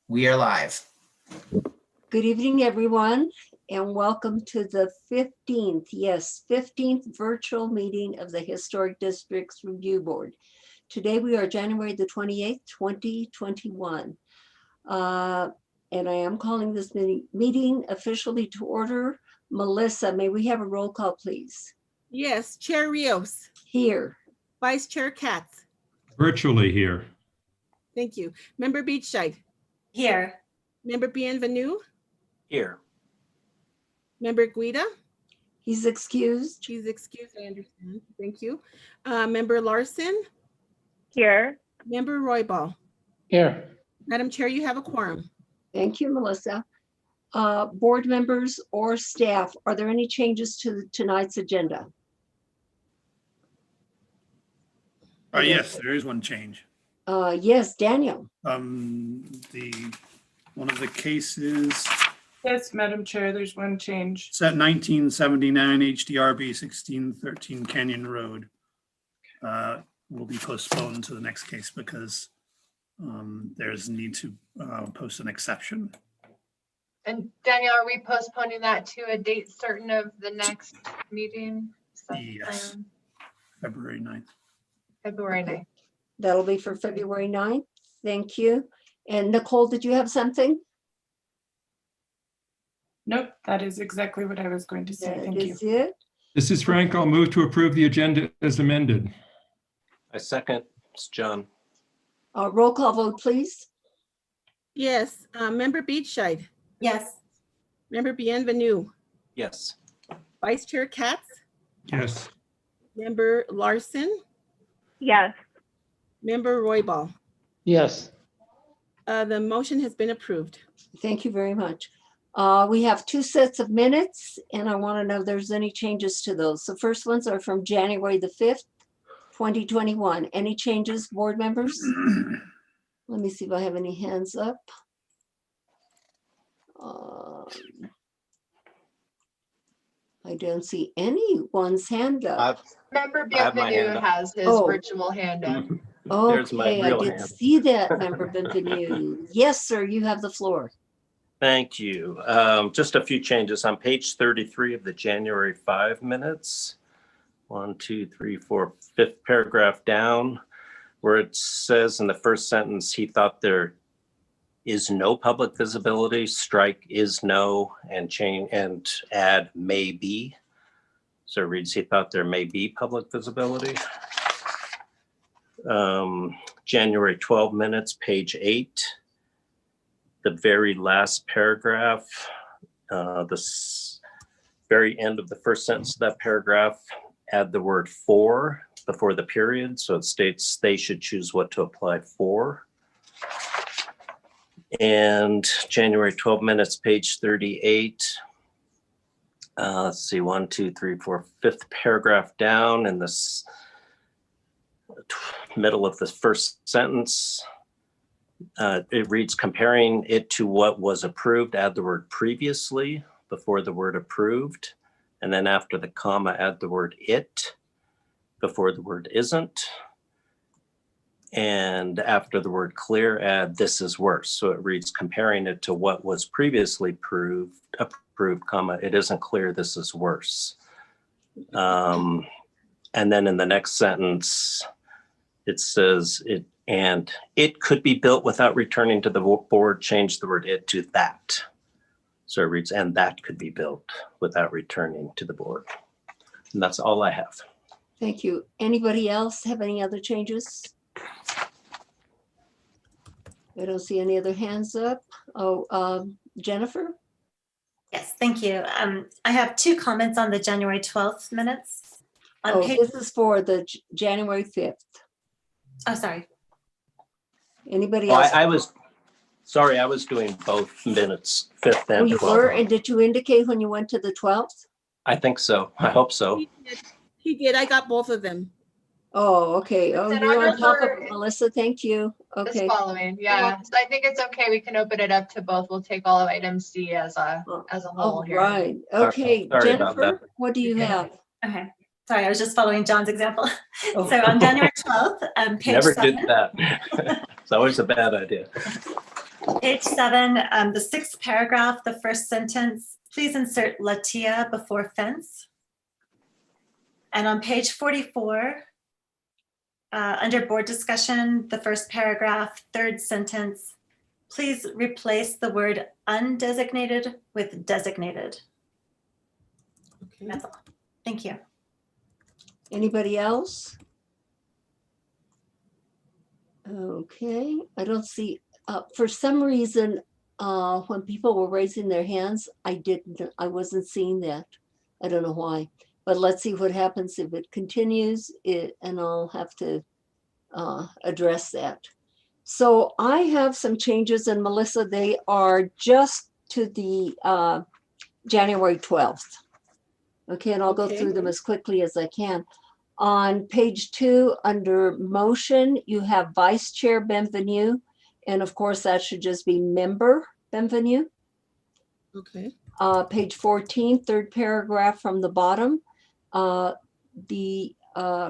We are live. Good evening, everyone, and welcome to the 15th, yes, 15th virtual meeting of the Historic Districts Review Board. Today we are January the 28th, 2021. And I am calling this meeting officially to order. Melissa, may we have a roll call, please? Yes, Chair Rios, Here. Vice Chair Katz. Virtually here. Thank you. Member Beachside. Here. Member Bienvenue. Here. Member Guida. He's excused. She's excused, I understand. Thank you. Member Larson. Here. Member Roybal. Here. Madam Chair, you have a quorum. Thank you, Melissa. Board members or staff, are there any changes to tonight's agenda? Yes, there is one change. Yes, Daniel. One of the cases Yes, Madam Chair, there's one change. set 1979 HDRB 1613 Canyon Road will be postponed to the next case because there's a need to post an exception. And Danielle, are we postponing that to a date certain of the next meeting? Is that the Yes. plan? February 9th. February 9th. That'll be for February 9th. Thank you. And Nicole, did you have something? Nope, that is exactly what I was going to say. That Thank you. is it. This is Frank. I'll move to approve the agenda as amended. I second. It's John. Roll call vote, please. Yes, Member Beachside. Yes. Member Bienvenue. Yes. Vice Chair Katz. Yes. Member Larson. Yes. Member Roybal. Yes. The motion has been approved. Thank you very much. We have two sets of minutes, and I want to know if there's any changes to those. The first ones are from January the 5th, 2021. Any changes, board members? Let me see if I have any hands up. I don't see anyone's hand up. Member I have my hand Bienvenue up. has his Oh. virtual hand up. There's my Okay, I real did hand. see that, Member Benvenue. Yes, sir, you have the floor. Thank you. Just a few changes on page 33 of the January 5 minutes. 1, 2, 3, 4, fifth paragraph down, where it says in the first sentence, he thought there is no public visibility, strike is no, and change and add may be. So it reads, he thought there may be public visibility. January 12 minutes, page 8. The very last paragraph, very end of the first sentence of that paragraph, add the word for before the period. So it states they should choose what to apply for. And January 12 minutes, page 38. Let's see, 1, 2, 3, 4, fifth paragraph down in this middle of the first sentence. It reads, comparing it to what was approved, add the word previously before the word approved. And then after the comma, add the word it before the word isn't. And after the word clear, add this is worse. So it reads, comparing it to what was previously approved, comma, it isn't clear this is worse. And then in the next sentence, it says and it could be built without returning to the board, change the word it to that. So it reads, and that could be built without returning to the board. And that's all I have. Thank you. Anybody else have any other changes? I don't see any other hands up. Jennifer? Yes, thank you. I have two comments on the January 12th minutes. On page, This is for the January 5th. sorry. Anybody Oh, else? I was doing both minutes, 5th Oh, and you were, 12th. and did you indicate when you went to the 12th? I think so. I hope so. He did. I got both of them. Oh, okay. Oh, Then you're I on top of remember it, Melissa. Thank you. This Okay. following, yeah. So I think it's okay. We can open it up to both. We'll take all of item C as a whole All here. right. Okay, Sorry about Jennifer, what do you have? Okay. Sorry, I was just following John's example. Oh. So on January 12th, page Never 7. did that. It's always a bad idea. Page 7, the sixth paragraph, the first sentence, please insert Latia before fence. And on page 44, under board discussion, the first paragraph, third sentence, please replace the word undesignated with designated. Okay. That's all. Thank you. Anybody else? Okay, I don't see, for some reason, when people were raising their hands, I wasn't seeing that. I don't know why, but let's see what happens if it continues, and I'll have to address that. So I have some changes, and Melissa, they are just to the January 12th. Okay, and I'll go Okay. through them as quickly as I can. On page 2, under motion, you have Vice Chair Benvenue, and of course, that should just be Member Benvenue. Okay. Page 14, third paragraph from the bottom, the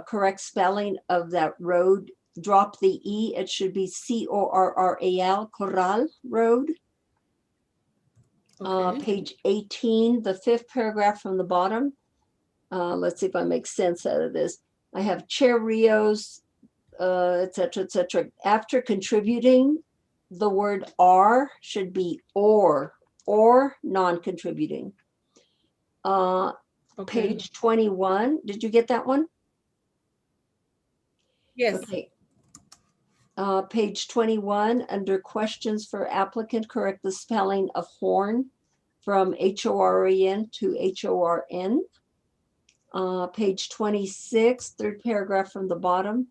correct spelling of that road, drop the E, it should be Corral, Corral Road. Okay. Page 18, the fifth paragraph from the bottom. Let's see if I make sense out of this. I have Chair Rios, et cetera, after contributing, the word "are" should be or non-contributing. Okay. Page 21, did you get that one? Yes. Okay. Page 21, under questions for applicant, correct the spelling of horn from HOREN to HORN. Page 26, third paragraph from the bottom,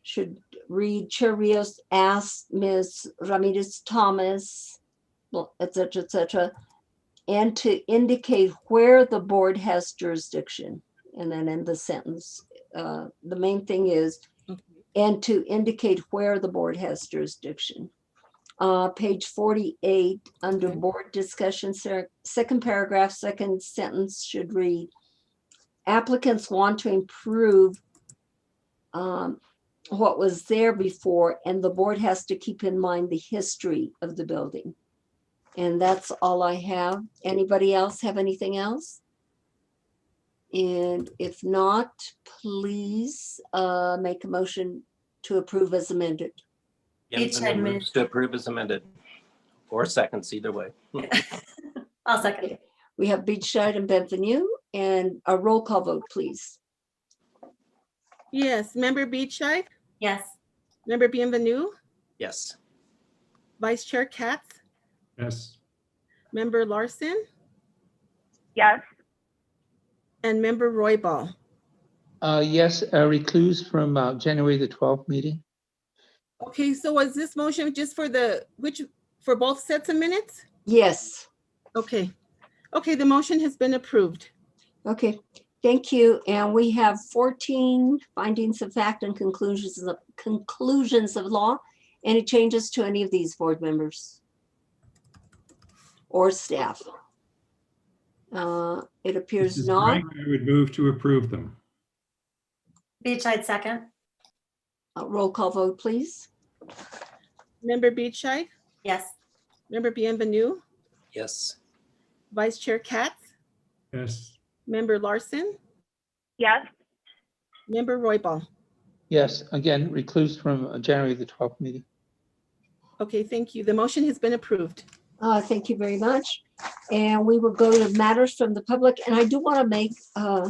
should read Chair Rios asked Ms. Ramirez Thomas, et cetera, and to indicate where the board has jurisdiction. And then in the sentence, the main thing is, Okay. and to indicate where the board has jurisdiction. Page 48, under Okay. board discussion, second paragraph, second sentence should read, applicants want to improve what was there before, and the board has to keep in mind the history of the building. And that's all I have. Anybody else have anything else? And if not, please make a motion to approve as amended. Each Benvenue had moves moved. to approve as amended, or seconds, either way. I'll second. Okay. We have Beachside and Benvenue, and a roll call vote, please. Yes. Member Beachside, Yes. Member Bienvenue, Yes. Vice Chair Katz, Yes. Member Larson, Yes. and Member Royball. Yes, a recluse from January the 12th meeting. Okay, so was this motion just for for both sets of minutes? Yes. Okay. Okay, the motion has been approved. Okay, thank you. And we have 14 findings of fact and conclusions of law. Any changes to any of these board members or staff? It This appears is not. Frank. I would move to approve them. Beachside second. Roll call vote, please. Member Beachside, Yes. Member Bienvenue, Yes. Vice Chair Katz, Yes. Member Larson, Yes. Member Royball. Yes, again, recluse from January the 12th meeting. Okay, thank you. The motion has been approved. Thank you very much. And we will go to matters from the public. And I do want to make a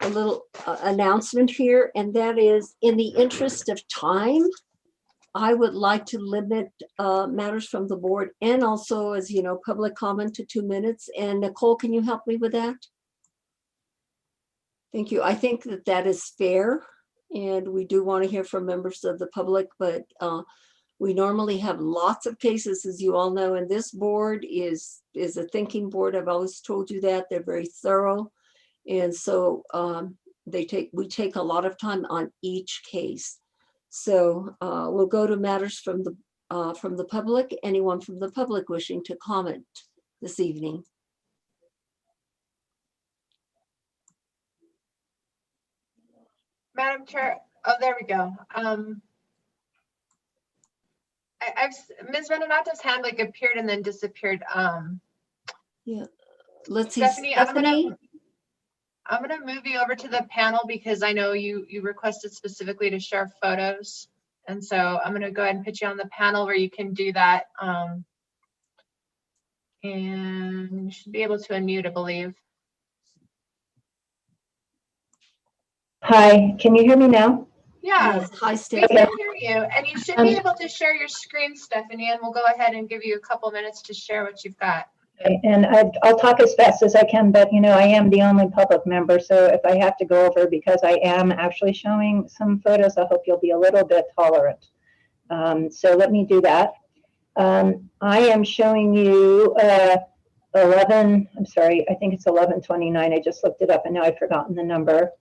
little announcement here, and that is, in the interest of time, I would like to limit matters from the board and also, as you know, public comment to 2 minutes. And Nicole, can you help me with that? Thank you. I think that that is fair. And we do want to hear from members of the public, but we normally have lots of cases, as you all know, and this board is a thinking board. I've always told you that. They're very thorough. And so we take a lot of time on each case. So we'll go to matters from the public. Anyone from the public wishing to comment this evening? Madam Chair, oh, there we go. Ms. Renatato's hand like appeared and then disappeared. Let's see, Stephanie, Stephanie. I'm gonna move you over to the panel because I know you requested specifically to share photos. And so I'm gonna go ahead and put you on the panel where you can do that. And you should be able to unmute, I believe. Hi, can you hear me now? Yeah, Yes, hi, we Stephanie. can hear you. And you should be able to share your screen, Stephanie, and we'll go ahead and give you a couple minutes to share what you've got. Okay, and I'll talk as fast as I can, but I am the only public member, so if I have to go over because I am actually showing some photos, I hope you'll be a little bit tolerant. So let me do that. I am showing you 11, I'm sorry, I think it's 1129. I just looked it up and now I've forgotten the number.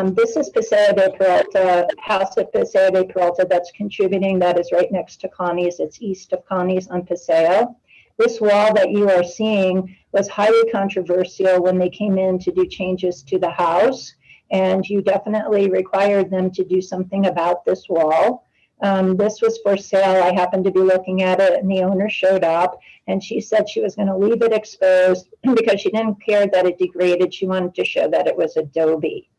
This is Paseo de Peralta, House of Paseo de Peralta that's contributing. That is right next to Connie's. It's east of Connie's on Paseo. This wall that you are seeing was highly controversial when they came in to do changes to the house, and you definitely required them to do something about this wall. This was for sale. I happened to be looking at it and the owner showed up and she said she was going to leave it exposed because she didn't care that it degraded. She wanted to show that it was adobe.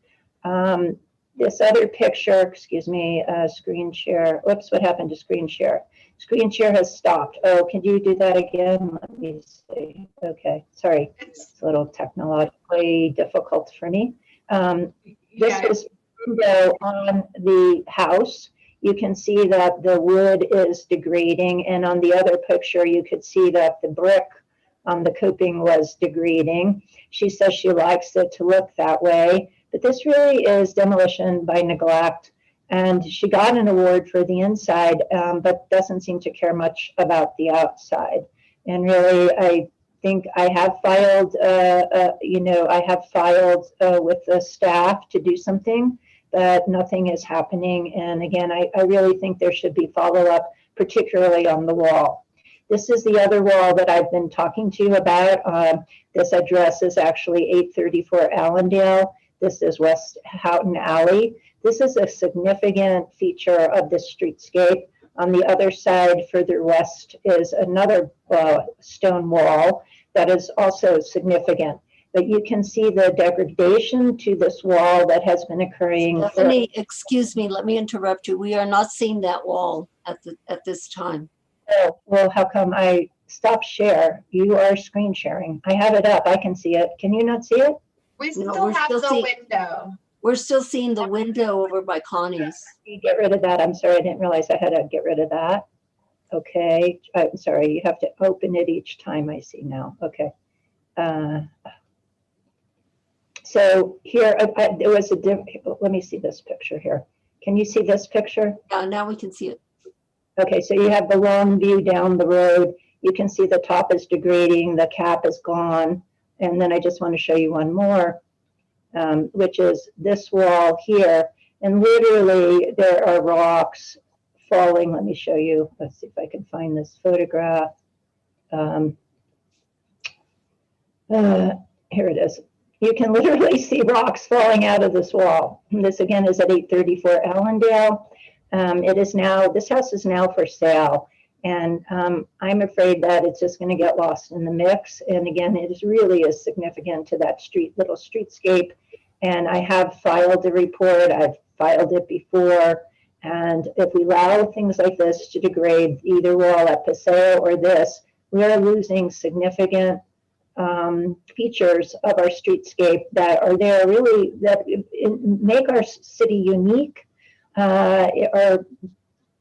This other picture, excuse me, screen share. Whoops, what happened to screen share? Screen share has stopped. Oh, can you do that again? Let me see. Okay, sorry. It's a little technologically difficult for me. This was window on the house. You can see that the wood is degrading, and on the other picture, you could see that the brick on the coping was degrading. She says she likes it to look that way, but this really is demolition by neglect. And she got an award for the inside, but doesn't seem to care much about the outside. And really, I think I have filed, I have filed with the staff to do something, but nothing is happening. And again, I really think there should be follow-up, particularly on the wall. This is the other wall that I've been talking to you about. This address is actually 834 Allendale. This is West Houghton Alley. This is a significant feature of the streetscape. On the other side, further west, is another stone wall that is also significant. But you can see the degradation to this wall that has been occurring. Stephanie, excuse me, let me interrupt you. We are not seeing that wall at this time. Oh, well, how come I stopped share? You are screen sharing. I have it up. I can see it. Can you not see it? We No, still we're have still the seeing- window. We're still seeing the window over by Connie's. You get rid of that. I'm sorry. I didn't realize I had to get rid of that. Okay. I'm sorry. You have to open it each time. I see now. Okay. So here, there was let me see this picture here. Can you see this picture? Yeah, now we can see it. Okay, so you have the long view down the road. You can see the top is degrading, the cap is gone. And then I just want to show you one more, which is this wall here. And literally there are rocks falling. Let me show you. Let's see if I can find this photograph. Here it is. You can literally see rocks falling out of this wall. And this again is at 834 Allendale. This house is now for sale. And I'm afraid that it's just going to get lost in the mix. And again, really is significant to that little streetscape. And I have filed a report. I've filed it before. And if we allow things like this to degrade either wall at Paseo or this, we are losing significant features of our streetscape that are there really that make our city unique, are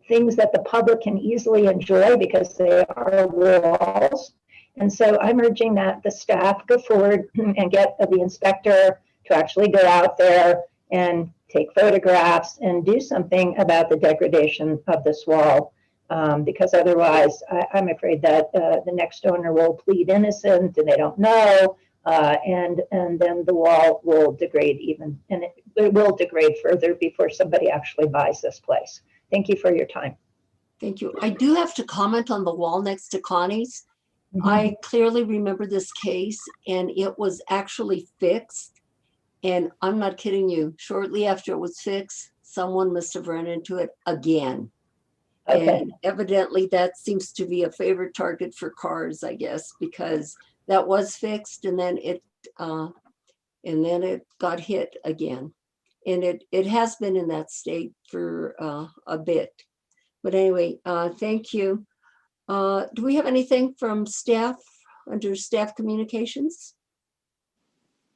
things that the public can easily enjoy because they are walls. And so I'm urging that the staff go forward and get the inspector to actually go out there and take photographs and do something about the degradation of this wall. Because otherwise, I'm afraid that the next owner will plead innocent and they don't know, and then the wall will degrade and it will degrade further before somebody actually buys this place. Thank you for your time. Thank you. I do have to comment on the wall next to Connie's. I clearly remember this case and it was actually fixed. And I'm not kidding you, shortly after it was fixed, someone must have run into it again. Okay, And evidently that seems to be a favorite target for cars, I guess, because that was fixed and then it got hit again. And it has been in that state for a bit. But anyway, thank you. Do we have anything from staff under staff communications?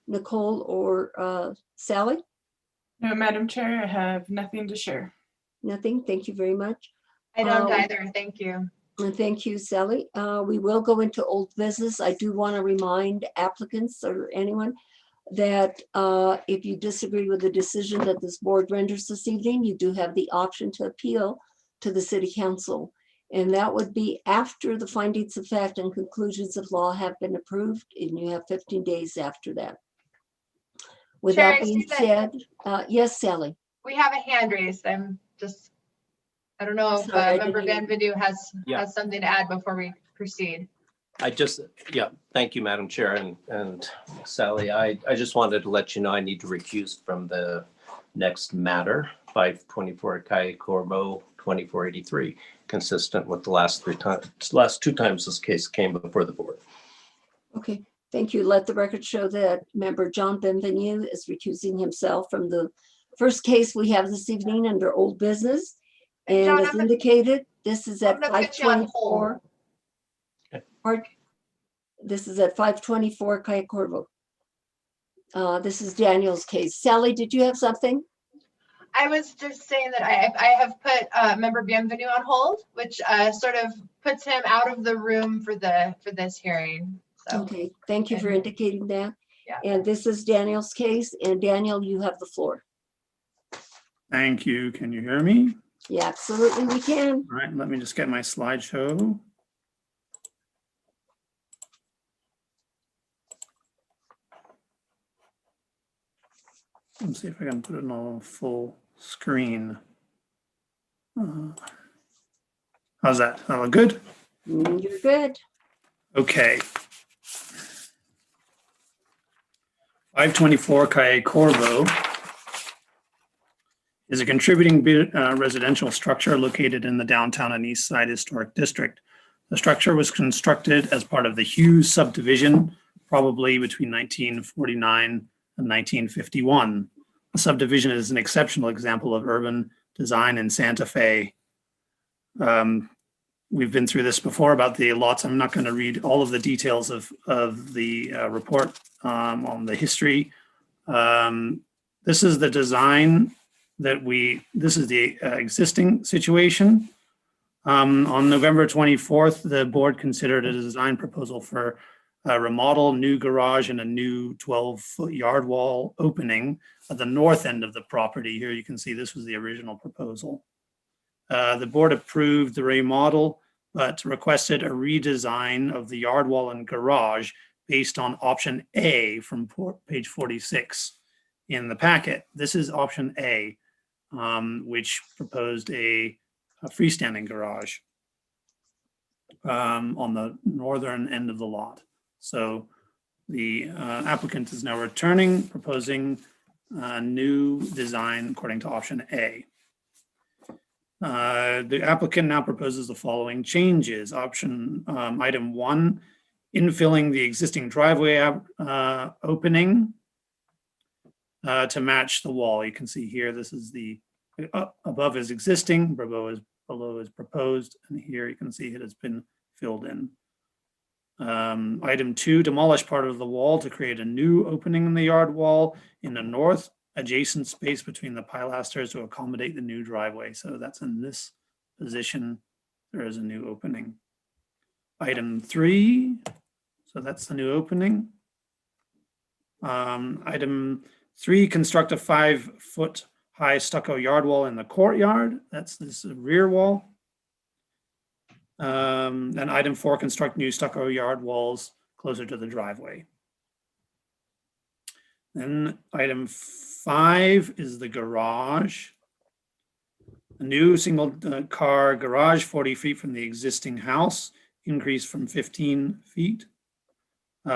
Nicole or Sally? No, Madam Chair, I have nothing to share. Nothing. Thank you very much. I don't either. Thank you. And thank you, Sally. We will go into old business. I do want to remind applicants or anyone that if you disagree with the decision that this board renders this evening, you do have the option to appeal to the city council. And that would be after the findings of fact and conclusions of law have been approved, and you have 15 days after that. With Chair, that I being see that- said, yes, Sally. We have a hand raised. I don't know if Sorry, I Member didn't Bienvenu has Yeah. something to add before we proceed. Thank you, Madam Chair, and Sally, I just wanted to let you know I need to recuse from the next matter, 524 Calle Corvo 2483, consistent with the last two times this case came before the board. Okay, thank you. Let the record show that member John Benvenu is recusing himself from the first case we have this evening under old business. And John, as I'm gonna- indicated, this is at I'm gonna put you on hold. 524. This is at 524 Calle Corvo. This is Daniel's case. Sally, did you have something? I was just saying that I have put Member Bienvenu on hold, which sort of puts him out of the room for this hearing. So, Okay, thank you for and- indicating that. Yeah. And this is Daniel's case, and Daniel, you have the floor. Thank you. Can you hear me? Yeah, absolutely, we can. All right, let me just get my slideshow. Let's see if I can put it on full screen. How's that? That look good? You're good. Okay. 524 Calle Corvo is a contributing residential structure located in the downtown and east side historic district. The structure was constructed as part of the Hughes subdivision, probably between 1949 and 1951. The subdivision is an exceptional example of urban design in Santa Fe. We've been through this before about the lots. I'm not going to read all of the details of the report on the history. This is the design this is the existing situation. On November 24th, the board considered a design proposal for a remodel, new garage, and a new 12-foot yard wall opening at the north end of the property. Here you can see this was the original proposal. The board approved the remodel, but requested a redesign of the yard wall and garage based on option A from page 46 in the packet. This is option A, which proposed a freestanding garage on the northern end of the lot. So the applicant is now returning, proposing a new design according to option A. The applicant now proposes the following changes. Item 1, infilling the existing driveway opening to match the wall. You can see here, this is the above is existing, below is proposed, and here you can see it has been filled in. Item 2, demolish part of the wall to create a new opening in the yard wall in the north adjacent space between the pilasters to accommodate the new driveway. So that's in this position, there is a new opening. Item 3, so that's the new opening. Item 3, construct a 5-foot high stucco yard wall in the courtyard. That's this rear wall. And item 4, construct new stucco yard walls closer to the driveway. Then item 5 is the garage. A new single car garage 40 feet from the existing house, increased from 15 feet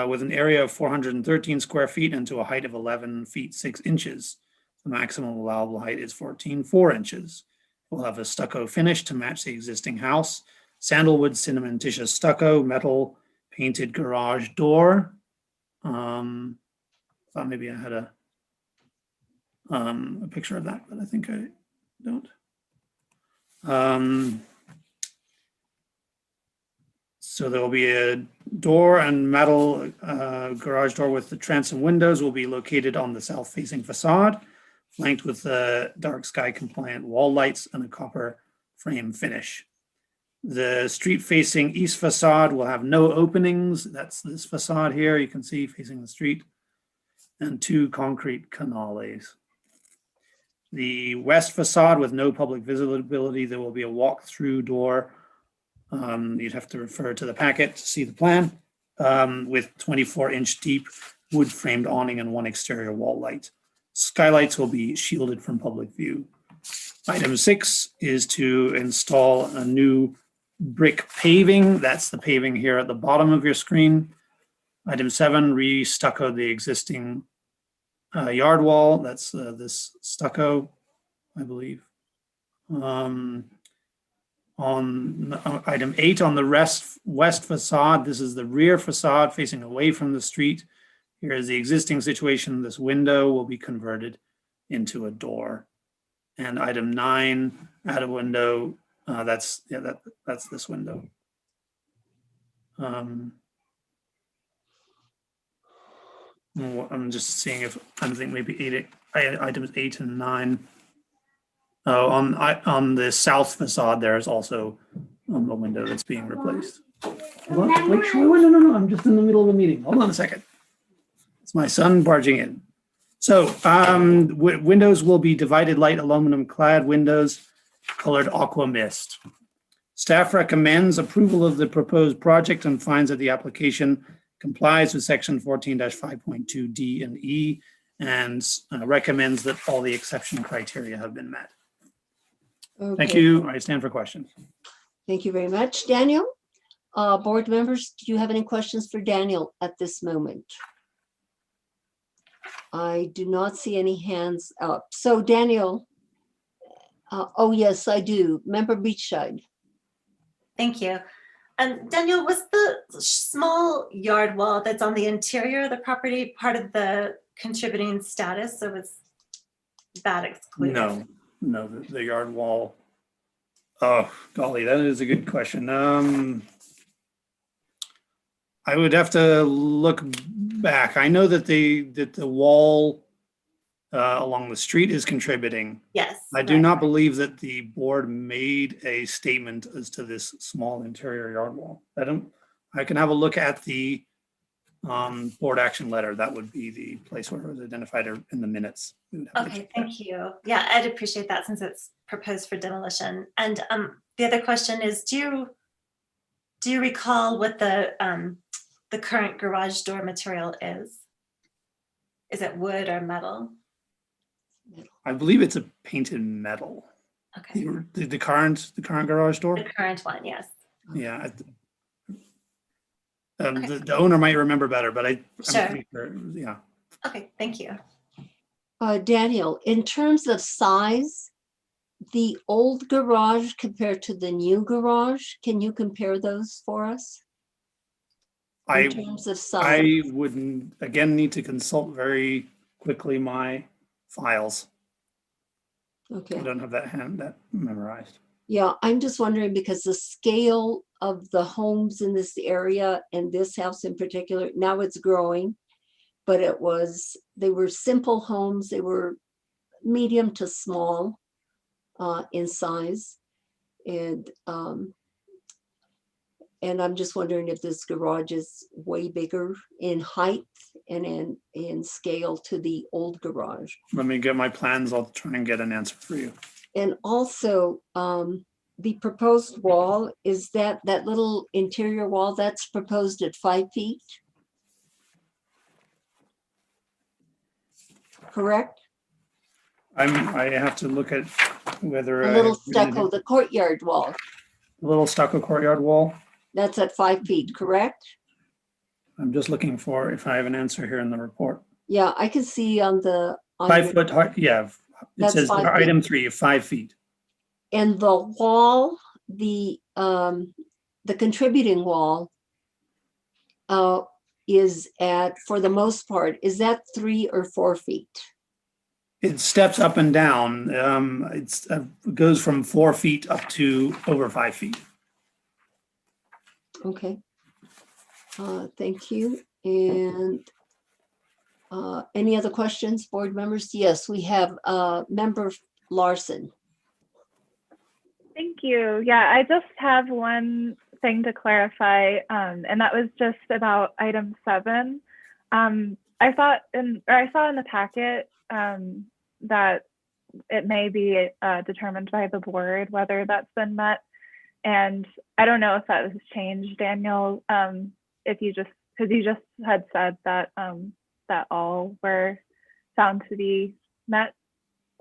with an area of 413 square feet and to a height of 11 feet 6 inches. The maximum allowable height is 14.4 inches. It will have a stucco finish to match the existing house. Sandalwood cementitious stucco, metal painted garage door. Thought maybe I had a picture of that, but I think I don't. So there will be a door and metal garage door with the transom windows will be located on the south-facing facade, flanked with dark sky compliant wall lights and a copper frame finish. The street-facing east facade will have no openings. That's this facade here, you can see facing the street, and 2 concrete canales. The west facade with no public visibility, there will be a walk-through door. You'd have to refer to the packet to see the plan, with 24-inch deep wood framed awning and 1 exterior wall light. Skylights will be shielded from public view. Item 6 is to install a new brick paving. That's the paving here at the bottom of your screen. Item 7, re-stucco the existing yard wall. That's this stucco, I believe. On item 8, on the west facade, this is the rear facade facing away from the street. Here is the existing situation. This window will be converted into a door. And item 9, add a window. That's this window. I'm just seeing if I think maybe items 8 and 9. Oh, on the south facade, there is also a window that's being replaced. Hold on, wait, no, I'm just in the middle of a meeting. Hold on a second. It's my son barging in. So windows will be divided light aluminum clad windows, colored aqua mist. Staff recommends approval of the proposed project and finds that the application complies with section 14-5.2 D and E and recommends that all the exception criteria have been met. Okay. Thank you. I stand for questions. Thank you very much, Daniel. Board members, do you have any questions for Daniel at this moment? I do not see any hands up. So Daniel, oh yes, I do. Member Beachside. Thank you. Daniel, was the small yard wall that's on the interior of the property part of the contributing status, or was that excluded? No, the yard wall. Oh, golly, that is a good question. I would have to look back. I know that the wall along the street is contributing. Yes. I do not believe that the board made a statement as to this small interior yard wall. I can have a look at the board action letter. That would be the place where it was identified in the minutes. Okay, thank you. Yeah, I'd appreciate that since it's proposed for demolition. And the other question is, do you recall what the current garage door material is? Is it wood or metal? I believe it's a painted metal. Okay. The current garage door? The current one, yes. Yeah. Okay. The owner might remember better, but I'm Sure. pretty sure, yeah. Okay, thank you. Daniel, in terms of size, the old garage compared to the new garage, can you compare those for us? In terms of size. I wouldn't, again, need to consult very quickly my files. Okay. I don't have that memorized. Yeah, I'm just wondering because the scale of the homes in this area and this house in particular, now it's growing, but they were simple homes. They were medium to small in size. And I'm just wondering if this garage is way bigger in height and in scale to the old garage. Let me get my plans. I'll try and get an answer for you. And also, the proposed wall, is that little interior wall that's proposed at 5 feet? Correct? I have to look at whether A little stucco, the courtyard wall, a little stucco courtyard wall. that's at 5 feet, correct? I'm just looking for if I have an answer here in the report. Yeah, I can see on the. 5 foot, yeah. It That's says 5 feet. item 3, 5 feet. And the wall, the contributing wall is at, for the most part, is that 3 or 4 feet? It steps up and down. It goes from 4 feet up to over 5 feet. Okay. Thank you. And any other questions, board members? Yes, we have Member Larson. Thank you. Yeah, I just have one thing to clarify, and that was just about item 7. I saw in the packet that it may be determined by the board whether that's been met, and I don't know if that has changed, Daniel. If you just, because you just had said that that all were found to be met,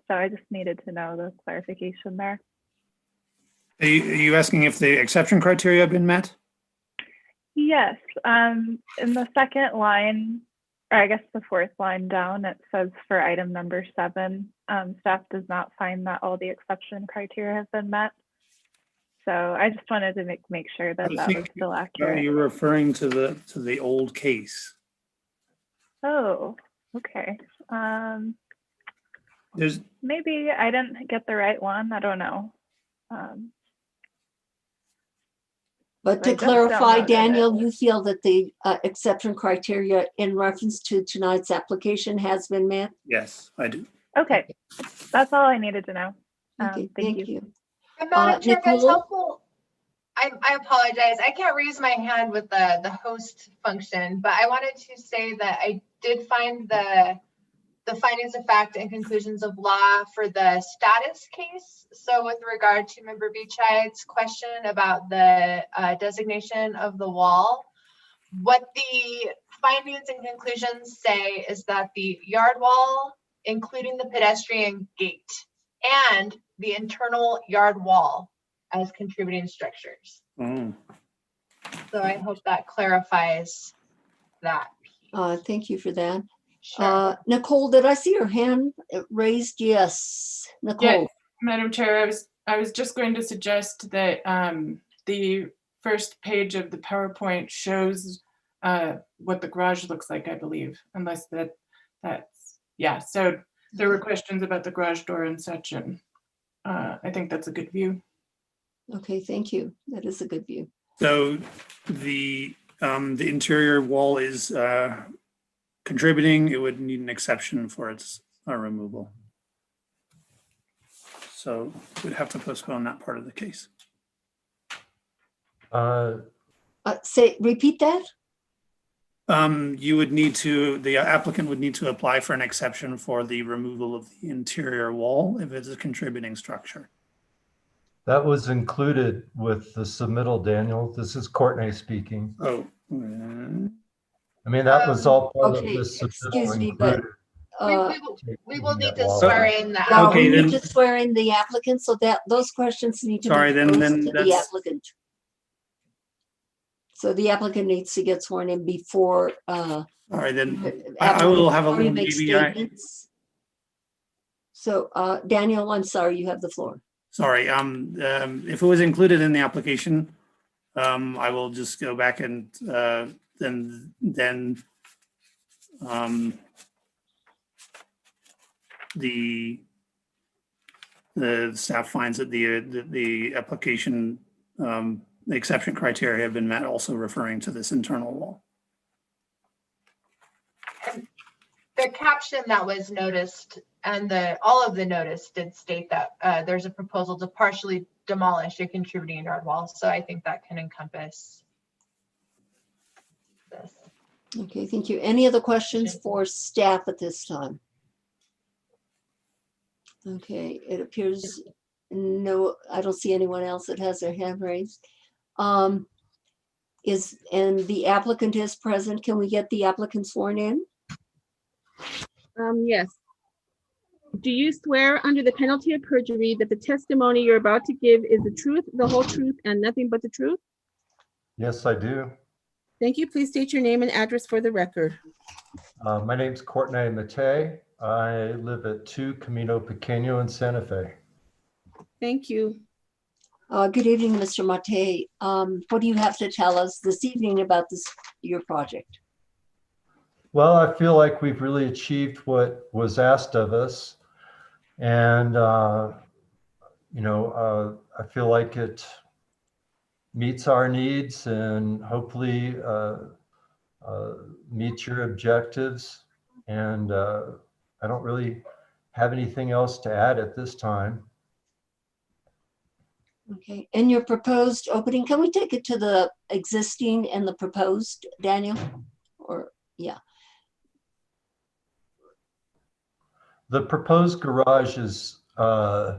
so I just needed to know the clarification there. Are you asking if the exception criteria have been met? Yes, in the second line, or I guess the 4th line down, it says for item number 7, staff does not find that all the exception criteria have been met. So I just wanted to make sure that that was still accurate. You're referring to the old case. Oh, okay. There's Maybe I didn't get the right one. I don't know. But I to just clarify, downloaded Daniel, it. you feel that the exception criteria in reference to tonight's application has been met? yes, I do. Okay, that's all I needed to know. Okay, thank you. And Madam Chair, if that's Nicole? helpful, I apologize. I can't raise my hand with the host function, but I wanted to say that I did find the findings of fact and conclusions of law for the status case. So with regard to Member Beachide's question about the designation of the wall, what the findings and conclusions say is that the yard wall, including the pedestrian gate and the internal yard wall as contributing structures. Oh. So I hope that clarifies that. Thank you for that. Sure. Nicole, did I see your hand raised? Yes, Nicole. Yeah, Madam Chair, I was just going to suggest that the first page of the PowerPoint shows what the garage looks like, I believe, unless that's, yeah. So there were questions about the garage door and such, and I think that's a good view. Okay, thank you. That is a good view. So the interior wall is contributing. It would need an exception for its removal. So we'd have to postpone that part of the case. Repeat that? You would need to, the applicant would need to apply for an exception for the removal of the interior wall if it's a contributing structure. That was included with the submittal, Daniel. This is Courtney speaking. Oh. I mean, that was all part okay, of this excuse me, included. but We will need to Wall. swear in the yeah, Okay, we then- need to swear in the applicant, so that those questions need to Sorry, be then posed to the that's- applicant. So the applicant needs to get sworn in before. All right, then I will have a before you little make maybe statements. So Daniel, I'm sorry, you have the floor. sorry, if it was included in the application, I will just go back and then the staff finds that the application, the exception criteria have been met, also referring to this internal wall. The caption that was noticed and all of the notice did state that there's a proposal to partially demolish a contributing yard wall. So I think that can encompass this. Okay, thank you. Any other questions for staff at this time? Okay, it appears no, I don't see anyone else that has their hand raised. And the applicant is present. Can we get the applicant sworn in? Yes. Do you swear under the penalty of perjury that the testimony you're about to give is the truth, the whole truth, and nothing but the truth? Yes, I do. Thank you. Please state your name and address for the record. My name's Courtney Matei. I live at 2 Camino Pequeño in Santa Fe. Thank you. Good evening, Mr. Mate. What do you have to tell us this evening about your project? Well, I feel like we've really achieved what was asked of us. And, I feel like it meets our needs and hopefully meets your objectives. And I don't really have anything else to add at this time. Okay, and your proposed opening, can we take it to the existing and the proposed, Daniel? Or, yeah. The proposed garage is, I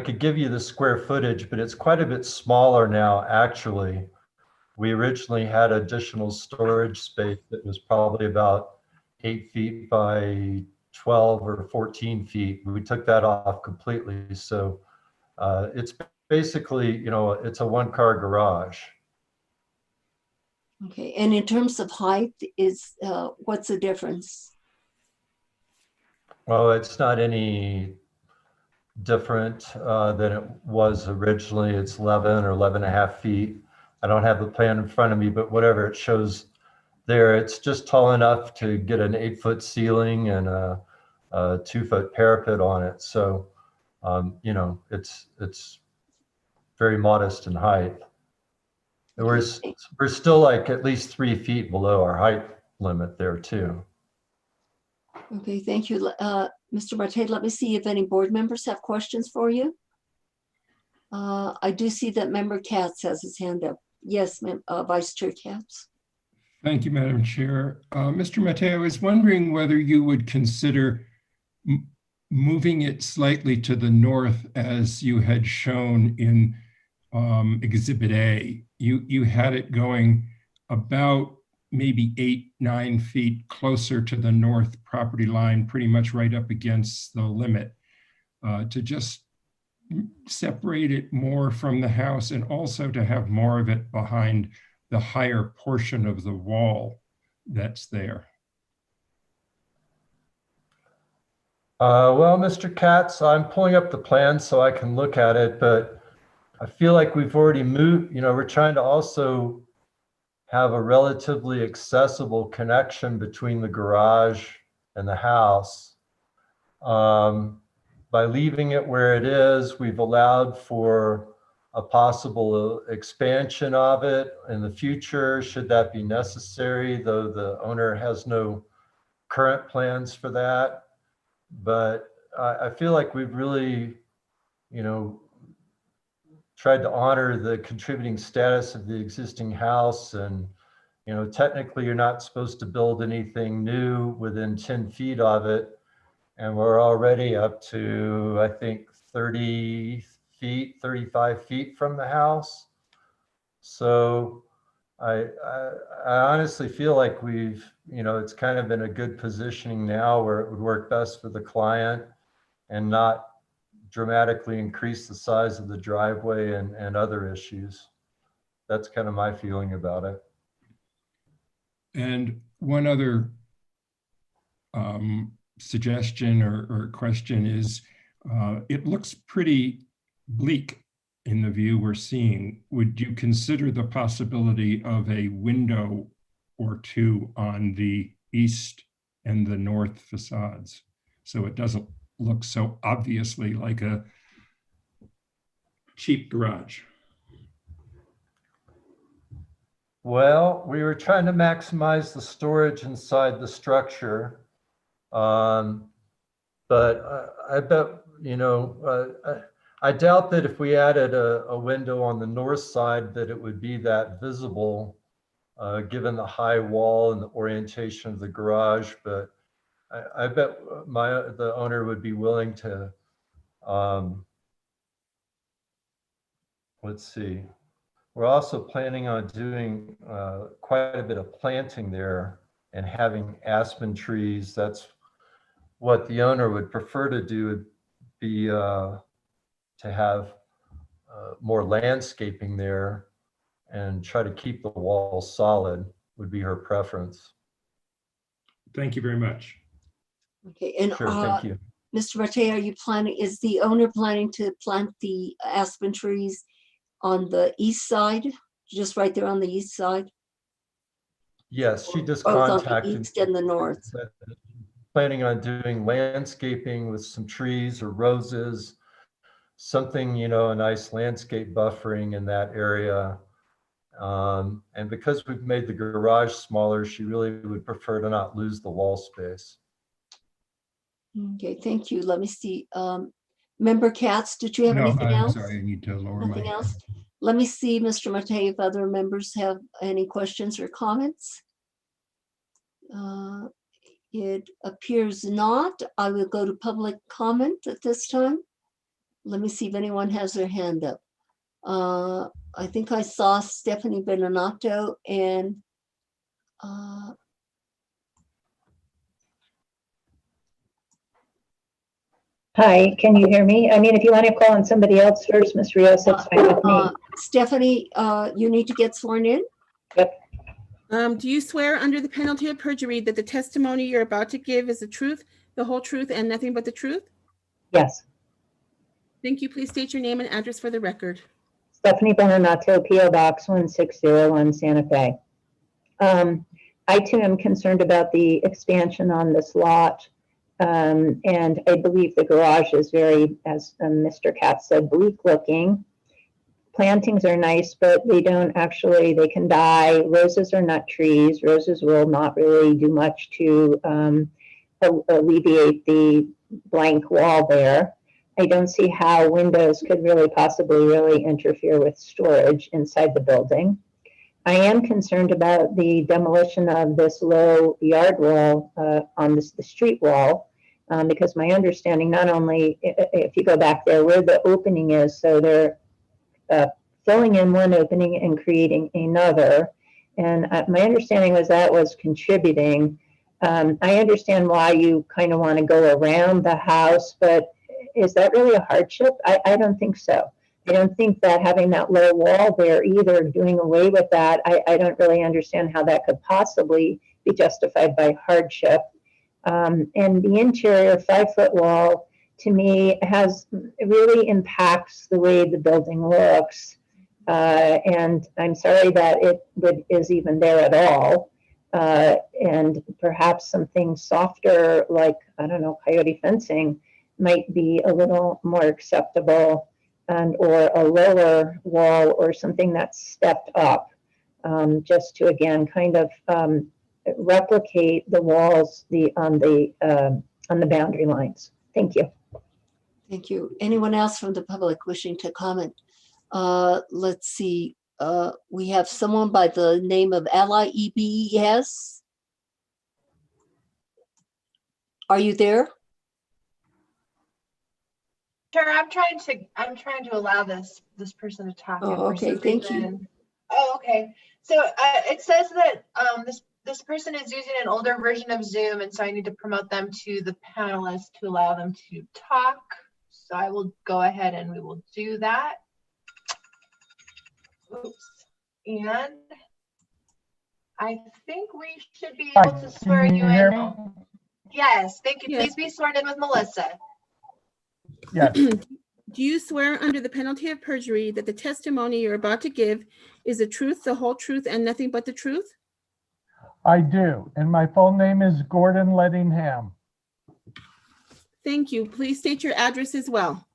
could give you the square footage, but it's quite a bit smaller now, actually. We originally had additional storage space that was probably about 8 feet by 12 or 14 feet. We took that off completely. So it's basically, it's a one-car garage. Okay, and in terms of height, what's the difference? Well, it's not any different than it was originally. It's 11 or 11 and a half feet. I don't have the plan in front of me, but whatever it shows there, it's just tall enough to get an 8-foot ceiling and a 2-foot parapet on it. So, it's very modest in height. And we're still like at least 3 feet below our height limit there too. Okay, thank you. Mr. Mate, let me see if any board members have questions for you. I do see that member Katz has his hand up. Yes, Vice Chair Katz. Thank you, Madam Chair. Mr. Mate, I was wondering whether you would consider moving it slightly to the north as you had shown in Exhibit A. You had it going about maybe 8-9 feet closer to the north property line, pretty much right up against the limit, to just separate it more from the house and also to have more of it behind the higher portion of the wall that's there. Well, Mr. Katz, I'm pulling up the plan so I can look at it, but I feel like we've already moved, we're trying to also have a relatively accessible connection between the garage and the house. By leaving it where it is, we've allowed for a possible expansion of it in the future, should that be necessary, though the owner has no current plans for that. But I feel like we've really, tried to honor the contributing status of the existing house. And, technically you're not supposed to build anything new within 10 feet of it. And we're already up to, I think, 30 feet, 35 feet from the house. So I honestly feel like we've, it's kind of in a good positioning now where it would work best for the client and not dramatically increase the size of the driveway and other issues. That's kind of my feeling about it. And one other suggestion or question is, it looks pretty bleak in the view we're seeing. Would you consider the possibility of a window or two on the east and the north facades so it doesn't look so obviously like a cheap garage? Well, we were trying to maximize the storage inside the structure. But I bet, I doubt that if we added a window on the north side that it would be that visible, given the high wall and the orientation of the garage. But I bet the owner would be willing to, let's see. We're also planning on doing quite a bit of planting there and having aspen trees. That's what the owner would prefer to do, would be to have more landscaping there and try to keep the wall solid would be her preference. Thank you very much. Okay, and Sure, thank you. Mr. Marte, are you planning, is the owner planning to plant the aspen trees on the east side? Just right there on the east side? Yes, she just Both on the contacted east and the north? said that she's planning on doing landscaping with some trees or roses, something, you know, a nice landscape buffering in that area. And because we've made the garage smaller, she really would prefer to not lose the wall space. Okay, thank you. Let me see. Member Katz, did you have No, anything I'm else? sorry, I need to lower Nothing my. else? Let me see, Mr. Mate, if other members have any questions or comments. It appears not. I will go to public comment at this time. Let me see if anyone has their hand up. I think I saw Stephanie Beninato and Hi, can you hear me? I mean, if you want to call on somebody else first, Ms. Rios, it's fine with me. Stephanie, you need to get sworn in. Yep. Do you swear under the penalty of perjury that the testimony you're about to give is the truth, the whole truth, and nothing but the truth? Yes. Thank you. Please state your name and address for the record. Stephanie Beninato, P.O. Box 1601, Santa Fe. I too am concerned about the expansion on this lot. And I believe the garage is very, as Mr. Katz said, bleak looking. Plantings are nice, but they don't actually, they can die. Roses are not trees. Roses will not really do much to alleviate the blank wall there. I don't see how windows could really possibly really interfere with storage inside the building. I am concerned about the demolition of this low yard wall on the street wall, because my understanding, not only if you go back there where the opening is, so they're filling in one opening and creating another. And my understanding was that was contributing. I understand why you kind of want to go around the house, but is that really a hardship? I don't think so. I don't think that having that low wall there either, doing away with that, I don't really understand how that could possibly be justified by hardship. And the interior 5-foot wall, to me, it really impacts the way the building looks. And I'm sorry that it is even there at all. And perhaps something softer, like, I don't know, coyote fencing might be a little more acceptable, and or a lower wall or something that's stepped up, just to again kind of replicate the walls on the boundary lines. Thank you. Thank you. Anyone else from the public wishing to comment? Let's see. We have someone by the name of Liebes. Are you there? Sure, I'm trying to allow this person to talk. Oh, okay, thank you. Oh, okay. So it says that this person is using an older version of Zoom, and so I need to promote them to the panelists to allow them to talk. So I will go ahead and we will do that. Oops. And I think we should be able to swear you in. Yes, thank you. Yes. Please be sworn in with Melissa. Yes, Do you swear under the penalty of perjury that the testimony you're about to give is the truth, the whole truth, and nothing but the truth? I do. And my full name is Gordon Lettingham, Thank you. Please state your address as well.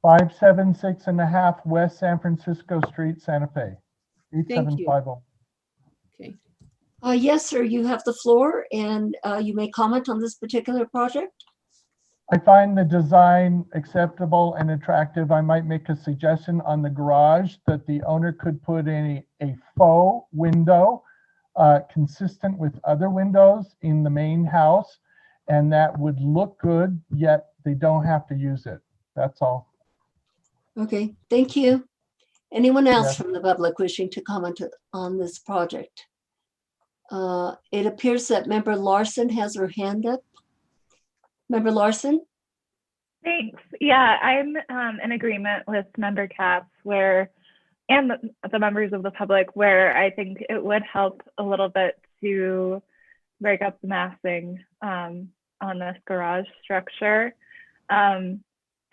576 and a half West San Francisco Street, Santa Fe, Thank you. 8750. Okay. Yes, sir, you have the floor, and you may comment on this particular project. I find the design acceptable and attractive. I might make a suggestion on the garage that the owner could put in a faux window consistent with other windows in the main house, and that would look good, yet they don't have to use it. That's all. Okay, thank you. Anyone else Yes. from the public wishing to comment on this project? It appears that Member Larson has her hand up. Member Larson? Thanks. Yeah, I'm in agreement with Member Katz and the members of the public, where I think it would help a little bit to break up the massing on this garage structure. I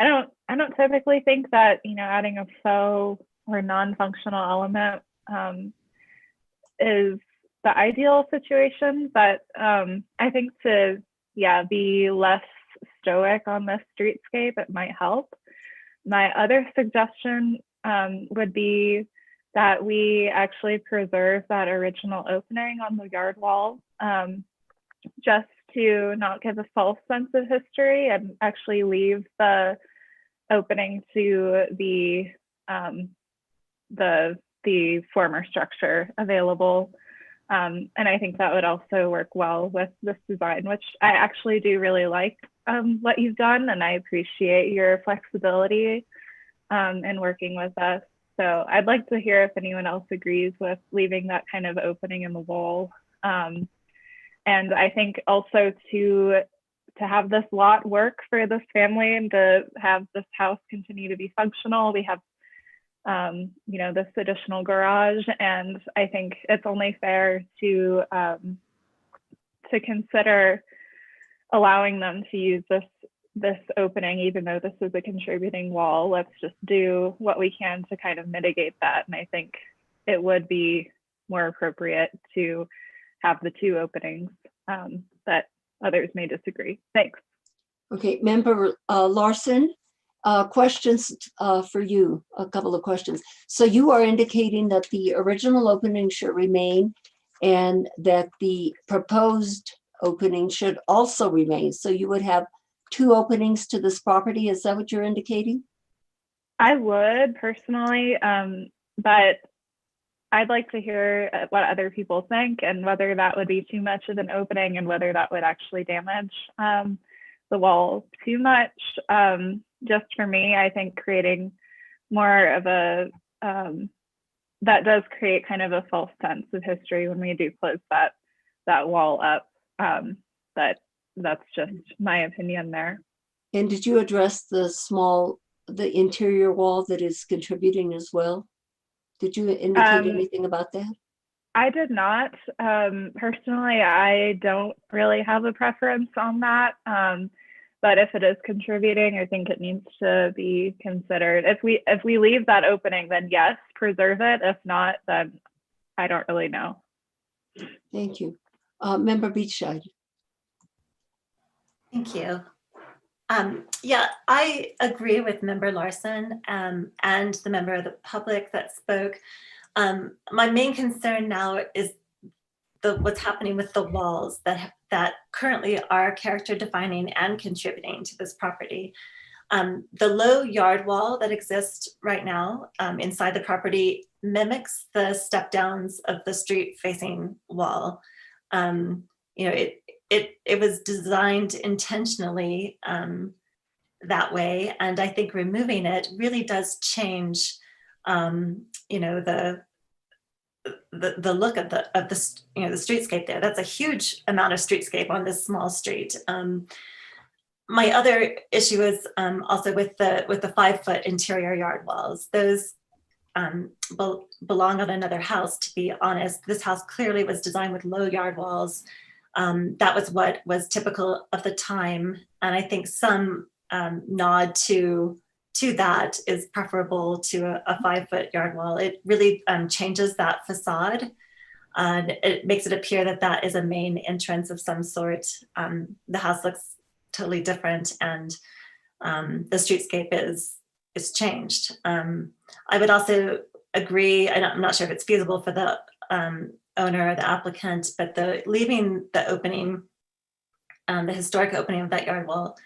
don't typically think that, you know, adding a faux or non-functional element is the ideal situation, but I think to be less stoic on the streetscape, it might help. My other suggestion would be that we actually preserve that original opening on the yard wall, just to not give a false sense of history and actually leave the opening to the former structure available. And I think that would also work well with this design, which I actually do really like what you've done, and I appreciate your flexibility in working with us. So I'd like to hear if anyone else agrees with leaving that kind of opening in the wall. And I think also to have this lot work for this family and to have this house continue to be functional, we have you know, this additional garage, and I think it's only fair to consider allowing them to use this opening, even though this is a contributing wall. Let's just do what we can to kind of mitigate that, and I think it would be more appropriate to have the two openings, but others may disagree. Thanks. Okay, Member Larson, questions for you, a couple of questions. So you are indicating that the original opening should remain and that the proposed opening should also remain. So you would have two openings to this property. Is that what you're indicating? I would personally, but I'd like to hear what other people think and whether that would be too much of an opening and whether that would actually damage the wall too much. Just for me, I think creating more of a, that does create kind of a false sense of history when we do close that wall up. But that's just my opinion there. And did you address the interior wall that is contributing as well? Did you indicate anything about that? I did not. Personally, I don't really have a preference on that. But if it is contributing, I think it needs to be considered. If we leave that opening, then yes, preserve it. If not, then I don't really know. Thank you. Member Beachside. Thank you. Yeah, I agree with Member Larson and the member of the public that spoke. My main concern now is what's happening with the walls that currently are character defining and contributing to this property. The low yard wall that exists right now inside the property mimics the step downs of the street facing wall. You know, it was designed intentionally that way, and I think removing it really does change, you know, the look of the you know, the streetscape there. That's a huge amount of streetscape on this small street. My other issue is also with the 5-foot interior yard walls. Those belong on another house, to be honest. This house clearly was designed with low yard walls. That was what was typical of the time. And I think some nod to that is preferable to a 5-foot yard wall. It really changes that facade. And it makes it appear that that is a main entrance of some sort. The house looks totally different, and the streetscape is changed. I would also agree, I'm not sure if it's feasible for the owner or the applicant, but leaving the opening, the historic opening of that yard wall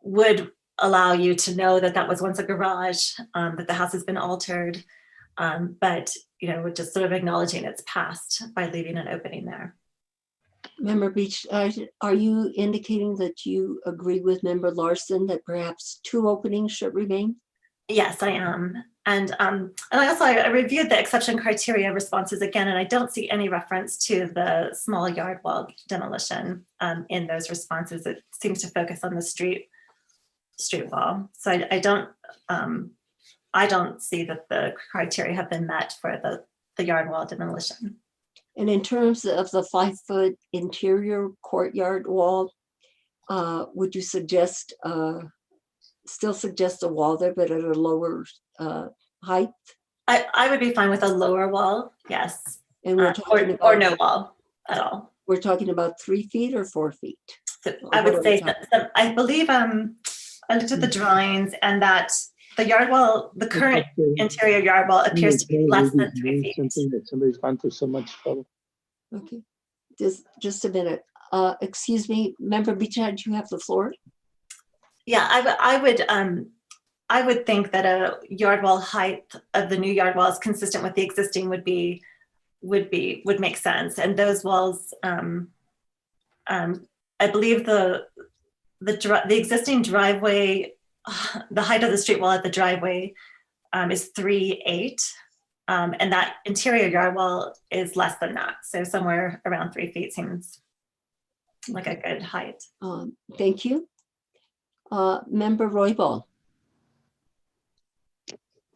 would allow you to know that that was once a garage, that the house has been altered, but you know, just sort of acknowledging its past by leaving an opening there. Member Beach, are you indicating that you agree with Member Larson that perhaps two openings should remain? Yes, I am. And I reviewed the exception criteria responses again, and I don't see any reference to the small yard wall demolition in those responses. It seems to focus on the street wall. So I don't see that the criteria have been met for the yard wall demolition. And in terms of the 5-foot interior courtyard wall, would you suggest still suggest a wall there, but at a lower height. I would be fine with a lower wall, yes. And we're Or talking about, or no wall at all. we're talking about 3 feet or 4 feet. So Or I what would are we say talking? that, I believe I looked at the drawings and that the yard wall, the current interior yard wall appears to be less than 3 feet. Something that somebody's gone through so much trouble. Okay, just a minute. Excuse me, Member Bichad, you have the floor. Yeah, I would think that a yard wall height of the new yard walls consistent with the existing would make sense. And those walls, I believe the existing driveway, the height of the street wall at the driveway is 3.8. And that interior yard wall is less than that. So somewhere around 3 feet seems like a good height. Thank you. Member Roybal.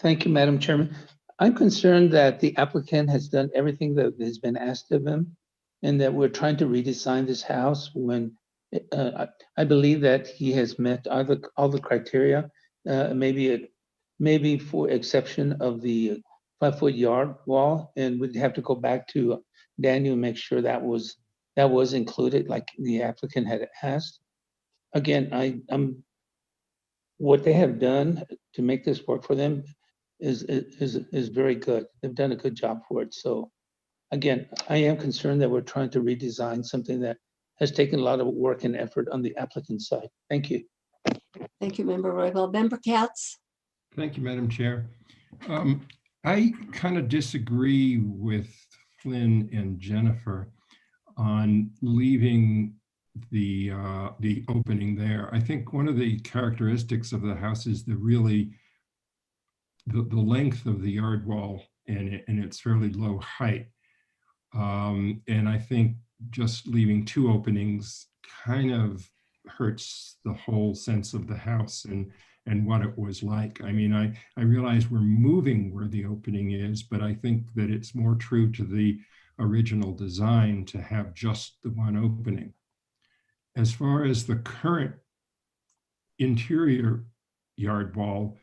Thank you, Madam Chairman. I'm concerned that the applicant has done everything that has been asked of him and that we're trying to redesign this house when I believe that he has met all the criteria, maybe for exception of the 5-foot yard wall, and we'd have to go back to Daniel and make sure that was included like the applicant had asked. Again, what they have done to make this work for them is very good. They've done a good job for it. So again, I am concerned that we're trying to redesign something that has taken a lot of work and effort on the applicant's side. Thank you. Thank you, Member Roybal. Member Katz. Thank you, Madam Chair. I kind of disagree with Flynn and Jennifer on leaving the opening there. I think one of the characteristics of the house is the length of the yard wall and its fairly low height. And I think just leaving 2 openings kind of hurts the whole sense of the house and what it was like. I mean, I realize we're moving where the opening is, but I think that it's more true to the original design to have just the 1 opening. As far as the current interior yard wall,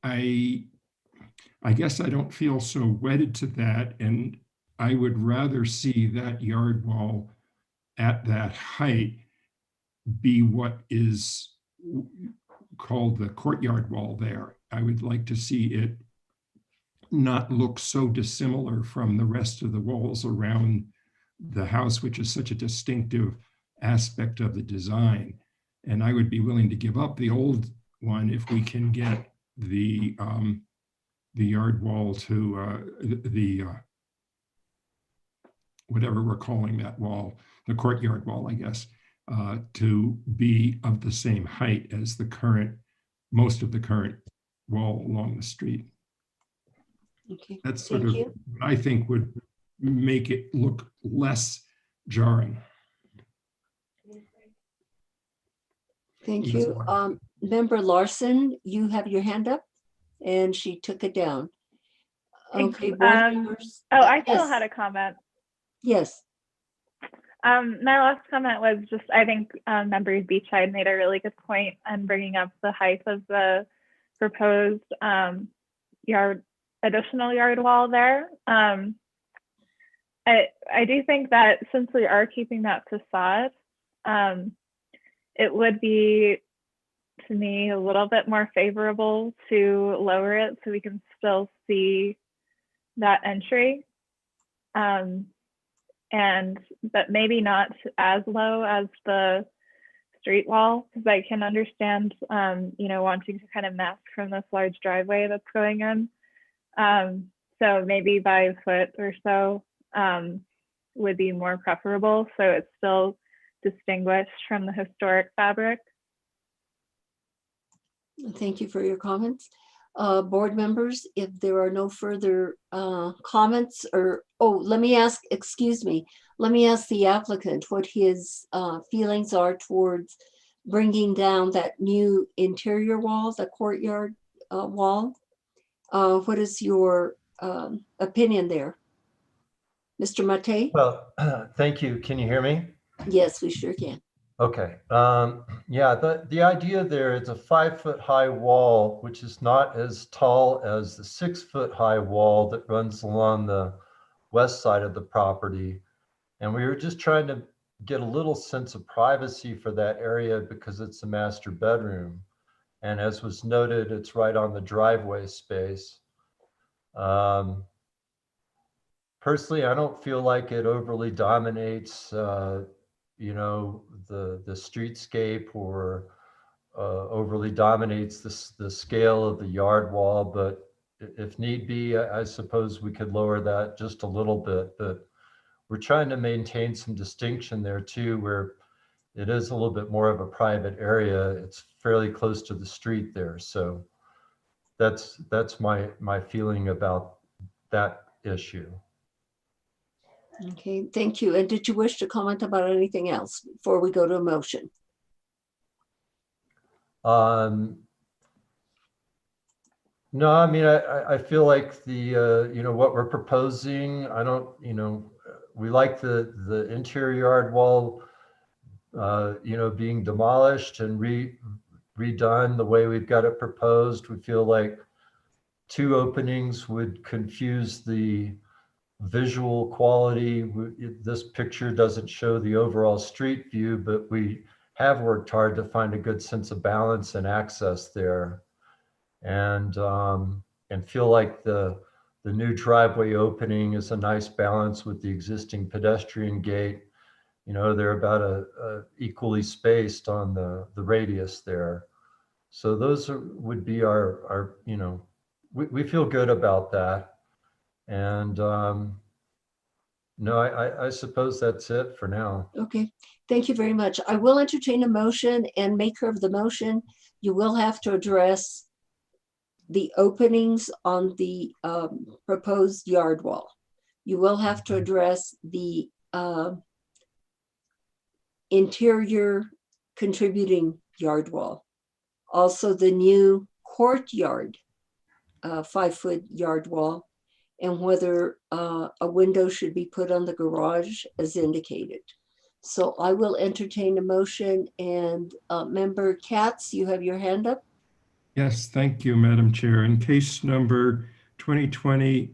I guess I don't feel so wedded to that, and I would rather see that yard wall at that height be what is called the courtyard wall there. I would like to see it not look so dissimilar from the rest of the walls around the house, which is such a distinctive aspect of the design. And I would be willing to give up the old one if we can get the yard wall to whatever we're calling that wall, the courtyard wall, I guess, to be of the same height as most of the current wall along the street. Okay. That's sort of what I think would make it look less jarring. Thank you. Member Larson, you have your hand up and she took it down. Okay. Board members. I still had a comment. Yes. My last comment was just, I think Member Beachside made a really good point on bringing up the height of the proposed additional yard wall there. I do think that since we are keeping that facade, it would be, to me, a little bit more favorable to lower it so we can still see that entry. But maybe not as low as the street wall, because I can understand, wanting to kind of mask from this large driveway that's going in. So maybe by a foot or so would be more preferable, so it's still distinguished from the historic fabric. Thank you for your comments. Board members, if there are no further comments let me ask the applicant what his feelings are towards bringing down that new interior wall, the courtyard wall. What is your opinion there? Mr. Mate? Well, thank you. Can you hear me? Yes, we sure can. Okay, yeah, the idea there is a 5-foot high wall, which is not as tall as the 6-foot high wall that runs along the west side of the property. And we were just trying to get a little sense of privacy for that area because it's a master bedroom. And as was noted, it's right on the driveway space. Personally, I don't feel like it overly dominates you know, the streetscape or overly dominates the scale of the yard wall, but if need be, I suppose we could lower that just a little bit, but we're trying to maintain some distinction there too, where it is a little bit more of a private area. It's fairly close to the street there. So that's my feeling about that issue. Okay, thank you. And did you wish to comment about anything else before we go to a motion? No, I mean, I feel like the, you know, what we're proposing, I don't, you know, we like the interior yard wall, you know, being demolished and redone the way we've got it proposed. We feel like 2 openings would confuse the visual quality. This picture doesn't show the overall street view, but we have worked hard to find a good sense of balance and access there. And feel like the new driveway opening is a nice balance with the existing pedestrian gate. You know, they're about a equally spaced on the radius there. So those would be our, you know, we feel good about that. And no, I suppose that's it for now. Okay, thank you very much. I will entertain a motion, and maker of the motion, you will have to address the openings on the proposed yard wall. You will have to address the interior contributing yard wall. Also the new courtyard 5-foot yard wall, and whether a window should be put on the garage as indicated. So I will entertain a motion, and Member Katz, you have your hand up. Yes, thank you, Madam Chair. In case number 2020-002483,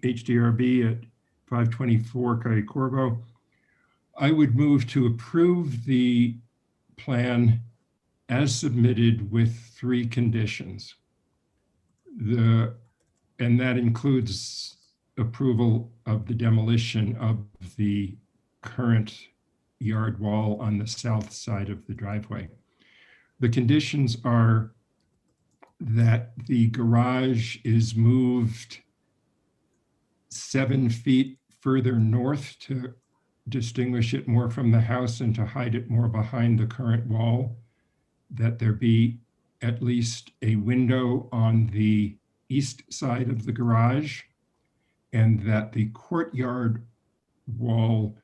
HDRB at 524 Calle Corvo, I would move to approve the plan as submitted with 3 conditions. And that includes approval of the demolition of the current yard wall on the south side of the driveway. The conditions are that the garage is moved 7 feet further north to distinguish it more from the house and to hide it more behind the current wall, that there be at least a window on the east side of the garage, and that the courtyard wall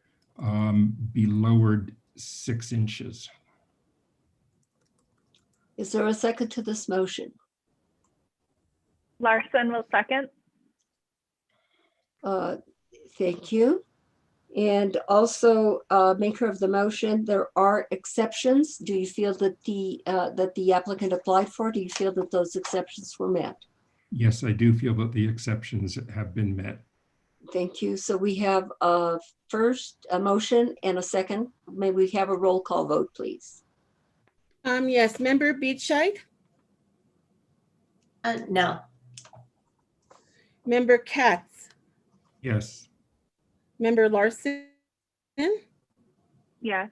be lowered 6 inches. Is there a second to this motion? Larson will second. Thank you. And also, maker of the motion, there are exceptions. Do you feel that the applicant applied for? Do you feel that those exceptions were met? Yes, I do feel that the exceptions have been met. Thank you. So we have first a motion and a second. May we have a roll call vote, please? Yes, Member Beachside, No. Member Katz, Yes. Member Larson, Yes.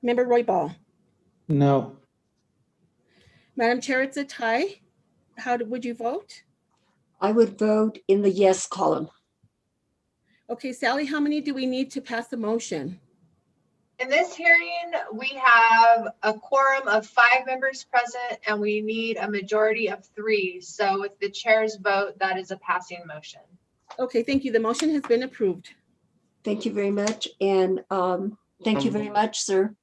Member Roybal. No. Madam Chair, it's a tie. Would you vote? I would vote in the yes column. Okay, Sally, how many do we need to pass the motion? In this hearing, we have a quorum of 5 members present, and we need a majority of 3. So with the chair's vote, that is a passing motion. Okay, thank you. The motion has been approved. Thank you very much. And thank you very much, sir.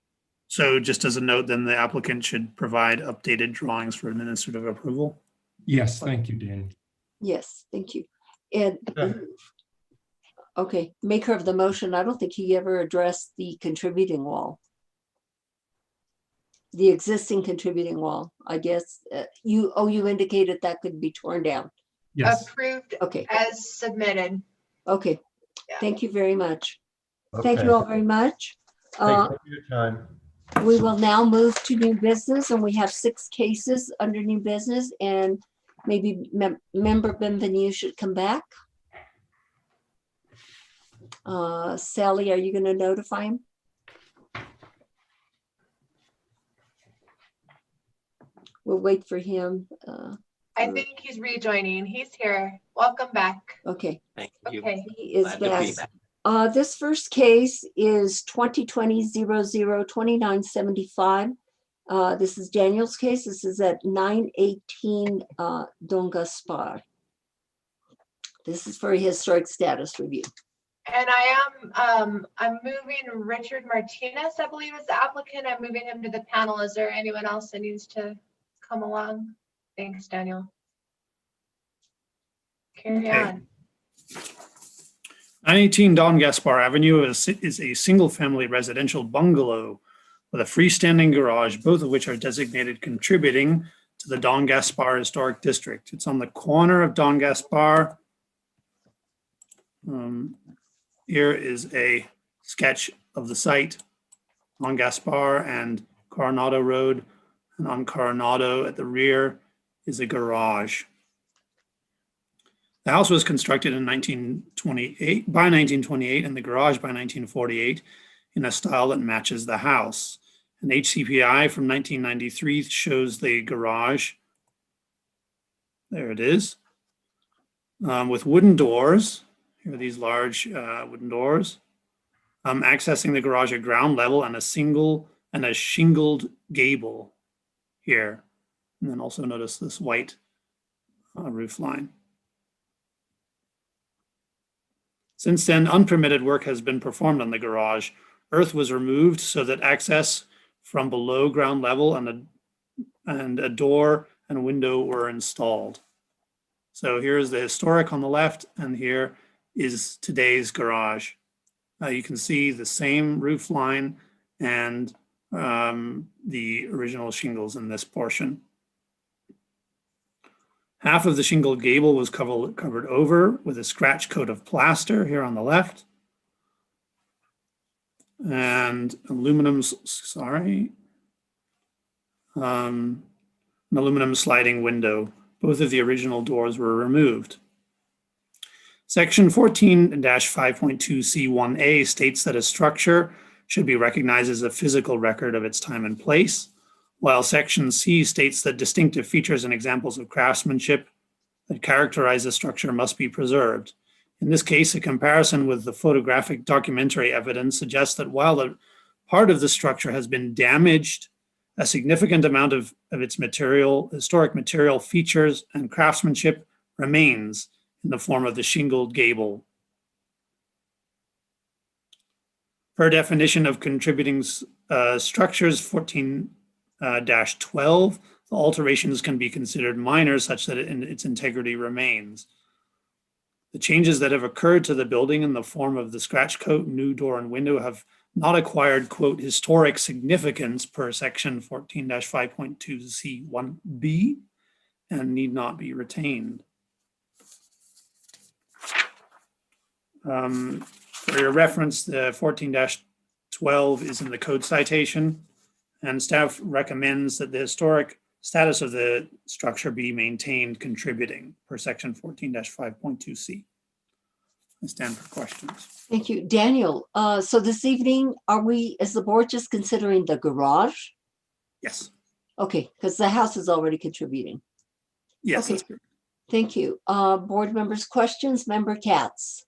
So just as a note, then the applicant should provide updated drawings for administrative approval. Yes, thank you, Dan. Yes, thank you. And Yeah. Okay, maker of the motion, I don't think he ever addressed the contributing wall. The existing contributing wall, I guess, you indicated that could be torn down. Yes. Approved Okay, as submitted. okay, Yeah. thank you very much. Thank Okay. you all very much. Thank you for your time. We will now move to new business, and we have 6 cases under new business, and maybe member Benvenu should come back. Sally, are you going to notify him? We'll wait for him. I think he's rejoining. He's here. Welcome back. Okay, Thank you. Okay. he is Glad to be back. back. This first case is 2020-00-2975. This is Daniel's case. This is at 918 Don Gaspar. This is for a historic status review. And I'm moving Richard Martinez, I believe is the applicant. I'm moving him to the panel. Is there anyone else that needs to come along? Thanks, Daniel. Carry Okay. on. 918 Don Gaspar Avenue is a single-family residential bungalow with a freestanding garage, both of which are designated contributing to the Don Gaspar Historic District. It's on the corner of Don Gaspar. Here is a sketch of the site on Gaspar and Coronado Road. And on Coronado at the rear is a garage. The house was constructed in 1928 and the garage by 1948 in a style that matches the house. An HCPI from 1993 shows the garage. There it is. With wooden doors. Here are these large wooden doors. Accessing the garage at ground level and a shingled gable here. And then also notice this white roof line. Since then, unpermitted work has been performed on the garage. Earth was removed so that access from below ground level and a door and window were installed. So here's the historic on the left, and here is today's garage. You can see the same roof line and the original shingles in this portion. Half of the shingled gable was covered over with a scratch coat of plaster here on the left. And an aluminum sliding window. Both of the original doors were removed. Section 14-5.2C1A states that a structure should be recognized as a physical record of its time and place, while Section C states that distinctive features and examples of craftsmanship that characterize the structure must be preserved. In this case, a comparison with the photographic documentary evidence suggests that while a part of the structure has been damaged, a significant amount of its historic material features and craftsmanship remains in the form of the shingled gable. Per definition of contributing structures 14-12, the alterations can be considered minor such that its integrity remains. The changes that have occurred to the building in the form of the scratch coat, new door and window have not acquired, quote, historic significance per section 14-5.2C1B and need not be retained. For your reference, the 14-12 is in the code citation, and staff recommends that the historic status of the structure be maintained contributing per section 14-5.2C. I stand for questions. Thank you. Daniel, so this evening, is the board just considering the garage? Yes. Okay, because the house is already contributing. Yes. Okay. Thank you. Board members' questions, Member Katz.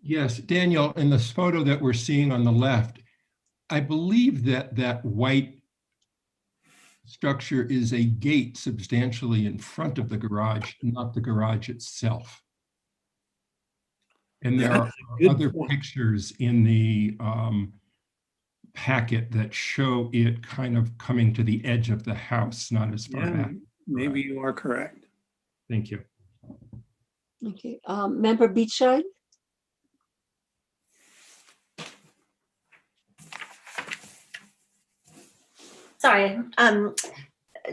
Yes, Daniel, in this photo that we're seeing on the left, I believe that white structure is a gate substantially in front of the garage, not the garage itself. And there are other pictures in the packet that show it kind of coming to the edge of the house, not as far back. Maybe you are correct. Thank you. Okay, Member Beachside? Sorry.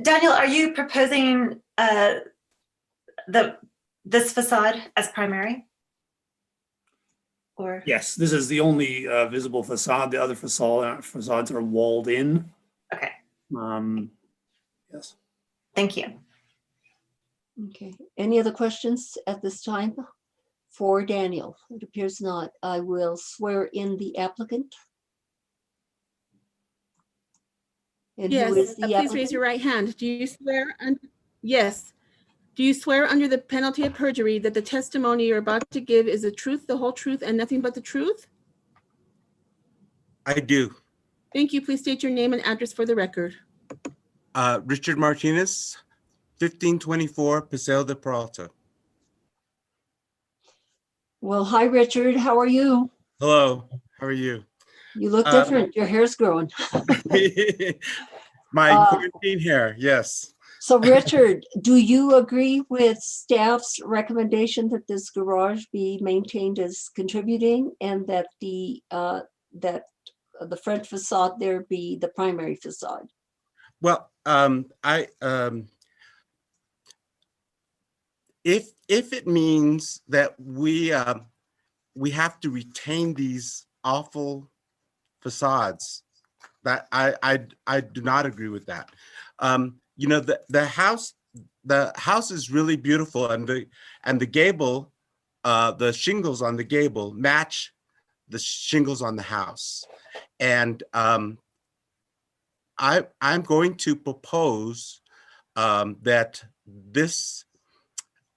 Daniel, are you proposing this facade as primary? Or Yes, this is the only visible facade. The other facades are walled in. okay, Yes. thank you. Okay, any other questions at this time for Daniel? It appears not. I will swear in the applicant. And who Yes, is the please raise applicant? your right hand. Do you swear? Yes. Do you swear under the penalty of perjury that the testimony you're about to give is the truth, the whole truth, and nothing but the truth? I do. Thank you. Please state your name and address for the record. Richard Martinez, 1524 Paseo de Peralta. Well, hi, Richard. How are you? Hello, how are you? You look different. Your hair's growing. My quarantine hair, yes. So Richard, do you agree with staff's recommendation that this garage be maintained as contributing and that the front facade there be the primary facade? Well, if it means that we have to retain these awful facades, that I do not agree with that. You know, the house is really beautiful, and the gable, the shingles on the gable match the shingles on the house. And I'm going to propose that this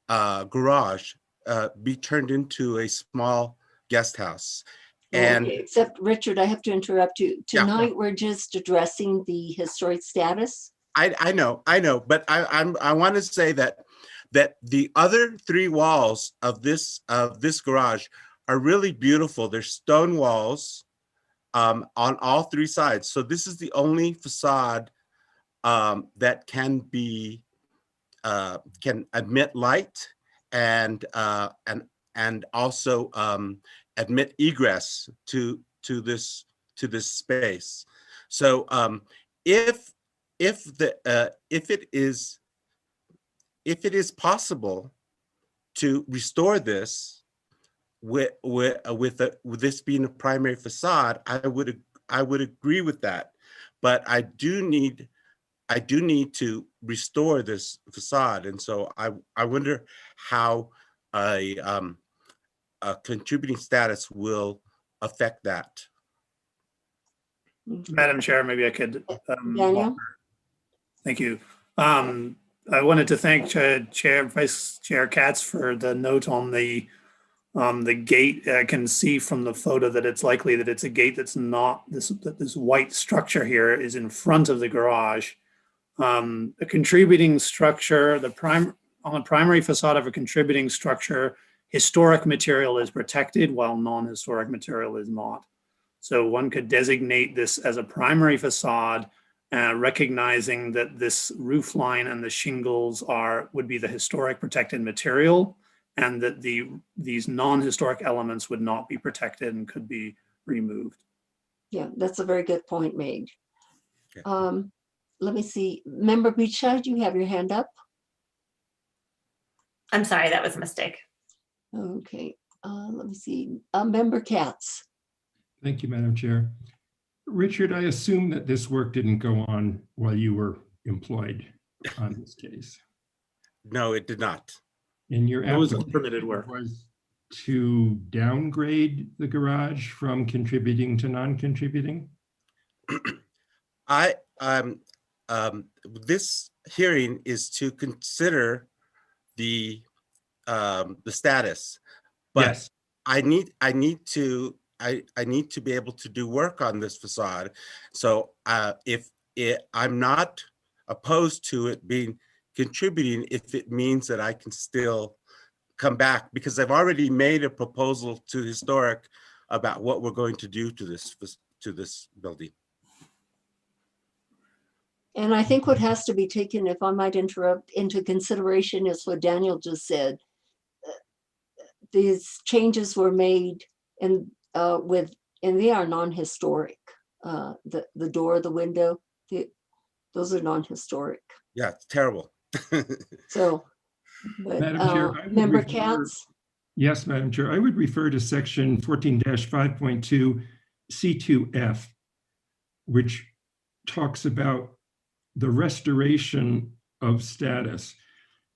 garage be turned into a small guest house. And okay, except Richard, I have to interrupt you. Yeah. Tonight, we're just addressing the historic status. I know, but I want to say that the other three walls of this garage are really beautiful. They're stone walls on all three sides. So this is the only facade that can admit light and also admit egress to this space. So if it is possible to restore this with this being a primary facade, I would agree with that. But I do need to restore this facade, and so I wonder how a contributing status will affect that. Madam Chair, maybe I could. Daniel? Thank you. I wanted to thank Vice Chair Katz for the note on the gate. I can see from the photo that it's likely that it's a gate that's not that this white structure here is in front of the garage. A contributing structure, on the primary facade of a contributing structure, historic material is protected while non-historic material is not. So one could designate this as a primary facade, recognizing that this roof line and the shingles would be the historic protected material, and that these non-historic elements would not be protected and could be removed. Yeah, that's a very good point made. Okay. Let me see. Member Beachside, you have your hand up. I'm sorry, that was a mistake. Okay, let me see. Member Katz. Thank you, Madam Chair. Richard, I assume that this work didn't go on while you were employed on this case. No, it did not. And your It was application permitted work. was to downgrade the garage from contributing to non-contributing? This hearing is to consider the status, but Yes. I need to be able to do work on this facade. So I'm not opposed to it being contributing if it means that I can still come back, because I've already made a proposal to historic about what we're going to do to this building. And I think what has to be taken, if I might interrupt, into consideration is what Daniel just said. These changes were made and they are non-historic. The door, the window, Those are non-historic. Yeah, it's terrible. So, but Madam Chair, I would Member refer- Katz, Yes, Madam Chair, I would refer to section 14-5.2 C2F, which talks about the restoration of status.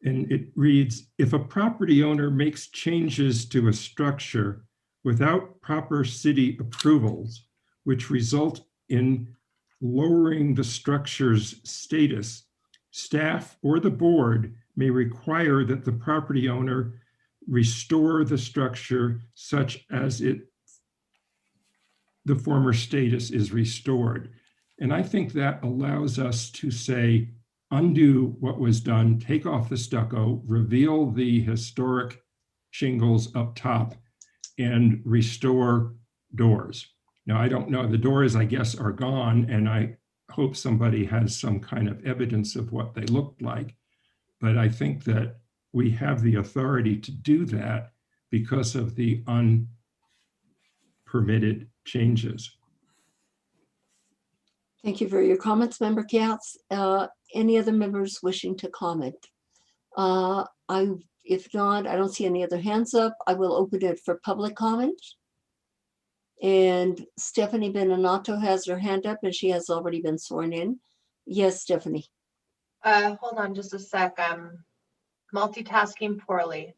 And it reads, if a property owner makes changes to a structure without proper city approvals, which result in lowering the structure's status, staff or the board may require that the property owner restore the structure such as the former status is restored. And I think that allows us to say, undo what was done, take off the stucco, reveal the historic shingles up top, and restore doors. Now, I don't know, the doors, I guess, are gone, and I hope somebody has some kind of evidence of what they looked like. But I think that we have the authority to do that because of the unpermitted changes. thank you for your comments, Member Katz. Any other members wishing to comment? If not, I don't see any other hands up. I will open it for public comment. And Stephanie Beninato has her hand up and she has already been sworn in. Yes, Stephanie. Hold on just a sec. I'm multitasking poorly.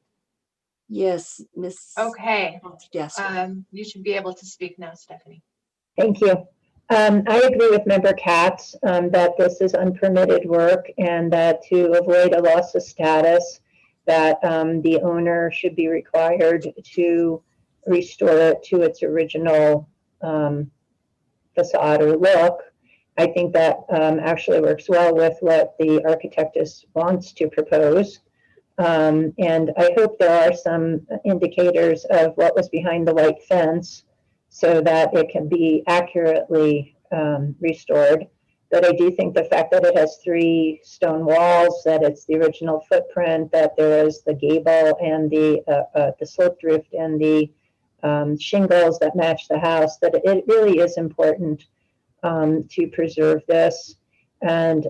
Yes, Miss. Okay. Multitasker. You should be able to speak now, Stephanie. Thank you. I agree with Member Katz that this is unpermitted work and that to avoid a loss of status, that the owner should be required to restore it to its original facade or look. I think that actually works well with what the architectus wants to propose. And I hope there are some indicators of what was behind the white fence so that it can be accurately restored. But I do think the fact that it has 3 stone walls, that it's the original footprint, that there is the gable and the sloped roof and the shingles that match the house, that it really is important to preserve this. And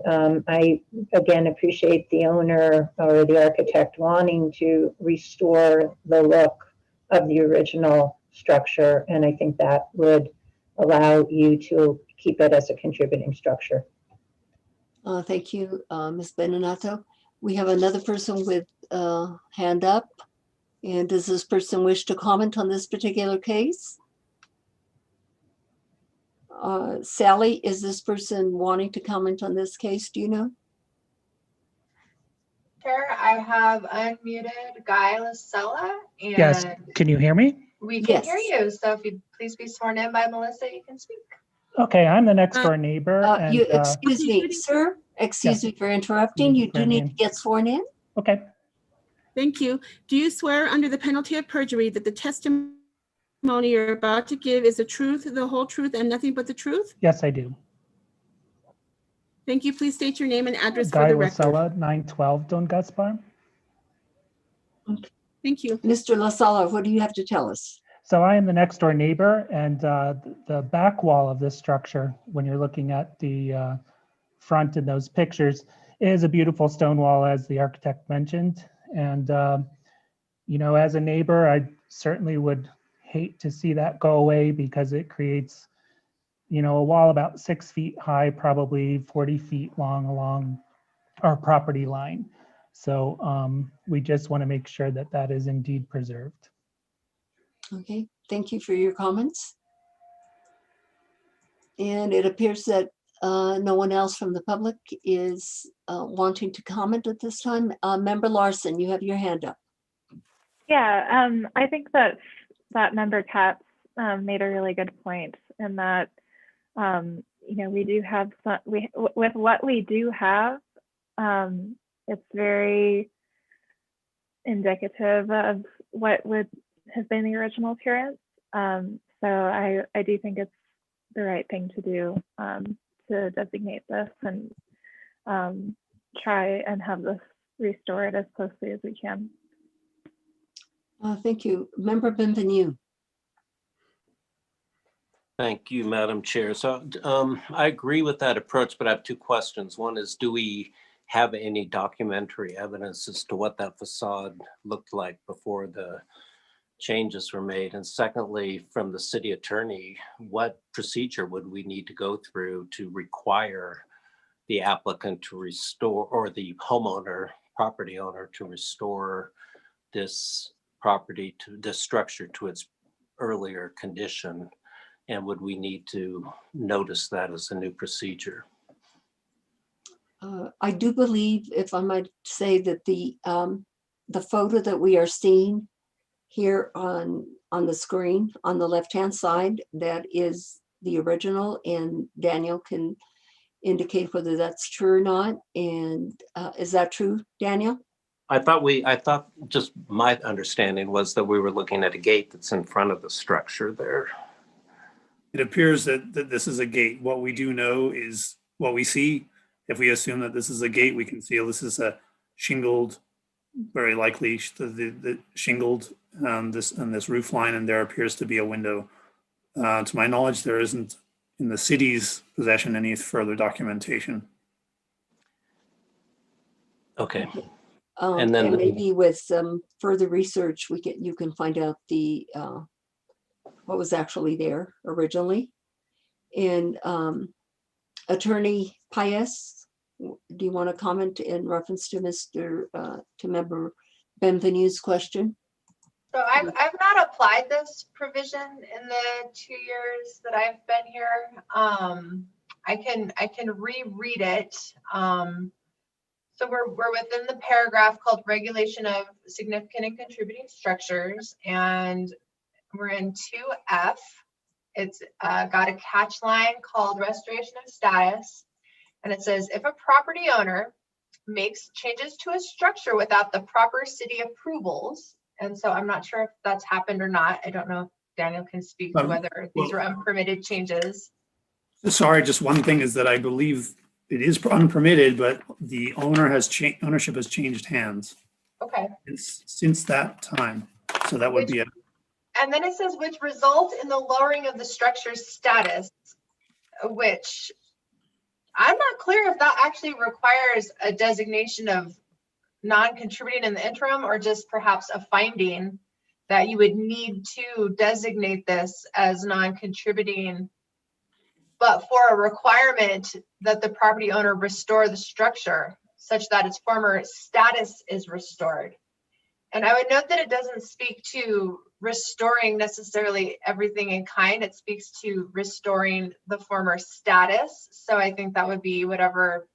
I, again, appreciate the owner or the architect wanting to restore the look of the original structure. And I think that would allow you to keep it as a contributing structure. Thank you, Ms. Beninato. We have another person with hand up. And does this person wish to comment on this particular case? Sally, is this person wanting to comment on this case? Do you know? Chair, I have unmuted Guy Lasella. And yes, can you hear me? We can hear you. So if you'd please be sworn in by Melissa, you can speak. Okay, I'm the next door neighbor. And, excuse me, sir. Excuse me for interrupting. You do need to get sworn in. Okay. Thank you. Do you swear under the penalty of perjury that the testimony you're about to give is the truth, the whole truth, and nothing but the truth? Yes, I do. Thank you. Please state your name and address Guy for the record. Lasella, 912 Don Gaspar. Thank you. Mr. Lasalla, what do you have to tell us? So I am the next door neighbor, and the back wall of this structure, when you're looking at the front in those pictures, is a beautiful stone wall, as the architect mentioned. And, you know, as a neighbor, I certainly would hate to see that go away because it creates, you know, a wall about 6 feet high, probably 40 feet long along our property line. So we just want to make sure that that is indeed preserved. Okay, thank you for your comments. And it appears that no one else from the public is wanting to comment at this time. Member Larson, you have your hand up. Yeah, I think that Member Katz made a really good point in that, you know, we do have some, with what we do have, it's very indicative of what would have been the original appearance. So I do think it's the right thing to do to designate this and try and have this restored as closely as we can. Thank you. Member Bienvenue. Thank you, Madam Chair. So I agree with that approach, but I have two questions. One is, do we have any documentary evidence as to what that facade looked like before the changes were made? And secondly, from the city attorney, what procedure would we need to go through to require the applicant to restore, or the homeowner, property owner, to restore this property, to this structure to its earlier condition? And would we need to notice that as a new procedure? I do believe, if I might say, that the photo that we are seeing here on the screen on the left-hand side, that is the original, and Daniel can indicate whether that's true or not. And is that true, Daniel? I thought just my understanding was that we were looking at a gate that's in front of the structure there. It appears that this is a gate. What we do know is what we see. If we assume that this is a gate, we can feel this is a shingled, very likely the shingled this roof line, and there appears to be a window. To my knowledge, there isn't in the city's possession any further documentation. Okay. And then maybe with some further research, you can find out the what was actually there originally. And Attorney Paez, do you want to comment in reference to to Member Benvenue's question? So I've not applied this provision in the 2 years that I've been here. I can reread it. So we're within the paragraph called regulation of significant and contributing structures, and we're in 2F. It's got a catch line called restoration of status. And it says, if a property owner makes changes to a structure without the proper city approvals, and so I'm not sure if that's happened or not. I don't know if Daniel can speak to whether these were unpermitted changes. Sorry, just one thing is that I believe it is unpermitted, but the ownership has changed hands. Okay. Since that time. So that would be a. And then it says, which result in the lowering of the structure's status, which I'm not clear if that actually requires a designation of non-contributing in the interim, or just perhaps a finding that you would need to designate this as non-contributing, but for a requirement that the property owner restore the structure such that its former status is restored. And I would note that it doesn't speak to restoring necessarily everything in kind. It speaks to restoring the former status. So I think that would be whatever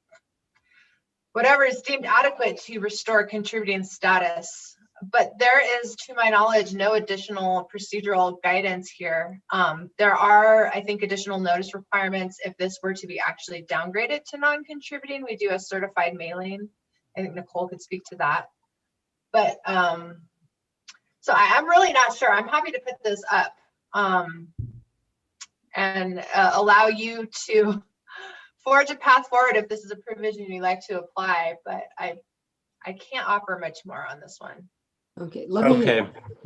is deemed adequate to restore contributing status. But there is, to my knowledge, no additional procedural guidance here. There are, I think, additional notice requirements if this were to be actually downgraded to non-contributing. We do a certified mailing. I think Nicole could speak to that. But so I'm really not sure. I'm happy to put this up and allow you to forge a path forward if this is a provision you'd like to apply, but I can't offer much more on this one. Okay.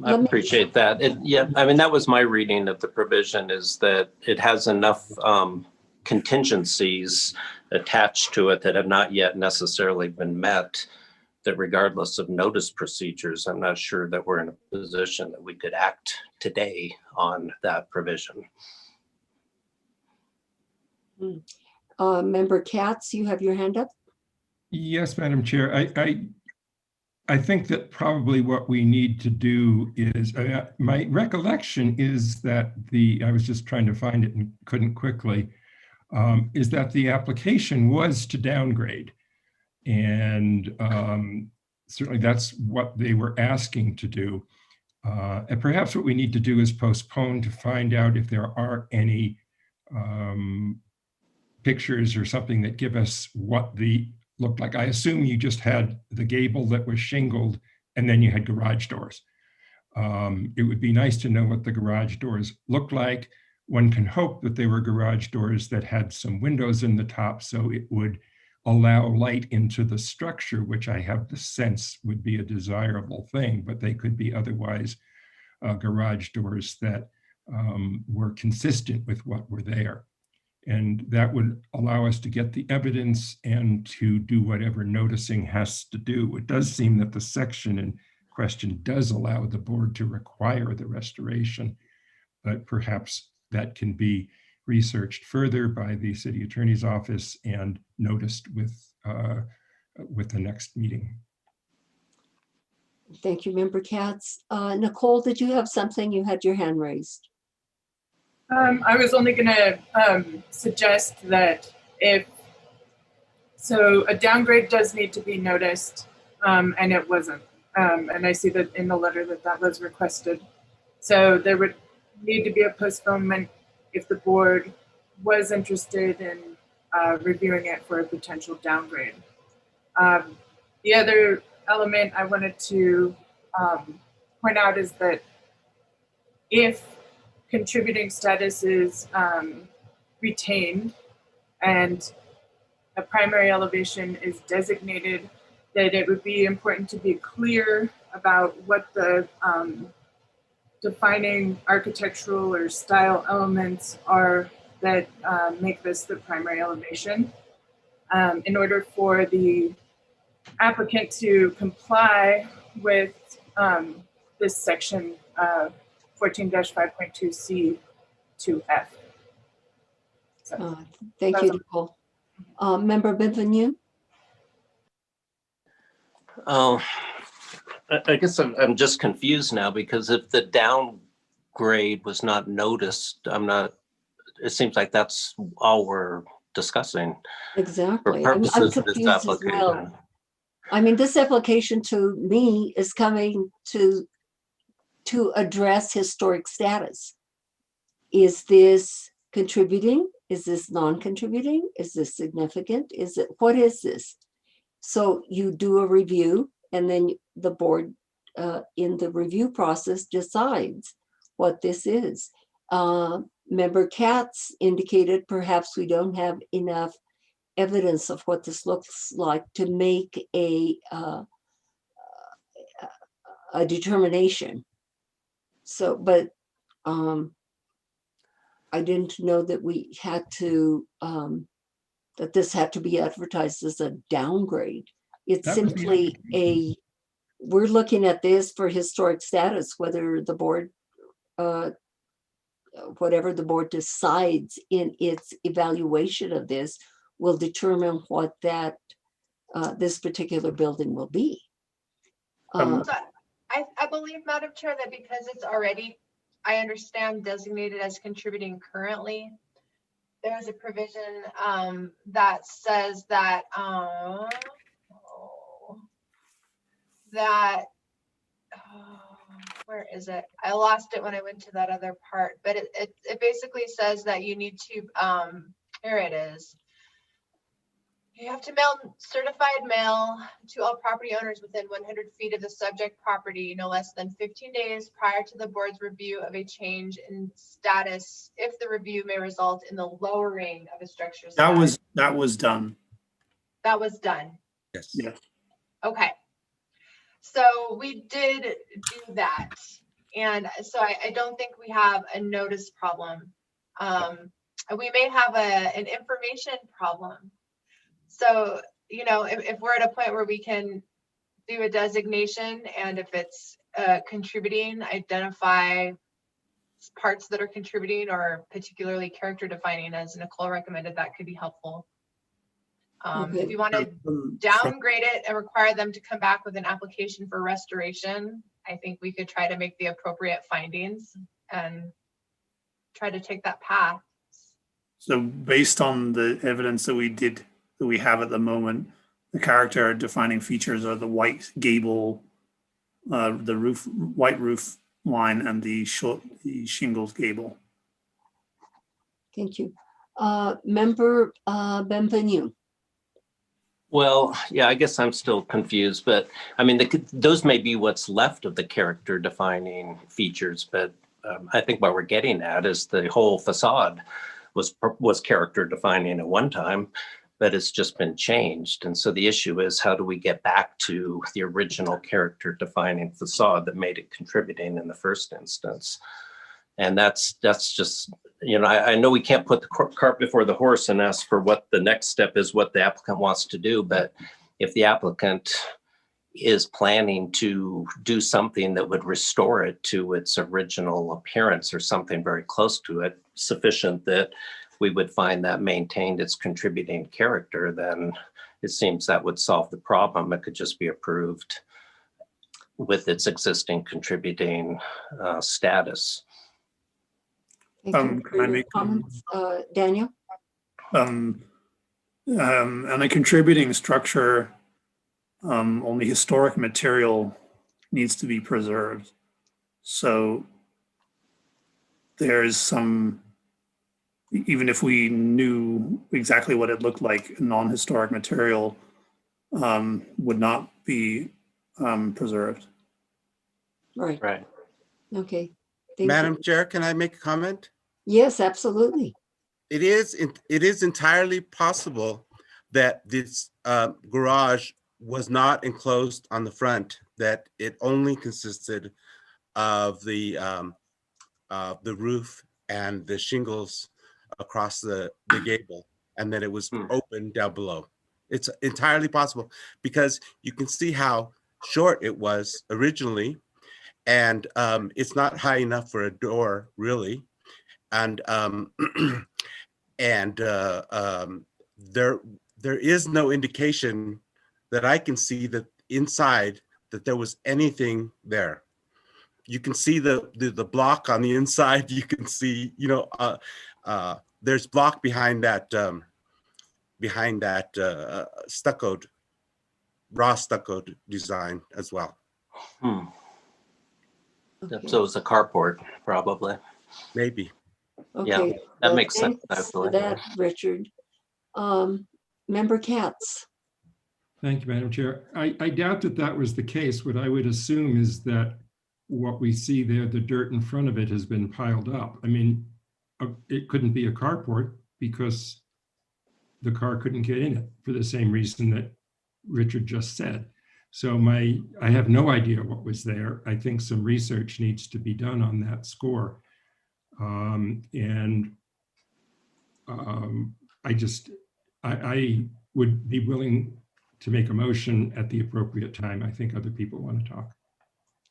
I appreciate that. Yeah, I mean, that was my reading of the provision, is that it has enough contingencies attached to it that have not yet necessarily been met, that regardless of notice procedures, I'm not sure that we're in a position that we could act today on that provision. Member Katz, you have your hand up. Yes, Madam Chair. I think that probably what we need to do is, my recollection is that I was just trying to find it and couldn't quickly, is that the application was to downgrade. And certainly that's what they were asking to do. And perhaps what we need to do is postpone to find out if there are any pictures or something that give us what the looked like. I assume you just had the gable that was shingled and then you had garage doors. It would be nice to know what the garage doors looked like. One can hope that they were garage doors that had some windows in the top, so it would allow light into the structure, which I have the sense would be a desirable thing, but they could be otherwise garage doors that were consistent with what were there. And that would allow us to get the evidence and to do whatever noticing has to do. It does seem that the section in question does allow the board to require the restoration, but perhaps that can be researched further by the city attorney's office and noticed with the next meeting. Thank you, Member Katz. Nicole, did you have something? You had your hand raised. I was only going to suggest that so a downgrade does need to be noticed, and it wasn't. And I see that in the letter that was requested. So there would need to be a postponement if the board was interested in reviewing it for a potential downgrade. The other element I wanted to point out is that if contributing status is retained and a primary elevation is designated, that it would be important to be clear about what the defining architectural or style elements are that make this the primary elevation. In order for the applicant to comply with this section 14-5.2C2F. So, thank you, Nicole. Member Bienvenue? Oh, I guess I'm just confused now, because if the downgrade was not noticed, it seems like that's all we're discussing. Exactly. For purposes I'm of this confused as application. well. I mean, this application to me is coming to address historic status. Is this contributing? Is this non-contributing? Is this significant? What is this? So you do a review, and then the board in the review process decides what this is. Member Katz indicated perhaps we don't have enough evidence of what this looks like to make a determination. So, but I didn't know that we had to, that this had to be advertised as a downgrade. It's simply we're looking at this for historic status, whether the board, whatever the board decides in its evaluation of this will determine what that this particular building will be. So I believe, Madam Chair, that because it's already, I understand, designated as contributing currently, there's a provision that says that where is it? I lost it when I went to that other part, but it basically says that you need to, here it is. You have to mail certified mail to all property owners within 100 feet of the subject property no less than 15 days prior to the board's review of a change in status if the review may result in the lowering of a structure's size. That was done. That was done. Yes. Yes. Okay. So we did do that. And so I don't think we have a notice problem. We may have an information problem. So, you know, if we're at a point where we can do a designation, and if it's contributing, identify parts that are contributing or particularly character defining, as Nicole recommended, that could be helpful. If you want to downgrade it and require them to come back with an application for restoration, I think we could try to make the appropriate findings and try to take that path. So based on the evidence that we have at the moment, the character defining features are the white gable, the white roof line, and the shingles gable. Thank you. Member Bienvenue. Well, yeah, I guess I'm still confused, but I mean, those may be what's left of the character defining features, but I think what we're getting at is the whole facade was character defining at one time, but it's just been changed. And so the issue is, how do we get back to the original character defining facade that made it contributing in the first instance? And that's just, I know we can't put the cart before the horse and ask for what the next step is, what the applicant wants to do. But if the applicant is planning to do something that would restore it to its original appearance or something very close to it, sufficient that we would find that maintained its contributing character, then it seems that would solve the problem. It could just be approved with its existing contributing status. Thank you for Can I your make comments. Daniel? and a contributing structure, only historic material needs to be preserved. So there's some, even if we knew exactly what it looked like, non-historic material would not be preserved. Right. Right. Okay. Thank Madam you. Chair, can I make a comment? Yes, absolutely. It is entirely possible that this garage was not enclosed on the front, that it only consisted of the roof and the shingles across the gable, and that it was open down below. It's entirely possible because you can see how short it was originally, and it's not high enough for a door, really. And there is no indication that I can see that inside that there was anything there. You can see the block on the inside. You can see, there's block behind that stuccoed, raw stuccoed design as well. So it's a carport, probably. Maybe. Okay. Yeah, that well, makes sense. thanks for Actually. that, Richard. Member Katz. Thank you, Madam Chair. I doubt that was the case. What I would assume is that what we see there, the dirt in front of it has been piled up. I mean, it couldn't be a carport because the car couldn't get in it for the same reason that Richard just said. So I have no idea what was there. I think some research needs to be done on that score. I would be willing to make a motion at the appropriate time. I think other people want to talk.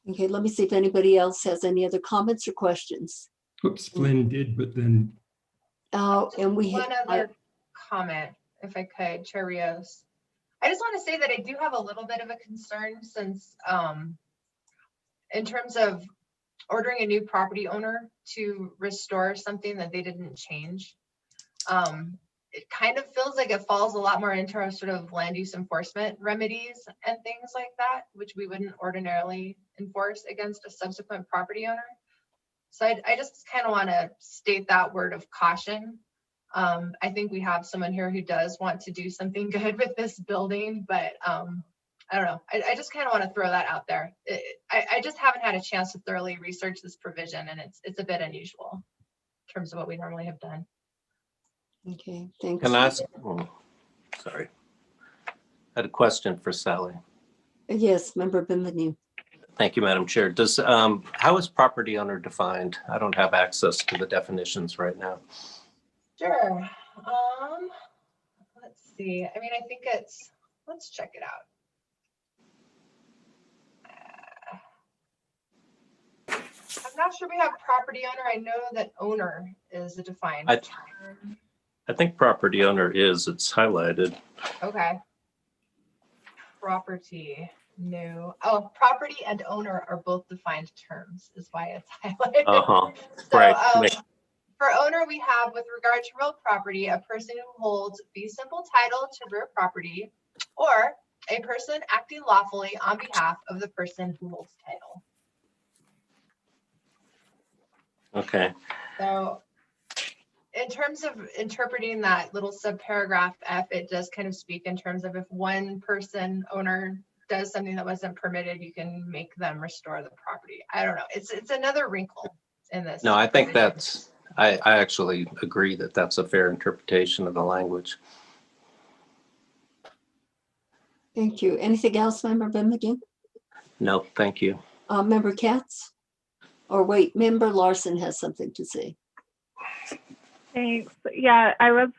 Okay, let me see if anybody else has any other comments or questions. Oops, Flynn did, but then. And we One other comment, if I could, Chair Rios. I just want to say that I do have a little bit of a concern since in terms of ordering a new property owner to restore something that they didn't change. It kind of feels like it falls a lot more into our sort of land use enforcement remedies and things like that, which we wouldn't ordinarily enforce against a subsequent property owner. So I just kind of want to state that word of caution. I think we have someone here who does want to do something good with this building, but I don't know. I just kind of want to throw that out there. I just haven't had a chance to thoroughly research this provision, and it's a bit unusual in terms of what we normally have done. Okay, thanks. Can I ask? Sorry. I had a question for Sally. Yes, Member Bienvenue. Thank you, Madam Chair. How is property owner defined? I don't have access to the definitions right now. Sure. Let's see. I mean, I think let's check it out. I'm not sure we have property owner. I know that owner is a defined term. I think property owner it's highlighted. Okay. Property, no. Oh, property and owner are both defined terms, is why it's highlighted. So, Right. for owner, we have, with regard to real property, a person who holds fee simple title to real property, or a person acting lawfully on behalf of the person who holds title. Okay. So in terms of interpreting that little subparagraph F, it does kind of speak in terms of if one person owner does something that wasn't permitted, you can make them restore the property. I don't know. It's another wrinkle in this. No, I think I actually agree that that's a fair interpretation of the language. Thank you. Anything else, Member Bienvenue? No, thank you. Member Katz? Or wait, Member Larson has something to say. Thanks. Yeah, I was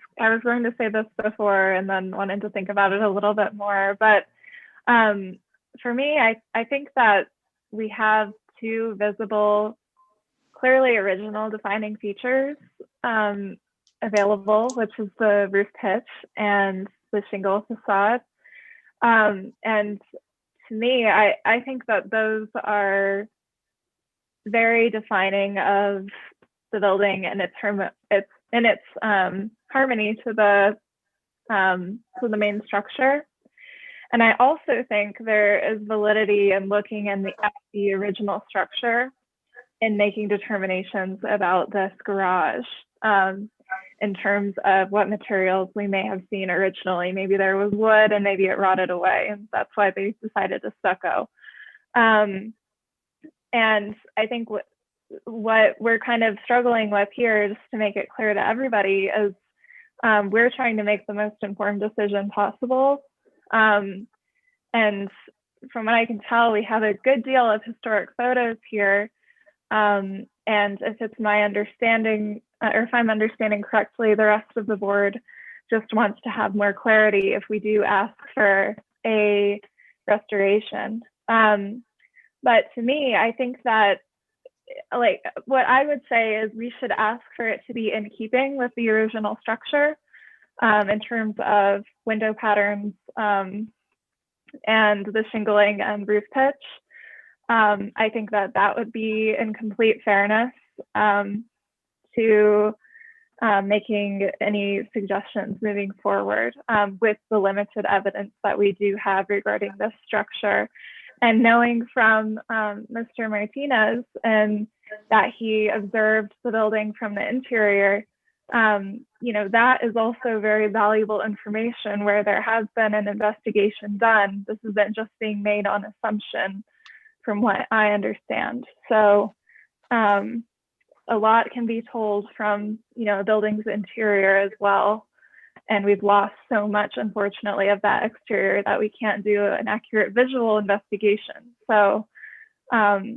going to say this before and then wanted to think about it a little bit more. But for me, I think that we have two visible, clearly original defining features available, which is the roof pitch and the shingle facade. And to me, I think that those are very defining of the building and its harmony to the main structure. And I also think there is validity in looking at the original structure and making determinations about this garage in terms of what materials we may have seen originally. Maybe there was wood and maybe it rotted away, and that's why they decided to stucco. And I think what we're kind of struggling with here, just to make it clear to everybody, is we're trying to make the most informed decision possible. And from what I can tell, we have a good deal of historic photos here. And if it's my understanding, or if I'm understanding correctly, the rest of the board just wants to have more clarity if we do ask for a restoration. But to me, I think that, like, what I would say is we should ask for it to be in keeping with the original structure in terms of window patterns and the shingling and roof pitch. I think that that would be in complete fairness to making any suggestions moving forward with the limited evidence that we do have regarding this structure. And knowing from Mr. Martinez and that he observed the building from the interior, you know, that is also very valuable information where there has been an investigation done. This isn't just being made on assumption from what I understand. So a lot can be told from, you know, a building's interior as well. And we've lost so much, unfortunately, of that exterior that we can't do an accurate visual investigation. So I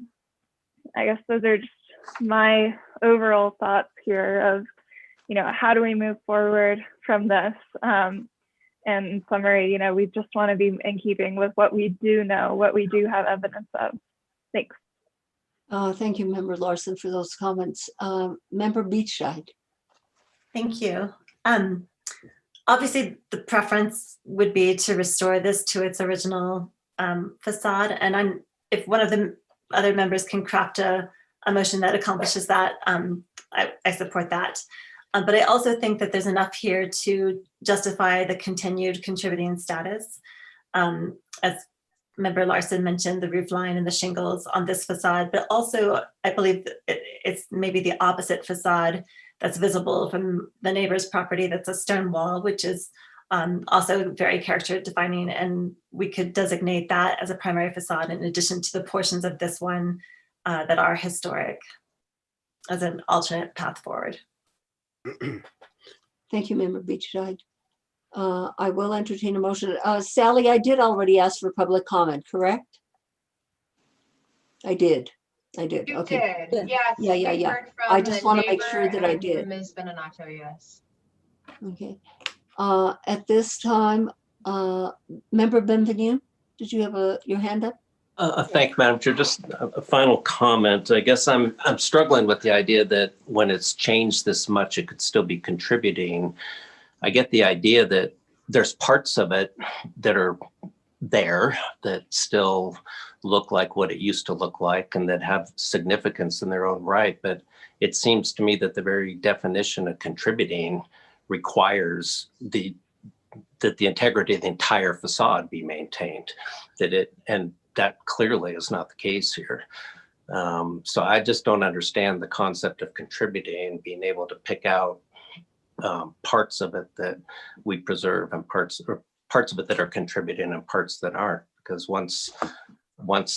guess those are just my overall thoughts here of, you know, how do we move forward from this? And in summary, you know, we just want to be in keeping with what we do know, what we do have evidence of. Thanks. Thank you, Member Larson, for those comments. Member Beachside. Thank you. Obviously, the preference would be to restore this to its original facade. And if one of the other members can craft a motion that accomplishes that, I support that. But I also think that there's enough here to justify the continued contributing status. As Member Larson mentioned, the roof line and the shingles on this facade, but also I believe it's maybe the opposite facade that's visible from the neighbor's property. That's a stone wall, which is also very character defining. And we could designate that as a primary facade in addition to the portions of this one that are historic as an alternate path forward. Thank you, Member Beachside. I will entertain a motion. Sally, I did already ask for public comment, correct? I did. You Okay. did, yes. Yeah. We heard from I just the want to make neighbor sure that I and did. from Ms. Beninaccio, yes. Okay. At this time, Member Benvenu, did you have your hand up? Thank you, Madam Chair. Just a final comment. I guess I'm struggling with the idea that when it's changed this much, it could still be contributing. I get the idea that there's parts of it that are there that still look like what it used to look like and that have significance in their own right. But it seems to me that the very definition of contributing requires that the integrity of the entire facade be maintained. And that clearly is not the case here. So I just don't understand the concept of contributing, being able to pick out parts of it that we preserve and parts of it that are contributing and parts that aren't. Because once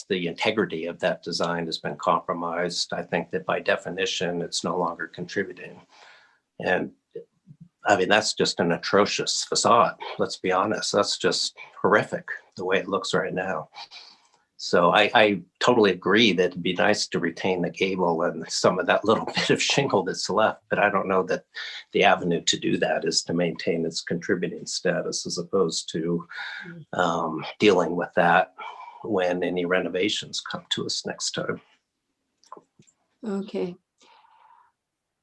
the integrity of that design has been compromised, I think that by definition, it's no longer contributing. And I mean, that's just an atrocious facade. Let's be honest. That's just horrific the way it looks right now. So I totally agree that it'd be nice to retain the gable and some of that little bit of shingle that's left, but I don't know that the avenue to do that is to maintain its contributing status as opposed to dealing with that when any renovations come to us next time. Okay.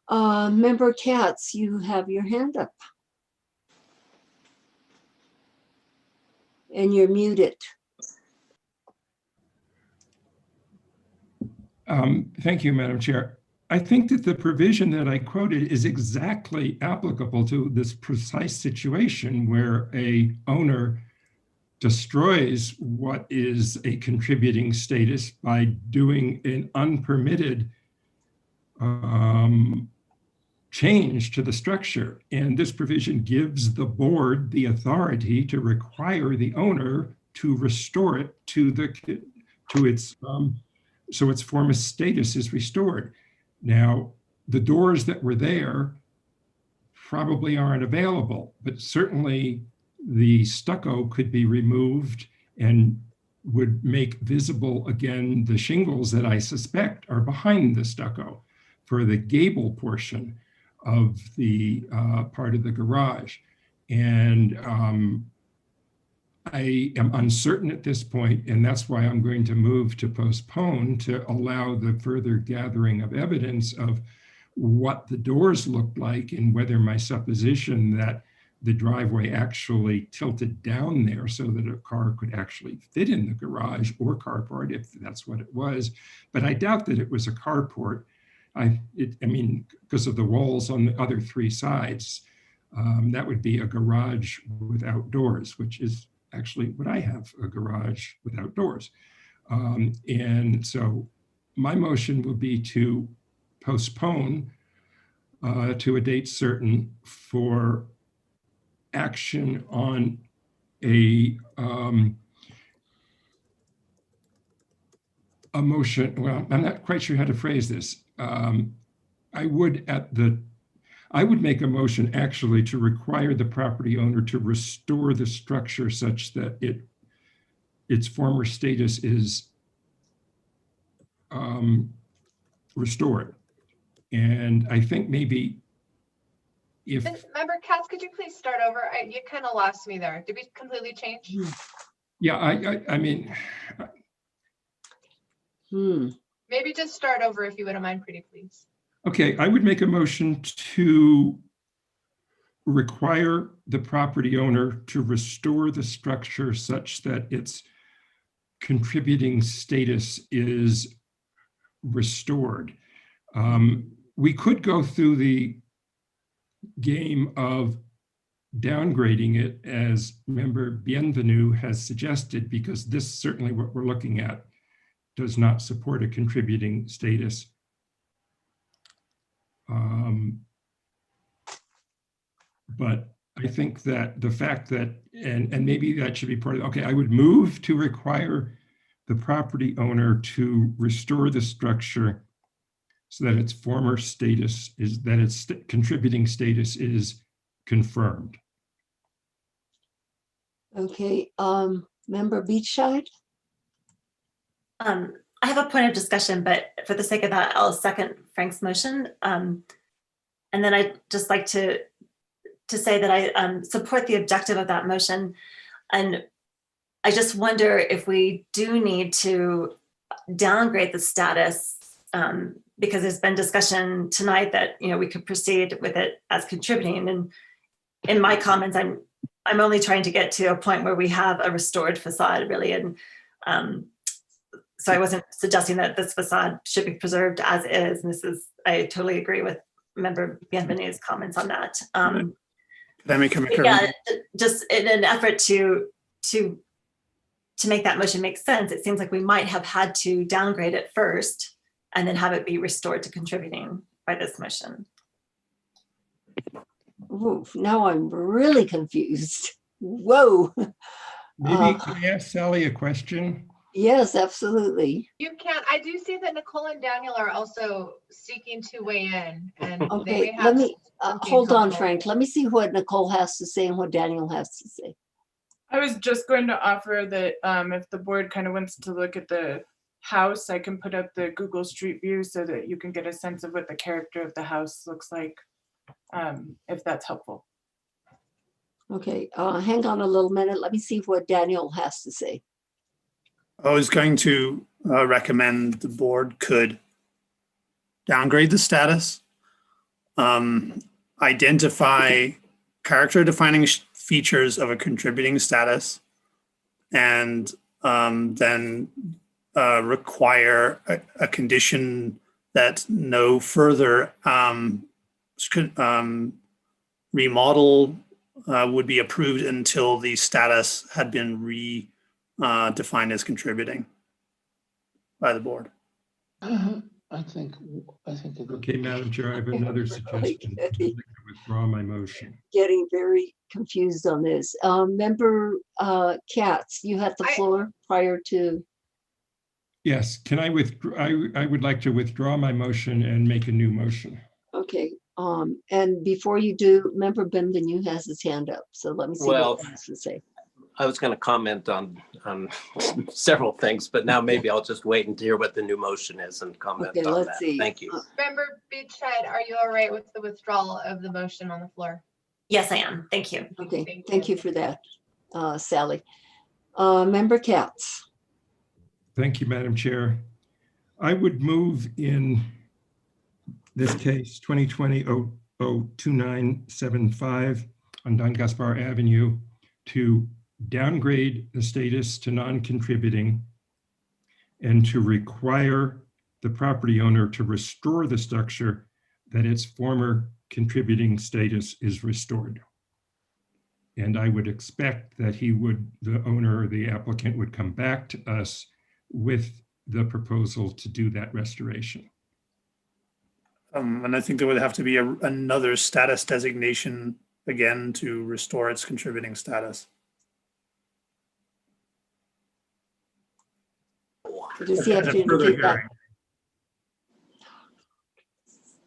Member Katz, you have your hand up. And you're muted. Thank you, Madam Chair. I think that the provision that I quoted is exactly applicable to this precise situation where a owner destroys what is a contributing status by doing an unpermitted change to the structure. And this provision gives the board the authority to require the owner to restore it to its so its former status is restored. Now, the doors that were there probably aren't available, but certainly the stucco could be removed and would make visible again the shingles that I suspect are behind the stucco for the gable portion of the part of the garage. And I am uncertain at this point, and that's why I'm going to move to postpone to allow the further gathering of evidence of what the doors looked like and whether my supposition that the driveway actually tilted down there so that a car could actually fit in the garage or carport, if that's what it was. But I doubt that it was a carport. I mean, because of the walls on the other three sides, that would be a garage without doors, which is actually what I have, a garage without doors. And so my motion will be to postpone to a date certain for action on a motion. Well, I'm not quite sure how to phrase this. I would make a motion actually to require the property owner to restore the structure such that its former status is restored. And I think maybe if... Member Katz, could you please start over? You kind of lost me there. Did we completely change? Yeah, I mean... Maybe just start over if you wouldn't mind, pretty please. Okay, I would make a motion to require the property owner to restore the structure such that its contributing status is restored. We could go through the game of downgrading it, as Member Bienvenu has suggested, because this certainly what we're looking at does not support a contributing status. But I think that the fact that, and maybe that should be part of, okay, I would move to require the property owner to restore the structure so that its former status is, that its contributing status is confirmed. Okay, Member Beachside? I have a point of discussion, but for the sake of that, I'll second Frank's motion. And then I'd just like to say that I support the objective of that motion. And I just wonder if we do need to downgrade the status, because there's been discussion tonight that, you know, we could proceed with it as contributing. And in my comments, I'm only trying to get to a point where we have a restored facade, really. And so I wasn't suggesting that this facade should be preserved as is. And this is, I totally agree with Member Bienvenu's comments on that. Can I make a yeah, just in an effort to make that motion make sense, it seems like we might have had to downgrade it first and then have it be restored to contributing by this motion. Ooh, now I'm really confused. Whoa. Maybe can I ask Sally a question? Yes, absolutely. You can. I do see that Nicole and Daniel are also seeking to weigh in. And they Okay, have let me, something hold on, helpful. Frank. Let me see what Nicole has to say and what Daniel has to say. I was just going to offer that if the board kind of wants to look at the house, I can put up the Google Street View so that you can get a sense of what the character of the house looks like, if that's helpful. Okay, hang on a little minute. Let me see what Daniel has to say. I was going to recommend the board could downgrade the status, identify character defining features of a contributing status, and then require a condition that no further remodel would be approved until the status had been defined as contributing by the board. I think. Okay, Madam Chair, I have another suggestion. I'd like to withdraw my motion. Getting very confused on this. Member Katz, you had the floor prior to. Yes, can I I would like to withdraw my motion and make a new motion. Okay, and before you do, Member Benvenu has his hand up, so let me see Well, what he has to say. I was going to comment on several things, but now maybe I'll just wait and hear what the new motion is and comment Okay, on let's that. see. Thank you. Member Beachhead, are you all right with the withdrawal of the motion on the floor? Yes, I am. Thank you. Okay, thank you for that, Sally. Member Katz. Thank you, Madam Chair. I would move in this case 2020-02975 on Don Gaspar Avenue to downgrade the status to non-contributing and to require the property owner to restore the structure that its former contributing status is restored. And I would expect that the owner or the applicant would come back to us with the proposal to do that restoration. And I think there would have to be another status designation again to restore its contributing status. Does he have to indicate that?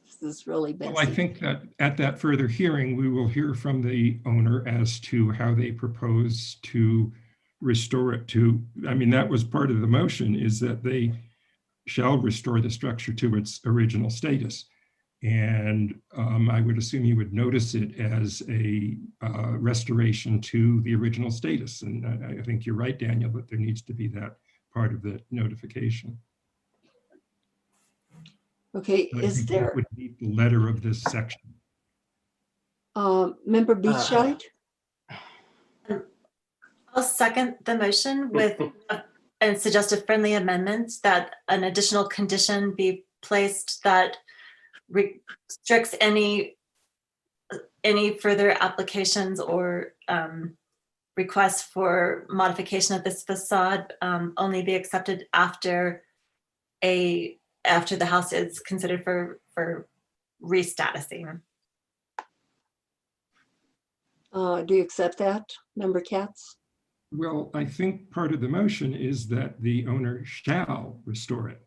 This is really Well, messy. I think that at that further hearing, we will hear from the owner as to how they propose to restore it to, I mean, that was part of the motion, is that they shall restore the structure to its original status. And I would assume you would notice it as a restoration to the original status. And I think you're right, Daniel, that there needs to be that part of the notification. Okay, But I is think that there, would be the letter of this section. Member Beachside? I'll second the motion with and suggest a friendly amendment that an additional condition be placed that restricts any further applications or requests for modification of this facade only be accepted after the house is considered for restatusing. Do you accept that, Member Katz? Well, I think part of the motion is that the owner shall restore it.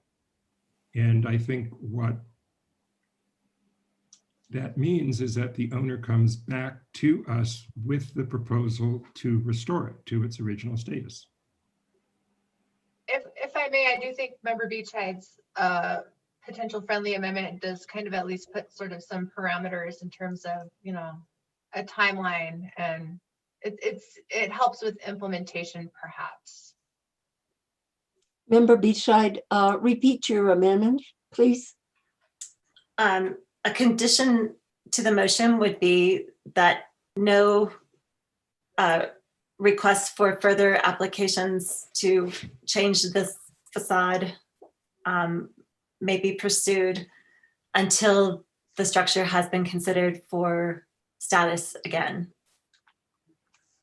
And I think what that means is that the owner comes back to us with the proposal to restore it to its original status. If I may, I do think Member Beachhead's potential friendly amendment does kind of at least put sort of some parameters in terms of, you know, a timeline, and it helps with implementation perhaps. Member Beachside, repeat your amendment, please. A condition to the motion would be that no requests for further applications to change this facade may be pursued until the structure has been considered for status again.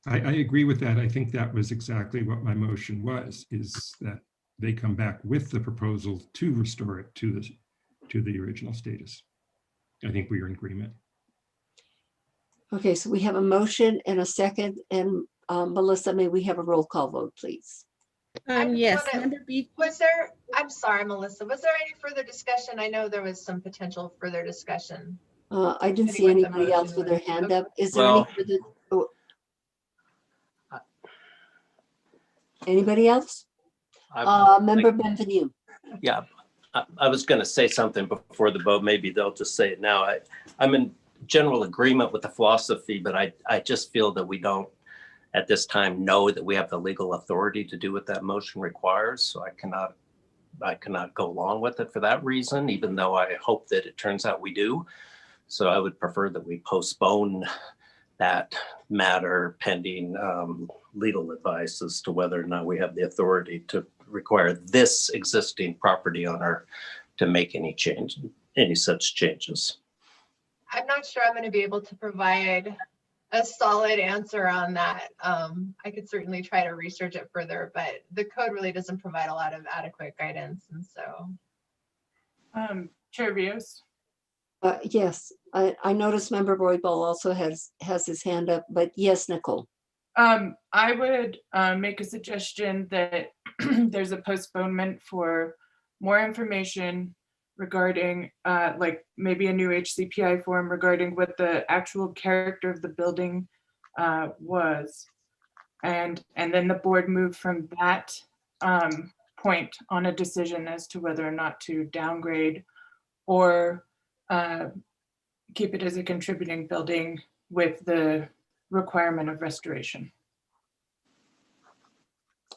I agree with that. I think that was exactly what my motion was, is that they come back with the proposal to restore it to the original status. I think we are in agreement. Okay, so we have a motion and a second, and Melissa, may we have a roll call vote, please? Yes, Was there, I'm sorry, Melissa, was there any further discussion? I know there was some potential further discussion. I didn't see What the anybody else motion with their was. hand up. Is there Well, any further? Oh, Anybody else? Member Benvenue. Yeah, I was going to say something before the vote. Maybe they'll just say it now. I'm in general agreement with the philosophy, but I just feel that we don't at this time know that we have the legal authority to do what that motion requires. So I cannot go along with it for that reason, even though I hope that it turns out we do. So I would prefer that we postpone that matter pending legal advice as to whether or not we have the authority to require this existing property owner to make any such changes. I'm not sure I'm going to be able to provide a solid answer on that. I could certainly try to research it further, but the code really doesn't provide a lot of adequate guidance. And so. Chair Rios. Yes, I noticed Member Roybal also has his hand up, but yes, Nicole. I would make a suggestion that there's a postponement for more information regarding like maybe a new HCPI form regarding what the actual character of the building was. And then the board move from that point on a decision as to whether or not to downgrade or keep it as a contributing building with the requirement of restoration.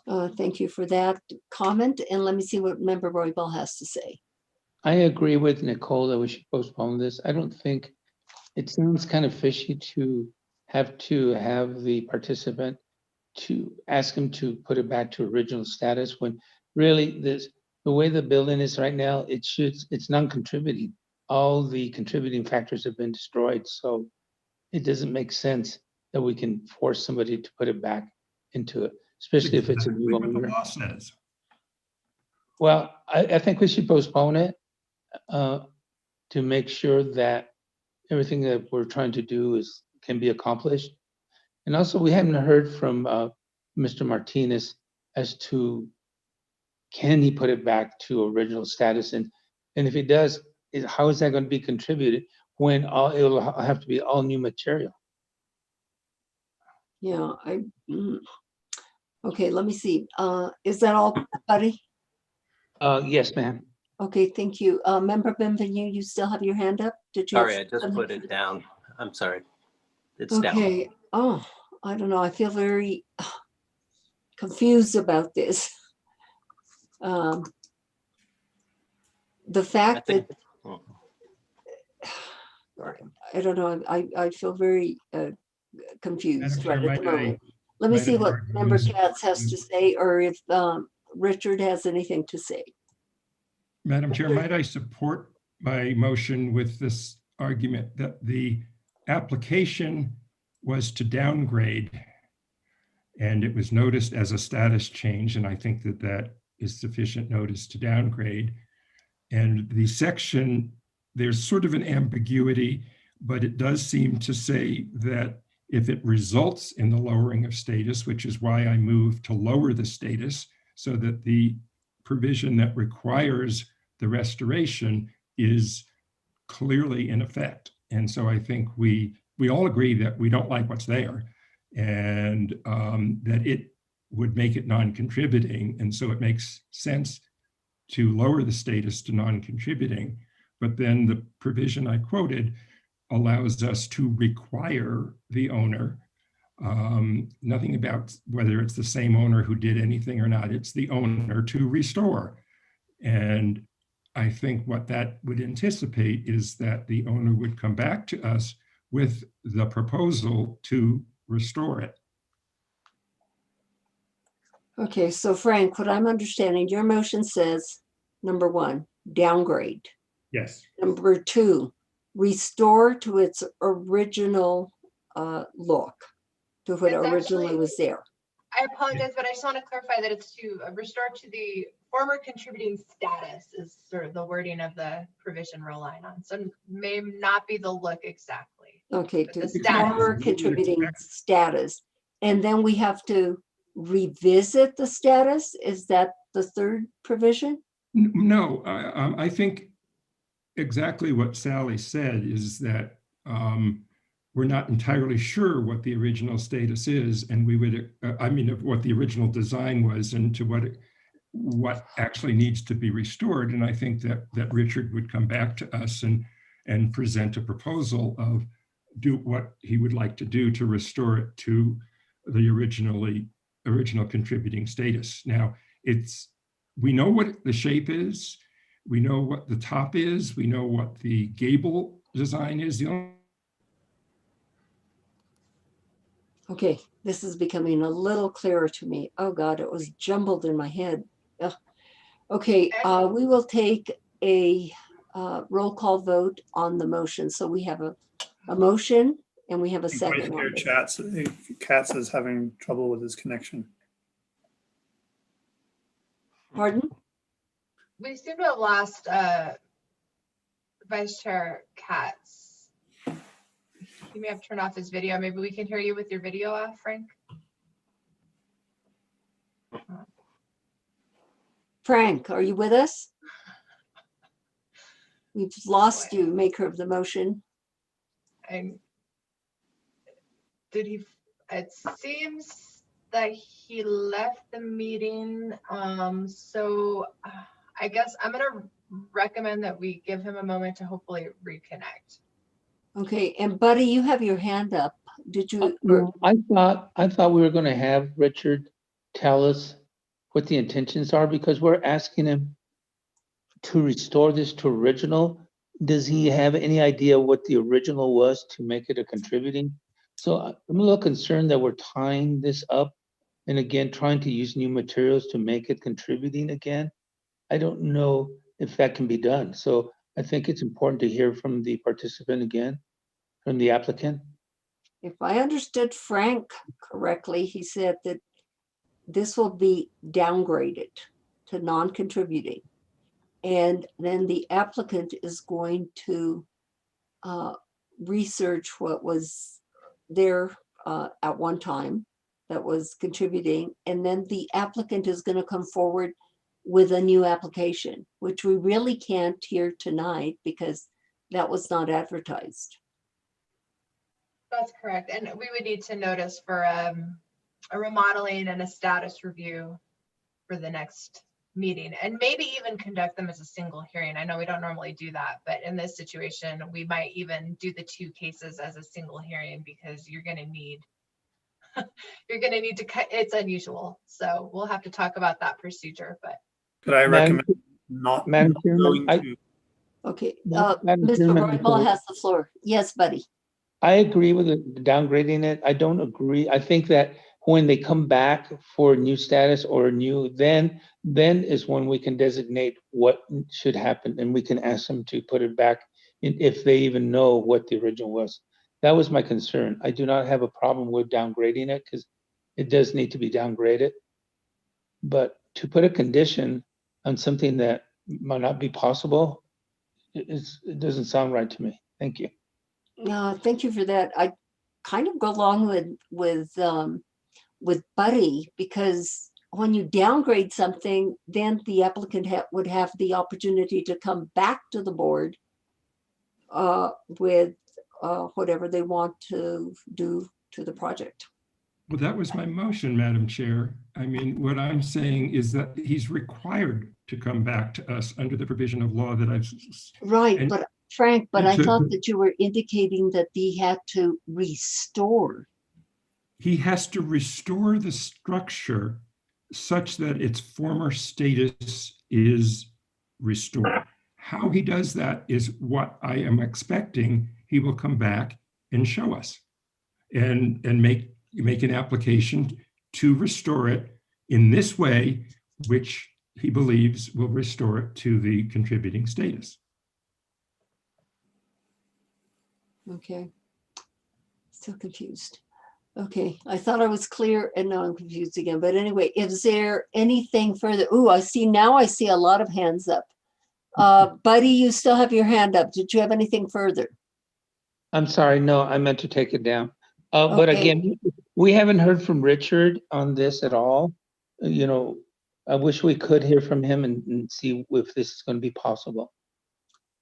Thank you for that comment. And let me see what Member Roybal has to say. I agree with Nicole that we should postpone this. I don't think, it sounds kind of fishy to have the participant to ask him to put it back to original status when really the way the building is right now, it's non-contributing. All the contributing factors have been destroyed. So it doesn't make sense that we can force somebody to put it back into it, especially if it's a new owner. What the law says. Well, I think we should postpone it to make sure that everything that we're trying to do can be accomplished. And also, we haven't heard from Mr. Martinez as to can he put it back to original status, and if he does, how is that going to be contributed when it'll have to be all new material? Yeah, okay, let me see. Is that all, buddy? Yes, ma'am. Okay, thank you. Member Benvenue, you still have your hand up? Did you? Sorry, I just put it down. I'm sorry. It's down. Okay. Oh, I don't know. I feel very confused about this. The fact that I don't know. I feel very confused right at the moment. Let me see what Member Katz has to say, or if Richard has anything to say. Madam Chair, might I support my motion with this argument that the application was to downgrade and it was noticed as a status change, and I think that that is sufficient notice to downgrade. And the section, there's sort of an ambiguity, but it does seem to say that if it results in the lowering of status, which is why I moved to lower the status so that the provision that requires the restoration is clearly in effect. And so I think we all agree that we don't like what's there and that it would make it non-contributing. And so it makes sense to lower the status to non-contributing. But then the provision I quoted allows us to require the owner, nothing about whether it's the same owner who did anything or not, it's the owner to restore. And I think what that would anticipate is that the owner would come back to us with the proposal to restore it. Okay, so Frank, what I'm understanding, your motion says, number one, downgrade. Yes. Number two, restore to its original look, to what It's originally actually- was there. I apologize, but I just want to clarify that it's to restore to the former contributing status is sort of the wording of the provision we're relying on. So it may not be the look exactly. Okay, But to the the status. former contributing status. And then we have to revisit the status? Is that the third provision? No, I think exactly what Sally said is that we're not entirely sure what the original status is, and we would, I mean, of what the original design was and to what actually needs to be restored. And I think that Richard would come back to us and present a proposal of do what he would like to do to restore it to the original contributing status. Now, we know what the shape is, we know what the top is, we know what the gable design is. Okay, this is becoming a little clearer to me. Oh God, it was jumbled in my head. Ugh. Okay, we will take a roll call vote on the motion. So we have a motion and we have a second on it. Katz is having trouble with his connection. Pardon? We seem to have lost Vice Chair Katz. He may have turned off his video. Maybe we can hear you with your video off, Frank. Frank, are you with us? We've lost you, maker of the motion. It seems that he left the meeting. So I guess I'm gonna recommend that we give him a moment to hopefully reconnect. Okay, and Buddy, you have your hand up. Did you? I thought we were going to have Richard tell us what the intentions are, because we're asking him to restore this to original. Does he have any idea what the original was to make it a contributing? So I'm a little concerned that we're tying this up and again trying to use new materials to make it contributing again. I don't know if that can be done. So I think it's important to hear from the participant again, from the applicant. If I understood Frank correctly, he said that this will be downgraded to non-contributing. And then the applicant is going to research what was there at one time that was contributing. And then the applicant is going to come forward with a new application, which we really can't hear tonight because that was not advertised. That's correct. And we would need to notice for a remodeling and a status review for the next meeting, and maybe even conduct them as a single hearing. I know we don't normally do that, but in this situation, we might even do the two cases as a single hearing because you're going to need to cut. It's unusual. So we'll have to talk about that procedure, but. Could I recommend not Madam Chairman, going to? Okay, Madam Mr. Chairman, Roybal has the floor. Yes, Buddy. I agree with the downgrading it. I don't agree. I think that when they come back for new status or new, then is when we can designate what should happen, and we can ask them to put it back in if they even know what the original was. That was my concern. I do not have a problem with downgrading it because it does need to be downgraded. But to put a condition on something that might not be possible, it doesn't sound right to me. Thank you. Thank you for that. I kind of go along with Buddy, because when you downgrade something, then the applicant would have the opportunity to come back to the board with whatever they want to do to the project. Well, that was my motion, Madam Chair. I mean, what I'm saying is that he's required to come back to us under the provision of law that I've. Right, but Frank, but I thought that you were indicating that he had to restore. He has to restore the structure such that its former status is restored. How he does that is what I am expecting he will come back and show us and make an application to restore it in this way, which he believes will restore it to the contributing status. Okay, still confused. Okay, I thought I was clear and now I'm confused again. But anyway, is there anything further? Oh, I see a lot of hands up. Buddy, you still have your hand up. Did you have anything further? I'm sorry, no, I meant to take it down. But Okay. again, we haven't heard from Richard on this at all. You know, I wish we could hear from him and see if this is going to be possible.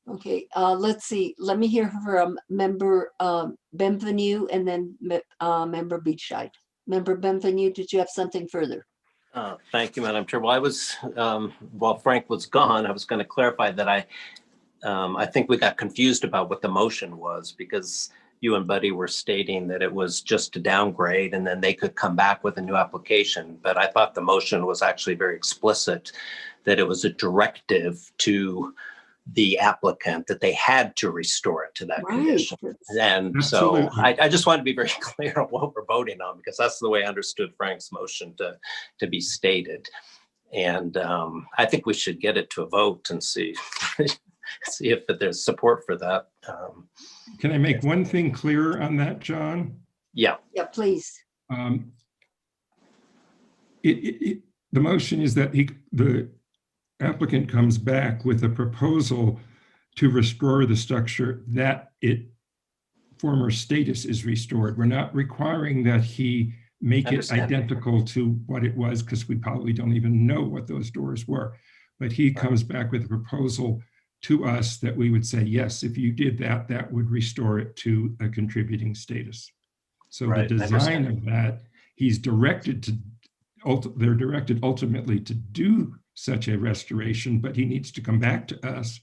Okay, let's see. Let me hear from member Benvenue and then member Beachside. Member Benvenue, did you have something further? Thank you, Madam Chair. Well, I was, while Frank was gone, I was going to clarify that I think we got confused about what the motion was, because you and Buddy were stating that it was just to downgrade and then they could come back with a new application. But I thought the motion was actually very explicit, that it was a directive to the applicant that they had to restore it to that condition. And so Absolutely. I just want to be very clear on what we're voting on, because that's the way I understood Frank's motion to be stated. And I think we should get it to a vote and see if there's support for that. Can I make one thing clearer on that, John? Yeah. Yeah, please. The motion is that the applicant comes back with a proposal to restore the structure that its former status is restored. We're not requiring that he make it identical to what it was, because we probably don't even know what those doors were. But he comes back with a proposal to us that we would say, yes, if you did that, that would restore it to a contributing status. So the design of that, he's directed to, they're directed ultimately to do such a restoration, but he needs to come back to us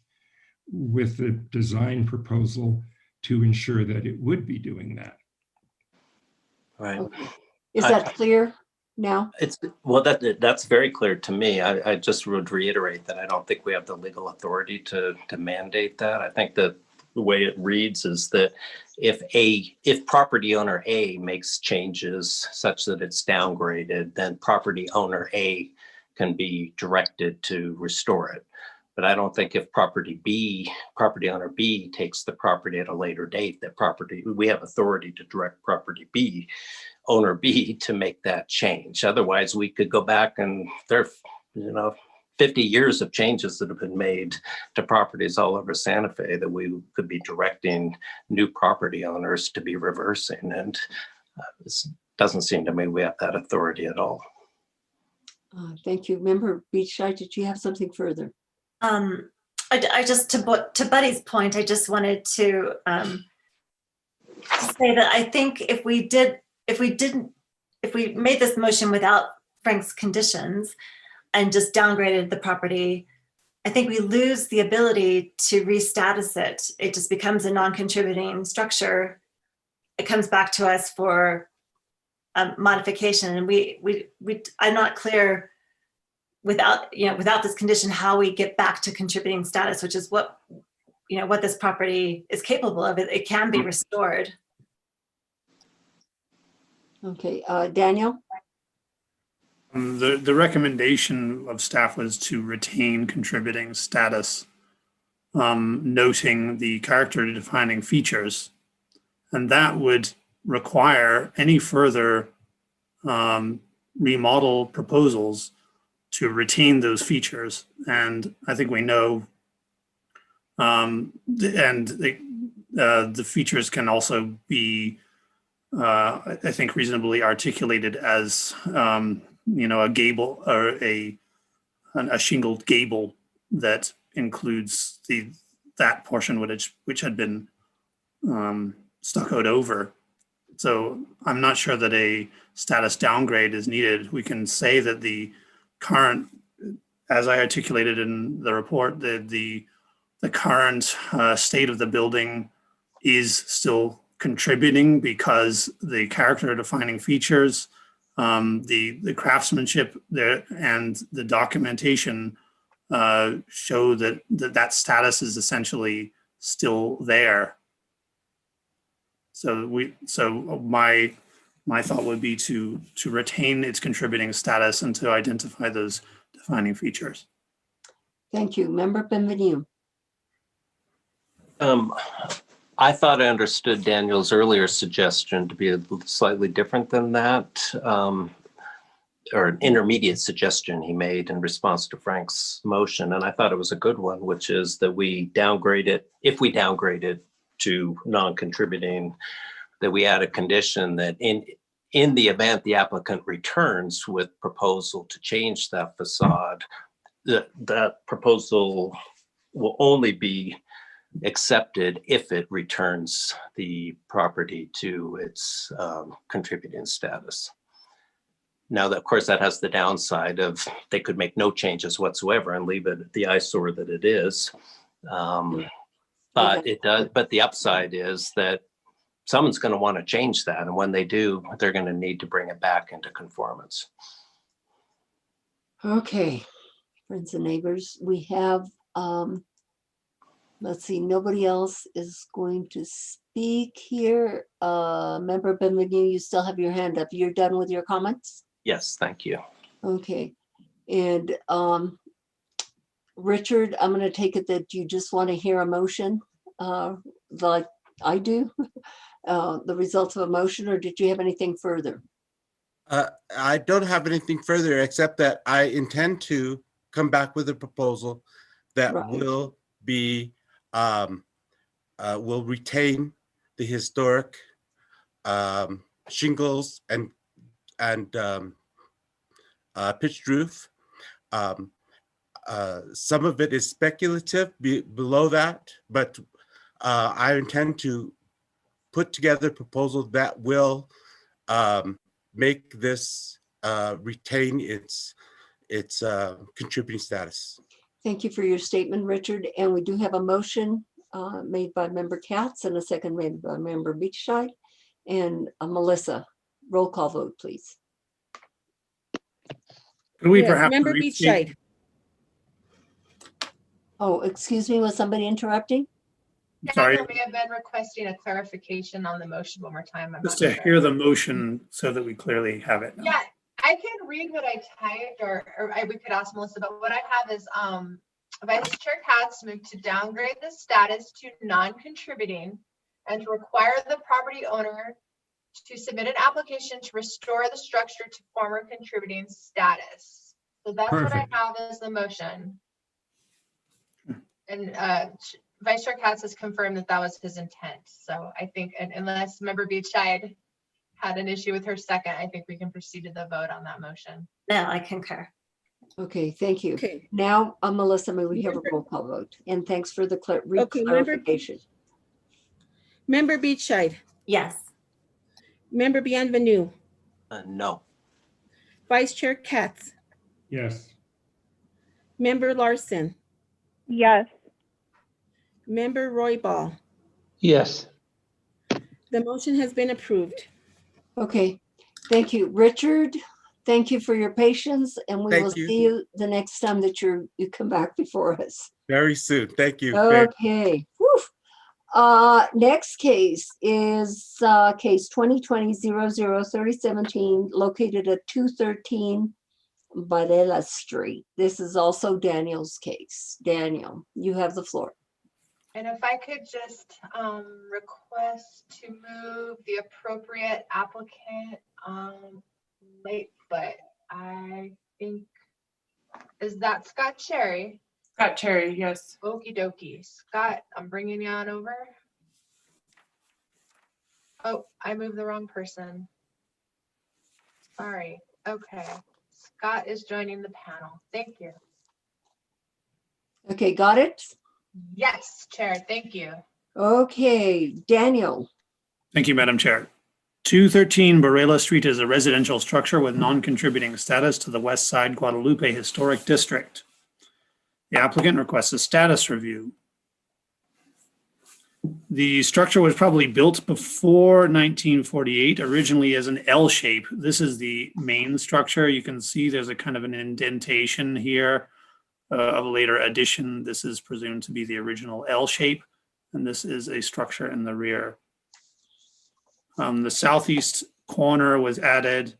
with a design proposal to ensure that it would be doing that. Right. Okay. Is that clear now? Well, that's very clear to me. I just would reiterate that I don't think we have the legal authority to mandate that. I think that the way it reads is that if property owner A makes changes such that it's downgraded, then property owner A can be directed to restore it. But I don't think if property owner B takes the property at a later date, we have authority to direct property B, owner B, to make that change. Otherwise, we could go back and there are 50 years of changes that have been made to properties all over Santa Fe that we could be directing new property owners to be reversing. And this doesn't seem to me we have that authority at all. Thank you. Member Beachside, did you have something further? I just, to Buddy's point, I just wanted to say that I think if we made this motion without Frank's conditions and just downgraded the property, I think we lose the ability to restatus it. It just becomes a non-contributing structure. It comes back to us for modification, and I'm not clear without this condition how we get back to contributing status, which is what this property is capable of. It can be restored. Okay, Daniel? The recommendation of staff was to retain contributing status, noting the character defining features. And that would require any further remodel proposals to retain those features. And I think we know, the features can also be, I think, reasonably articulated as, a gable or a shingled gable that includes that portion which had been stuccoed over. So I'm not sure that a status downgrade is needed. We can say that the current, as I articulated in the report, the current state of the building is still contributing because the character defining features, the craftsmanship there and the documentation show that status is essentially still there. So my thought would be to retain its contributing status and to identify those defining features. Thank you. Member Benvenue. I thought I understood Daniel's earlier suggestion to be slightly different than that, or an intermediate suggestion he made in response to Frank's motion. And I thought it was a good one, which is that we downgrade it, if we downgrade it to non-contributing, that we add a condition that in the event the applicant returns with proposal to change that facade, that proposal will only be accepted if it returns the property to its contributing status. Now, of course, that has the downside of they could make no changes whatsoever and leave it the eyesore that it is. But it does. But the upside is that someone's going to want to change that, and when they do, they're going to need to bring it back into conformance. Okay, friends and neighbors, we have, let's see, nobody else is going to speak here. Member Benvenu, you still have your hand up. You're done with your comments? Yes, thank you. Okay, and Richard, I'm going to take it that you just want to hear a motion like I do, the results of a motion, or did you have anything further? I don't have anything further except that I intend to come back with a proposal that will be, will retain the historic shingles and pitched roof. Some of it is speculative below that, but I intend to put together a proposal that will make this retain its contributing status. Thank you for your statement, Richard. And we do have a motion made by Member Katz and a second made by Member Beachside. And Melissa, roll call vote, please. Could we Yes, perhaps Member restate- Beachside. Oh, excuse me, was somebody interrupting? Sorry, Daniel may have been requesting a clarification on the motion one more time. I'm just not to sure. hear the motion so that we clearly have it. Yeah, I can read what I typed, we could ask Melissa, but what I have is, Vice Chair Katz moved to downgrade the status to non-contributing and to require the property owner to submit an application to restore the structure to former contributing status. So that's what I Perfect. have as the motion. And Vice Chair Katz has confirmed that that was his intent. So I think, unless Member Beachside had an issue with her second, I think we can proceed to the vote on that motion. No, I concur. Okay, thank you. Okay. Now, Melissa, may we have a roll call vote? And thanks for the clarification. Member Beachside. Yes. Member Bienvenue. No. Vice Chair Katz. Yes. Member Larson. Yes. Member Royball. Yes. The motion has been approved. Okay, thank you. Richard, thank you for your patience, and we Thank will you. see you the next time that you come back before us. Very soon. Thank you. Okay. Whew. Next case is case 2020-00-3017, located at 213 Varela Street. This is also Daniel's case. Daniel, you have the floor. And if I could just request to move the appropriate applicant late, but I think, is that Scott Cherry? Scott Cherry, yes. Okie dokie. Scott, I'm bringing you on over. Oh, I moved the wrong person. Sorry. Okay. Scott is joining the panel. Thank you. Okay, got it? Yes, Chair. Thank you. Okay, Daniel. Thank you, Madam Chair. 213 Barela Street is a residential structure with non-contributing status to the West Side Guadalupe Historic District. The applicant requests a status review. The structure was probably built before 1948, originally as an L shape. This is the main structure. You can see there's a kind of an indentation here of a later addition. This is presumed to be the original L shape, and this is a structure in the rear. The southeast corner was added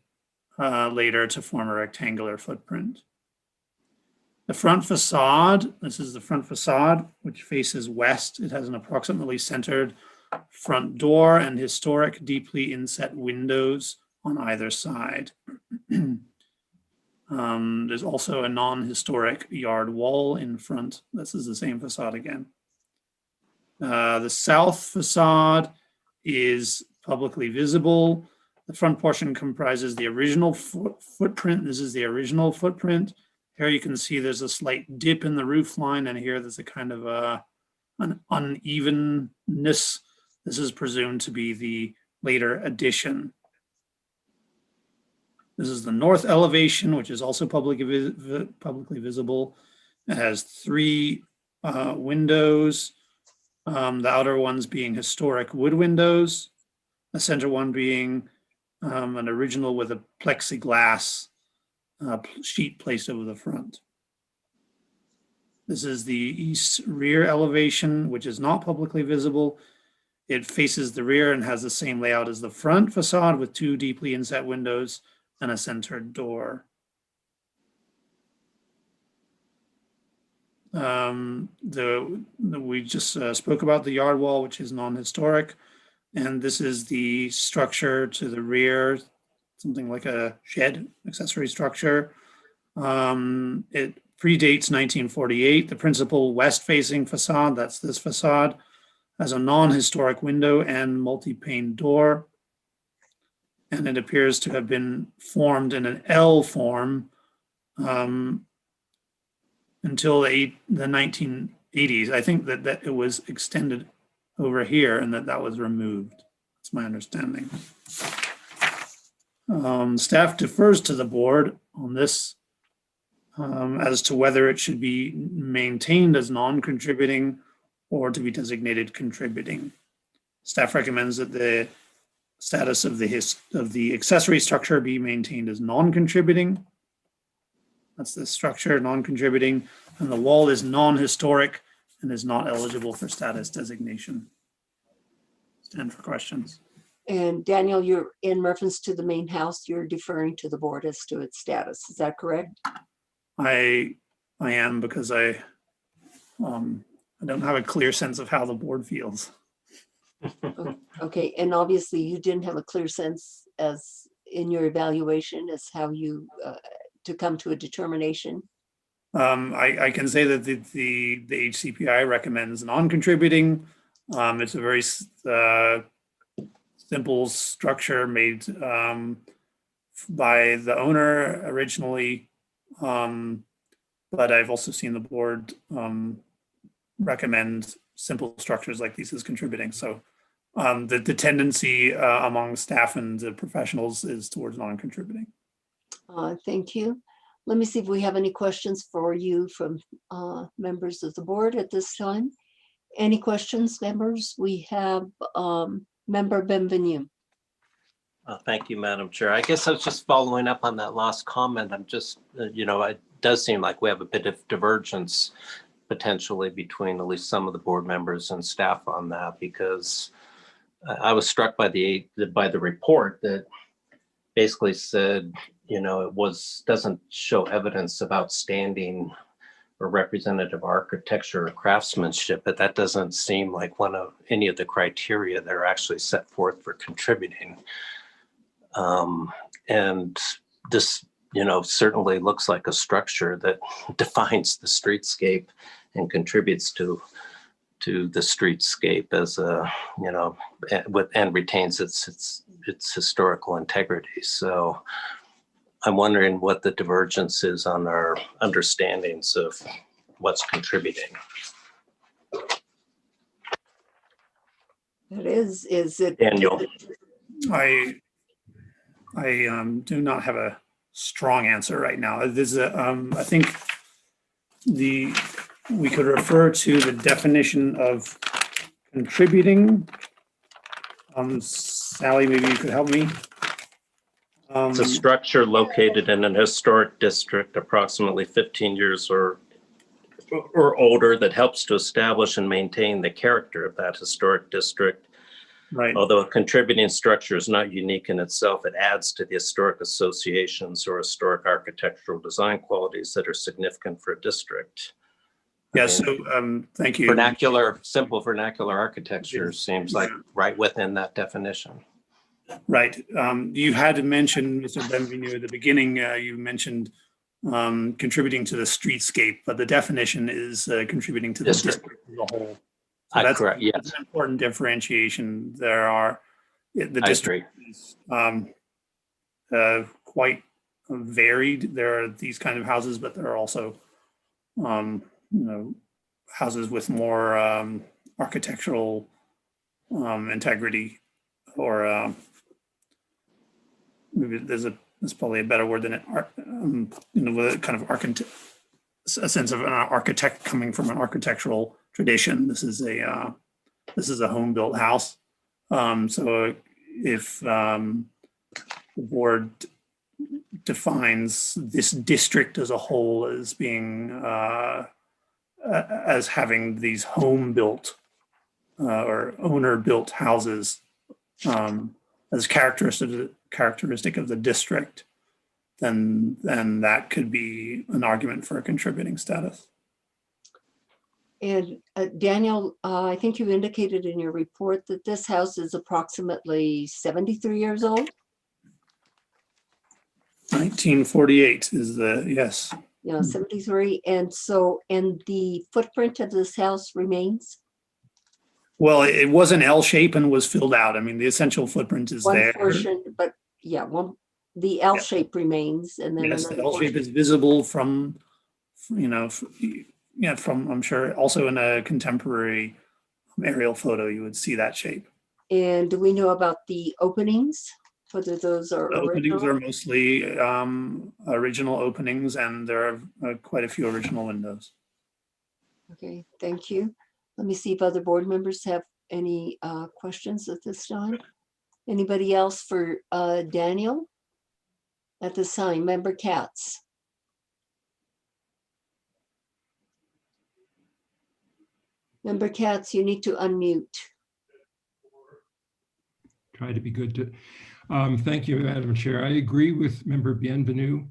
later to form a rectangular footprint. The front facade, this is the front facade, which faces west. It has an approximately centered front door and historic, deeply inset windows on either side. There's also a non-historic yard wall in front. This is the same facade again. The south facade is publicly visible. The front portion comprises the original footprint. This is the original footprint. Here you can see there's a slight dip in the roof line, and here there's a kind of a an unevenness. This is presumed to be the later addition. This is the north elevation, which is also publicly visible. It has 3 windows, the outer ones being historic wood windows, the center one being an original with a plexiglass sheet placed over the front. This is the east rear elevation, which is not publicly visible. It faces the rear and has the same layout as the front facade with 2 deeply inset windows and a centered door. We just spoke about the yard wall, which is non-historic. And this is the structure to the rear, something like a shed accessory structure. It predates 1948. The principal west-facing facade, that's this facade, has a non-historic window and multi-pane door. And it appears to have been formed in an L form until the 1980s. I think that it was extended over here and that was removed. That's my understanding. Staff defers to the board on this as to whether it should be maintained as non-contributing or to be designated contributing. Staff recommends that the status of the accessory structure be maintained as non-contributing. That's the structure, non-contributing, and the wall is non-historic and is not eligible for status designation. Stand for questions. And Daniel, you're in reference to the main house, you're deferring to the board as to its status. Is that correct? I am, because I don't have a clear sense of how the board feels. Okay, and obviously you didn't have a clear sense as in your evaluation as how you to come to a determination. I can say that the HCPI recommends non-contributing. It's a very simple structure made by the owner originally, but I've also seen the board recommend simple structures like these as contributing. So the tendency among staff and the professionals is towards non-contributing. Thank you. Let me see if we have any questions for you from members of the board at this time. Any questions, members? We have Member Benvenu. Thank you, Madam Chair. I guess I was just following up on that last comment. I'm just, it does seem like we have a bit of divergence potentially between at least some of the board members and staff on that, because I was struck by the report that basically said, it doesn't show evidence of outstanding or representative architecture or craftsmanship, but that doesn't seem like any of the criteria that are actually set forth for contributing. And this, certainly looks like a structure that defines the streetscape and contributes to the streetscape as and retains its historical integrity. So I'm wondering what the divergence is on our understandings of what's contributing. It is it? Daniel. I do not have a strong answer right now. I think we could refer to the definition of contributing. Sally, maybe you could help me. It's a structure located in an historic district approximately 15 years or older that helps to establish and maintain the character of that historic district. Right. Although a contributing structure is not unique in itself, it adds to the historic associations or historic architectural design qualities that are significant for a district. Yeah, so thank you. Simple vernacular architecture seems like right within that definition. Right. You had mentioned, Mr. Benvenu, at the beginning, you mentioned contributing to the streetscape, but the definition is contributing to the district as a whole. So that's correct, yes. That's an important differentiation. The district is quite varied. There are these kind of houses, but there are also houses with more architectural integrity, or maybe there's probably a better word than it, with a kind of a sense of an architect coming from an architectural tradition. This is a home built house. So if the board defines this district as a whole as being as having these home built or owner built houses as characteristic of the district, then that could be an argument for a contributing status. And Daniel, I think you indicated in your report that this house is approximately 73 years old. 1948 is the, yes. Yeah, 73. And the footprint of this house remains? Well, it was an L shape and was filled out. I mean, the essential footprint is One there. portion, but yeah, the L shape remains, and then Yes, the another L shape portion. is visible from, from, I'm sure, also in a contemporary aerial photo, you would see that shape. And do we know about the openings? Whether those are The openings original? are mostly original openings, and there are quite a few original windows. Okay, thank you. Let me see if other board members have any questions at this time. Anybody else for Daniel? At this time, Member Katz. Member Katz, you need to unmute. Try to be good to. Thank you, Madam Chair. I agree with Member Bienvenu.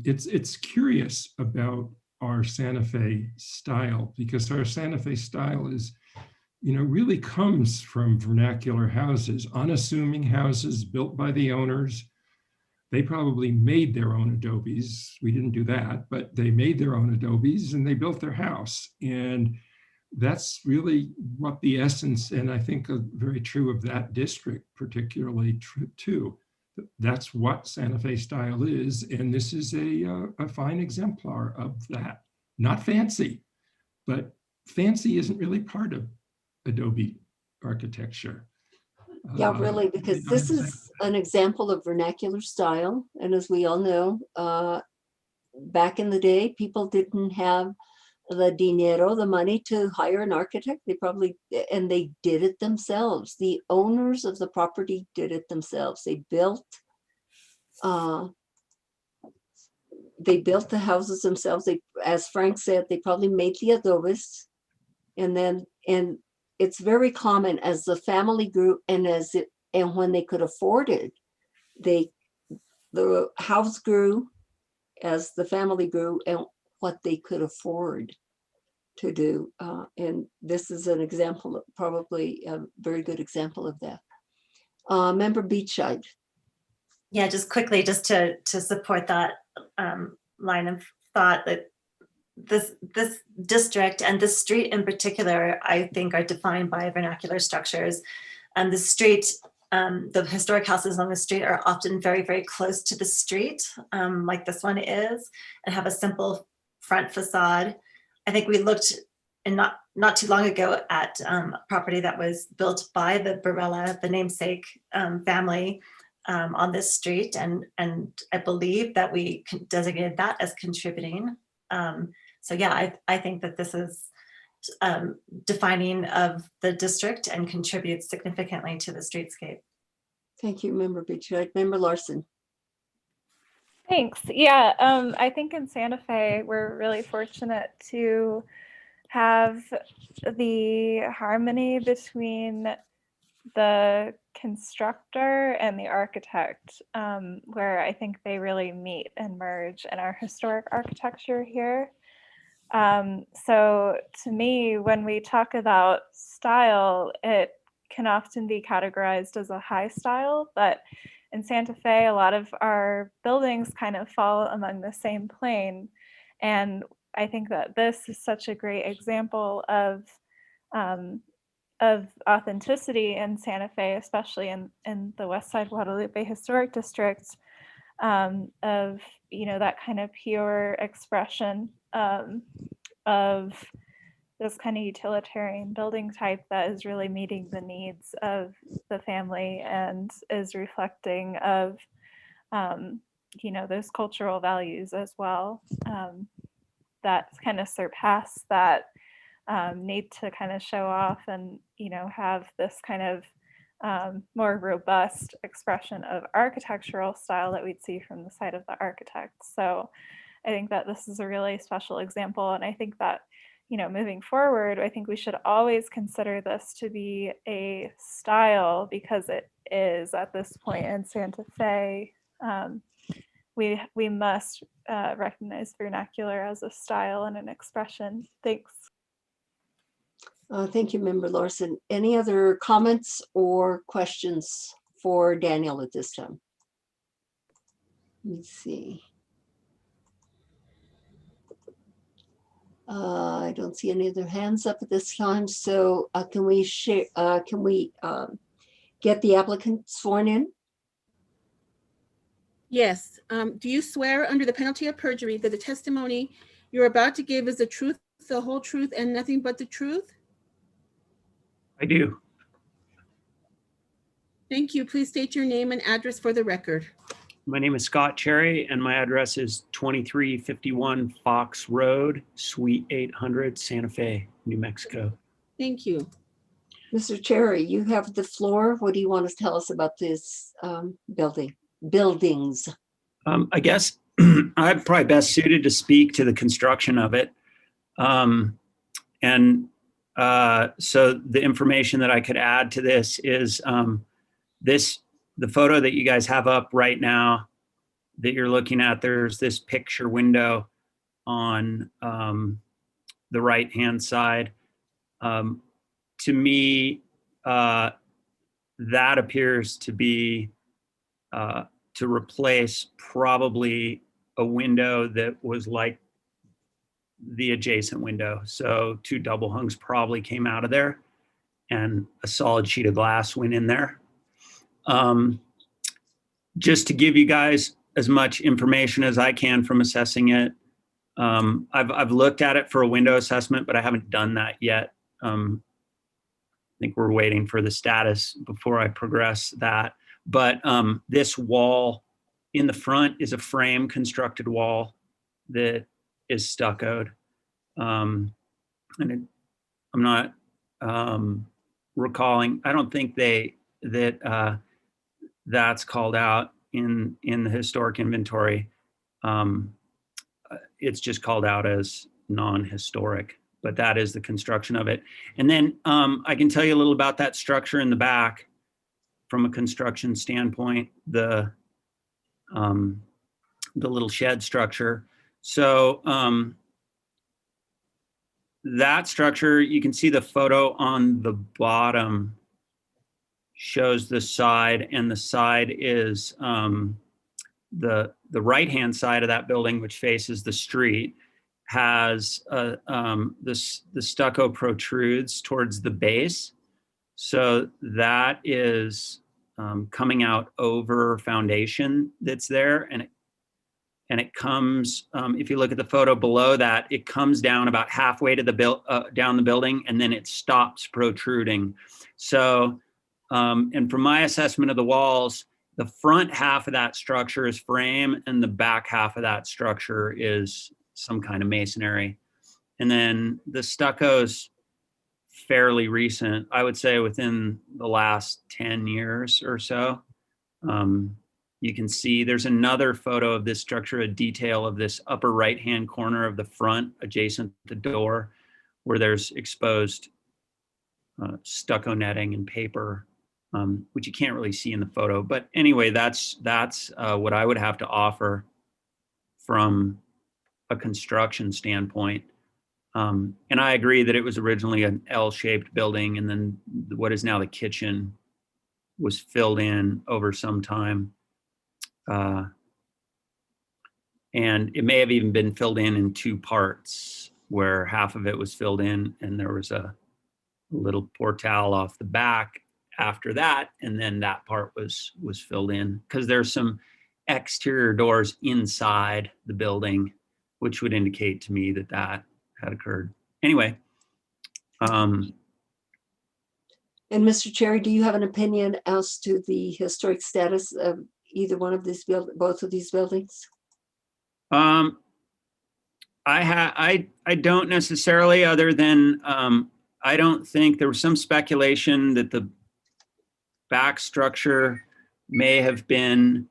It's curious about our Santa Fe style, because our Santa Fe style is, really comes from vernacular houses, unassuming houses built by the owners. They probably made their own adobes. We didn't do that, but they made their own adobes and they built their house. And that's really what the essence, and I think very true of that district, particularly too. That's what Santa Fe style is, and this is a fine exemplar of that. Not fancy, but fancy isn't really part of adobe architecture. Yeah, really, because this is an example of vernacular style. And as we all know, back in the day, people didn't have the dinero, the money to hire an architect. They did it themselves. The owners of the property did it themselves. They built the houses themselves. As Frank said, they probably made the adobes, and it's very common as the family grew and when they could afford it, the house grew as the family grew and what they could afford to do. And this is an example, probably a very good example of that. Member Beachside. Yeah, just quickly, just to support that line of thought, that this district and this street in particular, I think, are defined by vernacular structures. And the street, the historic houses on the street are often very, very close to the street, like this one is, and have a simple front facade. I think we looked not too long ago at a property that was built by the Barella, the namesake family, on this street, and I believe that we designated that as contributing. So yeah, I think that this is defining of the district and contributes significantly to the streetscape. Thank you, Member Beachside. Member Larson. Thanks. Yeah, I think in Santa Fe, we're really fortunate to have the harmony between the constructor and the architect, where I think they really meet and merge in our historic architecture here. So to me, when we talk about style, it can often be categorized as a high style, but in Santa Fe, a lot of our buildings kind of fall among the same plane. And I think that this is such a great example of authenticity in Santa Fe, especially in the West Side Guadalupe Historic District, of, that kind of pure expression of this kind of utilitarian building type that is really meeting the needs of the family and is reflecting of, you know, those cultural values as well, that kind of surpass that need to kind of show off and, you know, have this kind of more robust expression of architectural style that we'd see from the side of the architect. So I think that this is a really special example. And I think that, you know, moving forward, I think we should always consider this to be a style because it is at this point in Santa Fe. We must recognize vernacular as a style and an expression. Thanks. Thank you, Member Larson. Any other comments or questions for Daniel at this time? Let's see. I don't see any other hands up at this time. So can we share? Can we get the applicant sworn in? Yes. Do you swear under the penalty of perjury that the testimony you're about to give is the truth, the whole truth, and nothing but the truth? I do. Thank you. Please state your name and address for the record. My name is Scott Cherry, and my address is 2351 Fox Road, Suite 800, Santa Fe, New Mexico. Thank you. Mr. Cherry, you have the floor. What do you want to tell us about this buildings? I guess I'm probably best suited to speak to the construction of it. So the information that I could add to this is the photo that you guys have up right now that you're looking at. There's this picture window on the right-hand side. To me, that appears to be to replace probably a window that was like the adjacent window. So two double hungs probably came out of there and a solid sheet of glass went in there. Just to give you guys as much information as I can from assessing it. I've looked at it for a window assessment, but I haven't done that yet. I think we're waiting for the status before I progress that. But this wall in the front is a frame constructed wall that is stuccoed. I'm not recalling, I don't think that's called out in the historic inventory. It's just called out as non-historic, but that is the construction of it. And then I can tell you a little about that structure in the back from a construction standpoint, the little shed structure. So that structure, you can see the photo on the bottom shows the side, and the side is the right-hand side of that building, which faces the street, has the stucco protrudes towards the base. So that is coming out over foundation that's there, and it comes, if you look at the photo below that, it comes down about halfway to down the building, and then it stops protruding. So, and from my assessment of the walls, the front half of that structure is frame, and the back half of that structure is some kind of masonry. And then the stucco's fairly recent, I would say within the last 10 years or so. You can see there's another photo of this structure, a detail of this upper right-hand corner of the front adjacent to the door, where there's exposed stucco netting and paper, which you can't really see in the photo. But anyway, that's what I would have to offer from a construction standpoint. And I agree that it was originally an L-shaped building, and then what is now the kitchen was filled in over some time. And it may have even been filled in two parts, where half of it was filled in and there was a little portal off the back after that, and then that part was filled in, because there's some exterior doors inside the building, which would indicate to me that had occurred. Anyway, And Mr. Chair, do you have an opinion as to the historic status of either one of these both of these buildings? I don't necessarily, other than I don't think there was some speculation that the back structure may have been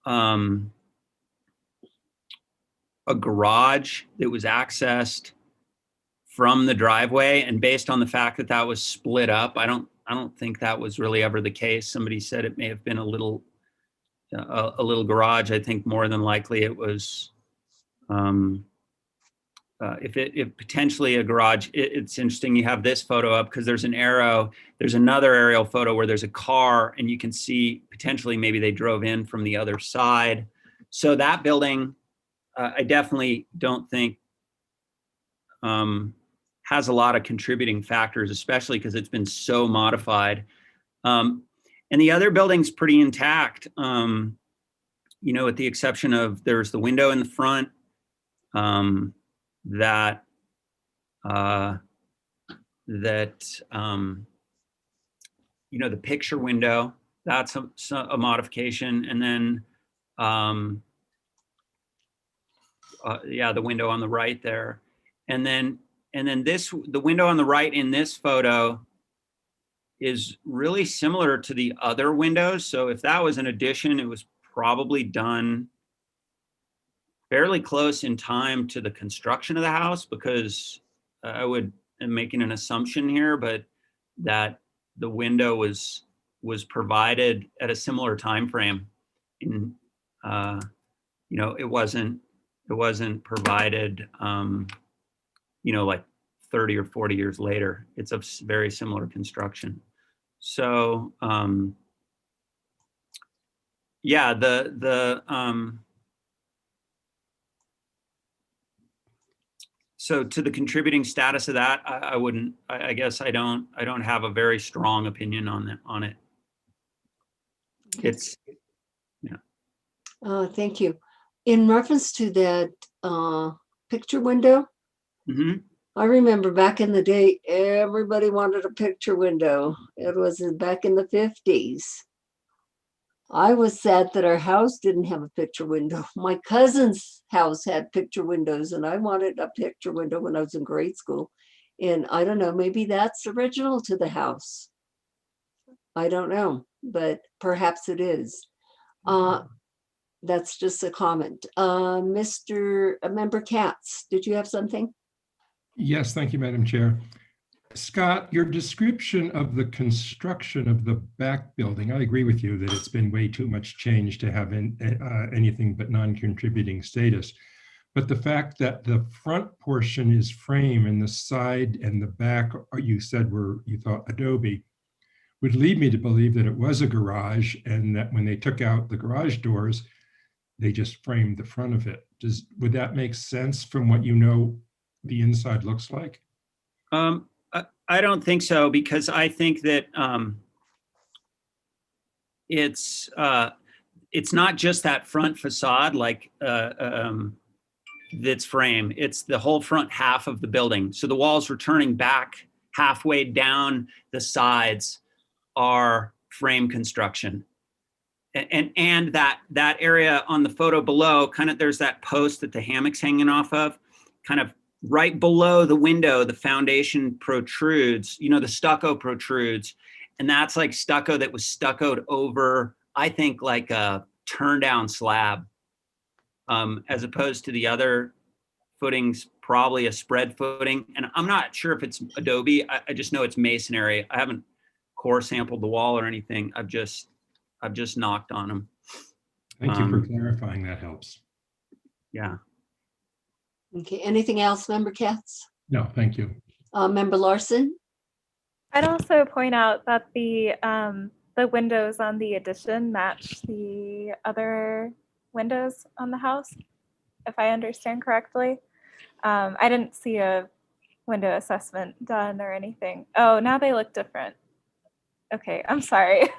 a garage that was accessed from the driveway, and based on the fact that that was split up, I don't think that was really ever the case. Somebody said it may have been a little garage. I think more than likely it was if potentially a garage. It's interesting you have this photo up because there's an arrow. There's another aerial photo where there's a car and you can see potentially maybe they drove in from the other side. So that building, I definitely don't think has a lot of contributing factors, especially because it's been so modified. And the other building's pretty intact, with the exception of there's the window in the front the picture window, that's a modification. And then, the window on the right there. And then the window on the right in this photo is really similar to the other windows. So if that was an addition, it was probably done fairly close in time to the construction of the house, because am making an assumption here, but that the window was provided at a similar time frame. It wasn't provided like 30 or 40 years later. It's a very similar construction. So so to the contributing status of that, I guess I don't have a very strong opinion on it. It's, thank you. In reference to that picture window, I remember back in the day, everybody wanted a picture window. It was back in the 50s. I was sad that our house didn't have a picture window. My cousin's house had picture windows, and I wanted a picture window when I was in grade school. And I don't know, maybe that's original to the house. I don't know, but perhaps it is. That's just a comment. Member Katz, did you have something? Yes, thank you, Madam Chair. Scott, your description of the construction of the back building, I agree with you that it's been way too much change to have anything but non-contributing status. But the fact that the front portion is frame and the side and the back, you said you thought adobe, would lead me to believe that it was a garage, and that when they took out the garage doors, they just framed the front of it. Would that make sense from what the inside looks like? I don't think so, because I think that it's not just that front facade that's frame. It's the whole front half of the building. So the walls returning back halfway down the sides are frame construction. And that area on the photo below, kind of there's that post that the hammock's hanging off of, kind of right below the window, the foundation protrudes, the stucco protrudes. And that's like stucco that was stuccoed over, I think, like a turn down slab, as opposed to the other footings, probably a spread footing. And I'm not sure if it's adobe. I just know it's masonry. I haven't core sampled the wall or anything. I've just knocked on them. Thank you for clarifying. That helps. Yeah. Okay, anything else, Member Katz? No, thank you. Member Larson? I'd also point out that the windows on the addition match the other windows on the house, if I understand correctly. I didn't see a window assessment done or anything. Oh, now they look different. Okay, I'm sorry.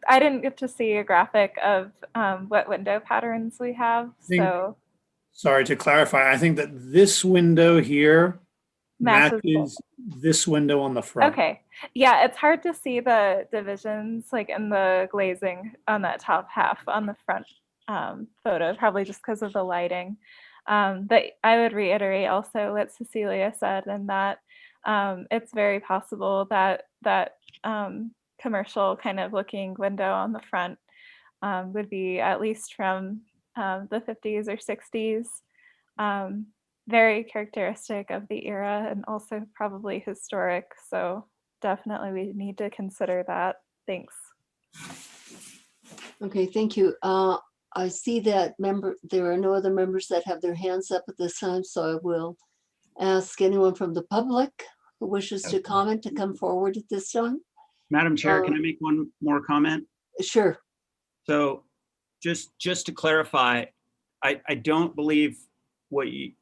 I didn't get to see a graphic of what window patterns we have, so. Sorry, to clarify, I think that this window here Matches both. Matches this window on the front. Okay. Yeah, it's hard to see the divisions like in the glazing on that top half on the front photo, probably just because of the lighting. But I would reiterate also what Cecilia said, and that it's very possible that that commercial kind of looking window on the front would be at least from the 50s or 60s. Very characteristic of the era and also probably historic. So definitely we need to consider that. Thanks. Okay, thank you. I see that there are no other members that have their hands up at this time, so I will ask anyone from the public who wishes to comment to come forward at this time. Madam Chair, can I make one more comment? Sure. So just to clarify, I don't believe what you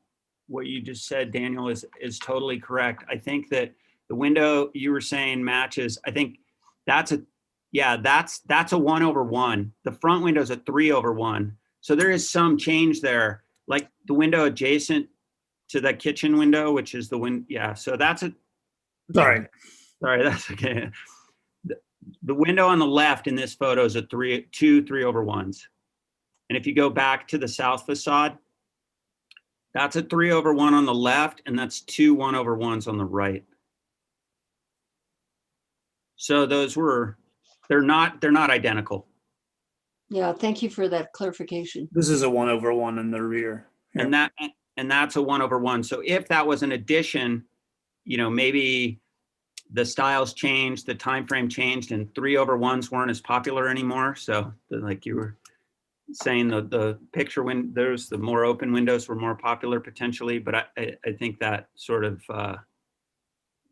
just said, Daniel, is totally correct. I think that the window you were saying matches. I think that's a 1/1. The front window is a 3/1. So there is some change there, like the window adjacent to the kitchen window, which is the window. Yeah, so that's a. Sorry, that's okay. The window on the left in this photo is a 2 3/1s. And if you go back to the south facade, that's a 3/1 on the left, and that's 2 1/1s on the right. So they're not identical. Yeah, thank you for that clarification. this is a 1/1 in the rear. And that's a 1/1. So if that was an addition, maybe the styles changed, the time frame changed, and 3/1s weren't as popular anymore. So like you were saying, the picture windows, the more open windows were more popular potentially. But I think that sort of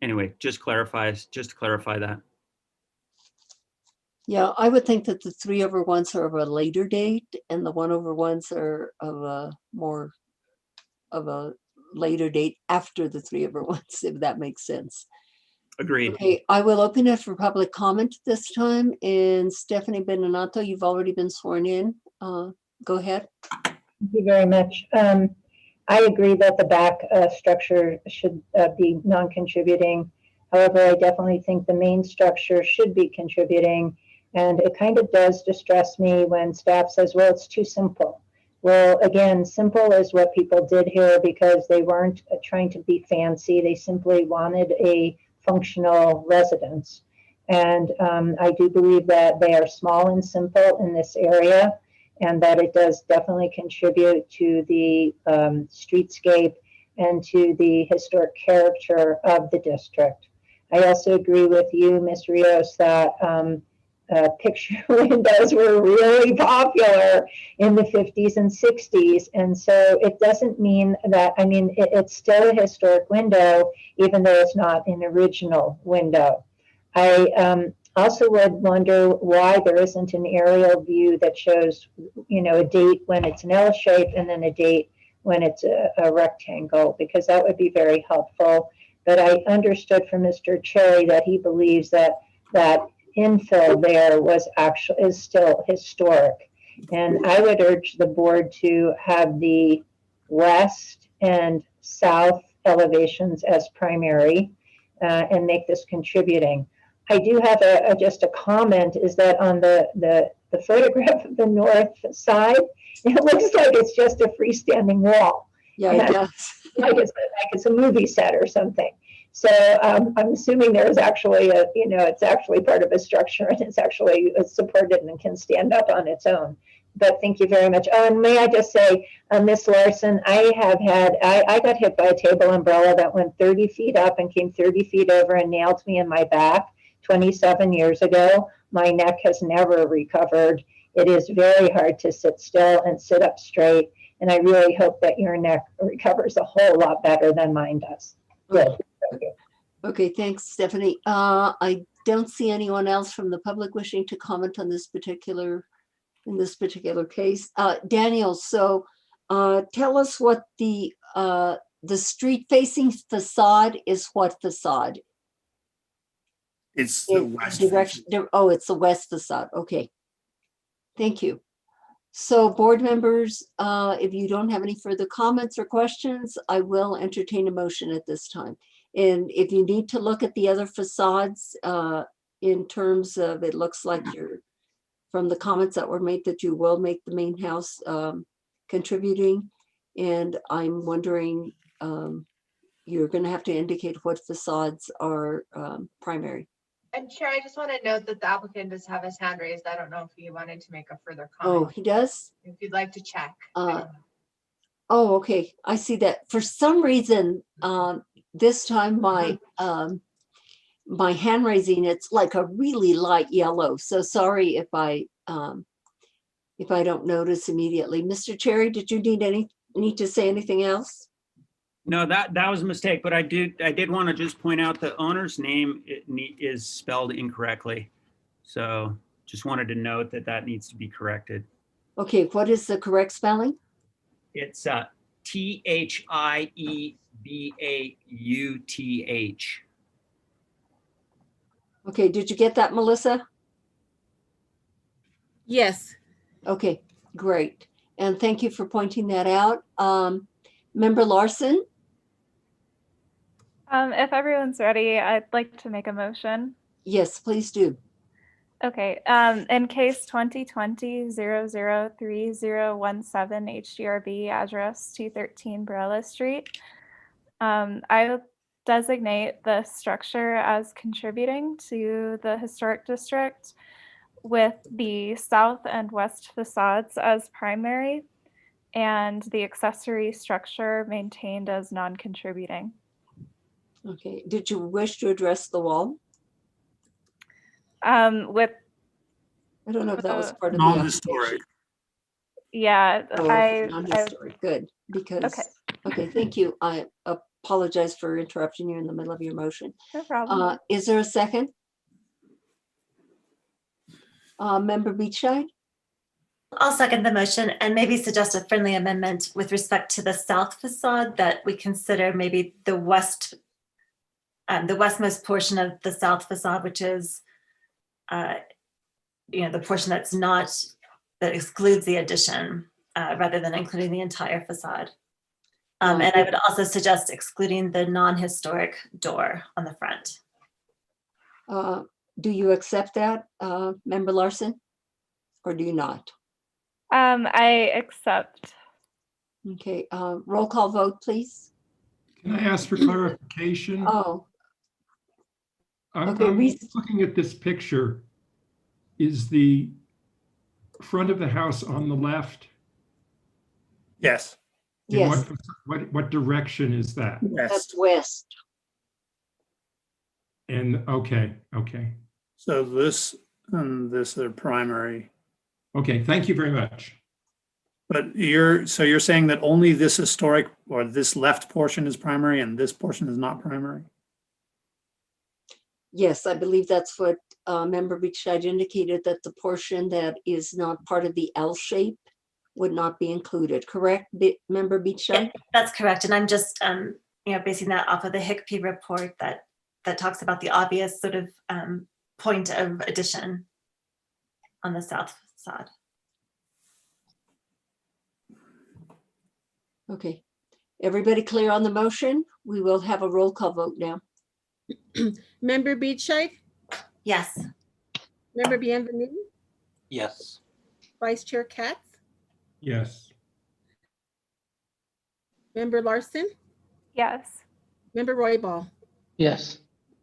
anyway, just to clarify that. Yeah, I would think that the 3/1s are of a later date and the 1/1s are of a later date after the 3/1s, if that makes sense. Agreed. Okay, I will open it for public comment this time. And Stephanie Beninato, you've already been sworn in. Go ahead. Thank you very much. I agree that the back structure should be non-contributing. However, I definitely think the main structure should be contributing. And it kind of does distress me when staff says, well, it's too simple. Well, again, simple is what people did here because they weren't trying to be fancy. They simply wanted a functional residence. And I do believe that they are small and simple in this area, and that it does definitely contribute to the streetscape and to the historic character of the district. I also agree with you, Ms. Rios, that picture windows were really popular in the 50s and 60s. And so it doesn't mean that, it's still a historic window, even though it's not an original window. I also would wonder why there isn't an aerial view that shows, a date when it's an L shape and then a date when it's a rectangle, because that would be very helpful. But I understood from Mr. Cherry that he believes that infill there is still historic. And I would urge the board to have the west and south elevations as primary and make this contributing. I do have just a comment, is that on the photograph of the north side, it looks like it's just a freestanding wall. Yeah, it does. like it's a movie set or something. So I'm assuming there is actually it's actually part of a structure and it's actually supported and can stand up on its own. But thank you very much. May I just say, Ms. Larson, I got hit by a table umbrella that went 30 feet up and came 30 feet over and nailed me in my back 27 years ago. My neck has never recovered. It is very hard to sit still and sit up straight. And I really hope that your neck recovers a whole lot better than mine does. Good. Okay, thanks, Stephanie. I don't see anyone else from the public wishing to comment on this particular case. Daniel, so tell us what the street-facing facade is. What facade? It's the west direction. Oh, it's the west facade. Okay, thank you. So board members, if you don't have any further comments or questions, I will entertain a motion at this time. And if you need to look at the other facades, in terms of, it looks like you're, from the comments that were made, that you will make the main house contributing. And I'm wondering, you're gonna have to indicate what facades are primary. And Chair, I just want to note that the applicant does have his hand raised. I don't know if he wanted to make a further Oh, comment. he does? If you'd like to check. Oh, okay. I see that. For some reason, this time my my hand raising, it's like a really light yellow. So sorry if I don't notice immediately. Mr. Cherry, did you need to say anything else? No, that was a mistake, but I did want to just point out the owner's name is spelled incorrectly. So just wanted to note that needs to be corrected. Okay, what is the correct spelling? It's Thiebauth. Okay, did you get that, Melissa? Yes. Okay, great. And thank you for pointing that out. Member Larson? If everyone's ready, I'd like to make a motion. Yes, please do. Okay, in case 2020-003017 HDRB, address 213 Barella Street, I will designate the structure as contributing to the historic district with the south and west facades as primary and the accessory structure maintained as non-contributing. Okay, did you wish to address the wall? With I don't know if that was part of the Non-historic. application. Yeah, Oh, I non-historic, good, because, okay, thank you. I apologize for interrupting you in the middle of your motion. No problem. Is there a second? Member Beachside? I'll second the motion and maybe suggest a friendly amendment with respect to the south facade, that we consider maybe the westmost portion of the south facade, which is the portion that excludes the addition, rather than including the entire facade. And I would also suggest excluding the non-historic door on the front. Do you accept that, Member Larson? Or do you not? I accept. Okay, roll call vote, please. Can I ask for clarification? Oh, I'm okay, looking at this picture. Is the front of the house on the left? Yes. In yes, what direction is that? that's west. And okay. So this and this are primary. Okay, thank you very much. But you're saying that only this historic or this left portion is primary and this portion is not primary? Yes, I believe that's what Member Beachside indicated, that the portion that is not part of the L shape would not be included, correct, Member Beachside? Yeah, that's correct. And I'm just basing that off of the HICP report that talks about the obvious sort of point of addition on the south facade. Okay, everybody clear on the motion? We will have a roll call vote now. Member Beachside, Yes. Member Bienvenu, Yes. Vice Chair Katz, Yes. Member Larson, Yes. Member Royball. Yes.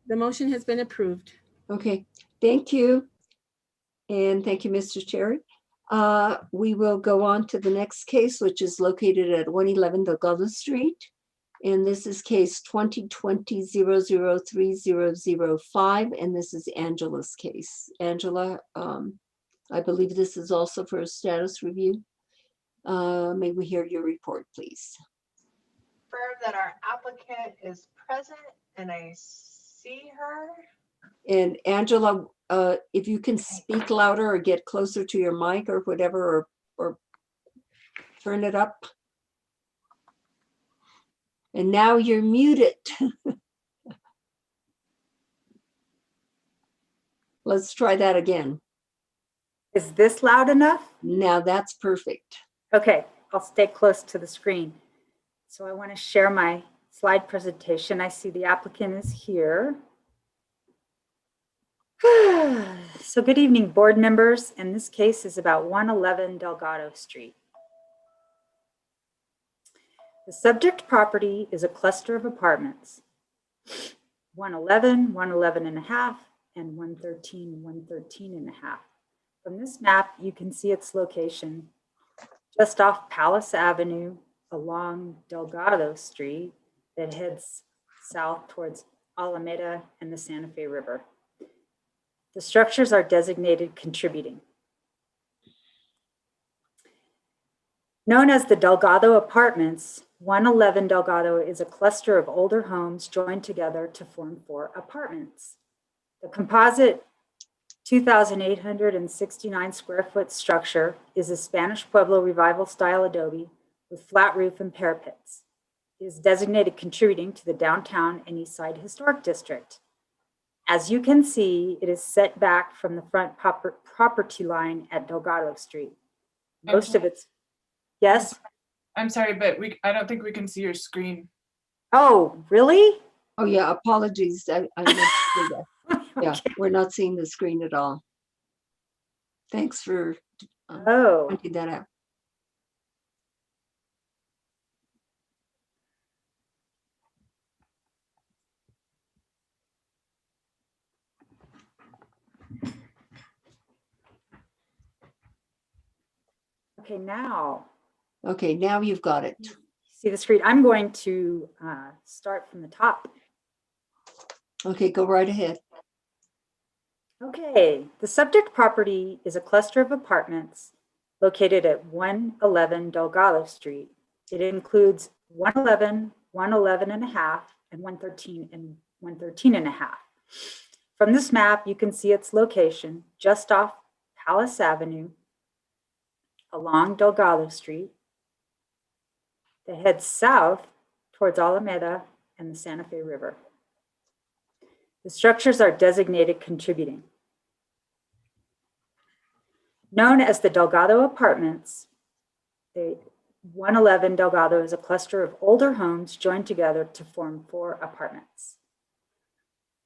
The motion has been approved. Okay, thank you. And thank you, Mr. Cherry. We will go on to the next case, which is located at 111 Delgado Street. And this is case 2020-003005, and this is Angela's case. Angela, I believe this is also for a status review. May we hear your report, please? Confirm that our applicant is present and I see her. And Angela, if you can speak louder or get closer to your mic or whatever, or turn it up. And now you're muted. Let's try that again. Is this loud enough? Now that's perfect. Okay, I'll stay close to the screen. So I want to share my slide presentation. I see the applicant is here. So good evening, board members. And this case is about 111 Delgado Street. The subject property is a cluster of apartments, 111, 111 and a half, and 113, 113 and a half. From this map, you can see its location just off Palace Avenue along Delgado Street that heads south towards Alameda and the Santa Fe River. The structures are designated contributing. Known as the Delgado Apartments, 111 Delgado is a cluster of older homes joined together to form 4 apartments. The composite 2,869 square foot structure is a Spanish Pueblo Revival style adobe with flat roof and parapets. It is designated contributing to the downtown and East Side Historic District. As you can see, it is set back from the front property line at Delgado Street. Most of its, yes? I'm sorry, but I don't think we can see your screen. Oh, really? Oh, yeah, apologies. I meant to say that. Yeah, we're not seeing the screen at all. Thanks for pointing that out. Okay, now. Okay, now you've got it. See the screen? I'm going to start from the top. Okay, go right ahead. Okay, the subject property is a cluster of apartments located at 111 Delgado Street. It includes 111, 111 and a half, and 113 and 113 and a half. From this map, you can see its location just off Palace Avenue along Delgado Street that heads south towards Alameda and the Santa Fe River. The structures are designated contributing. Known as the Delgado Apartments, the 111 Delgado is a cluster of older homes joined together to form 4 apartments.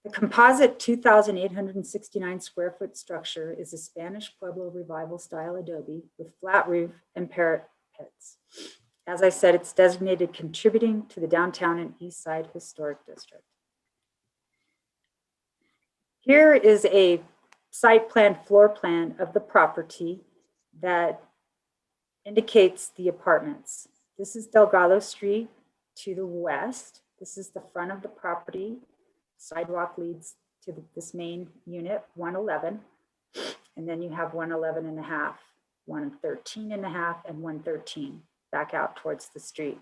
The composite 2,869 square foot structure is a Spanish Pueblo Revival style adobe with flat roof and parapets. As I said, it's designated contributing to the downtown and East Side Historic District. Here is a site plan floor plan of the property that indicates the apartments. This is Delgado Street to the west. This is the front of the property. Sidewalk leads to this main unit, 111. And then you have 111 and a half, 113 and a half, and 113 back out towards the street.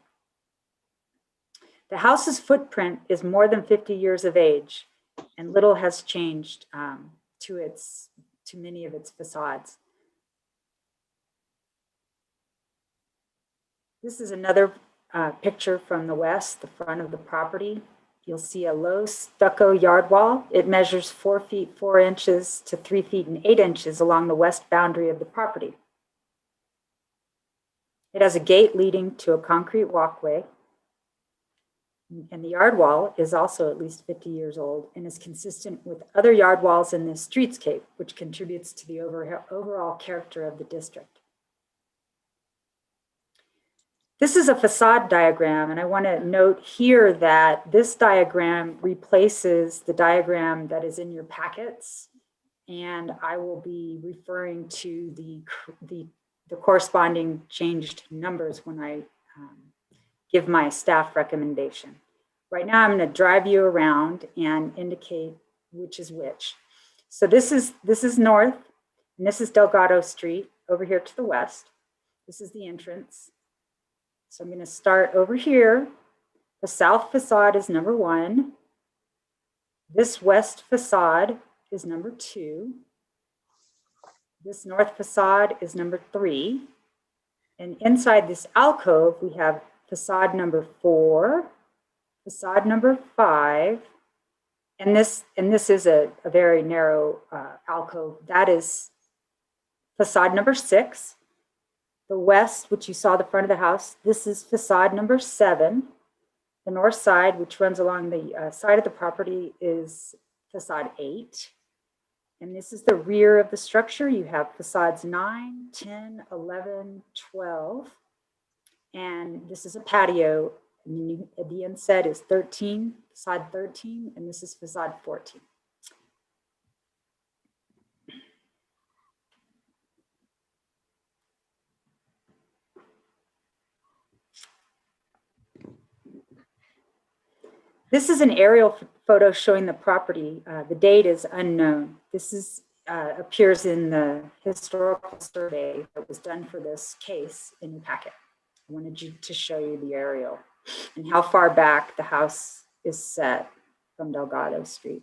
The house's footprint is more than 50 years of age, and little has changed to many of its facades. This is another picture from the west, the front of the property. You'll see a low stucco yard wall. It measures 4 feet 4 inches to 3 feet and 8 inches along the west boundary of the property. It has a gate leading to a concrete walkway. And the yard wall is also at least 50 years old and is consistent with other yard walls in this streetscape, which contributes to the overall character of the district. This is a facade diagram, and I want to note here that this diagram replaces the diagram that is in your packets, and I will be referring to the corresponding changed numbers when I give my staff recommendation. Right now, I'm going to drive you around and indicate which is which. So this is north, and this is Delgado Street over here to the west. This is the entrance. So I'm going to start over here. The south facade is number 1. This west facade is number 2. This north facade is number 3. And inside this alcove, we have facade number 4, facade number 5, and this is a very narrow alcove. That is facade number 6. The west, which you saw the front of the house, this is facade number 7. The north side, which runs along the side of the property, is facade 8. And this is the rear of the structure. You have facades 9, 10, 11, 12. And this is a patio. And the inset is 13, facade 13, and this is facade 14. This is an aerial photo showing the property. The date is unknown. This is appears in the historical survey that was done for this case in the packet. I wanted you to show you the aerial and how far back the house is set from Delgado Street.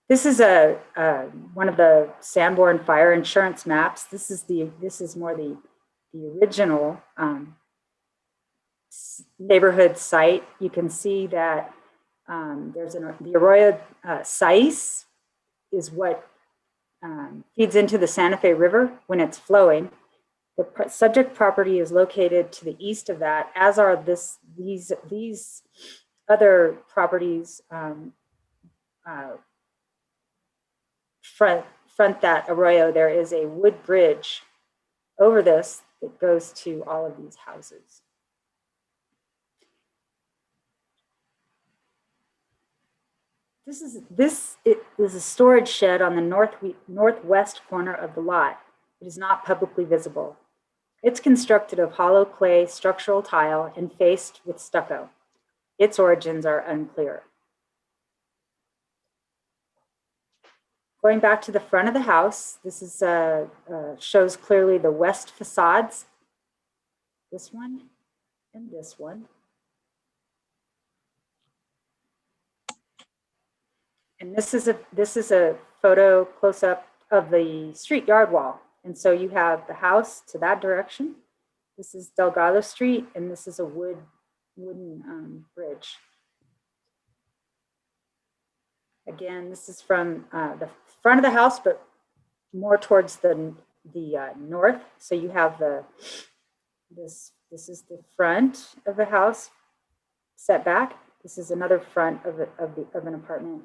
This is one of the Sanborn fire insurance maps. This is more the original neighborhood site. You can see that the Arroyo Sais is what feeds into the Santa Fe River when it's flowing. The subject property is located to the east of that, as are these other properties front that arroyo. There is a wood bridge over this that goes to all of these houses. This is a storage shed on the northwest corner of the lot. It is not publicly visible. It's constructed of hollow clay structural tile and faced with stucco. Its origins are unclear. Going back to the front of the house, this is shows clearly the west facades. This one and this one. And this is a photo close up of the street yard wall. And so you have the house to that direction. This is Delgado Street, and this is a wooden bridge. Again, this is from the front of the house, but more towards the north. So you have this is the front of the house set back. This is another front of an apartment.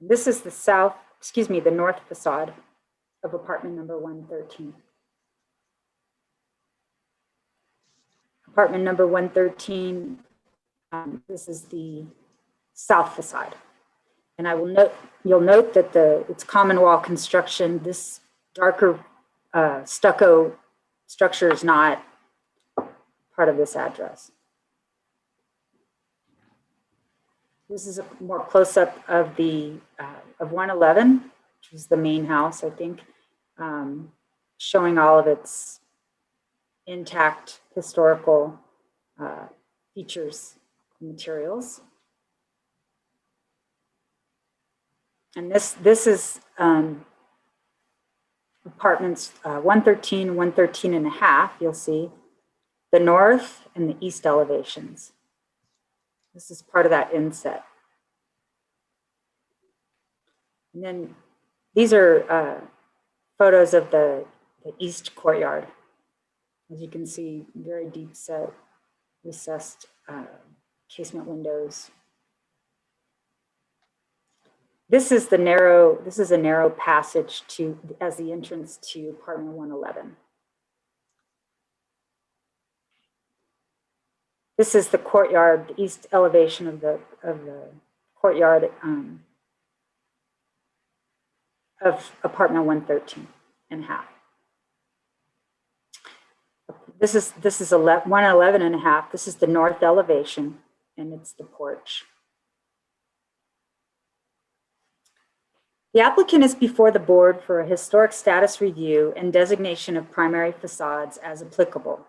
This is the north facade of apartment number 113. Apartment number 113, this is the south facade. And you'll note that it's common wall construction. This darker stucco structure is not part of this address. This is a more close-up of of 111, which is the main house, I think, showing all of its intact historical features and materials. And this is apartments 113, 113 and a half. You'll see the north and the east elevations. This is part of that inset. And then these are photos of the east courtyard. As you can see, very deep set, recessed casement windows. This is a narrow passage as the entrance to apartment 111. This is the courtyard, the east elevation of the courtyard of apartment 113 and a half. This is 111 and a half. This is the north elevation, and it's the porch. The applicant is before the board for a historic status review and designation of primary facades as applicable.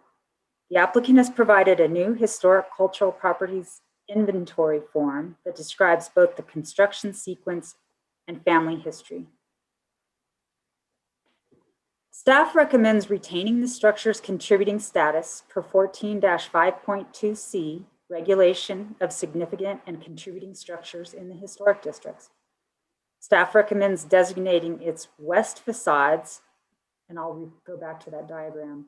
The applicant has provided a new historic cultural properties inventory form that describes both the construction sequence and family history. Staff recommends retaining the structure's contributing status per 14-5.2C, regulation of significant and contributing structures in the historic districts. Staff recommends designating its west facades, and I'll go back to that diagram,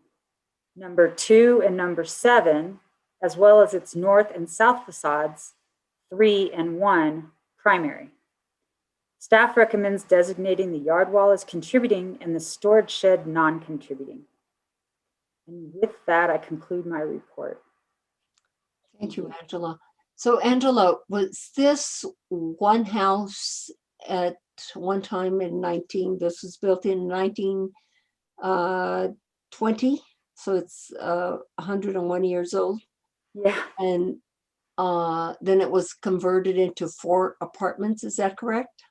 number 2 and number 7 as well as its north and south facades, 3 and 1, primary. Staff recommends designating the yard wall as contributing and the storage shed non-contributing. And with that, I conclude my report. Thank you, Angela. So Angela, was this one house at one time in this was built in 1920? So it's 101 years old? Yeah. And then it was converted into 4 apartments, is that correct?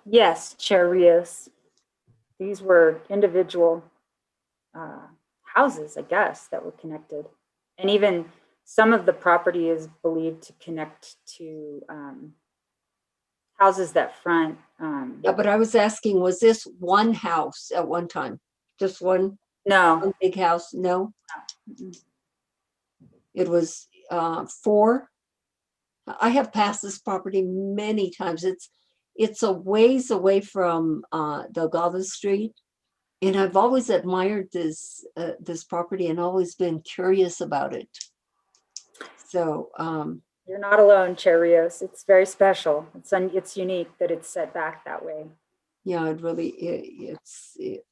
Yes, Chair Rios. These were individual houses, I guess, that were connected. And even some of the property is believed to connect to houses that front. Yeah, but I was asking, was this one house at one time? Just one? No. One big house? No? It was 4? I have passed this property many times. It's a ways away from Delgado Street. And I've always admired this property and always been curious about it. So you're not alone, Chair Rios. It's very special. It's unique that it's set back that way. Yeah,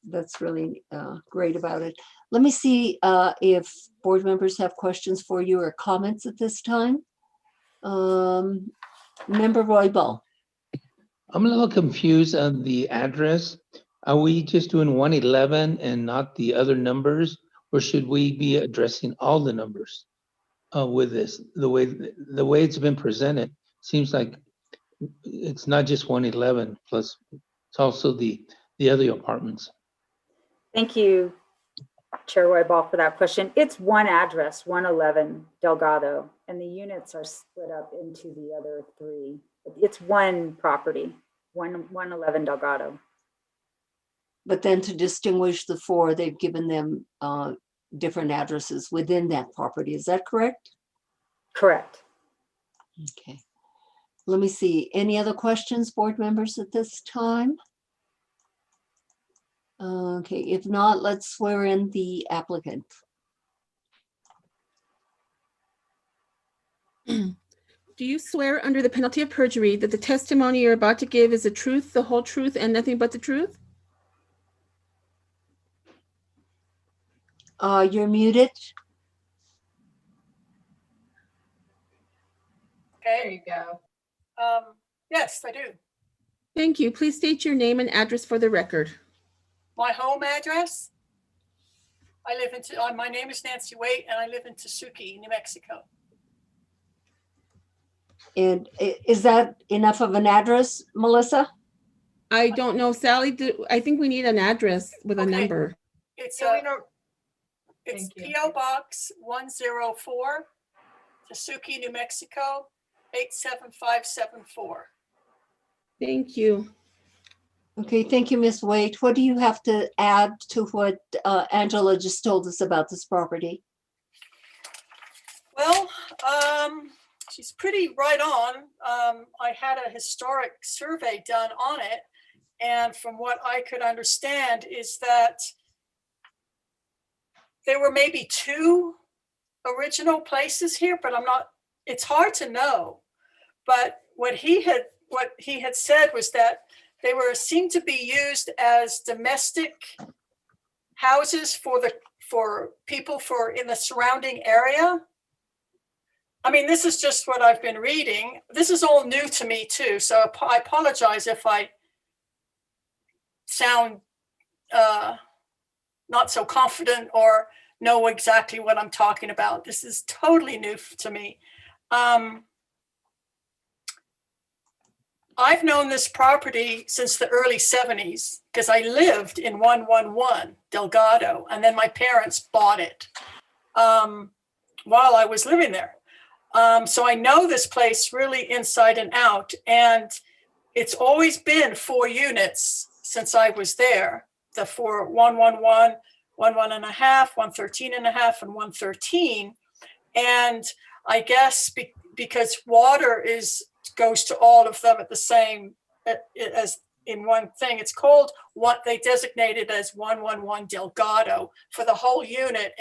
that's really great about it. Let me see if board members have questions for you or comments at this time. Member Roybal. I'm a little confused on the address. Are we just doing 111 and not the other numbers? Or should we be addressing all the numbers with this? The way it's been presented, seems like it's not just 111 plus it's also the other apartments. Thank you, Chair Roybal, for that question. It's one address, 111 Delgado, and the units are split up into the other 3. It's one property, 111 Delgado. But then to distinguish the 4, they've given them different addresses within that property. Is that correct? Correct. Okay. Let me see. Any other questions, board members, at this time? Okay, if not, let's swear in the applicant. Do you swear under the penalty of perjury that the testimony you're about to give is the truth, the whole truth, and nothing but the truth? You're muted. Okay. There you go. Yes, I do. Thank you. Please state your name and address for the record. My home address? My name is Nancy Waite and I live in Tesuque, New Mexico. And is that enough of an address, Melissa? I don't know, Sally, I think we need an address with a number. It's Thank you. P.O. Box 104, Tesuque, New Mexico, 87574. Thank you. Okay, thank you, Ms. Waite. What do you have to add to what Angela just told us about this property? Well, she's pretty right on. I had a historic survey done on it. And from what I could understand is that there were maybe 2 original places here, but it's hard to know. But what he had said was that they seemed to be used as domestic houses for people in the surrounding area. I mean, this is just what I've been reading. This is all new to me too, so I apologize if I sound not so confident or know exactly what I'm talking about. This is totally new to me. I've known this property since the early 70s because I lived in 111 Delgado, and then my parents bought it while I was living there. So I know this place really inside and out, and it's always been 4 units since I was there. The 4 111, 1.5, 113.5, and 113. And I guess because water goes to all of them at the same as in one thing, it's called what they designated as 111 Delgado for the whole unit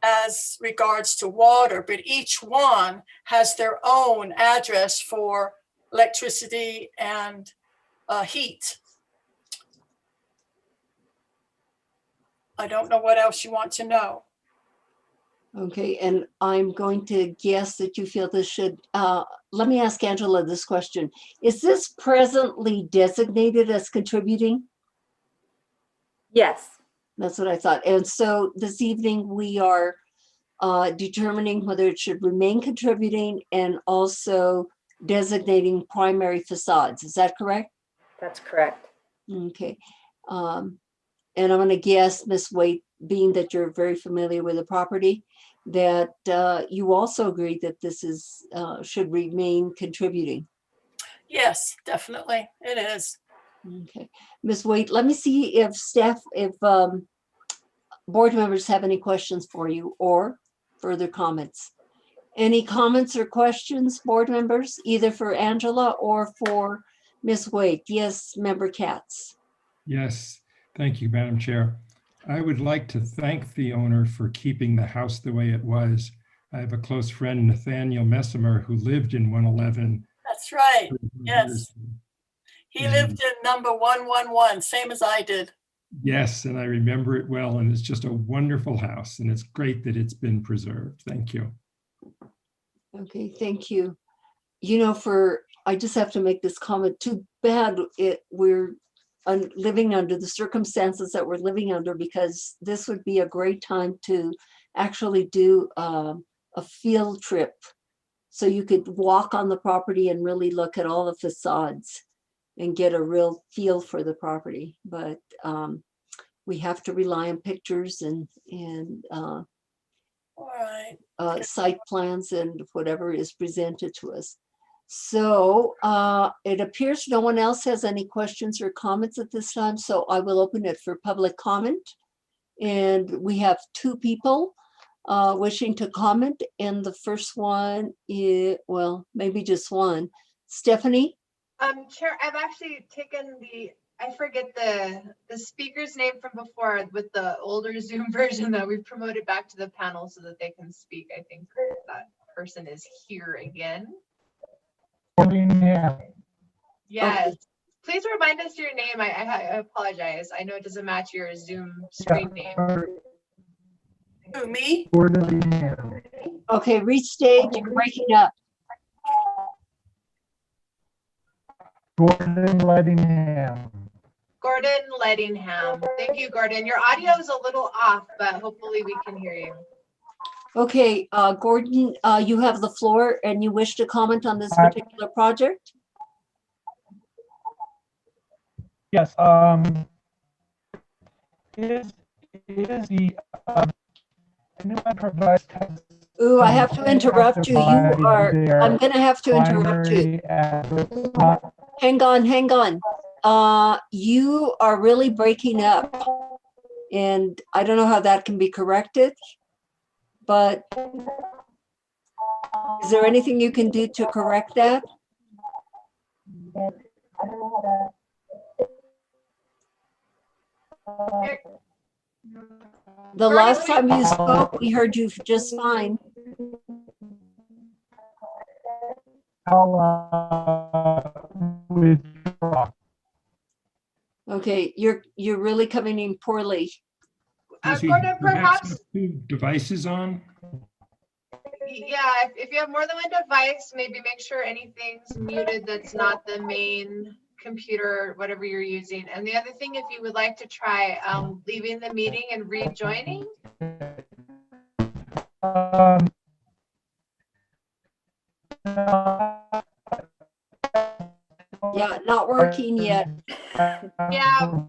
as regards to water, but each one has their own address for electricity and heat. I don't know what else you want to know. Okay, and I'm going to guess that you feel this should, let me ask Angela this question. Is this presently designated as contributing? Yes. That's what I thought. And so this evening we are determining whether it should remain contributing and also designating primary facades. Is that correct? That's correct. Okay. And I'm going to guess, Ms. Waite, being that you're very familiar with the property, that you also agree that this is should remain contributing. Yes, definitely, it is. Okay, Ms. Waite, let me see if staff, if board members have any questions for you or further comments. Any comments or questions, board members, either for Angela or for Ms. Waite? Yes, Member Katz. Yes, thank you, Madam Chair. I would like to thank the owner for keeping the house the way it was. I have a close friend, Nathaniel Messimer, who lived in 111. That's right, for yes. years. He And- lived in number 111, same as I did. Yes, and I remember it well, and it's just a wonderful house, and it's great that it's been preserved. Thank you. Okay, thank you. You know, I just have to make this comment. Too bad we're living under the circumstances that we're living under, because this would be a great time to actually do a field trip. So you could walk on the property and really look at all the facades and get a real feel for the property. But we have to rely on pictures and All right. site plans and whatever is presented to us. So it appears no one else has any questions or comments at this time, so I will open it for public comment. And we have two people wishing to comment, and the first one is, well, maybe just one. Stephanie? Chair, I've actually taken I forget the speaker's name from before with the older Zoom version that we've promoted back to the panel so that they can speak. I think that person is here again. Yes. Please remind us your name. I apologize. I know it doesn't match your Zoom screen name. Who, me? Okay, restate, you're breaking up. Gordon Lettingham. Gordon Lettingham. Thank you, Gordon. Your audio is a little off, but hopefully we can hear you. Okay, Gordon, you have the floor and you wish to comment on this particular project? Yes, is the anyone provides Ooh, I have to interrupt you. I'm gonna have to interrupt you. Hang on. You are really breaking up. And I don't know how that can be corrected, but is there anything you can do to correct that? The last time you spoke, we heard you just fine. Okay, you're really coming in poorly. Does he Gordon, perhaps perhaps, have two devices on? yeah, if you have more than one device, maybe make sure anything's muted that's not the main computer, whatever you're using. And the other thing, if you would like to try leaving the meeting and rejoining. Yeah, not working yet. Yeah.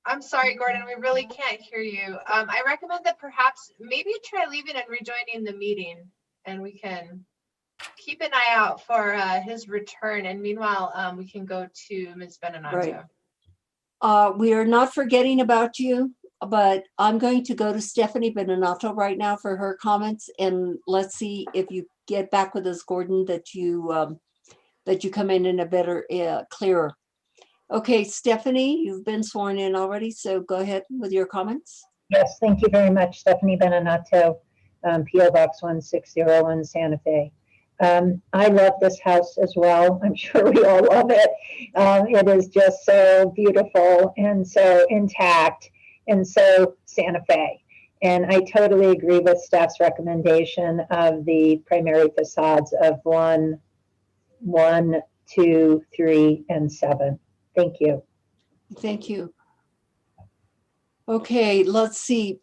I'm sorry, Gordon, we really can't hear you. I recommend that perhaps maybe try leaving and rejoining the meeting, and we can keep an eye out for his return. And meanwhile, we can go to Ms. Beninato. Right. We are not forgetting about you, but I'm going to go to Stephanie Beninato right now for her comments, and let's see if you get back with us, Gordon, that you come in a better, clearer. Okay, Stephanie, you've been sworn in already, so go ahead with your comments. Yes, thank you very much. Stephanie Benenato, PO Box 1601, Santa Fe. I love this house as well. I'm sure we all love it. It is just so beautiful and so intact and so Santa Fe. And I totally agree with staff's recommendation of the primary facades of 1, 2, 3, and 7. Thank you. Thank you. Okay, let's see.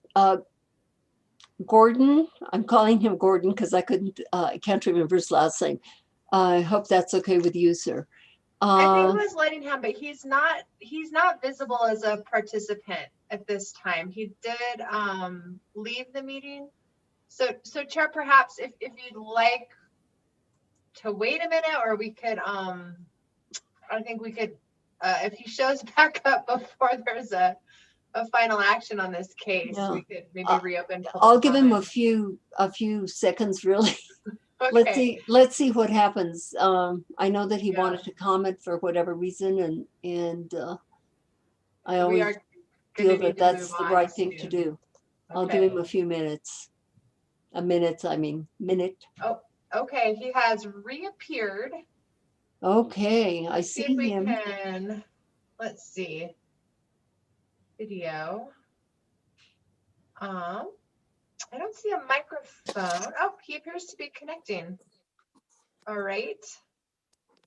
Gordon, I'm calling him Gordon because I can't remember his last name. I hope that's okay with you, sir. I think it was Lettingham, but he's not visible as a participant at this time. He did leave the meeting. So Chair, perhaps if you'd like to wait a minute, or we could I think we could if he shows back up before there's a final action on this case, Yeah. we could maybe reopen. I'll give him a few seconds, really. Okay. Let's see what happens. I know that he wanted to comment for whatever reason, and I always feel that that's the right thing to do. I'll give him a few minutes. A minute. Oh, okay. He has reappeared. Okay, I See see if we him. can. Let's see. Video. I don't see a microphone. Oh, he appears to be connecting. All right.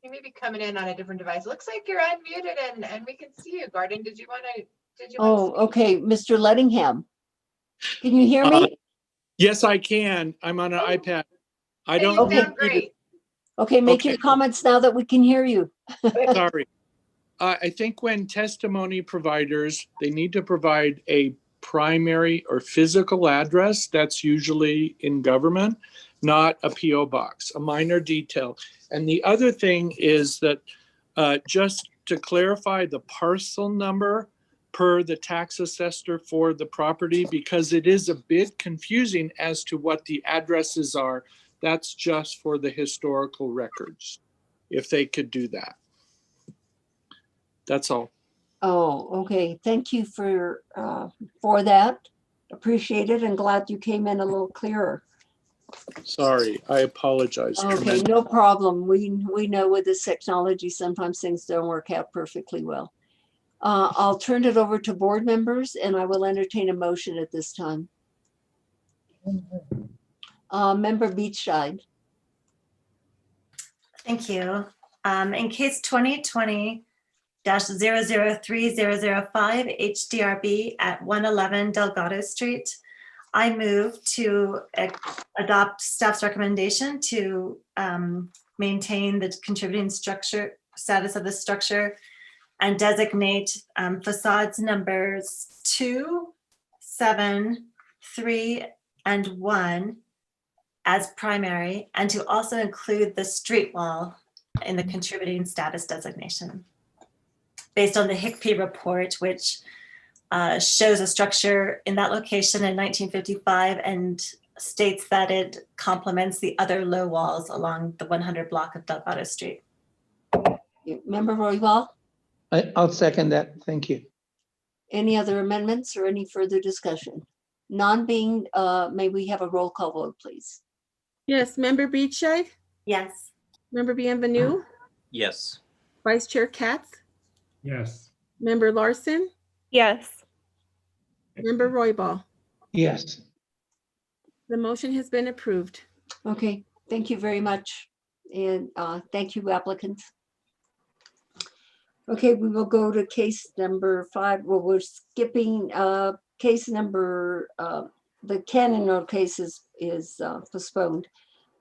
He may be coming in on a different device. Looks like you're unmuted and we can see you, Gordon. Did you want to? Oh, okay, Mr. Lettingham. Can you hear me? Yes, I can. I'm on an iPad. I Hey, don't. you Okay. sound great. Okay, make your comments now that we can hear you. Sorry. I think when testimony providers, they need to provide a primary or physical address. That's usually in government, not a PO box, a minor detail. And the other thing is that just to clarify the parcel number per the tax assessor for the property, because it is a bit confusing as to what the addresses are. That's just for the historical records, if they could do that. That's all. Oh, okay. Thank you for that. Appreciate it and glad you came in a little clearer. Sorry, I apologize. Okay, tremendously. no problem. We know with this technology, sometimes things don't work out perfectly well. I'll turn it over to board members and I will entertain a motion at this time. Member Beachside. Thank you. In case 2020-003005 HDRB at 111 Delgado Street, I move to adopt staff's recommendation to maintain the contributing structure status of the structure and designate facades numbers 2, 7, 3, and 1 as primary, and to also include the street wall in the contributing status designation. Based on the HICP report, which shows a structure in that location in 1955 and states that it complements the other low walls along the 100 block of Delgado Street. Member Roybal, I'll second that. Thank you. any other amendments or any further discussion? None being, may we have a roll call vote, please? Yes, Member Beachside, Yes. Member Bienvenue, Yes. Vice Chair Katz, Yes. Member Larson, Yes. Member Roybal. Yes. The motion has been approved. Okay, thank you very much. And thank you, applicants. Okay, we will go to case number 5. Well, we're skipping case number, the Cannon Road case is postponed.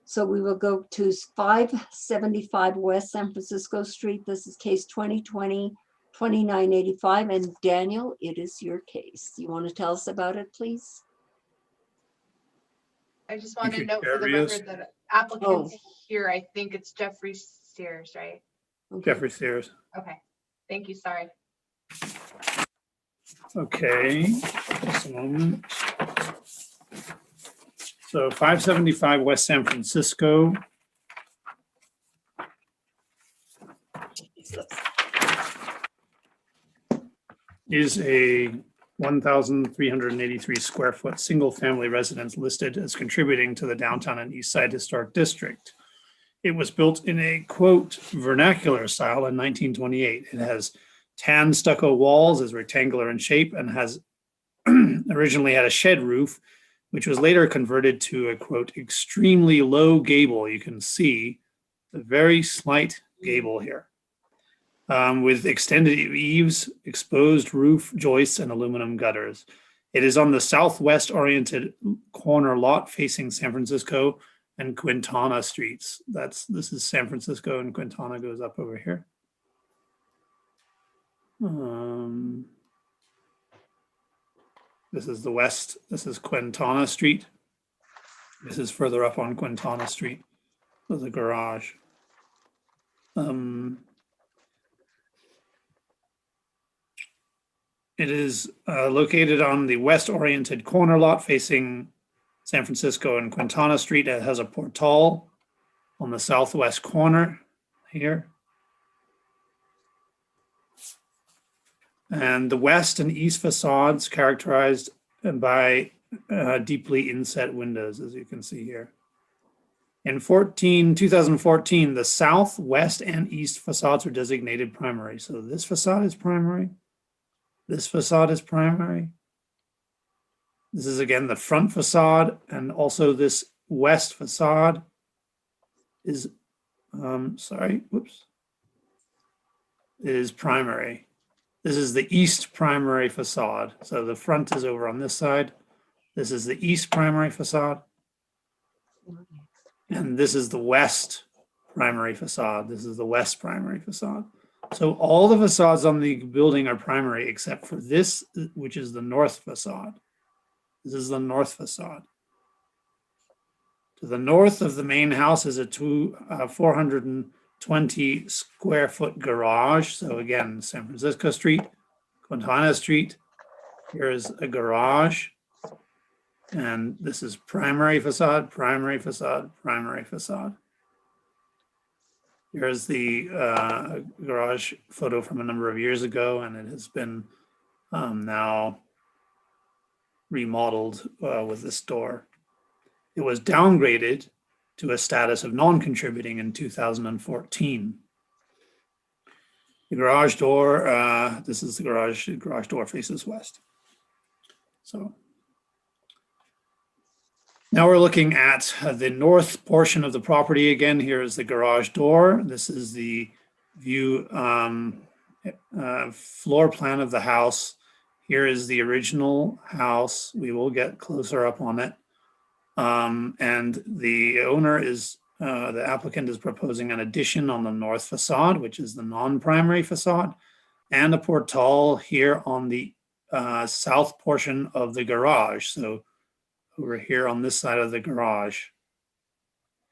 So we will go to 575 West San Francisco Street. This is case 2020-2985. And Daniel, it is your case. You want to tell us about it, please? I just want to you, note for the Chair Rios. record that applicants here, I think it's Jeffrey Sears, right? Jeffrey Sears. Okay, thank you, sorry. Okay, just a moment. So 575 West San Francisco. is a 1,383 square foot single family residence listed as contributing to the downtown and east side historic district. It was built in a quote vernacular style in 1928. It has tan stucco walls, is rectangular in shape, and has originally had a shed roof, which was later converted to a quote extremely low gable. You can see the very slight gable here. With extended eaves, exposed roof joists, and aluminum gutters. It is on the southwest oriented corner lot facing San Francisco and Quintana streets. This is San Francisco, and Quintana goes up over here. This is the west. This is Quintana Street. This is further up on Quintana Street. There's a garage. It is located on the west-oriented corner lot facing San Francisco and Quintana Street. It has a portal on the southwest corner here. And the west and east facades characterized by deeply inset windows, as you can see here. In 2014, the south, west, and east facades were designated primary. So this facade is primary. This facade is primary. This is again the front facade, and also this west facade is, is primary. This is the east primary facade. So the front is over on this side. This is the east primary facade. And this is the west primary facade. This is the west primary facade. So all the facades on the building are primary except for this, which is the north facade. This is the north facade. To the north of the main house is a 420 square foot garage. So again, San Francisco Street, Quintana Street. Here's a garage. And this is primary facade, primary facade, primary facade. Here's the garage photo from a number of years ago, and it has been now remodeled with this door. It was downgraded to a status of non-contributing in 2014. The garage door, this is the garage door faces west. So now we're looking at the north portion of the property. Again, here is the garage door. This is the view floor plan of the house. Here is the original house. We will get closer up on it. And the owner is, the applicant is proposing an addition on the north facade, which is the non-primary facade, and a portal here on the south portion of the garage. So over here on this side of the garage.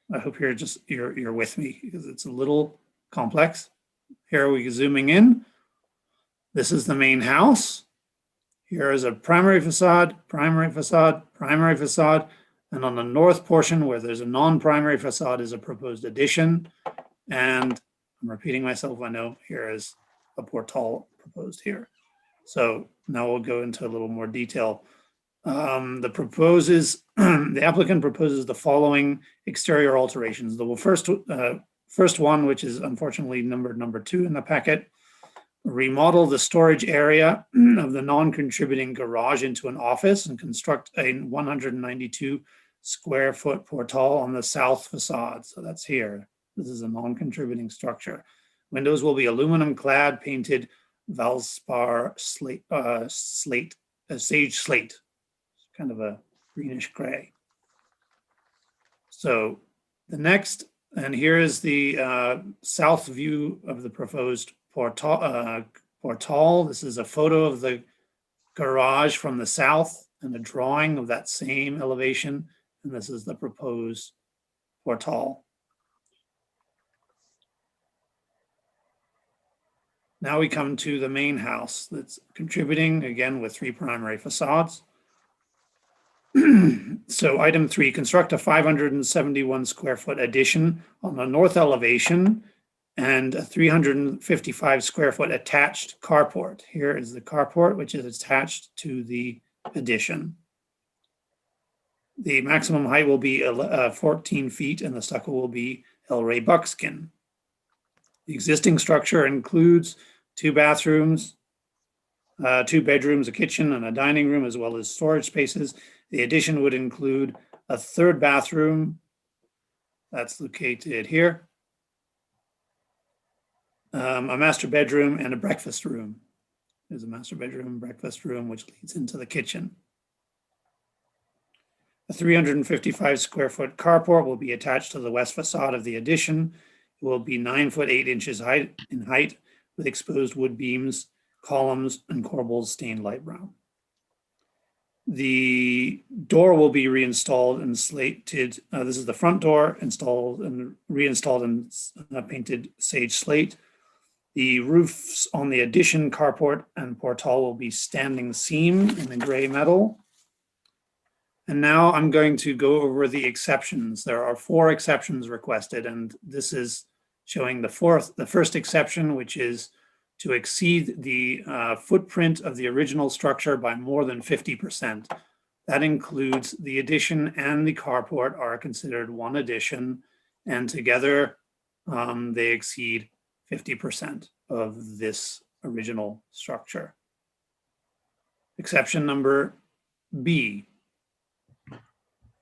I hope you're with me because it's a little complex. Here we zooming in. This is the main house. Here is a primary facade, primary facade, primary facade. And on the north portion where there's a non-primary facade is a proposed addition. And I'm repeating myself, I know, here is a portal proposed here. So now we'll go into a little more detail. The applicant proposes the following exterior alterations. The first one, which is unfortunately number 2 in the packet, remodel the storage area of the non-contributing garage into an office and construct a 192 square foot portal on the south facade. So that's here. This is a non-contributing structure. Windows will be aluminum clad, painted Valspar sage slate. Kind of a greenish gray. So the next, and here is the south view of the proposed portal. This is a photo of the garage from the south and a drawing of that same elevation. And this is the proposed portal. Now we come to the main house that's contributing again with 3 primary facades. So item 3, construct a 571 square foot addition on the north elevation and a 355 square foot attached carport. Here is the carport, which is attached to the addition. The maximum height will be 14 feet and the stucco will be El Rey buckskin. The existing structure includes 2 bathrooms, 2 bedrooms, a kitchen, and a dining room, as well as storage spaces. The addition would include a 3rd bathroom that's located here, a master bedroom, and a breakfast room. There's a master bedroom and breakfast room, which leads into the kitchen. A 355 square foot carport will be attached to the west facade of the addition. It will be 9 foot 8 inches in height with exposed wood beams, columns, and corbels stained light brown. The door will be reinstalled and slated. This is the front door, installed and reinstalled and painted sage slate. The roofs on the addition, carport, and portal will be standing seam in the gray metal. And now I'm going to go over the exceptions. There are 4 exceptions requested, and this is showing the first exception, which is to exceed the footprint of the original structure by more than 50%. That includes the addition and the carport are considered one addition, and together they exceed 50% of this original structure. Exception number B.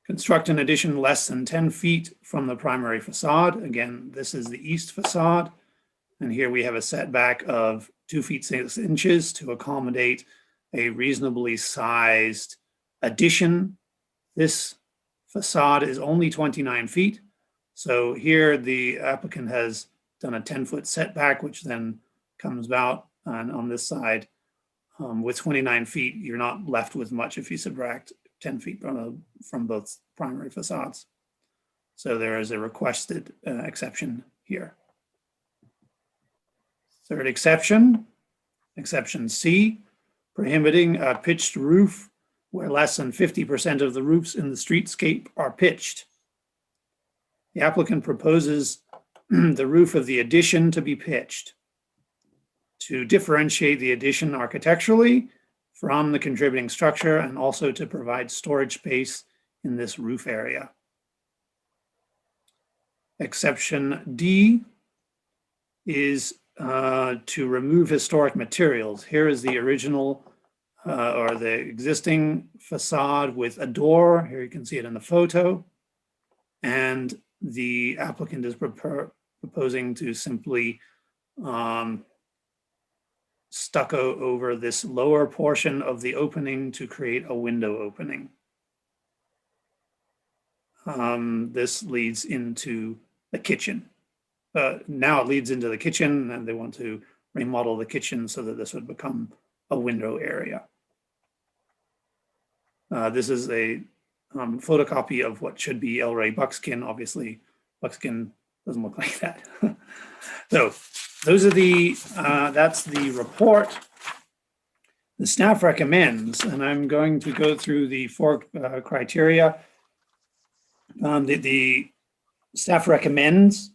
Construct an addition less than 10 feet from the primary facade. Again, this is the east facade. And here we have a setback of 2 feet 6 inches to accommodate a reasonably sized addition. This facade is only 29 feet. So here the applicant has done a 10-foot setback, which then comes out on this side. With 29 feet, you're not left with much if you subtract 10 feet from both primary facades. So there is a requested exception here. Third exception, exception C, prohibiting a pitched roof where less than 50% of the roofs in the streetscape are pitched. The applicant proposes the roof of the addition to be pitched to differentiate the addition architecturally from the contributing structure and also to provide storage space in this roof area. Exception D is to remove historic materials. Here is the original or the existing facade with a door. Here you can see it in the photo. And the applicant is proposing to simply stucco over this lower portion of the opening to create a window opening. This leads into the kitchen. Now it leads into the kitchen, and they want to remodel the kitchen so that this would become a window area. This is a photocopy of what should be El Rey buckskin. Obviously, buckskin doesn't look like that. So those are that's the report. The staff recommends, and I'm going to go through the 4 criteria. The staff recommends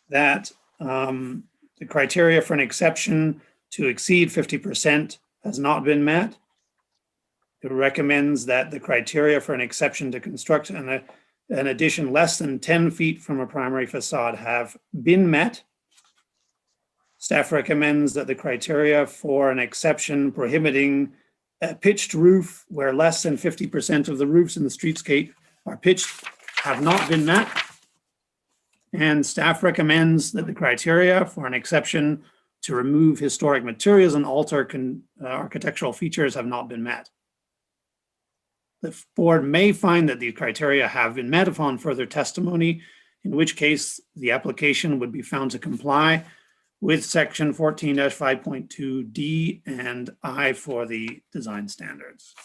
that the criteria for an exception to exceed 50% has not been met. It recommends that the criteria for an exception to construct an addition less than 10 feet from a primary facade have been met. Staff recommends that the criteria for an exception prohibiting a pitched roof where less than 50% of the roofs in the streetscape are pitched have not been met. And staff recommends that the criteria for an exception to remove historic materials and alter architectural features have not been met. The board may find that the criteria have been met upon further testimony, in which case the application would be found to comply with section 14-5.2D and I for the design standards.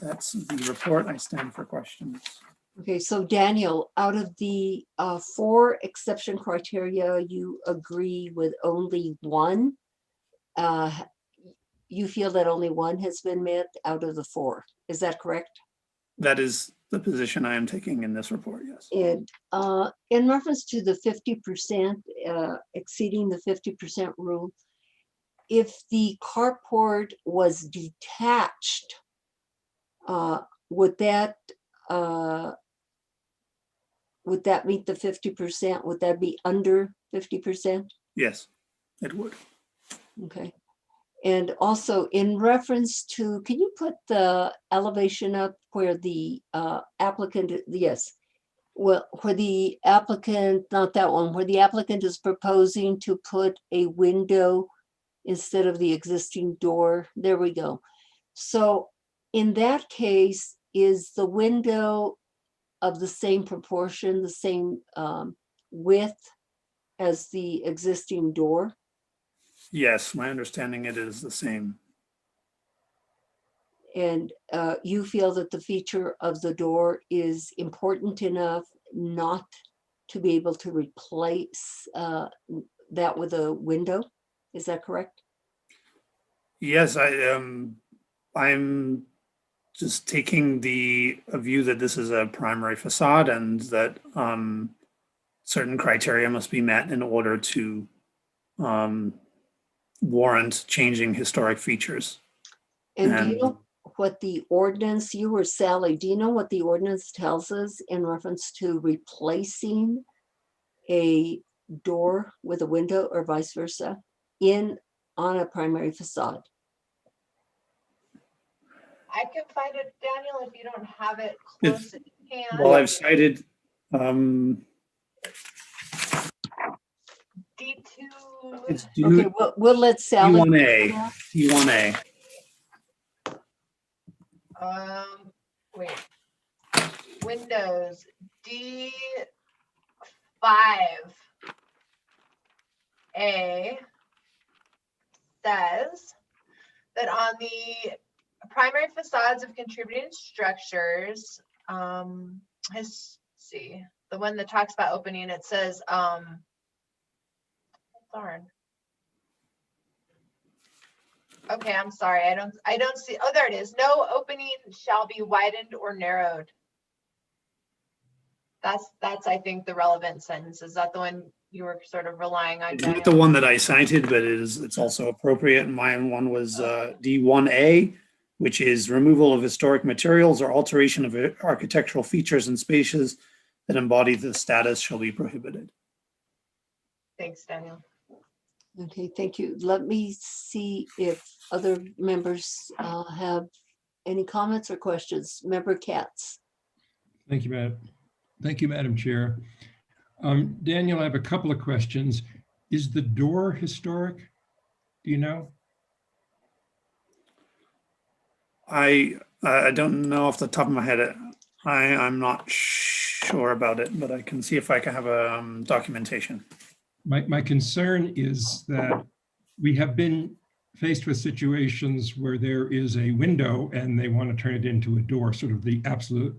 That's the report. I stand for questions. Okay, so Daniel, out of the 4 exception criteria, you agree with only 1. You feel that only 1 has been met out of the 4. Is that correct? That is the position I am taking in this report, yes. And in reference to the 50%, exceeding the 50% rule, if the carport was detached, would that meet the 50%? Would that be under 50%? Yes, it would. Okay. And also in reference to, can you put the elevation up where the applicant, yes, well, where the applicant, not that one, where the applicant is proposing to put a window instead of the existing door. There we go. So in that case, is the window of the same proportion, the same width as the existing door? Yes, my understanding it is the same. And you feel that the feature of the door is important enough not to be able to replace that with a window? Is that correct? Yes, I'm just taking a view that this is a primary facade and that certain criteria must be met in order to warrant changing historic features. And do you know what the ordinance, you or Sally, do you know what the ordinance tells us in reference to replacing a door with a window or vice versa on a primary facade? I can find it, Daniel, if you don't have it close at hand. Well, I've cited D2. it's Okay, we'll let Sally. D1A. D1A. Wait. Windows D5A says that on the primary facades of contributing structures, see, the one that talks about opening, it says, darn. Okay, I'm sorry. I don't see. Oh, there it is. No opening shall be widened or narrowed. That's I think the relevant sentence. Is that the one you were sort of relying on? It's not the one that I cited, but it's also appropriate. My one was D1A, which is removal of historic materials or alteration of architectural features and spaces that embody the status shall be prohibited. Thanks, Daniel. Okay, thank you. Let me see if other members have any comments or questions. Member Katz. Thank you, Madam. Thank you, Madam Chair. Daniel, I have a couple of questions. Is the door historic? Do you know? I don't know off the top of my head. I'm not sure about it, but I can see if I can have a documentation. My concern is that we have been faced with situations where there is a window and they want to turn it into a door, sort of the absolute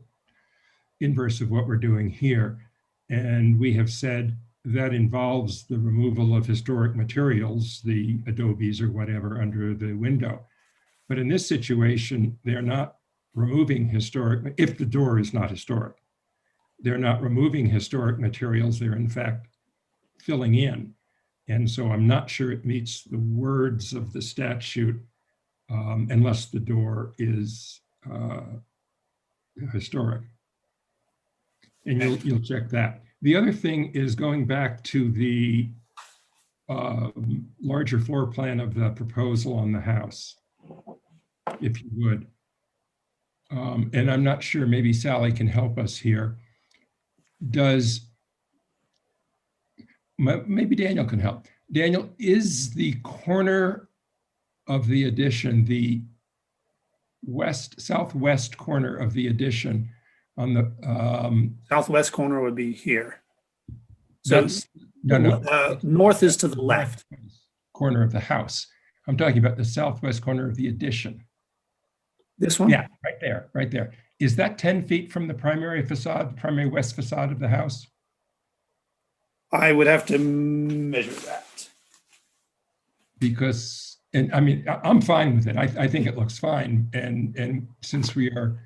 inverse of what we're doing here. And we have said that involves the removal of historic materials, the adobes or whatever, under the window. But in this situation, they're not removing historic, if the door is not historic, they're not removing historic materials, they're in fact filling in. And so I'm not sure it meets the words of the statute unless the door is historic. And you'll check that. The other thing is going back to the larger floor plan of the proposal on the house, if you would. And I'm not sure, maybe Sally can help us here. Maybe Daniel can help. Daniel, is the corner of the addition, the southwest corner of the addition on the southwest corner would be here. So no. North is to the left. Corner of the house. I'm talking about the southwest corner of the addition. This one? Yeah, right there, right there. Is that 10 feet from the primary facade, primary west facade of the house? I would have to measure that. Because, and I mean, I'm fine with it. I think it looks fine. And since we are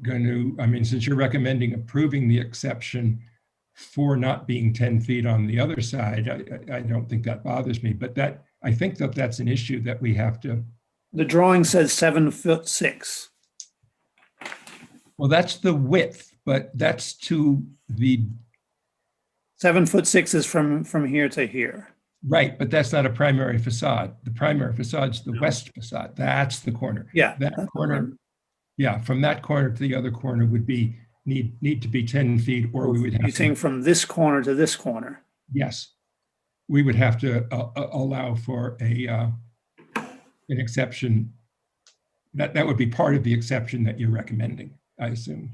going to, I mean, since you're recommending approving the exception for not being 10 feet on the other side, I don't think that bothers me, but that, I think that that's an issue that we have to. The drawing says 7'6". Well, that's the width, but that's to the. 7'6" is from here to here. Right, but that's not a primary facade. The primary facade's the west facade. That's the corner. Yeah. That corner, yeah, from that corner to the other corner would be, need to be 10 feet, or we would have. You're saying from this corner to this corner? Yes. We would have to allow for an exception. That would be part of the exception that you're recommending, I assume.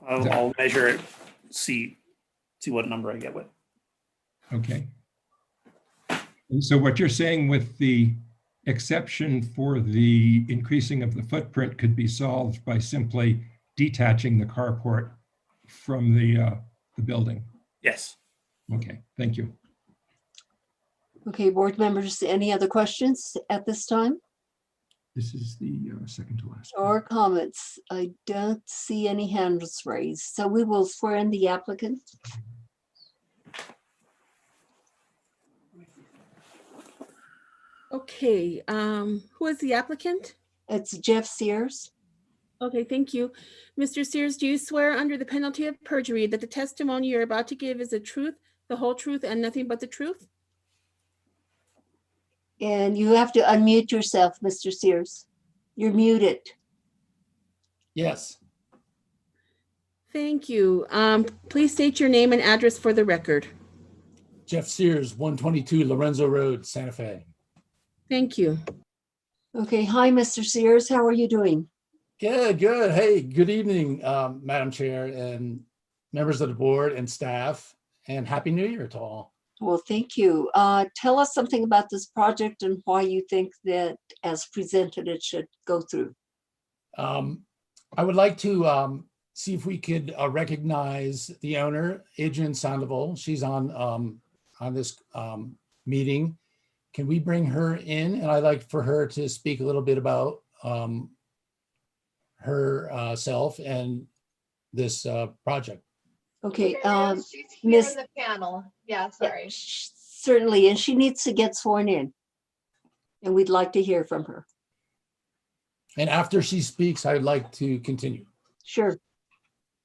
I'll measure it, see what number I get with. Okay. And so what you're saying with the exception for the increasing of the footprint could be solved by simply detaching the carport from the building? Yes. Okay, thank you. Okay, board members, any other questions at this time? This is the second to last. Or comments? I don't see any hands raised, so we will swear in the applicant. Okay, who is the applicant? It's Jeff Sears. Okay, thank you. Mr. Sears, do you swear under the penalty of perjury that the testimony you're about to give is the truth, the whole truth, and nothing but the truth? And you have to unmute yourself, Mr. Sears. You're muted. Yes. Thank you. Please state your name and address for the record. Jeff Sears, 122 Lorenzo Road, Santa Fe. Thank you. Okay, hi, Mr. Sears. How are you doing? Good, good. Hey, good evening, Madam Chair and members of the board and staff, and Happy New Year to all. Well, thank you. Tell us something about this project and why you think that as presented, it should go through. I would like to see if we could recognize the owner, Adrienne Sandoval. She's on this meeting. Can we bring her in? And I'd like for her to speak a little bit about herself and this project. Okay, She's here Miss. in the panel. Yeah, sorry. Certainly, and she needs to get sworn in. And we'd like to hear from her. And after she speaks, I'd like to continue. Sure.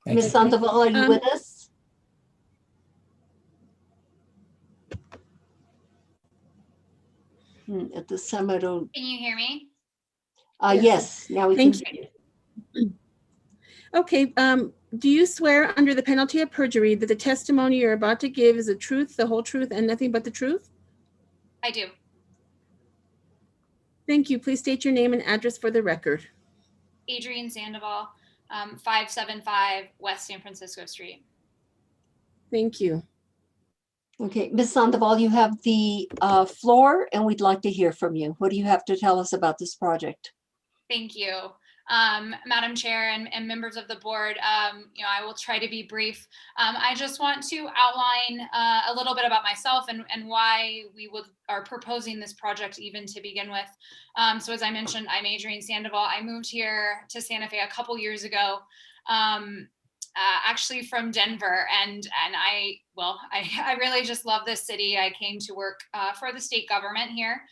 Thank Ms. you. Sandoval, are you with us? At this time, I don't. Can you hear me? Yes, now we can. Thank you. Okay, do you swear under the penalty of perjury that the testimony you're about to give is the truth, the whole truth, and nothing but the truth? I do. Thank you. Please state your name and address for the record. Adrienne Sandoval, 575 West San Francisco Street. Thank you. Okay, Ms. Sandoval, you have the floor and we'd like to hear from you. What do you have to tell us about this project? Thank you. Madam Chair and members of the board, I will try to be brief. I just want to outline a little bit about myself and why we are proposing this project even to begin with. So as I mentioned, I'm Adrienne Sandoval. I moved here to Santa Fe a couple years ago, actually from Denver, and I really just love this city. I came to work for the state government here.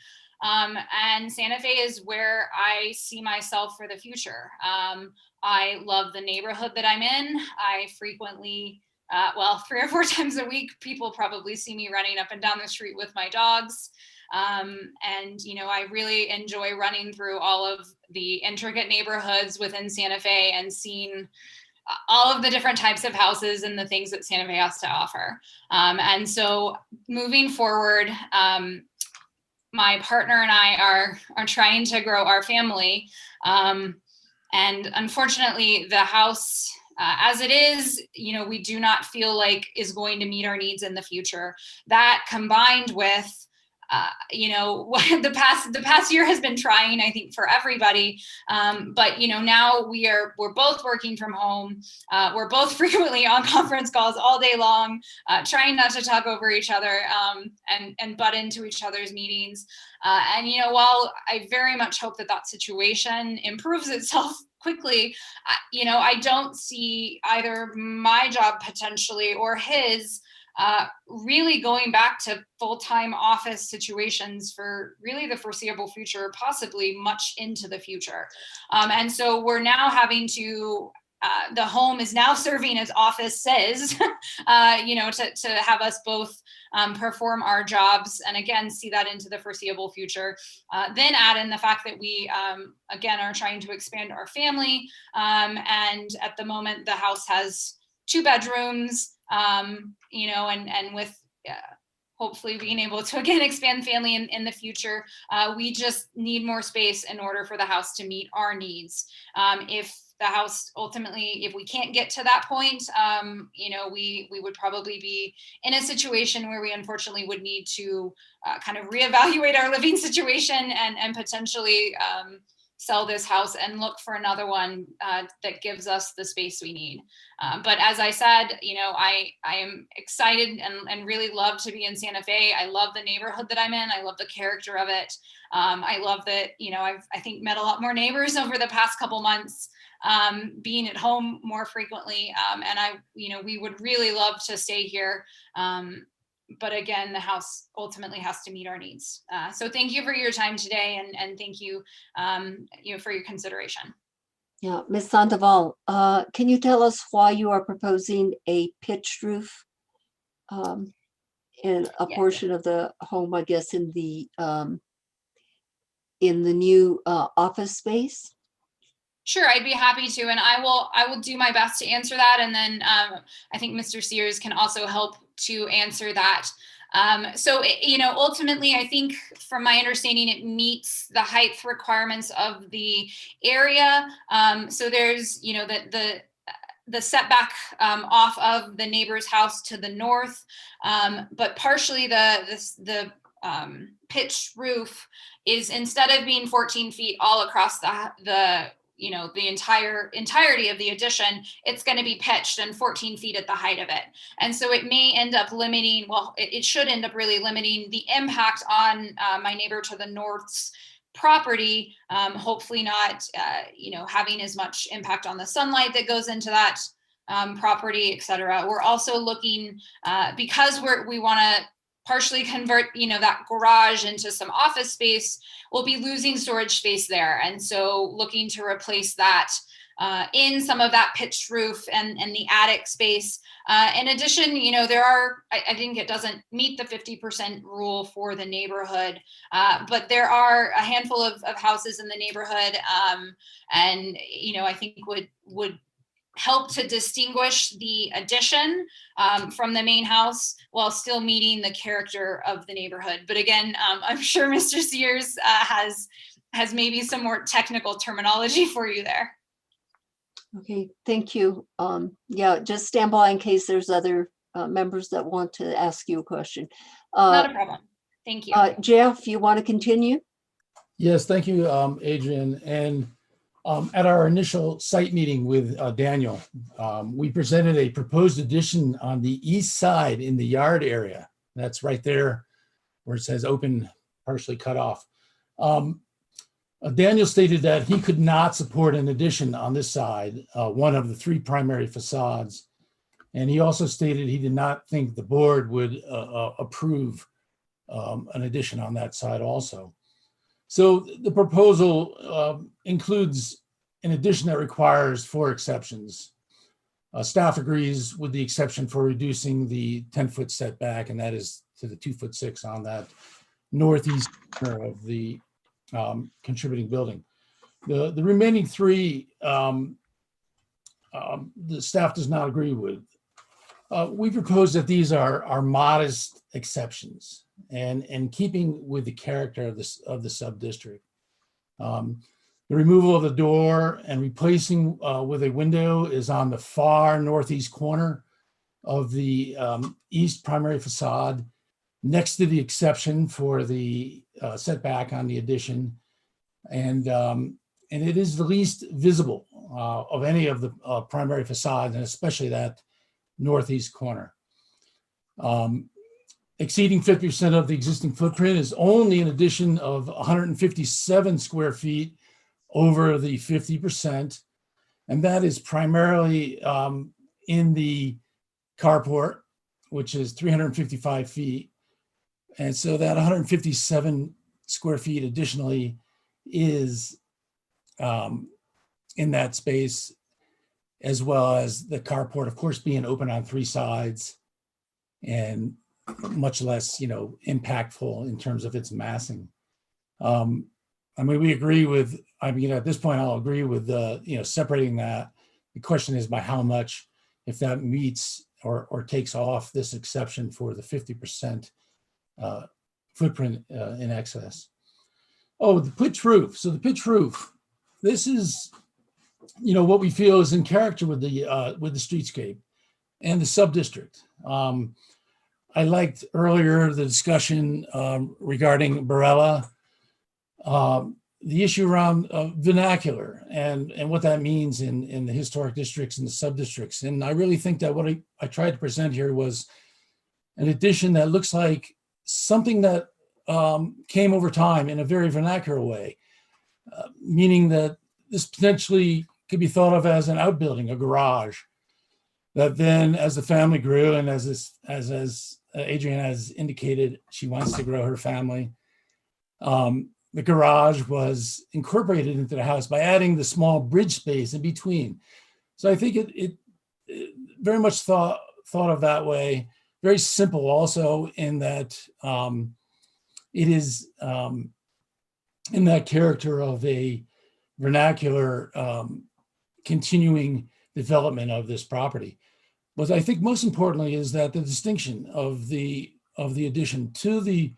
And Santa Fe is where I see myself for the future. I love the neighborhood that I'm in. I frequently, 3 or 4 times a week, people probably see me running up and down the street with my dogs. I really enjoy running through all of the intricate neighborhoods within Santa Fe and seeing all of the different types of houses and the things that Santa Fe has to offer. And so moving forward, my partner and I are trying to grow our family. And unfortunately, the house, as it is, we do not feel like is going to meet our needs in the future. That combined with you know, the past year has been trying, I think, for everybody. But you know, now we're both working from home. We're both frequently on conference calls all day long, trying not to talk over each other and butt into each other's meetings. And you know, while I very much hope that situation improves itself quickly, you know, I don't see either my job potentially or his really going back to full-time office situations for really the foreseeable future, possibly much into the future. And so we're now having to, the home is now serving as office says, you know, to have us both perform our jobs and again, see that into the foreseeable future. Then add in the fact that we, again, are trying to expand our family. And at the moment, the house has 2 bedrooms, you know, and with hopefully being able to again expand family in the future, we just need more space in order for the house to meet our needs. If the house ultimately, if we can't get to that point, you know, we would probably be in a situation where we unfortunately would need to kind of reevaluate our living situation and potentially sell this house and look for another one that gives us the space we need. But as I said, you know, I am excited and really love to be in Santa Fe. I love the neighborhood that I'm in. I love the character of it. I love that, you know, I think met a lot more neighbors over the past couple months, being at home more frequently. And you know, we would really love to stay here. But again, the house ultimately has to meet our needs. So thank you for your time today, and thank you, you know, for your consideration. Yeah, Ms. Sandoval, can you tell us why you are proposing a pitched roof in a portion of the home, I guess, in the new office space? Sure, I'd be happy to, and I will do my best to answer that, and then I think Mr. Sears can also help to answer that. So, you know, ultimately, I think from my understanding, it meets the height requirements of the area. So there's, you know, the setback off of the neighbor's house to the north, but partially the pitched roof is, instead of being 14 feet all across the you know, the entirety of the addition, it's going to be pitched and 14 feet at the height of it. And so it may end up limiting, well, it should end up really limiting the impact on my neighbor to the north's property, hopefully not, you know, having as much impact on the sunlight that goes into that property, et cetera. We're also looking, because we want to partially convert, you know, that garage into some office space, we'll be losing storage space there. And so looking to replace that in some of that pitched roof and the attic space. In addition, you know, there are, I think it doesn't meet the 50% rule for the neighborhood, but there are a handful of houses in the neighborhood, and, you know, I think would help to distinguish the addition from the main house while still meeting the character of the neighborhood. But again, I'm sure Mr. Sears has maybe some more technical terminology for you there. Okay, thank you. Yeah, just stand by in case there's other members that want to ask you a question. Not a problem. Thank you. Jeff, you want to continue? Yes, thank you, Adrian. And at our initial site meeting with Daniel, we presented a proposed addition on the east side in the yard area. That's right there where it says open, partially cut off. Daniel stated that he could not support an addition on this side, one of the 3 primary facades. And he also stated he did not think the board would approve an addition on that side also. So the proposal includes an addition that requires 4 exceptions. Staff agrees with the exception for reducing the 10-foot setback, and that is to the 2'6" on that northeast corner of the contributing building. The remaining 3, the staff does not agree with. We propose that these are modest exceptions and in keeping with the character of the sub-district. The removal of the door and replacing with a window is on the far northeast corner of the east primary facade. next to the exception for the setback on the addition. And it is the least visible of any of the primary facades, and especially that northeast corner. Exceeding 50% of the existing footprint is only an addition of 157 square feet over the 50%. And that is primarily in the carport, which is 355 feet. And so that 157 square feet additionally is in that space, as well as the carport, of course, being open on 3 sides and much less, impactful in terms of its massing. We agree with, at this point, I'll agree with, separating that. The question is by how much, if that meets or takes off this exception for the 50% footprint in excess. Oh, the pitch roof. So the pitch roof, this is, what we feel is in character with the streetscape and the sub-district. I liked earlier the discussion regarding Barella, the issue around vernacular and what that means in the historic districts and the sub-districts. And I really think that what I tried to present here was an addition that looks like something that came over time in a very vernacular way, meaning that this potentially could be thought of as an outbuilding, a garage, that then as the family grew and as Adrienne has indicated, she wants to grow her family. The garage was incorporated into the house by adding the small bridge space in between. So I think it very much thought of that way. Very simple also in that it is in that character of a vernacular continuing development of this property. But I think most importantly is that the distinction of the addition to the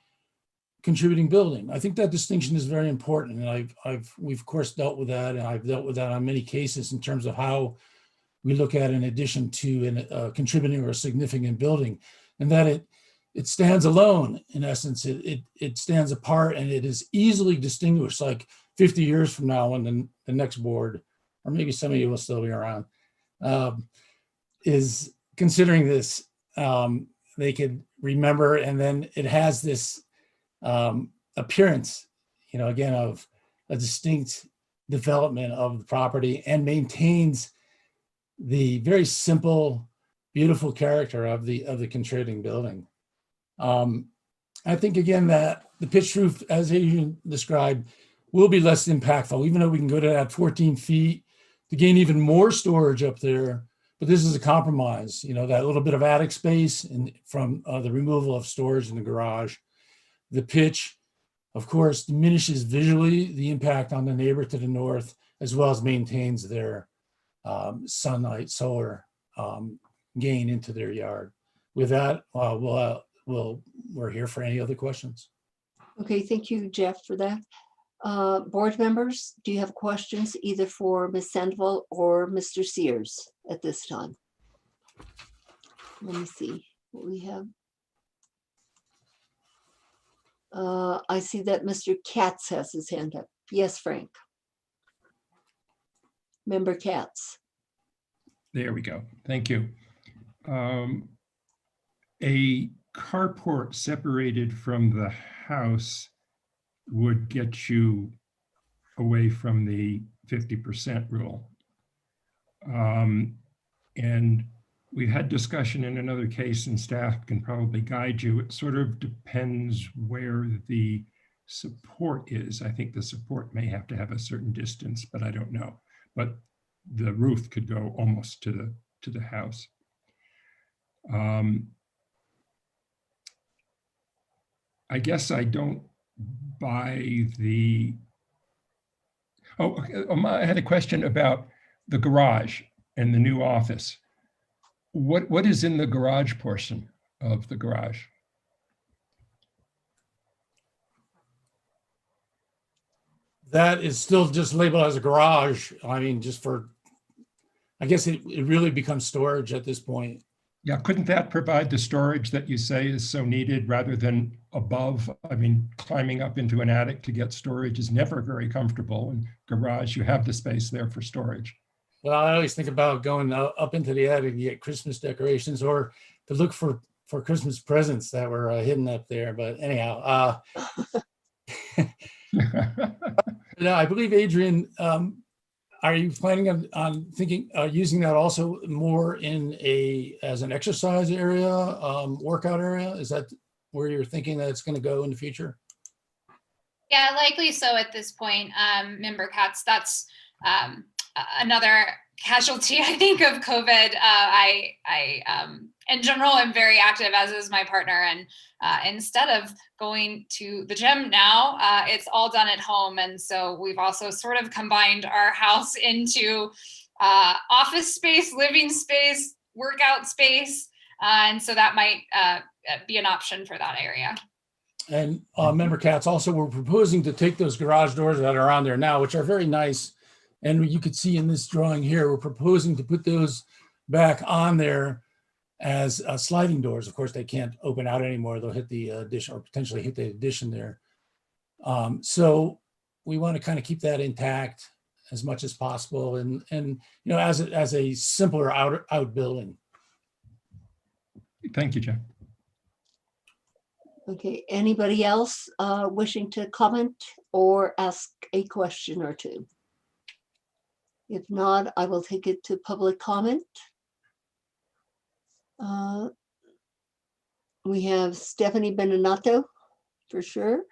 contributing building. I think that distinction is very important, and we've of course dealt with that, and I've dealt with that on many cases in terms of how we look at an addition to a contributing or a significant building, and that it stands alone. In essence, it stands apart, and it is easily distinguished. Like 50 years from now, when the next board, or maybe some of you will still be around, is considering this, they could remember, and then it has this appearance, again, of a distinct development of the property and maintains the very simple, beautiful character of the contributing building. I think again that the pitched roof, as Adrienne described, will be less impactful, even though we can go to that 14 feet to gain even more storage up there. But this is a compromise, that little bit of attic space from the removal of storage in the garage. The pitch, of course, diminishes visually the impact on the neighbor to the north, as well as maintains their sunlight, solar gain into their yard. With that, we're here for any other questions. Okay, thank you, Jeff, for that. Board members, do you have questions either for Ms. Sandoval or Mr. Sears at this time? Let me see what we have. I see that Mr. Katz has his hand up. Yes, Frank. Member Katz. There we go. Thank you. A carport separated from the house would get you away from the 50% rule. And we had discussion in another case, and staff can probably guide you. It sort of depends where the support is. I think the support may have to have a certain distance, but I don't know. But the roof could go almost to the house. I guess I don't buy the, I had a question about the garage and the new office. What is in the garage portion of the garage? That is still just labeled as a garage. I mean, just for, I guess it really becomes storage at this point. Yeah, couldn't that provide the storage that you say is so needed rather than above? I mean, climbing up into an attic to get storage is never very comfortable. In garage, you have the space there for storage. Well, I always think about going up into the attic to get Christmas decorations or to look for Christmas presents that were hidden up there. But anyhow, no, I believe Adrian, are you planning on thinking using that also more in as an exercise area, workout area? Is that where you're thinking that it's going to go in the future? Yeah, likely so at this point, Member Katz. That's another casualty, I think, of COVID. I in general, am very active, as is my partner. And instead of going to the gym now, it's all done at home. And so we've also sort of combined our house into office space, living space, workout space. And so that might be an option for that area. And Member Katz, also, we're proposing to take those garage doors that are on there now, which are very nice. And you could see in this drawing here, we're proposing to put those back on there as sliding doors. Of course, they can't open out anymore. They'll hit the addition or potentially hit the addition there. So we want to kind of keep that intact as much as possible, and you know, as a simpler outbuilding. Thank you, Jeff. Okay, anybody else wishing to comment or ask a question or two? If not, I will take it to public comment. We have Stephanie Beninato, for sure.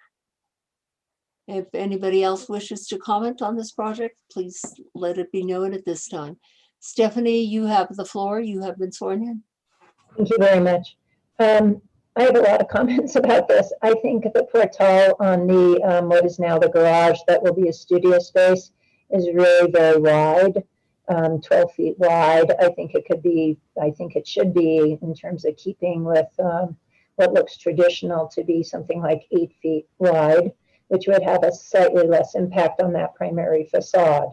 If anybody else wishes to comment on this project, please let it be known at this time. Stephanie, you have the floor. You have been sworn in. Thank you very much. I have a lot of comments about this. I think the portal on the what is now the garage that will be a studio space is really very wide, 12 feet wide. I think it should be, in terms of keeping with what looks traditional to be something like 8 feet wide, which would have a slightly less impact on that primary facade.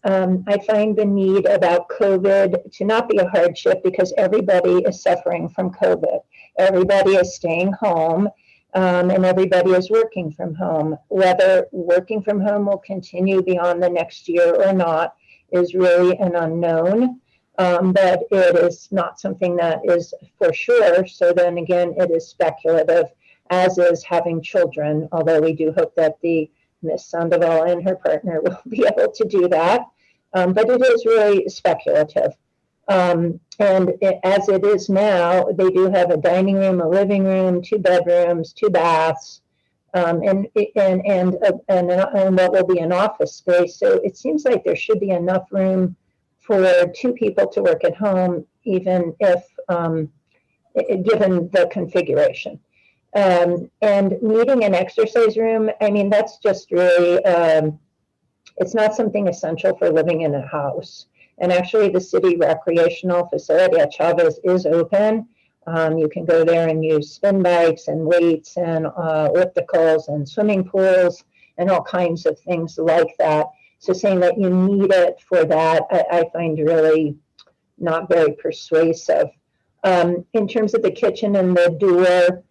I find the need about COVID to not be a hardship because everybody is suffering from COVID. Everybody is staying home, and everybody is working from home. Whether working from home will continue beyond the next year or not is really an unknown, but it is not something that is for sure. So then again, it is speculative, as is having children, although we do hope that the Miss Sandoval and her partner will be able to do that. But it is really speculative. And as it is now, they do have a dining room, a living room, 2 bedrooms, 2 baths, and what will be an office space. So it seems like there should be enough room for 2 people to work at home, even if given the configuration. And needing an exercise room, I mean, that's just really, it's not something essential for living in a house. And actually the city recreational facility at Chavez is open. You can go there and use spin bikes and weights and ellipticals and swimming pools and all kinds of things like that. So saying that you need it for that, I find really not very persuasive. In terms of the kitchen and the door,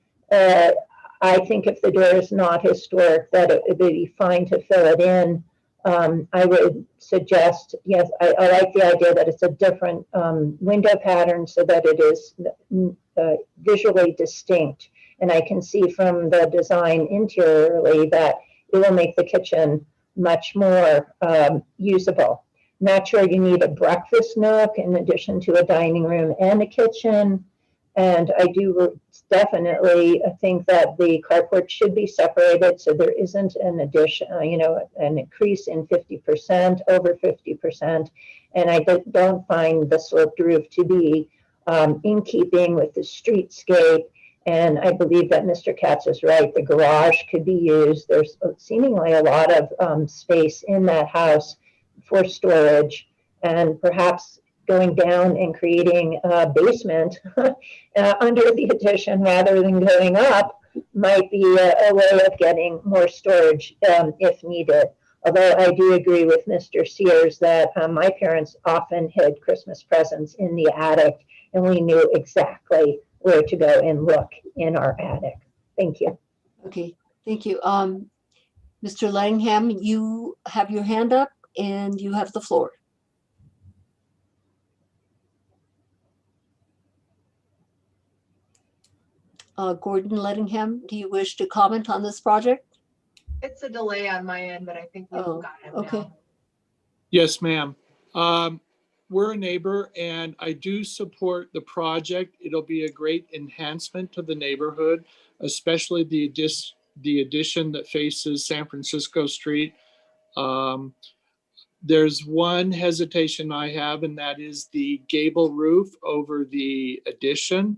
I think if the door is not historic, that it would be fine to fill it in. I would suggest, yes, I like the idea that it's a different window pattern so that it is visually distinct. And I can see from the design interiorly that it will make the kitchen much more usable. Not sure you need a breakfast nook in addition to a dining room and a kitchen. And I do definitely think that the carport should be separated so there isn't an addition, an increase in 50%, over 50%. And I don't find the sloped roof to be in keeping with the streetscape. And I believe that Mr. Katz is right. The garage could be used. There's seemingly a lot of space in that house for storage, and perhaps going down and creating a basement under the addition rather than going up might be a way of getting more storage if needed. Although I do agree with Mr. Sears that my parents often hid Christmas presents in the attic, and we knew exactly where to go and look in our attic. Thank you. Okay, thank you. Mr. Langham, you have your hand up and you have the floor. Gordon Lettingham, do you wish to comment on this project? It's a delay on my end, but I think we've Oh, got him okay. now. Yes, ma'am. We're a neighbor and I do support the project. It'll be a great enhancement to the neighborhood, especially the addition that faces San Francisco Street. There's one hesitation I have, and that is the gable roof over the addition.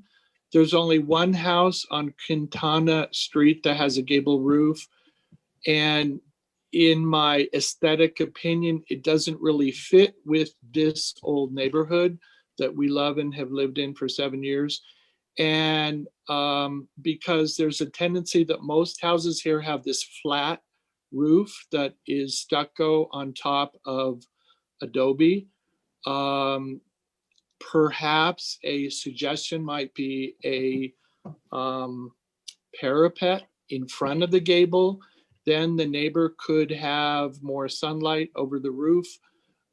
There's only one house on Quintana Street that has a gable roof. And in my aesthetic opinion, it doesn't really fit with this old neighborhood that we love and have lived in for 7 years. And because there's a tendency that most houses here have this flat roof that is stucco on top of adobe. Perhaps a suggestion might be a parapet in front of the gable. Then the neighbor could have more sunlight over the roof,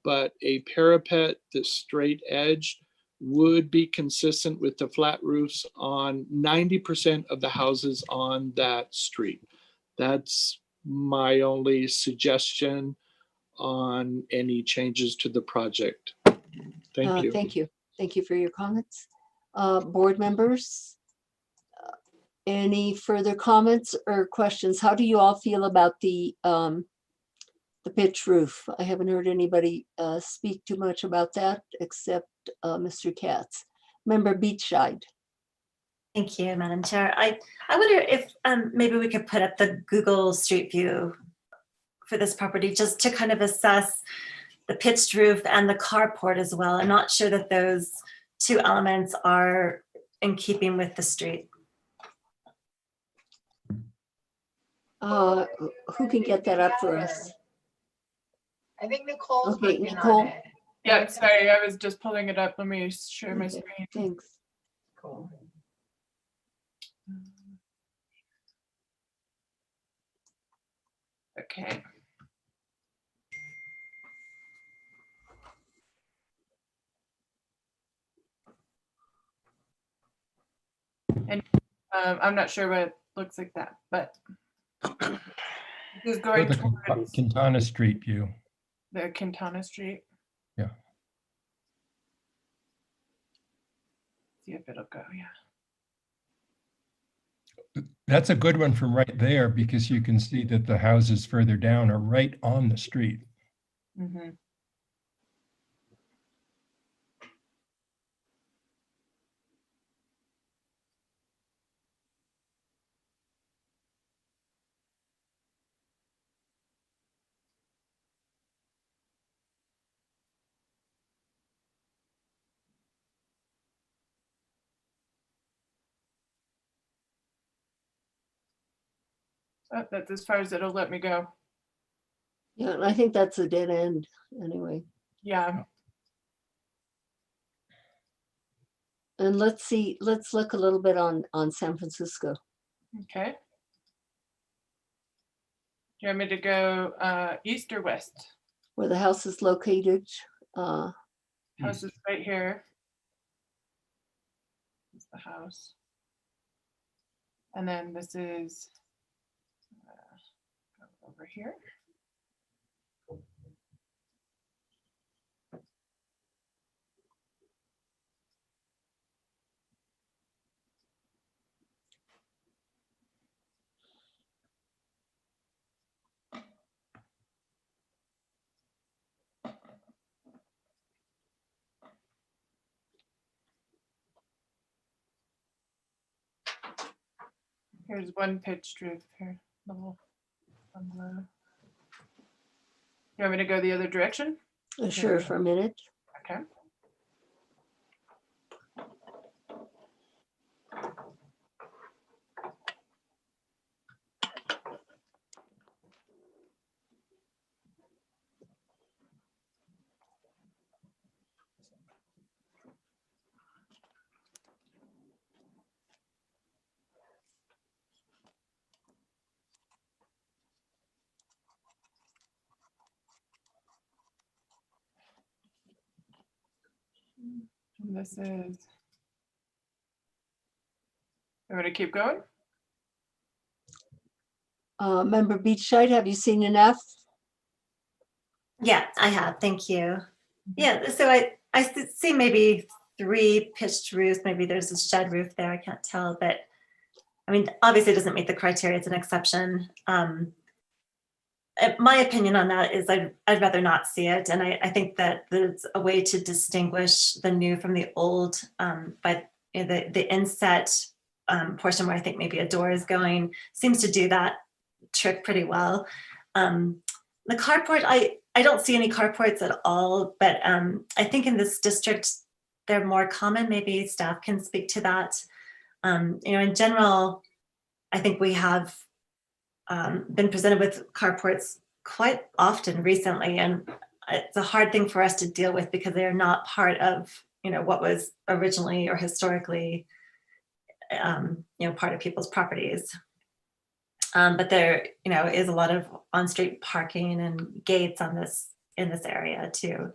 but a parapet that's straight edge would be consistent with the flat roofs on 90% of the houses on that street. That's my only suggestion on any changes to the project. Thank you. Thank you. Thank you for your comments. Board members, any further comments or questions? How do you all feel about the pitch roof? I haven't heard anybody speak too much about that except Mr. Katz. Member Beachside. Thank you, Madam Chair. I wonder if maybe we could put up the Google Street View for this property just to kind of assess the pitched roof and the carport as well. I'm not sure that those two elements are in keeping with the street. Who can get that up for us? I think Nicole's Okay, working Nicole. on it. Yeah, sorry, I was just pulling it up. Let me share my Okay, screen. thanks. Cool. Okay. And I'm not sure what it looks like that, but this is going The towards Quintana Street view. the Quintana Street. Yeah. See if it'll go, yeah. That's a good one from right there because you can see that the houses further down are right on the street. Mm-hmm. Oh, that's as far as it'll let me go. Yeah, and I think that's a dead end anyway. Yeah. And let's see, let's look a little bit on San Francisco. Okay. Do you want me to go east or west? Where the house is located. House is right here. This is the house. And then this is go over here. Here's one pitched roof here. Little bungalow. You want me to go the other direction? Sure, for a minute. Okay. This is. I'm going to keep going. Member Beachside, have you seen enough? Yeah, I have. Thank you. Yeah, so I see maybe 3 pitched roofs. Maybe there's a shed roof there. I can't tell, but I mean, obviously it doesn't meet the criteria. It's an exception. My opinion on that is I'd rather not see it. And I think that there's a way to distinguish the new from the old by the inset portion where I think maybe a door is going seems to do that trick pretty well. The carport, I don't see any carports at all, but I think in this district, they're more common. Maybe staff can speak to that. In general, I think we have been presented with carports quite often recently, and it's a hard thing for us to deal with because they are not part of, what was originally or historically, part of people's properties. But there, is a lot of on-street parking and gates in this area too.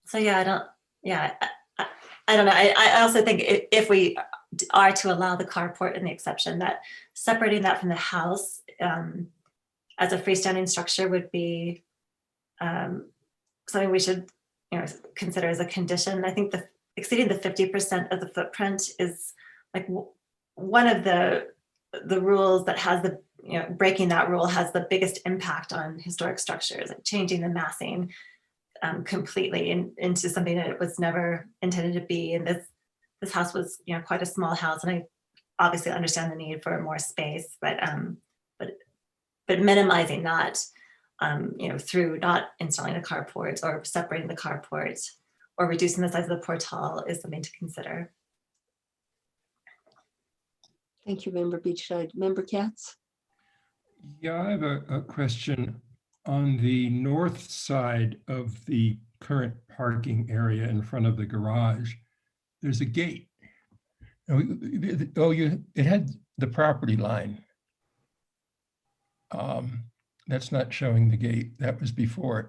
So yeah, I don't know. I also think if we are to allow the carport in the exception, that separating that from the house as a freestanding structure would be something we should, consider as a condition. I think exceeding the 50% of the footprint is like one of the rules that has breaking that rule has the biggest impact on historic structures, like changing the massing completely into something that it was never intended to be. And this house was, quite a small house, and I obviously understand the need for more space, but minimizing that, through not installing a carport or separating the carport or reducing the size of the portal is something to consider. Thank you, Member Beachside. Member Katz? Yeah, I have a question. On the north side of the current parking area in front of the garage, there's a gate. It had the property line. That's not showing the gate. That was before it.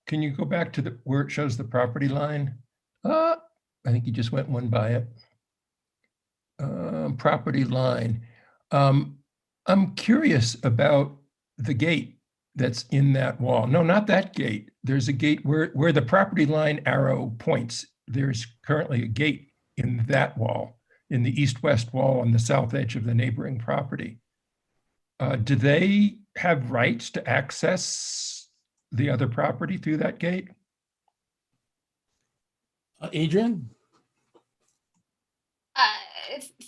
Can you go back to where it shows the property line? I think you just went one by it. Property line. I'm curious about the gate that's in that wall. No, not that gate. There's a gate where the property line arrow points. There's currently a gate in that wall, in the east-west wall on the south edge of the neighboring property. Do they have rights to access the other property through that gate? Adrian?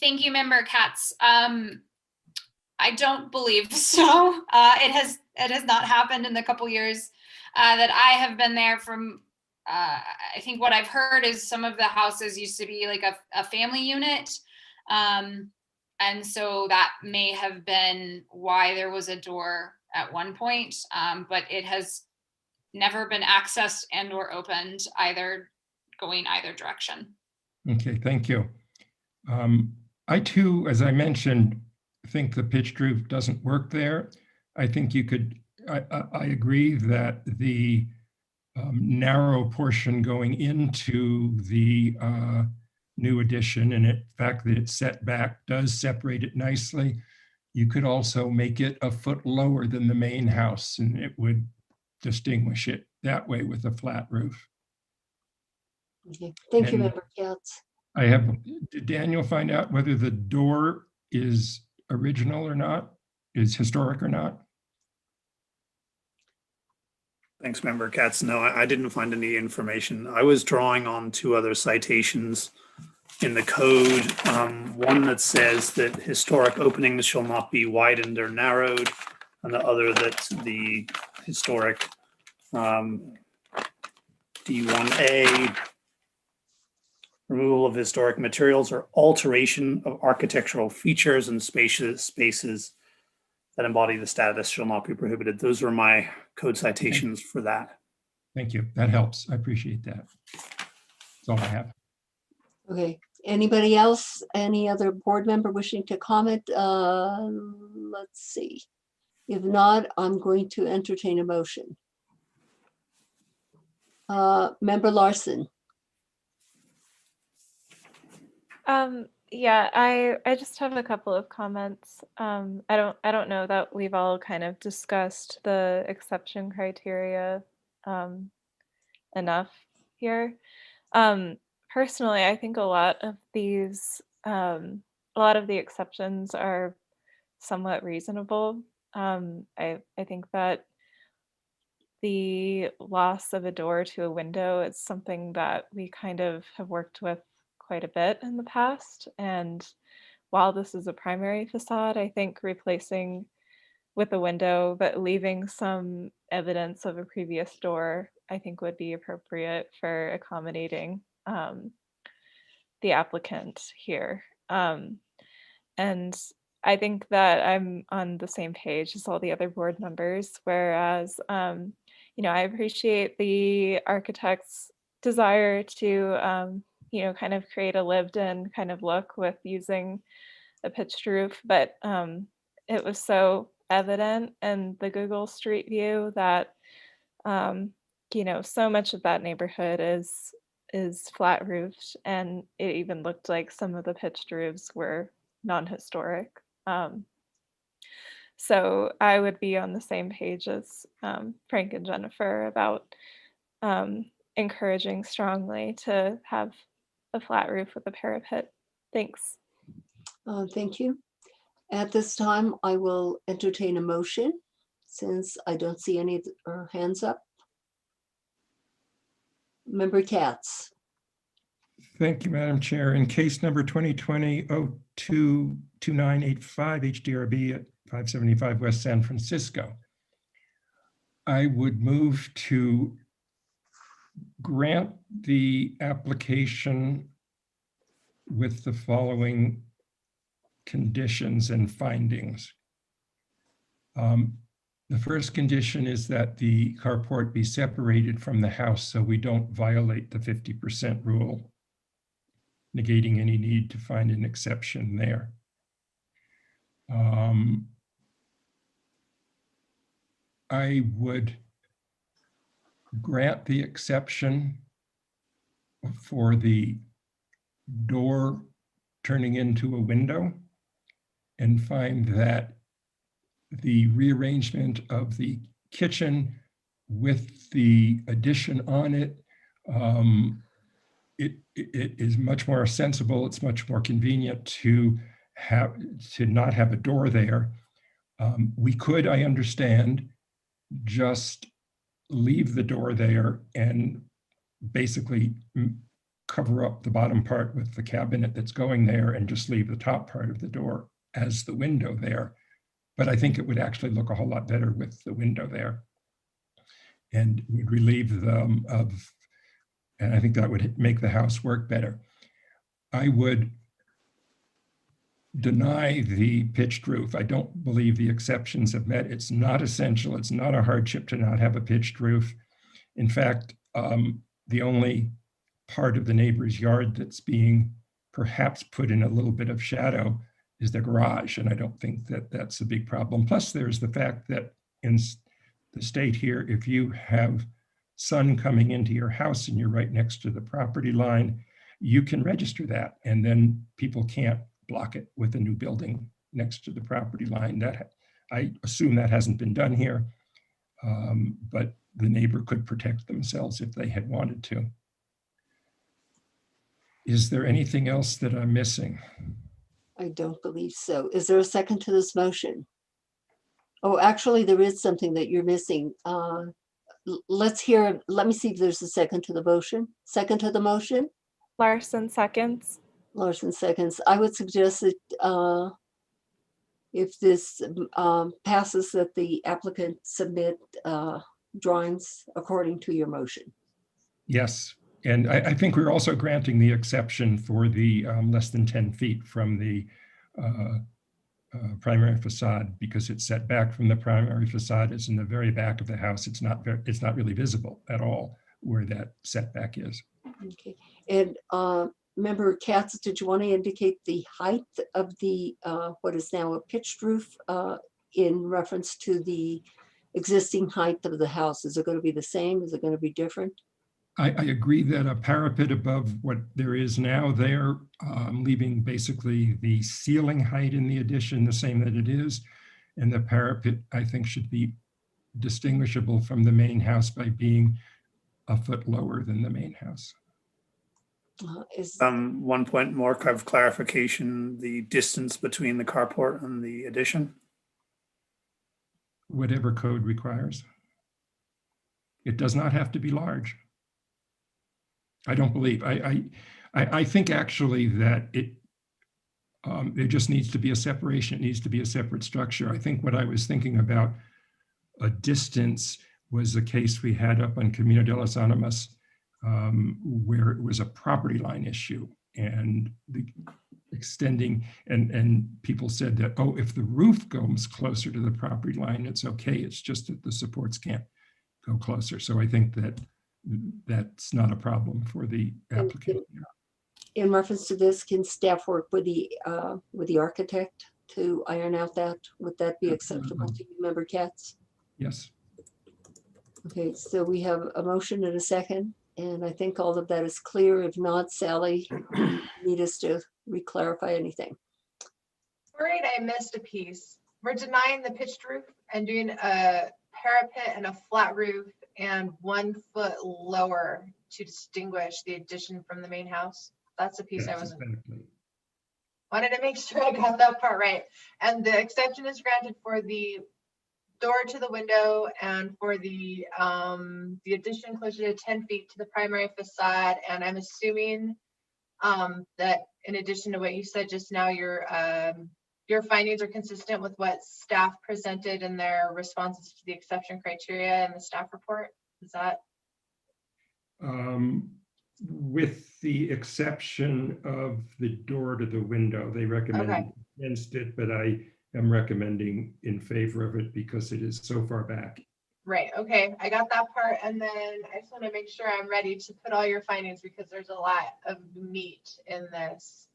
Thank you, Member Katz. I don't believe so. It has not happened in the couple years that I have been there. From I think what I've heard is some of the houses used to be like a family unit. And so that may have been why there was a door at one point, but it has never been accessed and or opened going either direction. Okay, thank you. I too, as I mentioned, think the pitched roof doesn't work there. I think you could, I agree that the narrow portion going into the new addition, and in fact that it's set back, does separate it nicely. You could also make it a foot lower than the main house, and it would distinguish it that way with a flat roof. Okay. Thank you, Member Katz. Did Daniel find out whether the door is original or not, is historic or not? Thanks, Member Katz. No, I didn't find any information. I was drawing on 2 other citations in the code. One that says that historic openings shall not be widened or narrowed, and the other that the historic D1A, removal of historic materials or alteration of architectural features and spaces that embody the status shall not be prohibited. Those are my code citations for that. Thank you. That helps. I appreciate that. That's all I have. Okay. Anybody else? Any other board member wishing to comment? Let's see. If not, I'm going to entertain a motion. Member Larson. Yeah, I just have a couple of comments. I don't know that we've all kind of discussed the exception criteria enough here. Personally, I think a lot of these, a lot of the exceptions are somewhat reasonable. I think that the loss of a door to a window is something that we kind of have worked with quite a bit in the past. And while this is a primary facade, I think replacing with a window, but leaving some evidence of a previous door, I think would be appropriate for accommodating the applicant here. And I think that I'm on the same page as all the other board members, whereas, you know, I appreciate the architect's desire to, you know, kind of create a lived-in kind of look with using a pitched roof, but it was so evident in the Google Street View that, you know, so much of that neighborhood is flat roofed, and it even looked like some of the pitched roofs were non-historic. So I would be on the same page as Frank and Jennifer about encouraging strongly to have a flat roof with a parapet. Thanks. Thank you. At this time, I will entertain a motion since I don't see any hands up. Member Katz. Thank you, Madam Chair. In case number 2020-022985, HDRB at 575 West San Francisco, I would move to grant the application with the following conditions and findings. The first condition is that the carport be separated from the house so we don't violate the 50% rule, negating any need to find an exception there. I would grant the exception for the door turning into a window and find that the rearrangement of the kitchen with the addition on it, it is much more sensible. It's much more convenient to not have a door there. We could, I understand, just leave the door there and basically cover up the bottom part with the cabinet that's going there and just leave the top part of the door as the window there. But I think it would actually look a whole lot better with the window there and would relieve them of, and I think that would make the house work better. I would deny the pitched roof. I don't believe the exceptions have met. It's not essential. It's not a hardship to not have a pitched roof. In fact, the only part of the neighbor's yard that's being perhaps put in a little bit of shadow is the garage, and I don't think that that's a big problem. Plus, there's the fact that in the state here, if you have sun coming into your house and you're right next to the property line, you can register that, and then people can't block it with a new building next to the property line. That I assume that hasn't been done here, but the neighbor could protect themselves if they had wanted to. Is there anything else that I'm missing? I don't believe so. Is there a second to this motion? Oh, actually, there is something that you're missing. Let's hear, let me see if there's a second to the motion. Second to the motion? Larson seconds. Larson seconds. I would suggest that if this passes, that the applicant submit drawings according to your motion. Yes, and I think we're also granting the exception for the less than 10 feet from the primary facade because it's set back from the primary facade. It's in the very back of the house. It's not really visible at all where that setback is. Okay, and Member Katz, did you want to indicate the height of the what is now a pitched roof in reference to the existing height of the house? Is it going to be the same? Is it going to be different? I agree that a parapet above what there is now there, leaving basically the ceiling height in the addition the same that it is. And the parapet, I think, should be distinguishable from the main house by being a foot lower than the main house. One point more of clarification, the distance between the carport and the addition. Whatever code requires. It does not have to be large. I don't believe. I think actually that there just needs to be a separation. It needs to be a separate structure. I think what I was thinking about a distance was the case we had up on Camino de las Animas, where it was a property line issue and the extending, and people said that, oh, if the roof goes closer to the property line, it's okay. It's just that the supports can't go closer. So I think that that's not a problem for the applicant. In reference to this, can staff work with the architect to iron out that? Would that be acceptable to you, Member Katz? Yes. Okay, so we have a motion and a second, and I think all of that is clear. If not, Sally, need us to re-clarify anything. Worried I missed a piece. We're denying the pitched roof and doing a parapet and a flat roof and 1 foot lower to distinguish the addition from the main house. That's a piece I wasn't. Wanted to make sure I got that part right. And the exception is granted for the door to the window and for the addition closer to 10 feet to the primary facade. And I'm assuming that in addition to what you said just now, your findings are consistent with what staff presented in their responses to the exception criteria in the staff report. Is that? With the exception of the door to the window, they recommended against it, but I am recommending in favor of it because it is so far back. Right, okay, I got that part. And then I just want to make sure I'm ready to put all your findings because there's a lot of meat in this.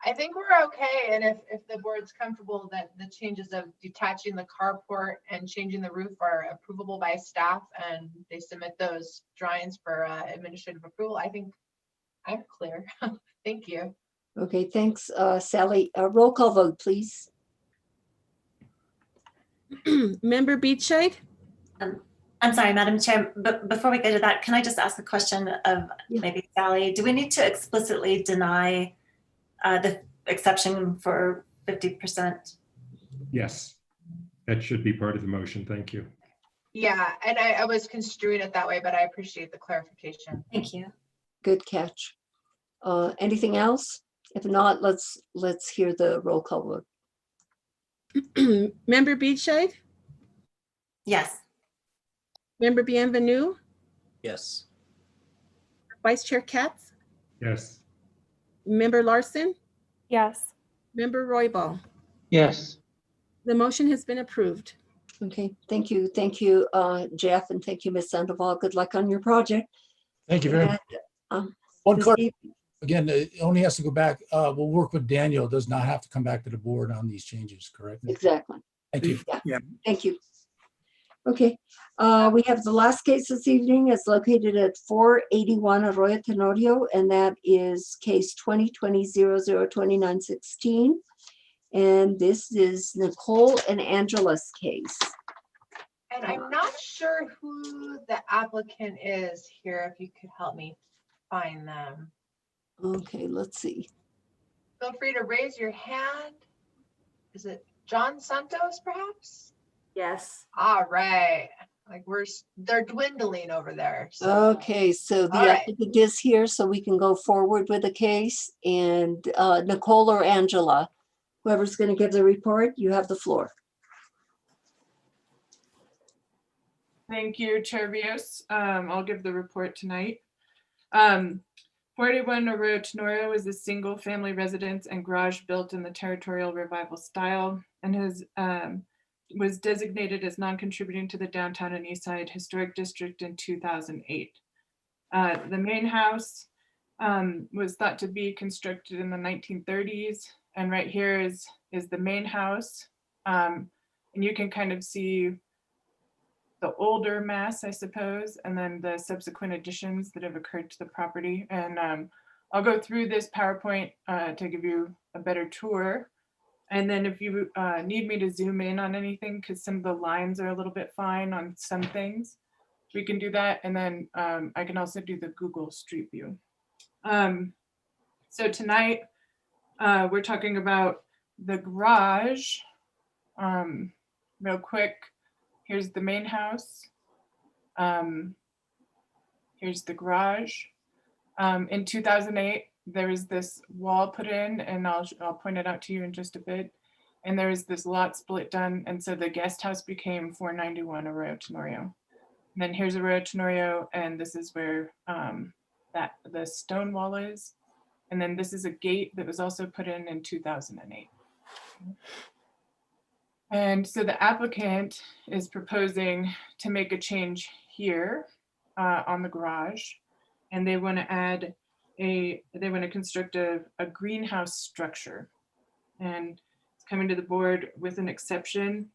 I think we're okay. And if the board's comfortable that the changes of detaching the carport and changing the roof are approvable by staff and they submit those drawings for administrative approval, I think I'm clear. Thank you. Okay, thanks, Sally. Roll call vote, please. Member Beachside? I'm sorry, Madam Chair, but before we go to that, can I just ask a question of maybe Sally? Do we need to explicitly deny the exception for 50%? Yes, that should be part of the motion. Thank you. Yeah, and I was construing it that way, but I appreciate the clarification. Thank you. Good catch. Anything else? If not, let's hear the roll call vote. Member Beachside? Yes. Member Bienvenue? Yes. Vice Chair Katz? Yes. Member Larson? Yes. Member Roybal? Yes. The motion has been approved. Okay, thank you. Thank you, Jeff, and thank you, Ms. Sandoval. Good luck on your project. Thank you very much. One card, again, it only has to go back. We'll work with Daniel. It does not have to come back to the board on these changes, correct? Exactly. Thank you. Yeah. Thank you. Okay, we have the last case this evening. It's located at 481 Arroyo Tenorio, and that is case 2020-002916. And this is Nicole and Angela's case. And I'm not sure who the applicant is here, if you could help me find them. Okay, let's see. Feel free to raise your hand. Is it John Santos, perhaps? Yes. All right. Like they're dwindling over there. So. Okay, so the All right. applicant is here, so we can go forward with the case. And Nicole or Angela, whoever's going to give the report, you have the floor. Thank you, Chair Rios. I'll give the report tonight. 41 Arroyo Tenorio is a single family residence and garage built in the territorial revival style and was designated as non-contributing to the Downtown and Eastside Historic District in 2008. The main house was thought to be constructed in the 1930s, and right here is the main house. And you can kind of see the older mass, I suppose, and then the subsequent additions that have occurred to the property. And I'll go through this PowerPoint to give you a better tour. And then if you need me to zoom in on anything, because some of the lines are a little bit fine on some things, we can do that. And then I can also do the Google Street View. So tonight, we're talking about the garage. Real quick, here's the main house. Here's the garage. In 2008, there was this wall put in, and I'll point it out to you in just a bit. And there was this lot split done, and so the guest house became 491 Arroyo Tenorio. And then here's Arroyo Tenorio, and this is where the stone wall is. And then this is a gate that was also put in 2008. And so the applicant is proposing to make a change here on the garage, and they want to add they want to construct a greenhouse structure. And it's coming to the board with an exception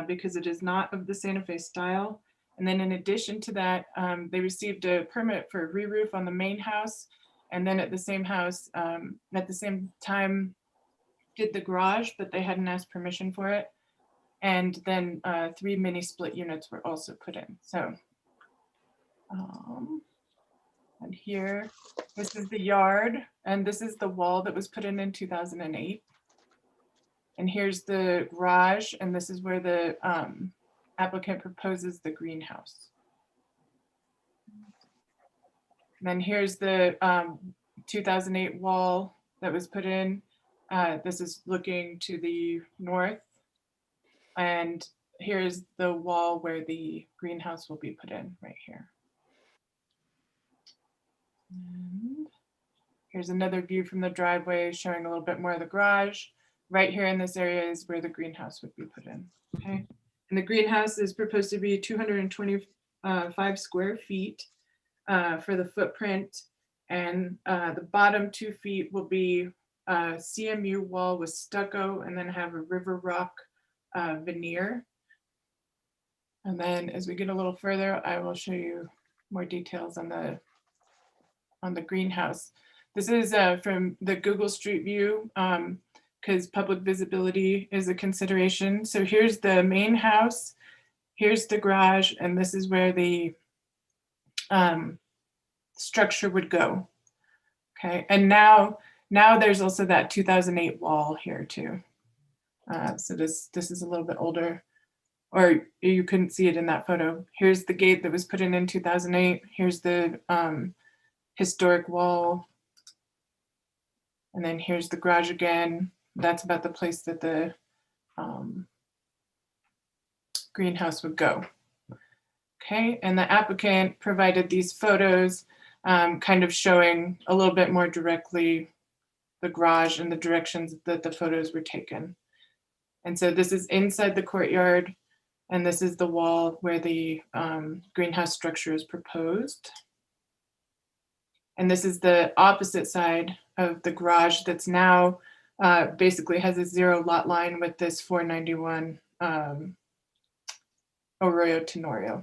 because it is not of the Santa Fe style. And then in addition to that, they received a permit for a re-roof on the main house. And then at the same house, at the same time, did the garage, but they hadn't asked permission for it. And then 3 mini split units were also put in. So, and here, this is the yard, and this is the wall that was put in 2008. And here's the garage, and this is where the applicant proposes the greenhouse. And then here's the 2008 wall that was put in. This is looking to the north. And here's the wall where the greenhouse will be put in right here. And here's another view from the driveway showing a little bit more of the garage. Right here in this area is where the greenhouse would be put in. Okay. And the greenhouse is proposed to be 225 square feet for the footprint. And the bottom 2 feet will be a CMU wall with stucco and then have a river rock veneer. And then as we get a little further, I will show you more details on the greenhouse. This is from the Google Street View because public visibility is a consideration. So here's the main house, here's the garage, and this is where the structure would go. Okay, and now there's also that 2008 wall here too. So this is a little bit older, or you couldn't see it in that photo. Here's the gate that was put in 2008. Here's the historic wall. And then here's the garage again. That's about the place that the greenhouse would go. Okay, and the applicant provided these photos kind of showing a little bit more directly the garage and the directions that the photos were taken. And so this is inside the courtyard, and this is the wall where the greenhouse structure is proposed. And this is the opposite side of the garage that's now basically has a 0 lot line with this 491 Arroyo Tenorio.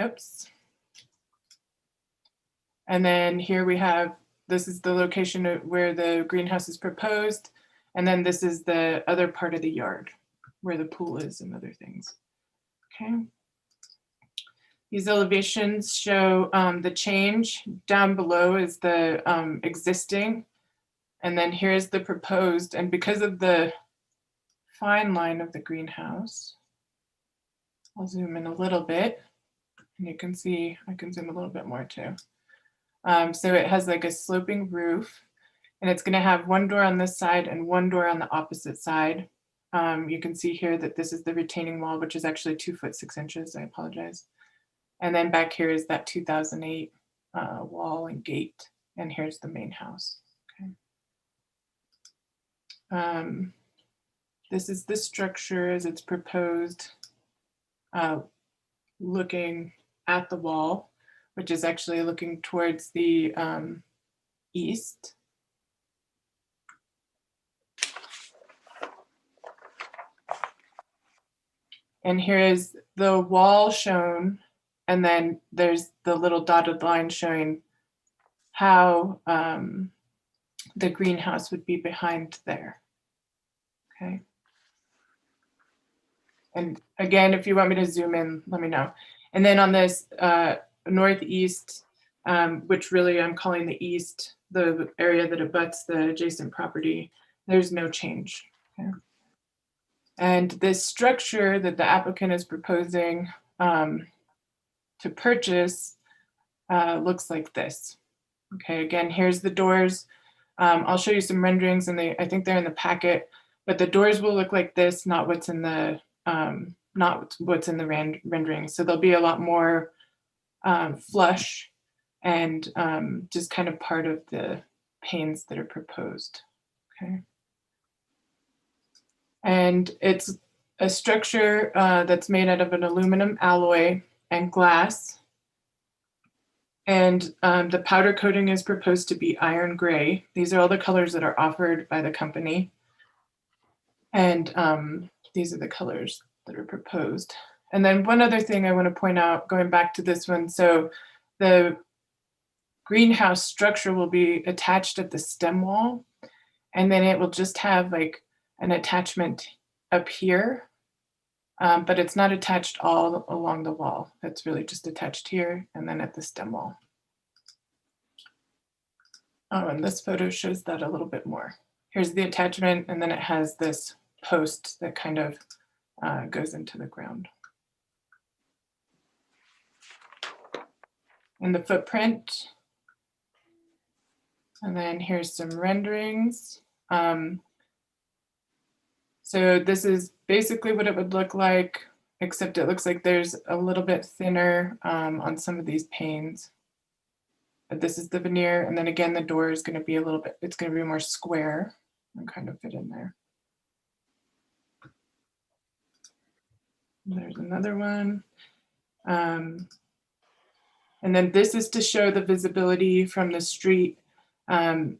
Oops. And then here we have, this is the location where the greenhouse is proposed. And then this is the other part of the yard where the pool is and other things. Okay. These elevations show the change. Down below is the existing. And then here's the proposed. And because of the fine line of the greenhouse, I'll zoom in a little bit. And you can see, I can zoom a little bit more too. So it has like a sloping roof, and it's going to have one door on this side and one door on the opposite side. You can see here that this is the retaining wall, which is actually 2 foot 6 inches. I apologize. And then back here is that 2008 wall and gate. And here's the main house. Okay. This is the structure as it's proposed, looking at the wall, which is actually looking towards the east. And here is the wall shown, and then there's the little dotted line showing how the greenhouse would be behind there. Okay. And again, if you want me to zoom in, let me know. And then on this northeast, which really I'm calling the east, the area that abuts the adjacent property, there's no change. Okay. And this structure that the applicant is proposing to purchase looks like this. Okay, again, here's the doors. I'll show you some renderings, and I think they're in the packet, but the doors will look like this, not what's in the rendering. So they'll be a lot more flush and just kind of part of the panes that are proposed. Okay. And it's a structure that's made out of an aluminum alloy and glass. And the powder coating is proposed to be iron gray. These are all the colors that are offered by the company. And these are the colors that are proposed. And then one other thing I want to point out, going back to this one, so the greenhouse structure will be attached at the stem wall, and then it will just have like an attachment up here, but it's not attached all along the wall. It's really just attached here and then at the stem wall. Oh, and this photo shows that a little bit more. Here's the attachment, and then it has this post that kind of goes into the ground. And the footprint. And then here's some renderings. So this is basically what it would look like, except it looks like there's a little bit thinner on some of these panes. But this is the veneer, and then again, the door is going to be a little bit, it's going to be more square and kind of fit in there. There's another one. And then this is to show the visibility from the street. And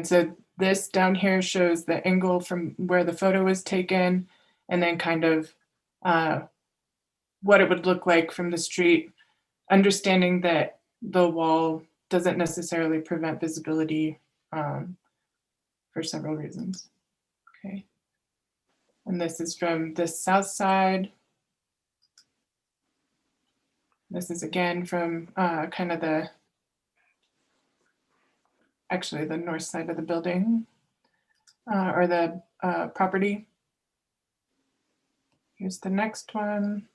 so this down here shows the angle from where the photo was taken, and then kind of what it would look like from the street, understanding that the wall doesn't necessarily prevent visibility for several reasons. Okay. And this is from the south side. This is again from kind of actually the north side of the building or the property. Here's the next one.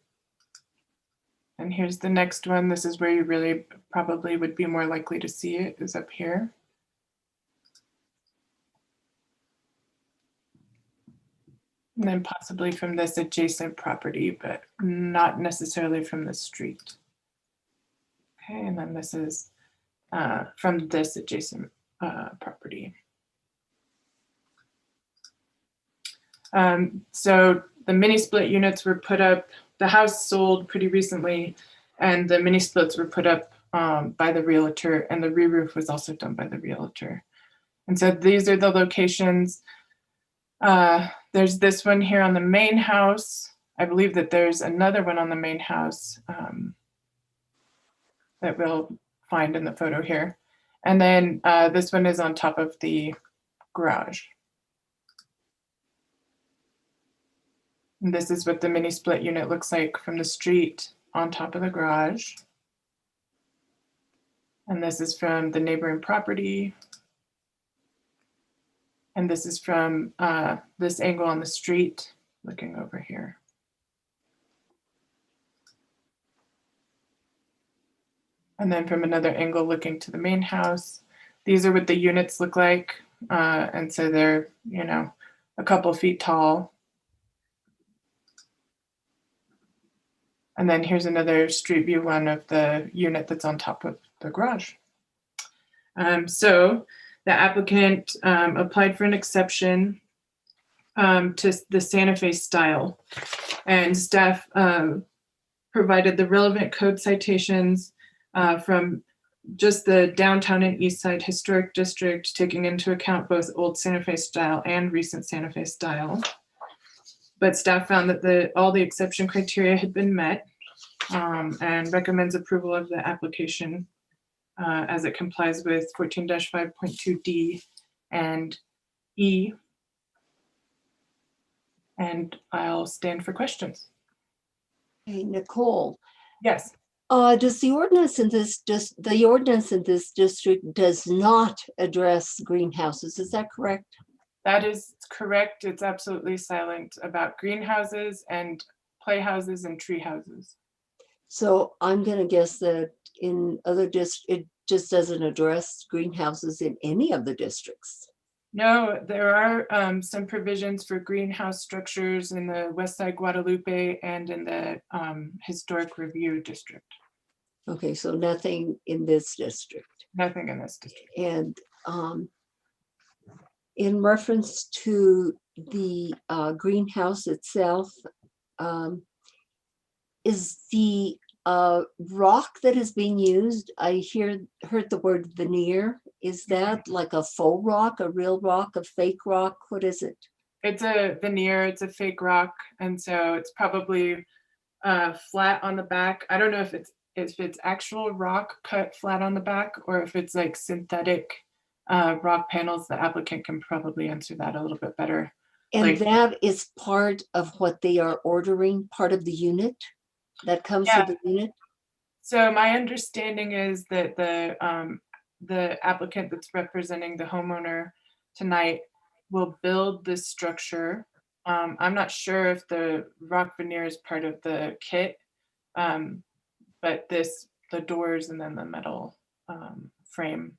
And here's the next one. This is where you really probably would be more likely to see it, is up here. And then possibly from this adjacent property, but not necessarily from the street. Okay, and then this is from this adjacent property. So the mini split units were put up, the house sold pretty recently, and the mini splits were put up by the realtor, and the re-roof was also done by the realtor. And so these are the locations. There's this one here on the main house. I believe that there's another one on the main house that we'll find in the photo here. And then this one is on top of the garage. And this is what the mini split unit looks like from the street on top of the garage. And this is from the neighboring property. And this is from this angle on the street, looking over here. And then from another angle looking to the main house. These are what the units look like. And so they're, you know, a couple feet tall. And then here's another street view one of the unit that's on top of the garage. So the applicant applied for an exception to the Santa Fe style, and staff provided the relevant code citations from just the downtown and east side historic district, taking into account both old Santa Fe style and recent Santa Fe style. but staff found that all the exception criteria had been met, and recommends approval of the application as it complies with 14-5.2D and E. And I'll stand for questions. Hey, Nicole. Yes. Does the ordinance in this district does not address greenhouses? Is that correct? That is correct. It's absolutely silent about greenhouses and playhouses and tree houses. So I'm going to guess that in other districts, it just doesn't address greenhouses in any of the districts. No, there are some provisions for greenhouse structures in the West Side Guadalupe and in the Historic Review District. Okay, so nothing in this district. Nothing in this district. And in reference to the greenhouse itself, is the rock that is being used, I heard the word veneer. Is that like a faux rock, a real rock, a fake rock? What is it? It's a veneer, it's a fake rock. And so it's probably flat on the back. I don't know if it's actual rock cut flat on the back or if it's like synthetic rock panels. The applicant can probably answer that a little bit better. And that is part of what they are ordering, part of the unit that comes with the unit? So my understanding is that the applicant that's representing the homeowner tonight will build this structure. I'm not sure if the rock veneer is part of the kit, but the doors and then the metal frame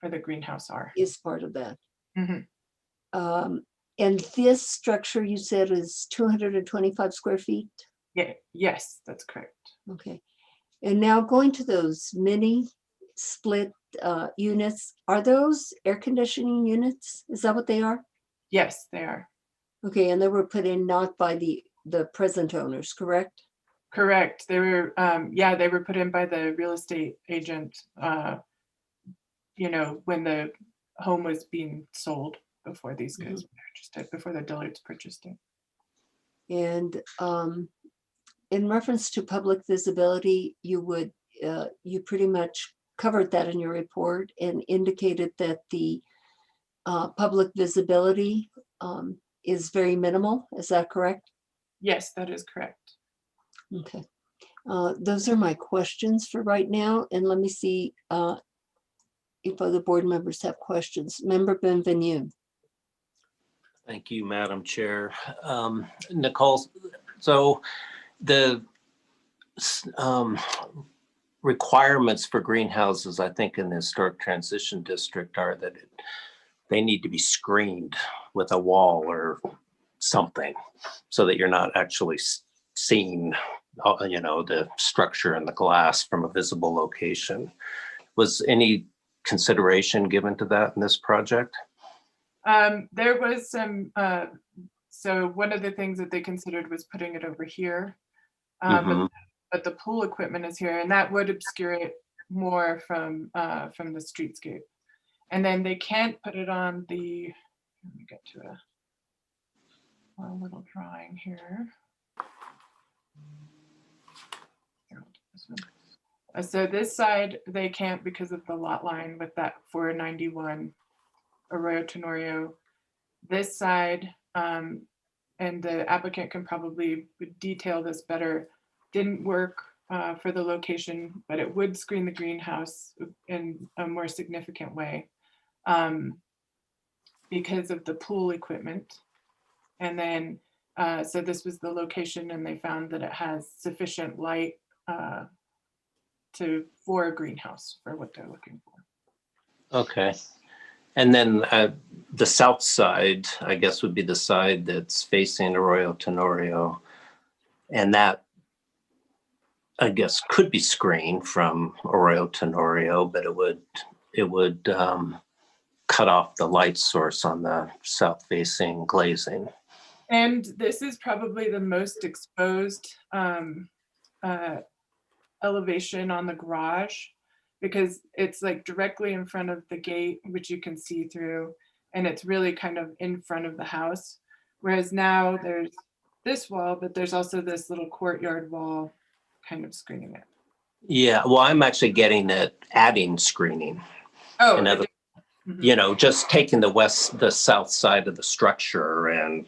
for the greenhouse are. Is part of that. Mm-hmm. And this structure you said is 225 square feet? Yeah, yes, that's correct. Okay. And now going to those mini split units, are those air conditioning units? Is that what they are? Yes, they are. Okay, and they were put in not by the present owners, correct? Correct. They were, they were put in by the real estate agent, when the home was being sold before these guys purchased it, before the Dillards purchased it. And in reference to public visibility, you pretty much covered that in your report and indicated that the public visibility is very minimal. Is that correct? Yes, that is correct. Okay. Those are my questions for right now. And let me see if other board members have questions. Member Benvenue. Thank you, Madam Chair. Nicole, so the requirements for greenhouses, I think in the Historic Transition District are that they need to be screened with a wall or something so that you're not actually seeing, the structure and the glass from a visible location. Was any consideration given to that in this project? There was some, so one of the things that they considered was putting it over here. But the pool equipment is here and that would obscure it more from the streetscape. And then they can't put it on the, let me get to a little drawing here. So this side, they can't because of the lot line with that 491 Arroyo Tenorio. This side, and the applicant can probably detail this better, didn't work for the location, but it would screen the greenhouse in a more significant way because of the pool equipment. And then, so this was the location and they found that it has sufficient light for a greenhouse for what they're looking for. Okay. And then the south side, I guess, would be the side that's facing Arroyo Tenorio. And that, I guess, could be screened from Arroyo Tenorio, but it would cut off the light source on the south facing glazing. And this is probably the most exposed elevation on the garage because it's like directly in front of the gate, which you can see through, and it's really kind of in front of the house. Whereas now this wall, but there's also this little courtyard wall kind of screening it. Yeah, well, I'm actually getting at adding screening. Oh, In other, just taking the south side of the structure and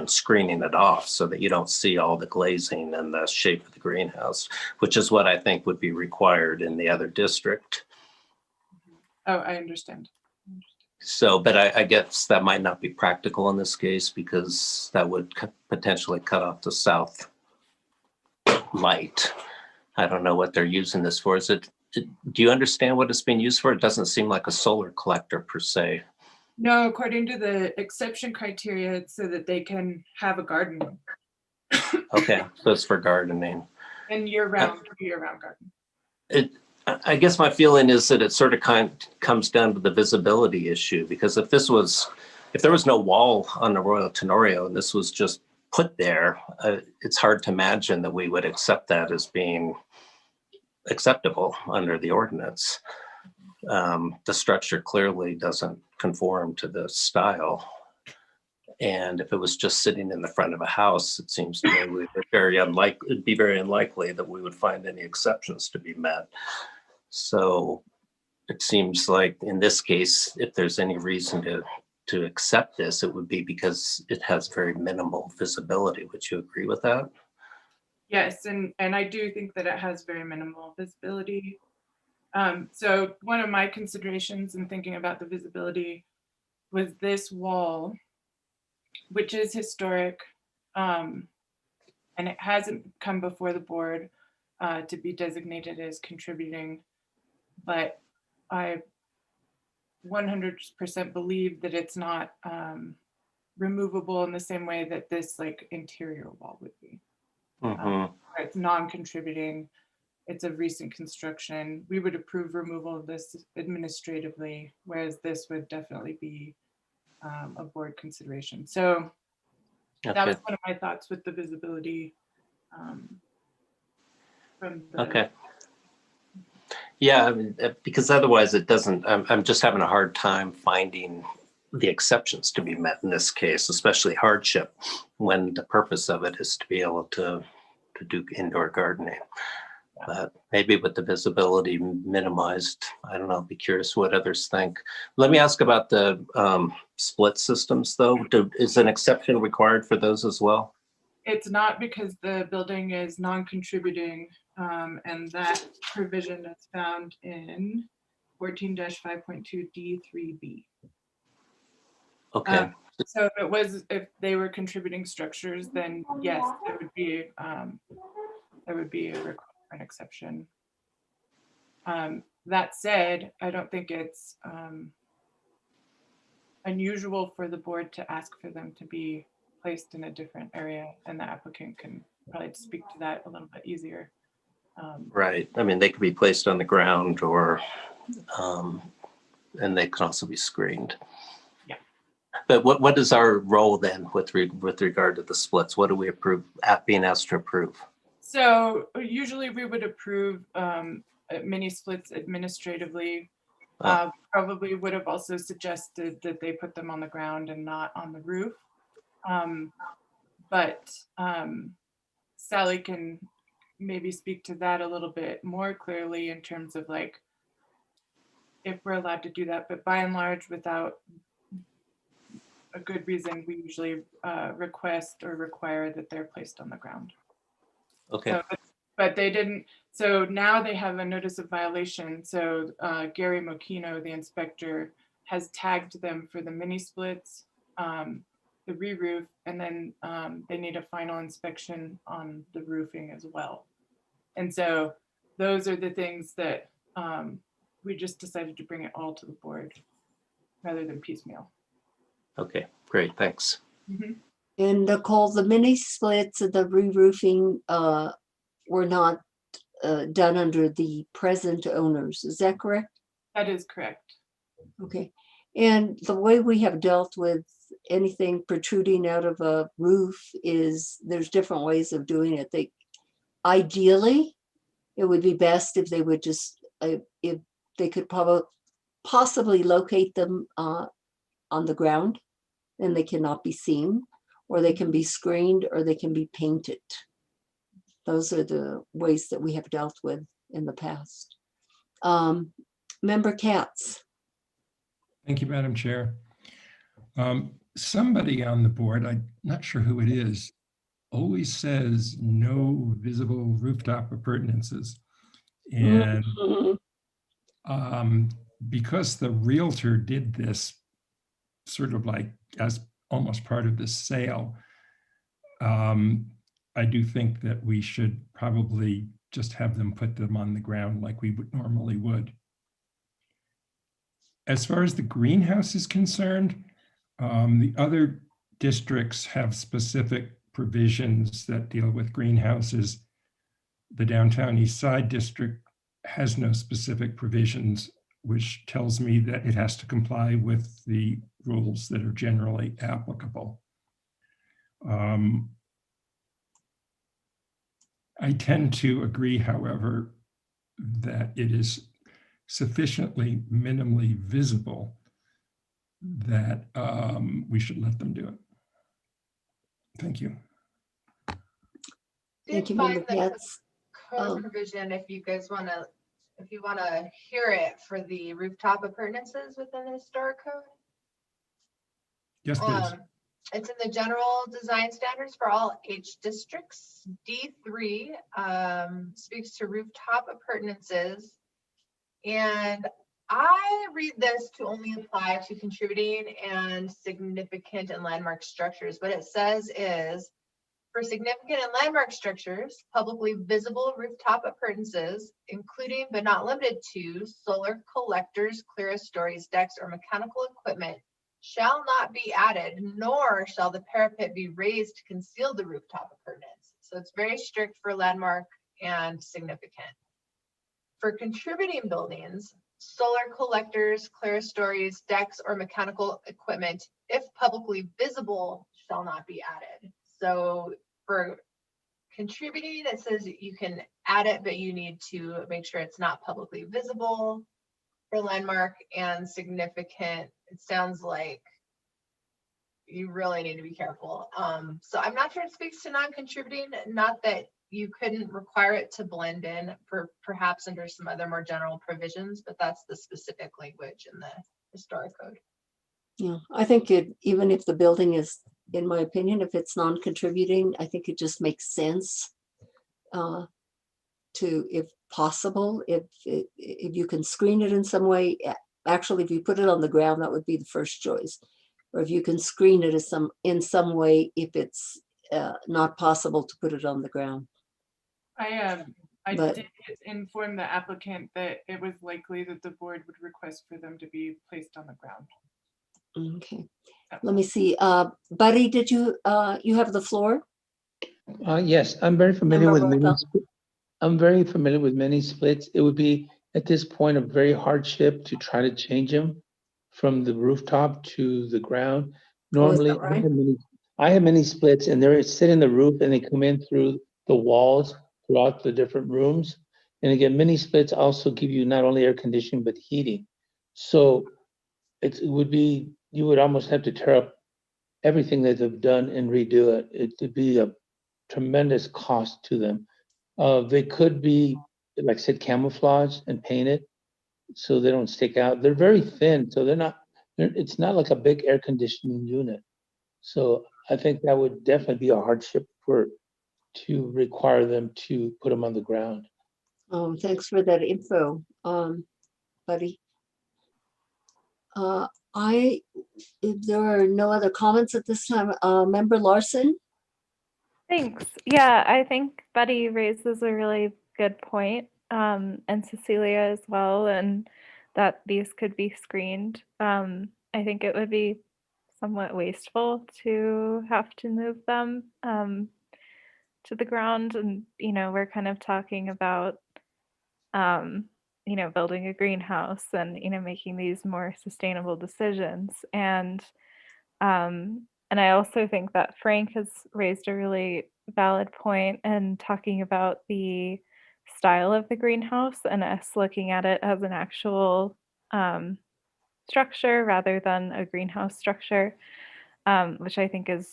screening it off so that you don't see all the glazing and the shape of the greenhouse, which is what I think would be required in the other district. Oh, I understand. So, but I guess that might not be practical in this case because that would potentially cut off the south light. I don't know what they're using this for. Do you understand what it's being used for? It doesn't seem like a solar collector per se. No, according to the exception criteria, it's so that they can have a garden Okay, so it's for gardening. and year-round garden. I guess my feeling is that it sort of comes down to the visibility issue, because if there was no wall on the Royal Tenorio and this was just put there, it's hard to imagine that we would accept that as being acceptable under the ordinance. The structure clearly doesn't conform to the style. And if it was just sitting in the front of a house, it seems to me it'd be very unlikely that we would find any exceptions to be met. So it seems like in this case, if there's any reason to accept this, it would be because it has very minimal visibility. Would you agree with that? Yes, and I do think that it has very minimal visibility. So one of my considerations in thinking about the visibility was this wall, which is historic, and it hasn't come before the board to be designated as contributing, but I 100% believe that it's not removable in the same way that this like interior wall would be. It's non-contributing. It's a recent construction. We would approve removal of this administratively, whereas this would definitely be a board consideration. So that was one of my thoughts with the visibility. Okay. Yeah, I mean, because otherwise it doesn't, I'm just having a hard time finding the exceptions to be met in this case, especially hardship, when the purpose of it is to be able to do indoor gardening. But maybe with the visibility minimized, I don't know, be curious what others think. Let me ask about the split systems though. Is an exception required for those as well? It's not, because the building is non-contributing, and that provision is found in 14-5.2 D3B. Okay. So if they were contributing structures, then yes, there would be a requirement for an exception. That said, I don't think it's unusual for the board to ask for them to be placed in a different area, and the applicant can probably speak to that a little bit easier. Right. I mean, they could be placed on the ground or, and they can also be screened. Yeah. But what is our role then with regard to the splits? What do we approve, being asked to approve? So usually we would approve mini splits administratively. Probably would have also suggested that they put them on the ground and not on the roof. But Sally can maybe speak to that a little bit more clearly in terms of like if we're allowed to do that, but by and large, without a good reason, we usually request or require that they're placed on the ground. Okay. So, but they didn't. So now they have a notice of violation. So Gary Mokino, the inspector, has tagged them for the mini splits, the re-roof, and then they need a final inspection on the roofing as well. And so those are the things that we just decided to bring it all to the board rather than piecemeal. Okay, great, thanks. And Nicole, the mini splits and the re-roofing were not done under the present owners, is that correct? That is correct. Okay, and the way we have dealt with anything protruding out of a roof is there's different ways of doing it. Ideally, it would be best if they would just, if they could possibly locate them on the ground, then they cannot be seen. or they can be screened, or they can be painted. Those are the ways that we have dealt with in the past. Member Katz. Thank you, Madam Chair. Somebody on the board, I'm not sure who it is, always says no visible rooftop appurtenances. And because the realtor did this sort of like as almost part of the sale, I do think that we should probably just have them put them on the ground like we would normally would. As far as the greenhouse is concerned, the other districts have specific provisions that deal with greenhouses. The Downtown East Side district has no specific provisions, which tells me that it has to comply with the rules that are generally applicable. I tend to agree, however, that it is sufficiently minimally visible that we should let them do it. Thank you. Thank you, Find Member the Katz. code provision if you guys want to, if you want to hear it for the rooftop appurtenances within the historic code. Yes, please. It's in the general design standards for all H districts. D3 speaks to rooftop appurtenances. And I read this to only apply to contributing and significant and landmark structures. What it says is, for significant and landmark structures, publicly visible rooftop appurtenances, including but not limited to solar collectors, clerestories, decks, or mechanical equipment, shall not be added, nor shall the parapet be raised to conceal the rooftop appurtenance. So it's very strict for landmark and significant. For contributing buildings, solar collectors, clerestories, decks, or mechanical equipment, if publicly visible, shall not be added. So for contributing, it says you can add it, but you need to make sure it's not publicly visible. For landmark and significant, it sounds like you really need to be careful. So I'm not sure it speaks to non-contributing, not that you couldn't require it to blend in for perhaps under some other more general provisions, but that's the specific language in the historic code. Yeah, I think it, even if the building is, in my opinion, if it's non-contributing, I think it just makes sense to, if possible, if you can screen it in some way. Actually, if you put it on the ground, that would be the first choice. Or if you can screen it as in some way, if it's not possible to put it on the ground. I But- did inform the applicant that it was likely that the board would request for them to be placed on the ground. Okay, let me see. Buddy, did you have the floor? Yes, I'm very familiar with Member many. Roca? I'm very familiar with many splits. It would be at this point a very hardship to try to change them from the rooftop to the ground. Normally, Oh, right? I have many splits, and they sit in the roof, and they come in through the walls throughout the different rooms. And again, mini splits also give you not only air conditioning but heating. So it would be, you would almost have to tear up everything that they've done and redo it. It would be a tremendous cost to them. They could be, like I said, camouflaged and painted so they don't stick out. They're very thin, so it's not like a big air conditioning unit. So I think that would definitely be a hardship to require them to put them on the ground. Thanks for that info, Buddy. If there are no other comments at this time, Member Larson? Thanks. Yeah, I think Buddy raises a really good point, and Cecilia as well, and that these could be screened. I think it would be somewhat wasteful to have to move them to the ground, and we're kind of talking about building a greenhouse and making these more sustainable decisions. And I also think that Frank has raised a really valid point in talking about the style of the greenhouse and us looking at it as an actual structure rather than a greenhouse structure, which I think is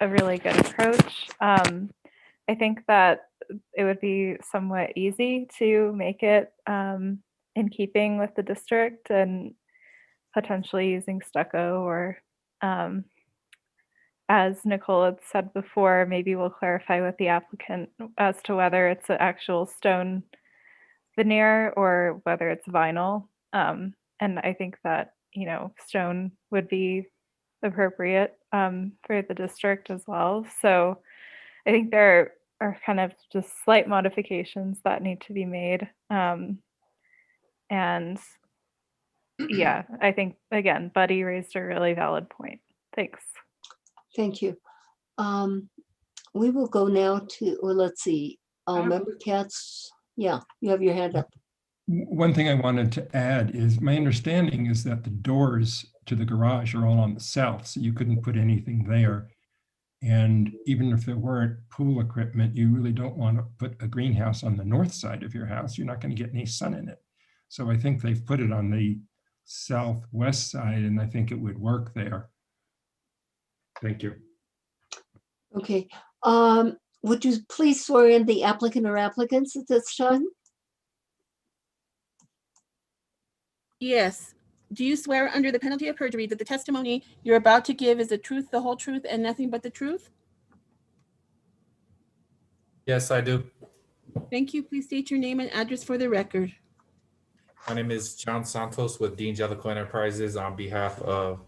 a really good approach. I think that it would be somewhat easy to make it in keeping with the district and potentially using stucco or as Nicole had said before, maybe we'll clarify with the applicant as to whether it's an actual stone veneer or whether it's vinyl. And I think that, you know, stone would be appropriate for the district as well. So I think there are kind of just slight modifications that need to be made. And yeah, I think, again, Buddy raised a really valid point. Thanks. Thank you. We will go now to, well, let's see, Member Katz. Yeah, you have your hand up. One thing I wanted to add is my understanding is that the doors to the garage are all on the south, so you couldn't put anything there. And even if there weren't pool equipment, you really don't want to put a greenhouse on the north side of your house. You're not going to get any sun in it. So I think they've put it on the southwest side, and I think it would work there. Thank you. Okay. Would you please swear in the applicant or applicants at this time? Yes. Do you swear under the penalty of perjury that the testimony you're about to give is the truth, the whole truth, and nothing but the truth? Yes, I do. Thank you. Please state your name and address for the record. My name is John Santos with Dean Jellicoe Enterprises on behalf of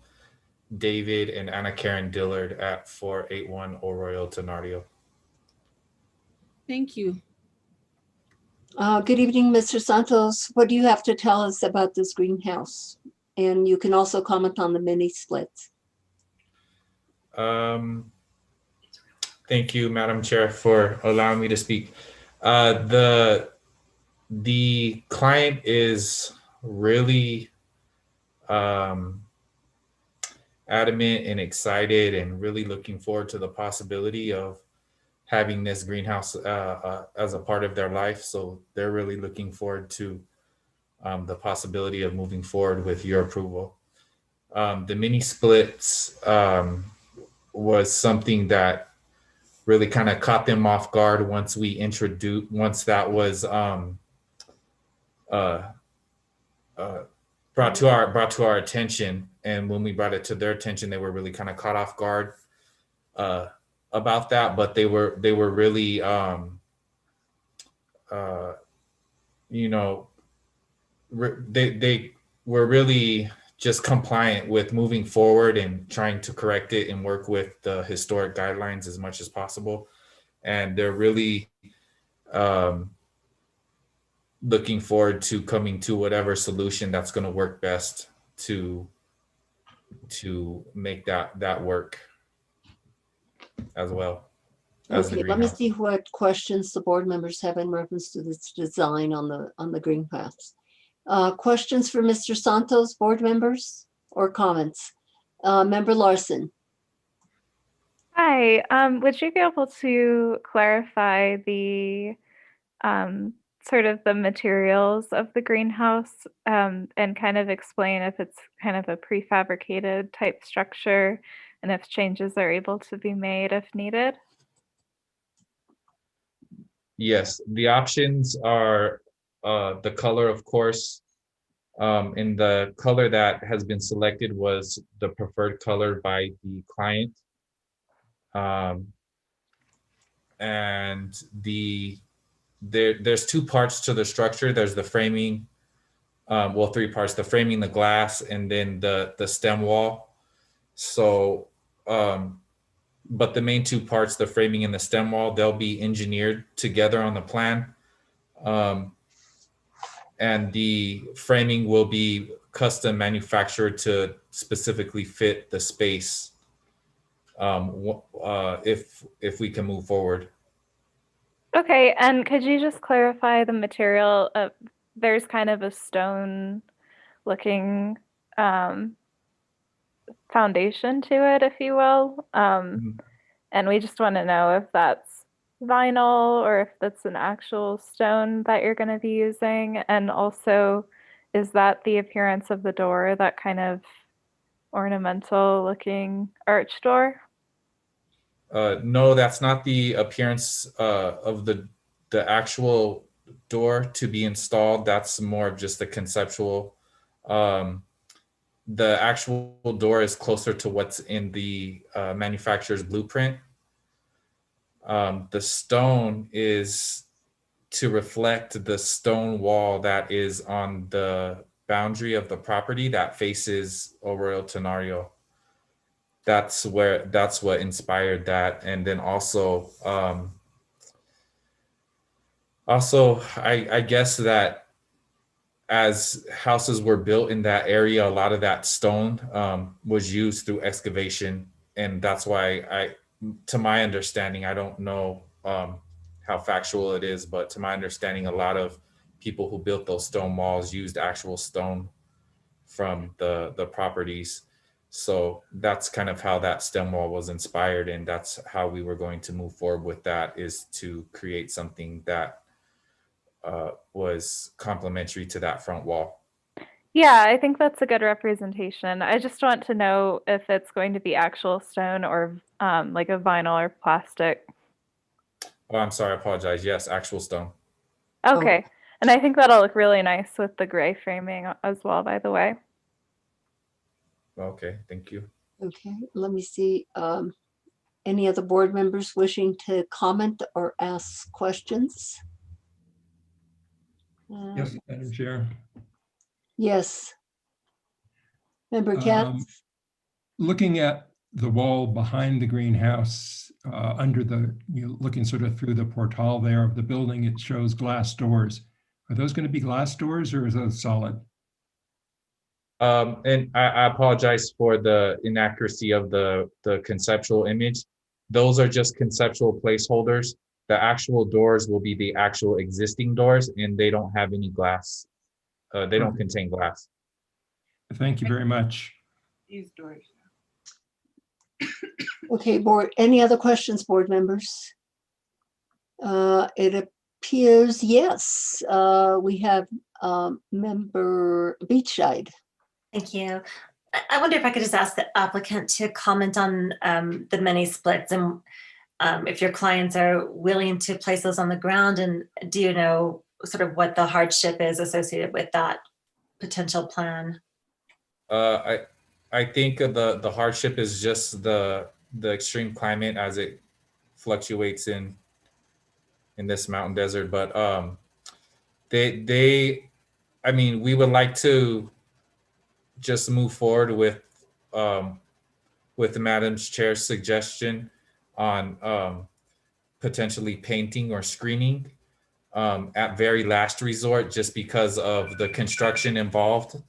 David and Anna Karen Dillard at 481 Arroyo Tenorio. Thank you. Good evening, Mr. Santos. What do you have to tell us about this greenhouse? And you can also comment on the mini splits. Thank you, Madam Chair, for allowing me to speak. The client is really adamant and excited and really looking forward to the possibility of having this greenhouse as a part of their life. So they're really looking forward to the possibility of moving forward with your approval. The mini splits was something that really kind of caught them off guard once we introduced, once that was brought to our attention. And when we brought it to their attention, they were really kind of caught off guard about that, but they were really, you know, they were really just compliant with moving forward and trying to correct it and work with the historic guidelines as much as possible. And they're really looking forward to coming to whatever solution that's going to work best to make that work as well. Okay, let me see what questions the board members have in reference to this design on the greenhouse. Questions for Mr. Santos, board members, or comments? Member Larson. Hi, would you be able to clarify the sort of the materials of the greenhouse and kind of explain if it's kind of a prefabricated type structure and if changes are able to be made if needed? Yes, the options are the color, of course, and the color that has been selected was the preferred color by the client. And there's two parts to the structure. There's the framing, well, three parts: the framing, the glass, and then the stem wall. So, but the main two parts, the framing and the stem wall, they'll be engineered together on the plan. And the framing will be custom manufactured to specifically fit the space if we can move forward. Okay, and could you just clarify the material? There's kind of a stone looking foundation to it, if you will. And we just want to know if that's vinyl or if that's an actual stone that you're going to be using. And also, is that the appearance of the door, that kind of ornamental looking arch door? No, that's not the appearance of the actual door to be installed. That's more of just the conceptual. The actual door is closer to what's in the manufacturer's blueprint. The stone is to reflect the stone wall that is on the boundary of the property that faces Arroyo Tenorio. That's what inspired that. And then also, I guess that as houses were built in that area, a lot of that stone was used through excavation. And that's why to my understanding, I don't know how factual it is, but to my understanding, a lot of people who built those stone walls used actual stone from the properties. So that's kind of how that stem wall was inspired. And that's how we were going to move forward with that, is to create something that was complementary to that front wall. Yeah, I think that's a good representation. I just want to know if it's going to be actual stone or like a vinyl or plastic. Oh, I'm sorry, I apologize. Yes, actual stone. Okay. And I think that'll look really nice with the gray framing as well, by the way. Okay, thank you. Okay, let me see. Any other board members wishing to comment or ask questions? Yes, Madam Chair. Yes. Member Katz? Looking at the wall behind the greenhouse, under the, looking sort of through the portal there of the building, it shows glass doors. Are those going to be glass doors or is those solid? And I apologize for the inaccuracy of the conceptual image. Those are just conceptual placeholders. The actual doors will be the actual existing doors, and they don't have any glass. They don't contain glass. Thank you very much. These doors. Okay, board, any other questions, board members? It appears, yes. We have member Beachside. Thank you. I wonder if I could just ask the applicant to comment on the mini splits and if your clients are willing to place those on the ground, and do you know sort of what the hardship is associated with that potential plan? I think the hardship is just the extreme climate as it fluctuates in this mountain desert. But I mean, we would like to just move forward with the Madam's Chair's suggestion on potentially painting or screening at very last resort, just because of the construction involved.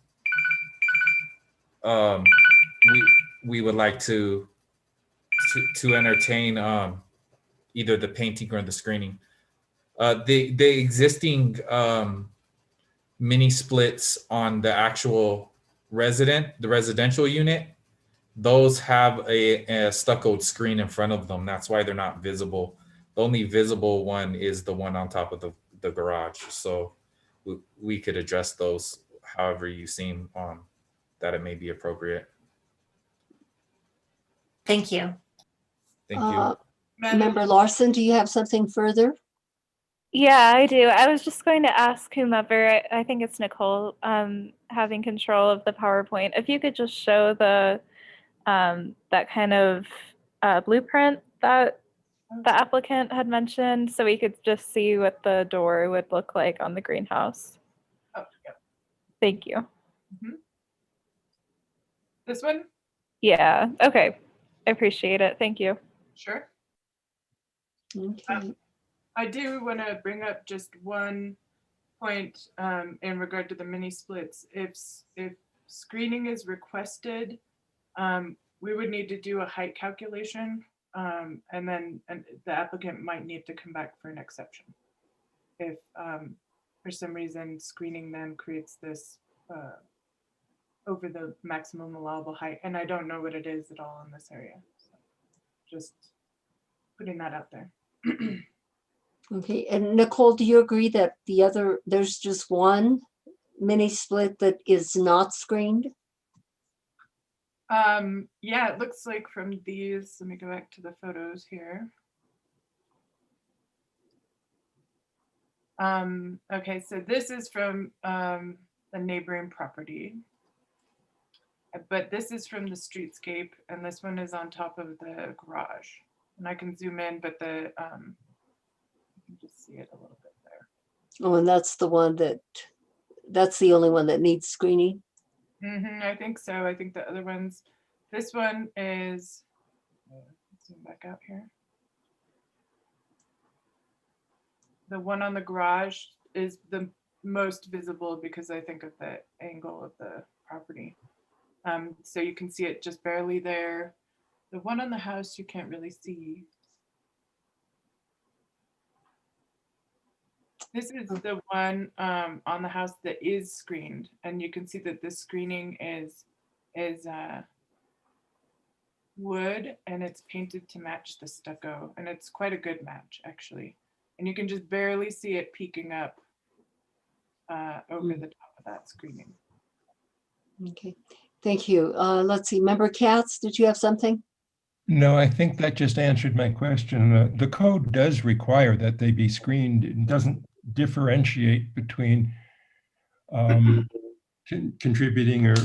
We would like to entertain either the painting or the screening. The existing mini splits on the actual residential unit, those have a stuccoed screen in front of them. That's why they're not visible. The only visible one is the one on top of the garage. So we could address those however you seem that it may be appropriate. Thank you. Thank you. Member Larson, do you have something further? Yeah, I do. I was just going to ask whomever, I think it's Nicole, having control of the PowerPoint, if you could just show the that kind of blueprint that the applicant had mentioned, so we could just see what the door would look like on the greenhouse. Oh, yeah. Thank you. Mm-hmm. This one? Yeah, okay. I appreciate it. Thank you. Sure. Okay. I do want to bring up just one point in regard to the mini splits. If screening is requested, we would need to do a height calculation, and the applicant might need to come back for an exception if for some reason screening then creates this over the maximum allowable height, and I don't know what it is at all in this area. So just putting that out there. Okay, and Nicole, do you agree that there's just one mini split that is not screened? Yeah, it looks like from these, let me go back to the photos here. Okay, so this is from the neighboring property. But this is from the streetscape, and this one is on top of the garage. And I can zoom in, but you can just see it a little bit there. Oh, and that's the one that's the only one that needs screening? I think so. I think the other ones, this one is, zoom back out here. The one on the garage is the most visible because I think of the angle of the property. So you can see it just barely there. The one on the house you can't really see. This is the one on the house that is screened, and you can see that this screening is wood, and it's painted to match the stucco, and it's quite a good match actually. And you can just barely see it peeking up over the top of that screening. Okay, thank you. Let's see, Member Katz, did you have something? No, I think that just answered my question. The code does require that they be screened. It doesn't differentiate between contributing or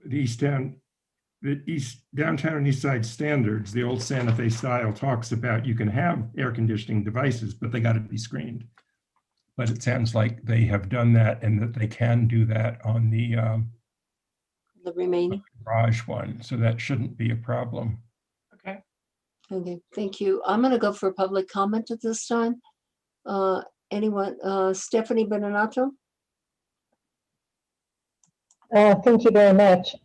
the downtown and east side standards. The old Santa Fe style talks about you can have air conditioning devices, but they got to be screened. But it sounds like they have done that and that they can do that on the remaining garage one. So that shouldn't be a problem. Okay. Okay, thank you. I'm going to go for public comment at this time. Anyone? Stephanie Benenato? Thank you very much.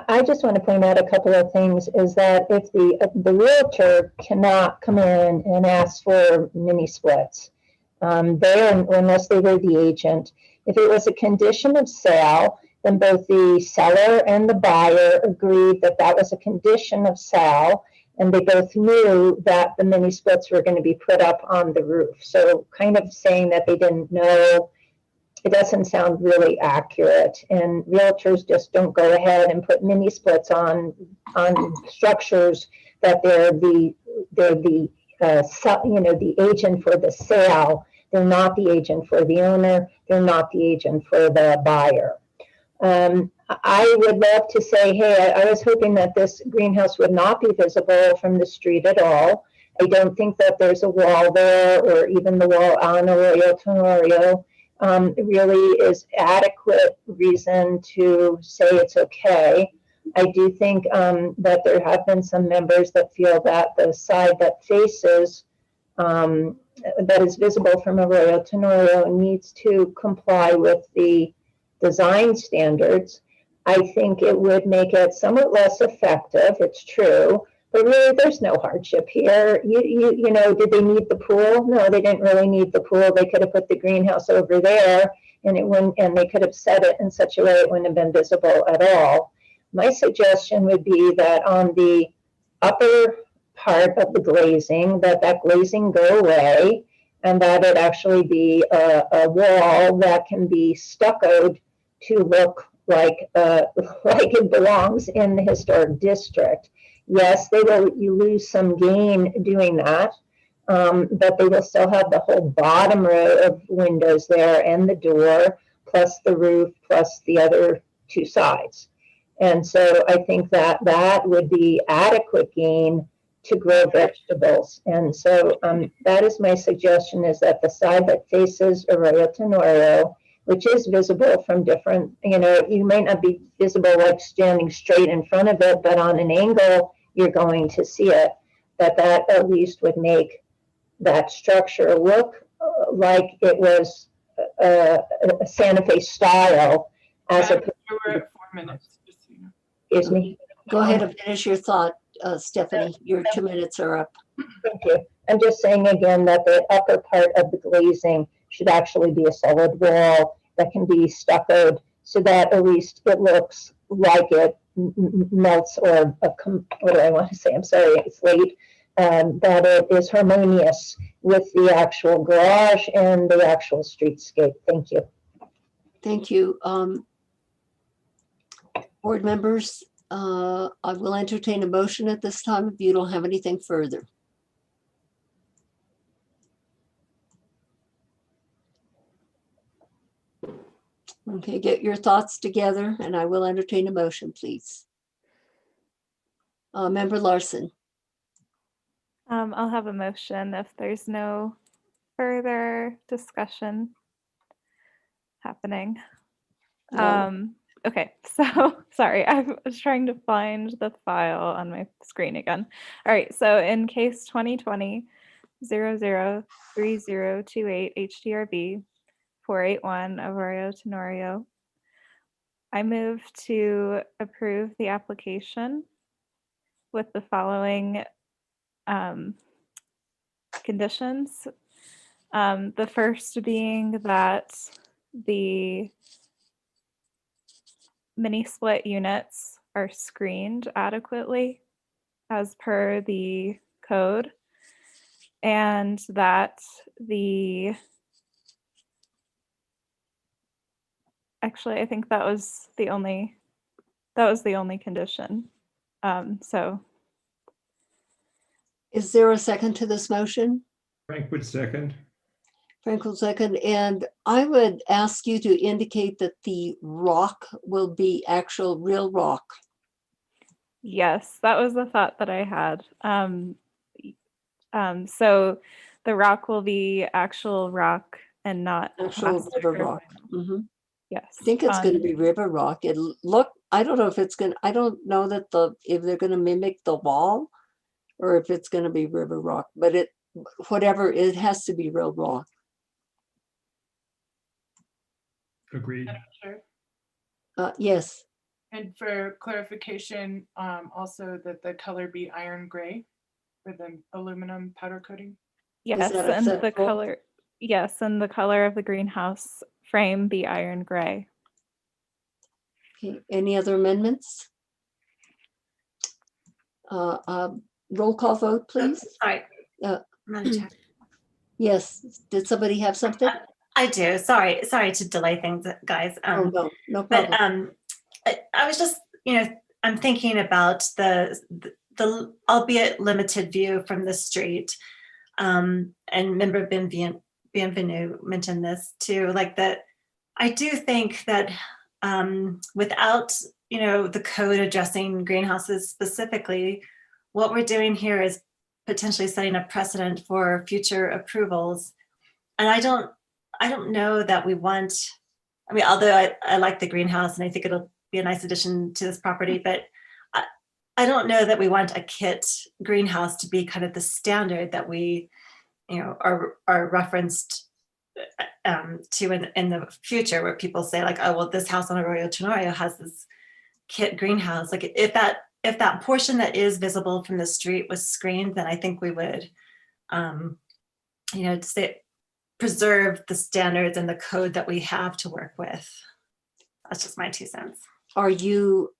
I just want to point out a couple of things, is that if the realtor cannot come in and ask for mini splits, unless they were the agent. If it was a condition of sale, then both the seller and the buyer agreed that that was a condition of sale, and they both knew that the mini splits were going to be put up on the roof. So kind of saying that they didn't know, it doesn't sound really accurate. And realtors just don't go ahead and put mini splits on structures that they're the agent for the sale. They're not the agent for the owner. They're not the agent for the buyer. I would love to say, hey, I was hoping that this greenhouse would not be visible from the street at all. I don't think that there's a wall there, or even the wall on Arroyo Tenorio really is adequate reason to say it's okay. I do think that there have been some members that feel that the side that faces, that is visible from Arroyo Tenorio, needs to comply with the design standards. I think it would make it somewhat less effective, it's true, but really there's no hardship here. You know, did they need the pool? No, they didn't really need the pool. They could have put the greenhouse over there, and it wouldn't, and they could have set it in such a way it wouldn't have been visible at all. My suggestion would be that on the upper part of the glazing, that glazing go away, and that it actually be a wall that can be stuccoed to look like it belongs in the historic district. Yes, you lose some gain doing that, but they will still have the whole bottom row of windows there and the door, plus the roof, plus the other two sides. And so I think that would be adequate gain to grow vegetables. And so that is my suggestion, is that the side that faces Arroyo Tenorio, which is visible from different, you might not be visible like standing straight in front of it, but on an angle, you're going to see it, that at least would make that structure look like it was a Santa Fe style, as a. We're at 4 minutes. Excuse me. Go ahead and finish your thought, Stephanie. Your 2 minutes are up. Thank you. I'm just saying again that the upper part of the glazing should actually be a solid wall that can be stuccoed, so that at least it looks like it melts, or what do I want to say? I'm sorry, it's late. That it is harmonious with the actual garage and the actual streetscape. Thank you. Thank you. Board members, I will entertain a motion at this time if you don't have anything further. Okay, get your thoughts together and I will entertain a motion, please. Member Larson. I'll have a motion if there's no further discussion happening. No. Okay, so sorry, I was trying to find the file on my screen again. All right, so in case 2020 003028 HDRB 481 Arroyo Tenorio, I move to approve the application with the following conditions. The first being that the mini split units are screened adequately as per the code, and that actually I think that was the only condition. So Is there a second to this motion? Frank would second. Frank will second, and I would ask you to indicate that the rock will be actual real rock. yes, that was the thought that I had. So the rock will be actual rock and not Actual plaster. river rock. Mhm. Yes. I think it's going to be river rock. I don't know if it's going to, I don't know that if they're going to mimic the wall or if it's going to be river rock, but it has to be real rock. Agreed. Madam Chair. Yes. And for clarification, also that the color be iron gray for the aluminum powder coating. Yes, that and the acceptable? color. Yes, and the color of the greenhouse frame be iron gray. Okay. Any other amendments? Roll call vote, please. Sorry. Madam Chair. Yes. Did somebody have something? I do. Sorry to delay things, guys. Oh, no But problem. I was just, I'm thinking about the albeit limited view from the street. And Member Bienvenu mentioned this too, like that. I do think that without, the code addressing greenhouses specifically, what we're doing here is potentially setting a precedent for future approvals. And I don't know that we want, although I like the greenhouse and I think it'll be a nice addition to this property, but I don't know that we want a kit greenhouse to be kind of the standard that we, are referenced to in the future, where people say like, oh, well, this house on Arroyo Tenorio has this kit greenhouse. Like if that portion that is visible from the street was screened, then I think we would, preserve the standards and the code that we have to work with. That's just my 2 cents. Are you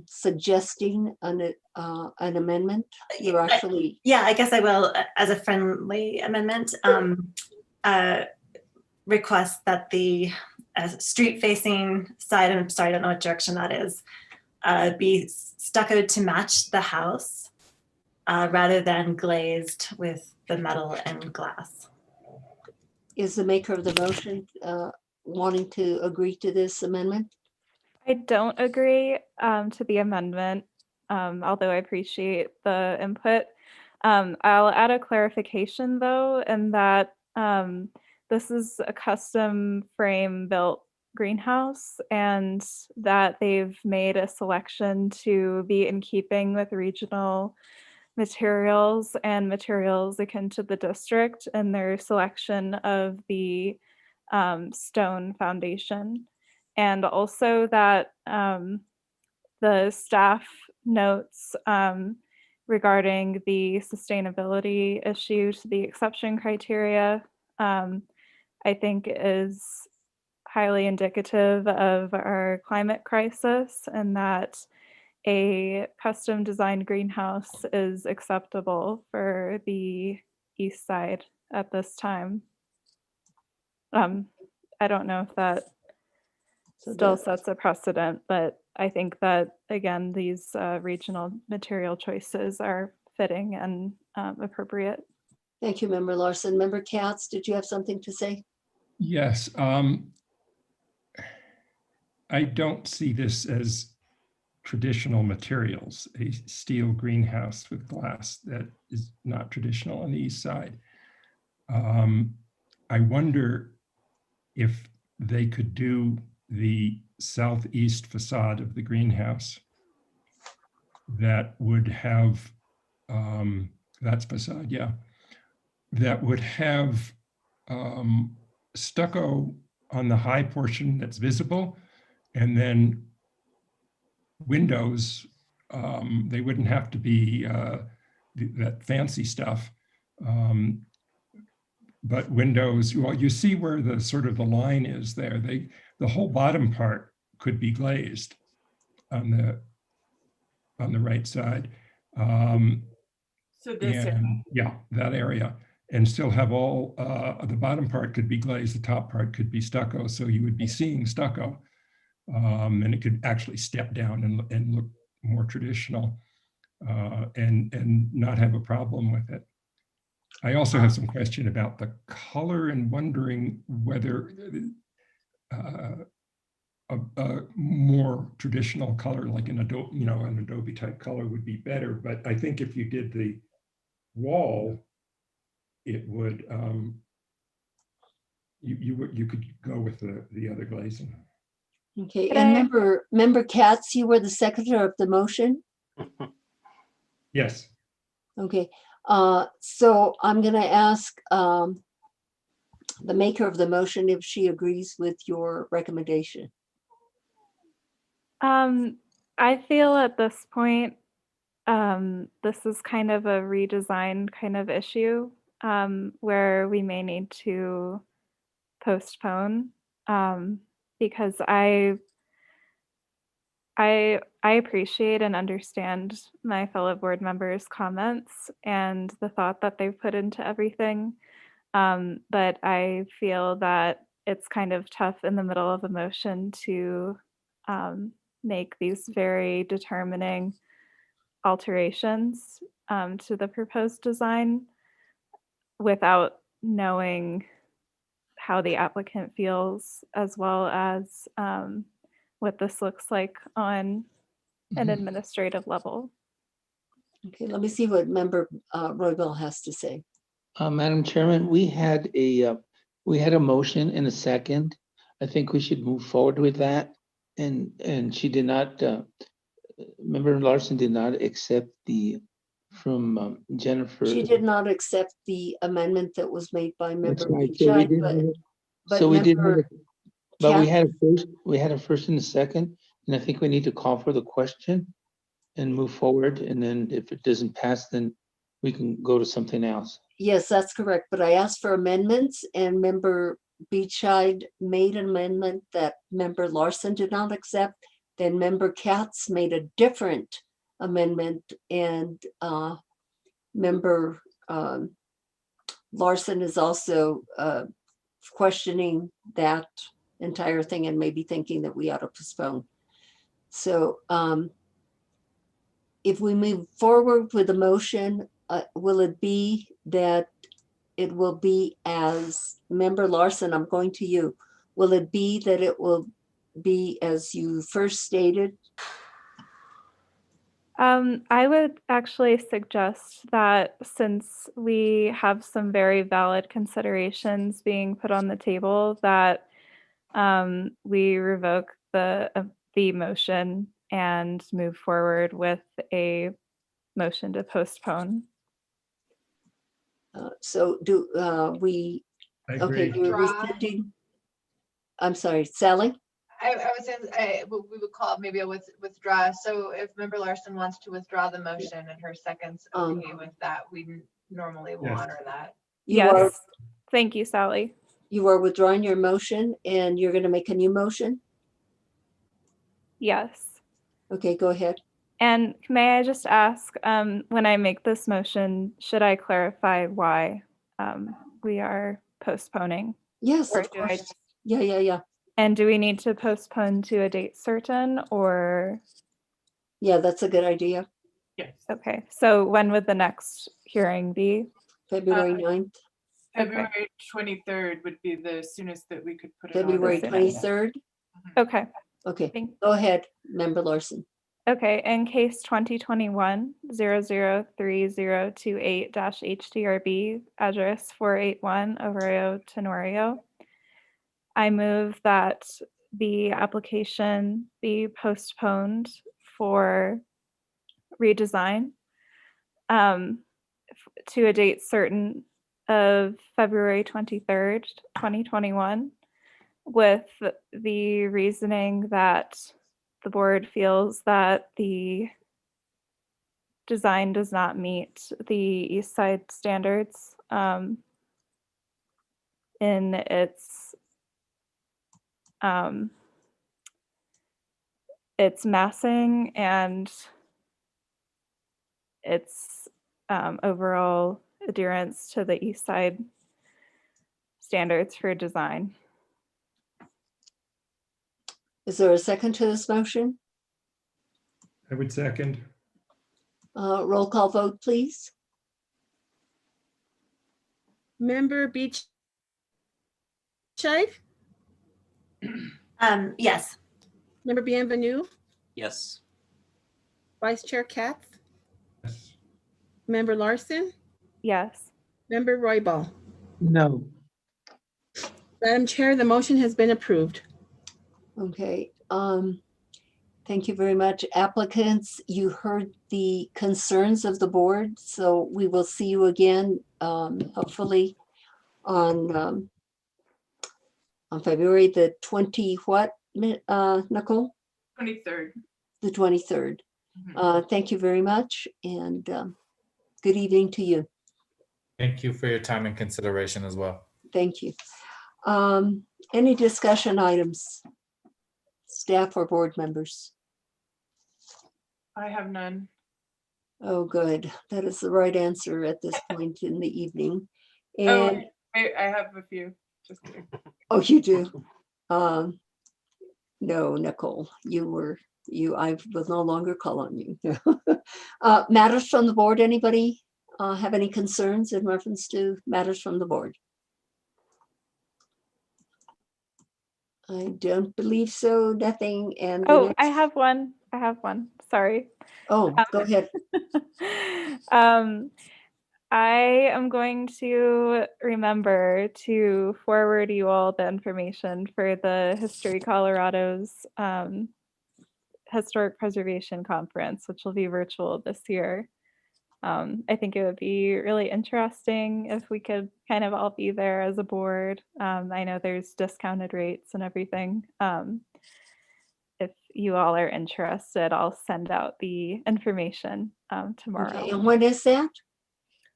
suggesting an amendment? You're actually. Yeah, I guess I will, as a friendly amendment, request that the street facing side, I'm sorry, I don't know what direction that is, be stuccoed to match the house rather than glazed with the metal and glass. Is the maker of the motion wanting to agree to this amendment? I don't agree to the amendment, although I appreciate the input. I'll add a clarification though, in that this is a custom frame built greenhouse and that they've made a selection to be in keeping with regional materials and materials akin to the district in their selection of the stone foundation. And also that the staff notes regarding the sustainability issue to the exception criteria, I think is highly indicative of our climate crisis, and that a custom designed greenhouse is acceptable for the east side at this time. I don't know if that still that- sets a precedent, but I think that, again, these regional material choices are fitting and appropriate. Thank you, Member Larson. Member Katz, did you have something to say? Yes. I don't see this as traditional materials, a steel greenhouse with glass that is not traditional on the east side. I wonder if they could do the southeast facade of the greenhouse that would have, that's facade, yeah, that would have stucco on the high portion that's visible, and then windows, they wouldn't have to be that fancy stuff. But windows, well, you see where the sort of the line is there. The whole bottom part could be glazed on the right side. So this, And yeah, that area, and still have all, the bottom part could be glazed, the top part could be stucco. So you would be seeing stucco, and it could actually step down and look more traditional, and not have a problem with it. I also have some question about the color and wondering whether a more traditional color, like an Adobe type color, would be better. But I think if you did the wall, it would you could go with the other glazing. Okay, Could and I- member Katz, you were the seconder of the motion? Yes. Okay, so I'm gonna ask the maker of the motion if she agrees with your recommendation. I feel at this point, this is kind of a redesign kind of issue, where we may need to postpone, because I appreciate and understand my fellow board members' comments and the thought that they've put into everything. But I feel that it's kind of tough in the middle of a motion to make these very determining alterations to the proposed design without knowing how the applicant feels, as well as what this looks like on an Mhm. administrative level. Okay, let me see what member Roybal has to say. Madam Chairman, we had a motion and a second. I think we should move forward with that. And she did not, Member Larson did not accept from Jennifer. She did not accept the amendment that was made by That's member right. So we Beechai, did but have a- but So we did, have member a- but we Katz- had a first and a second, and I think we need to call for the question and move forward. And then if it doesn't pass, then we can go to something else. Yes, that's correct, but I asked for amendments and member Beechide made an amendment that member Larson did not accept. Then member Katz made a different amendment and member Larson is also questioning that entire thing and maybe thinking that we ought to postpone. So if we move forward with the motion, will it be that it will be as member Larson, I'm going to you. Will it be that it will be as you first stated? I would actually suggest that since we have some very valid considerations being put on the table, that we revoke the motion and move forward with a motion to postpone. So do we, I okay, agree. you're rescinding. I'm sorry, Sally? I was saying, we would call it maybe a withdraw. So if member Larson wants to withdraw the motion and her second's okay with that, we normally will Yes. honor that. You are- Yes, thank you, Sally. You are withdrawing your motion and you're going to make a new motion? Yes. Okay, go ahead. And may I just ask, when I make this motion, should I clarify why we are postponing? Yes, Or of do I course. just- Yeah. And do we need to postpone to a date certain or? Yeah, that's a good idea. Yes. Okay, so when would the next hearing be? February 9th, February 23rd would be the soonest that we could put it on. February 23rd. Okay. Okay, go ahead, Member Larson. Okay, in case 2021-003028-HDRB, address 481 Arroyo Tenorio, I move that the application be postponed for redesign to a date certain of February 23rd, 2021, with the reasoning that the board feels that the design does not meet the East Side standards in its massing and its overall adherence to the East Side standards for design. Is there a second to this motion? I would second. Roll call vote, please. Member Beach. Yes. Member Bienvenue, Yes. Vice Chair Katz, Yes. Member Larson, Yes. Member Royball. No. Madam Chair, the motion has been approved. Okay, thank you very much. Applicants, you heard the concerns of the board, so we will see you again, hopefully on February the 20 what, Nicole? 23rd. The 23rd. Thank you very much, and good evening to you. Thank you for your time and consideration as well. Thank you. Any discussion items? Staff or board members? I have none. Oh, good. That is the right answer at this point in the evening. Oh, And, I have a few. Just kidding. oh, you do? No, Nicole, I will no longer call on you. Matters from the board, anybody have any concerns in reference to matters from the board? I don't believe so, nothing, and. the Oh, next- I have one. Sorry. Oh, go ahead. I am going to remember to forward you all the information for the History Colorado's Historic Preservation Conference, which will be virtual this year. I think it would be really interesting if we could kind of all be there as a board. I know there's discounted rates and everything. If you all are interested, I'll send out the information tomorrow. Okay, and when is that?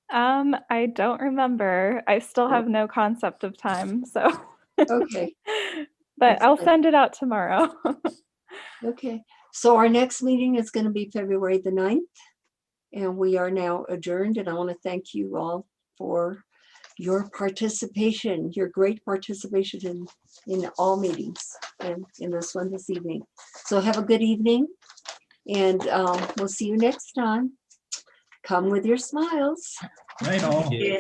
I don't remember. I still have no concept of time, so. Okay. But I'll Excellent. send it out tomorrow. Okay, so our next meeting is going to be February the 9th. And we are now adjourned, and I want to thank you all for your participation, your great participation in all meetings and in this one this evening. So have a good evening, and we'll see you next time. Come with your smiles. Night all.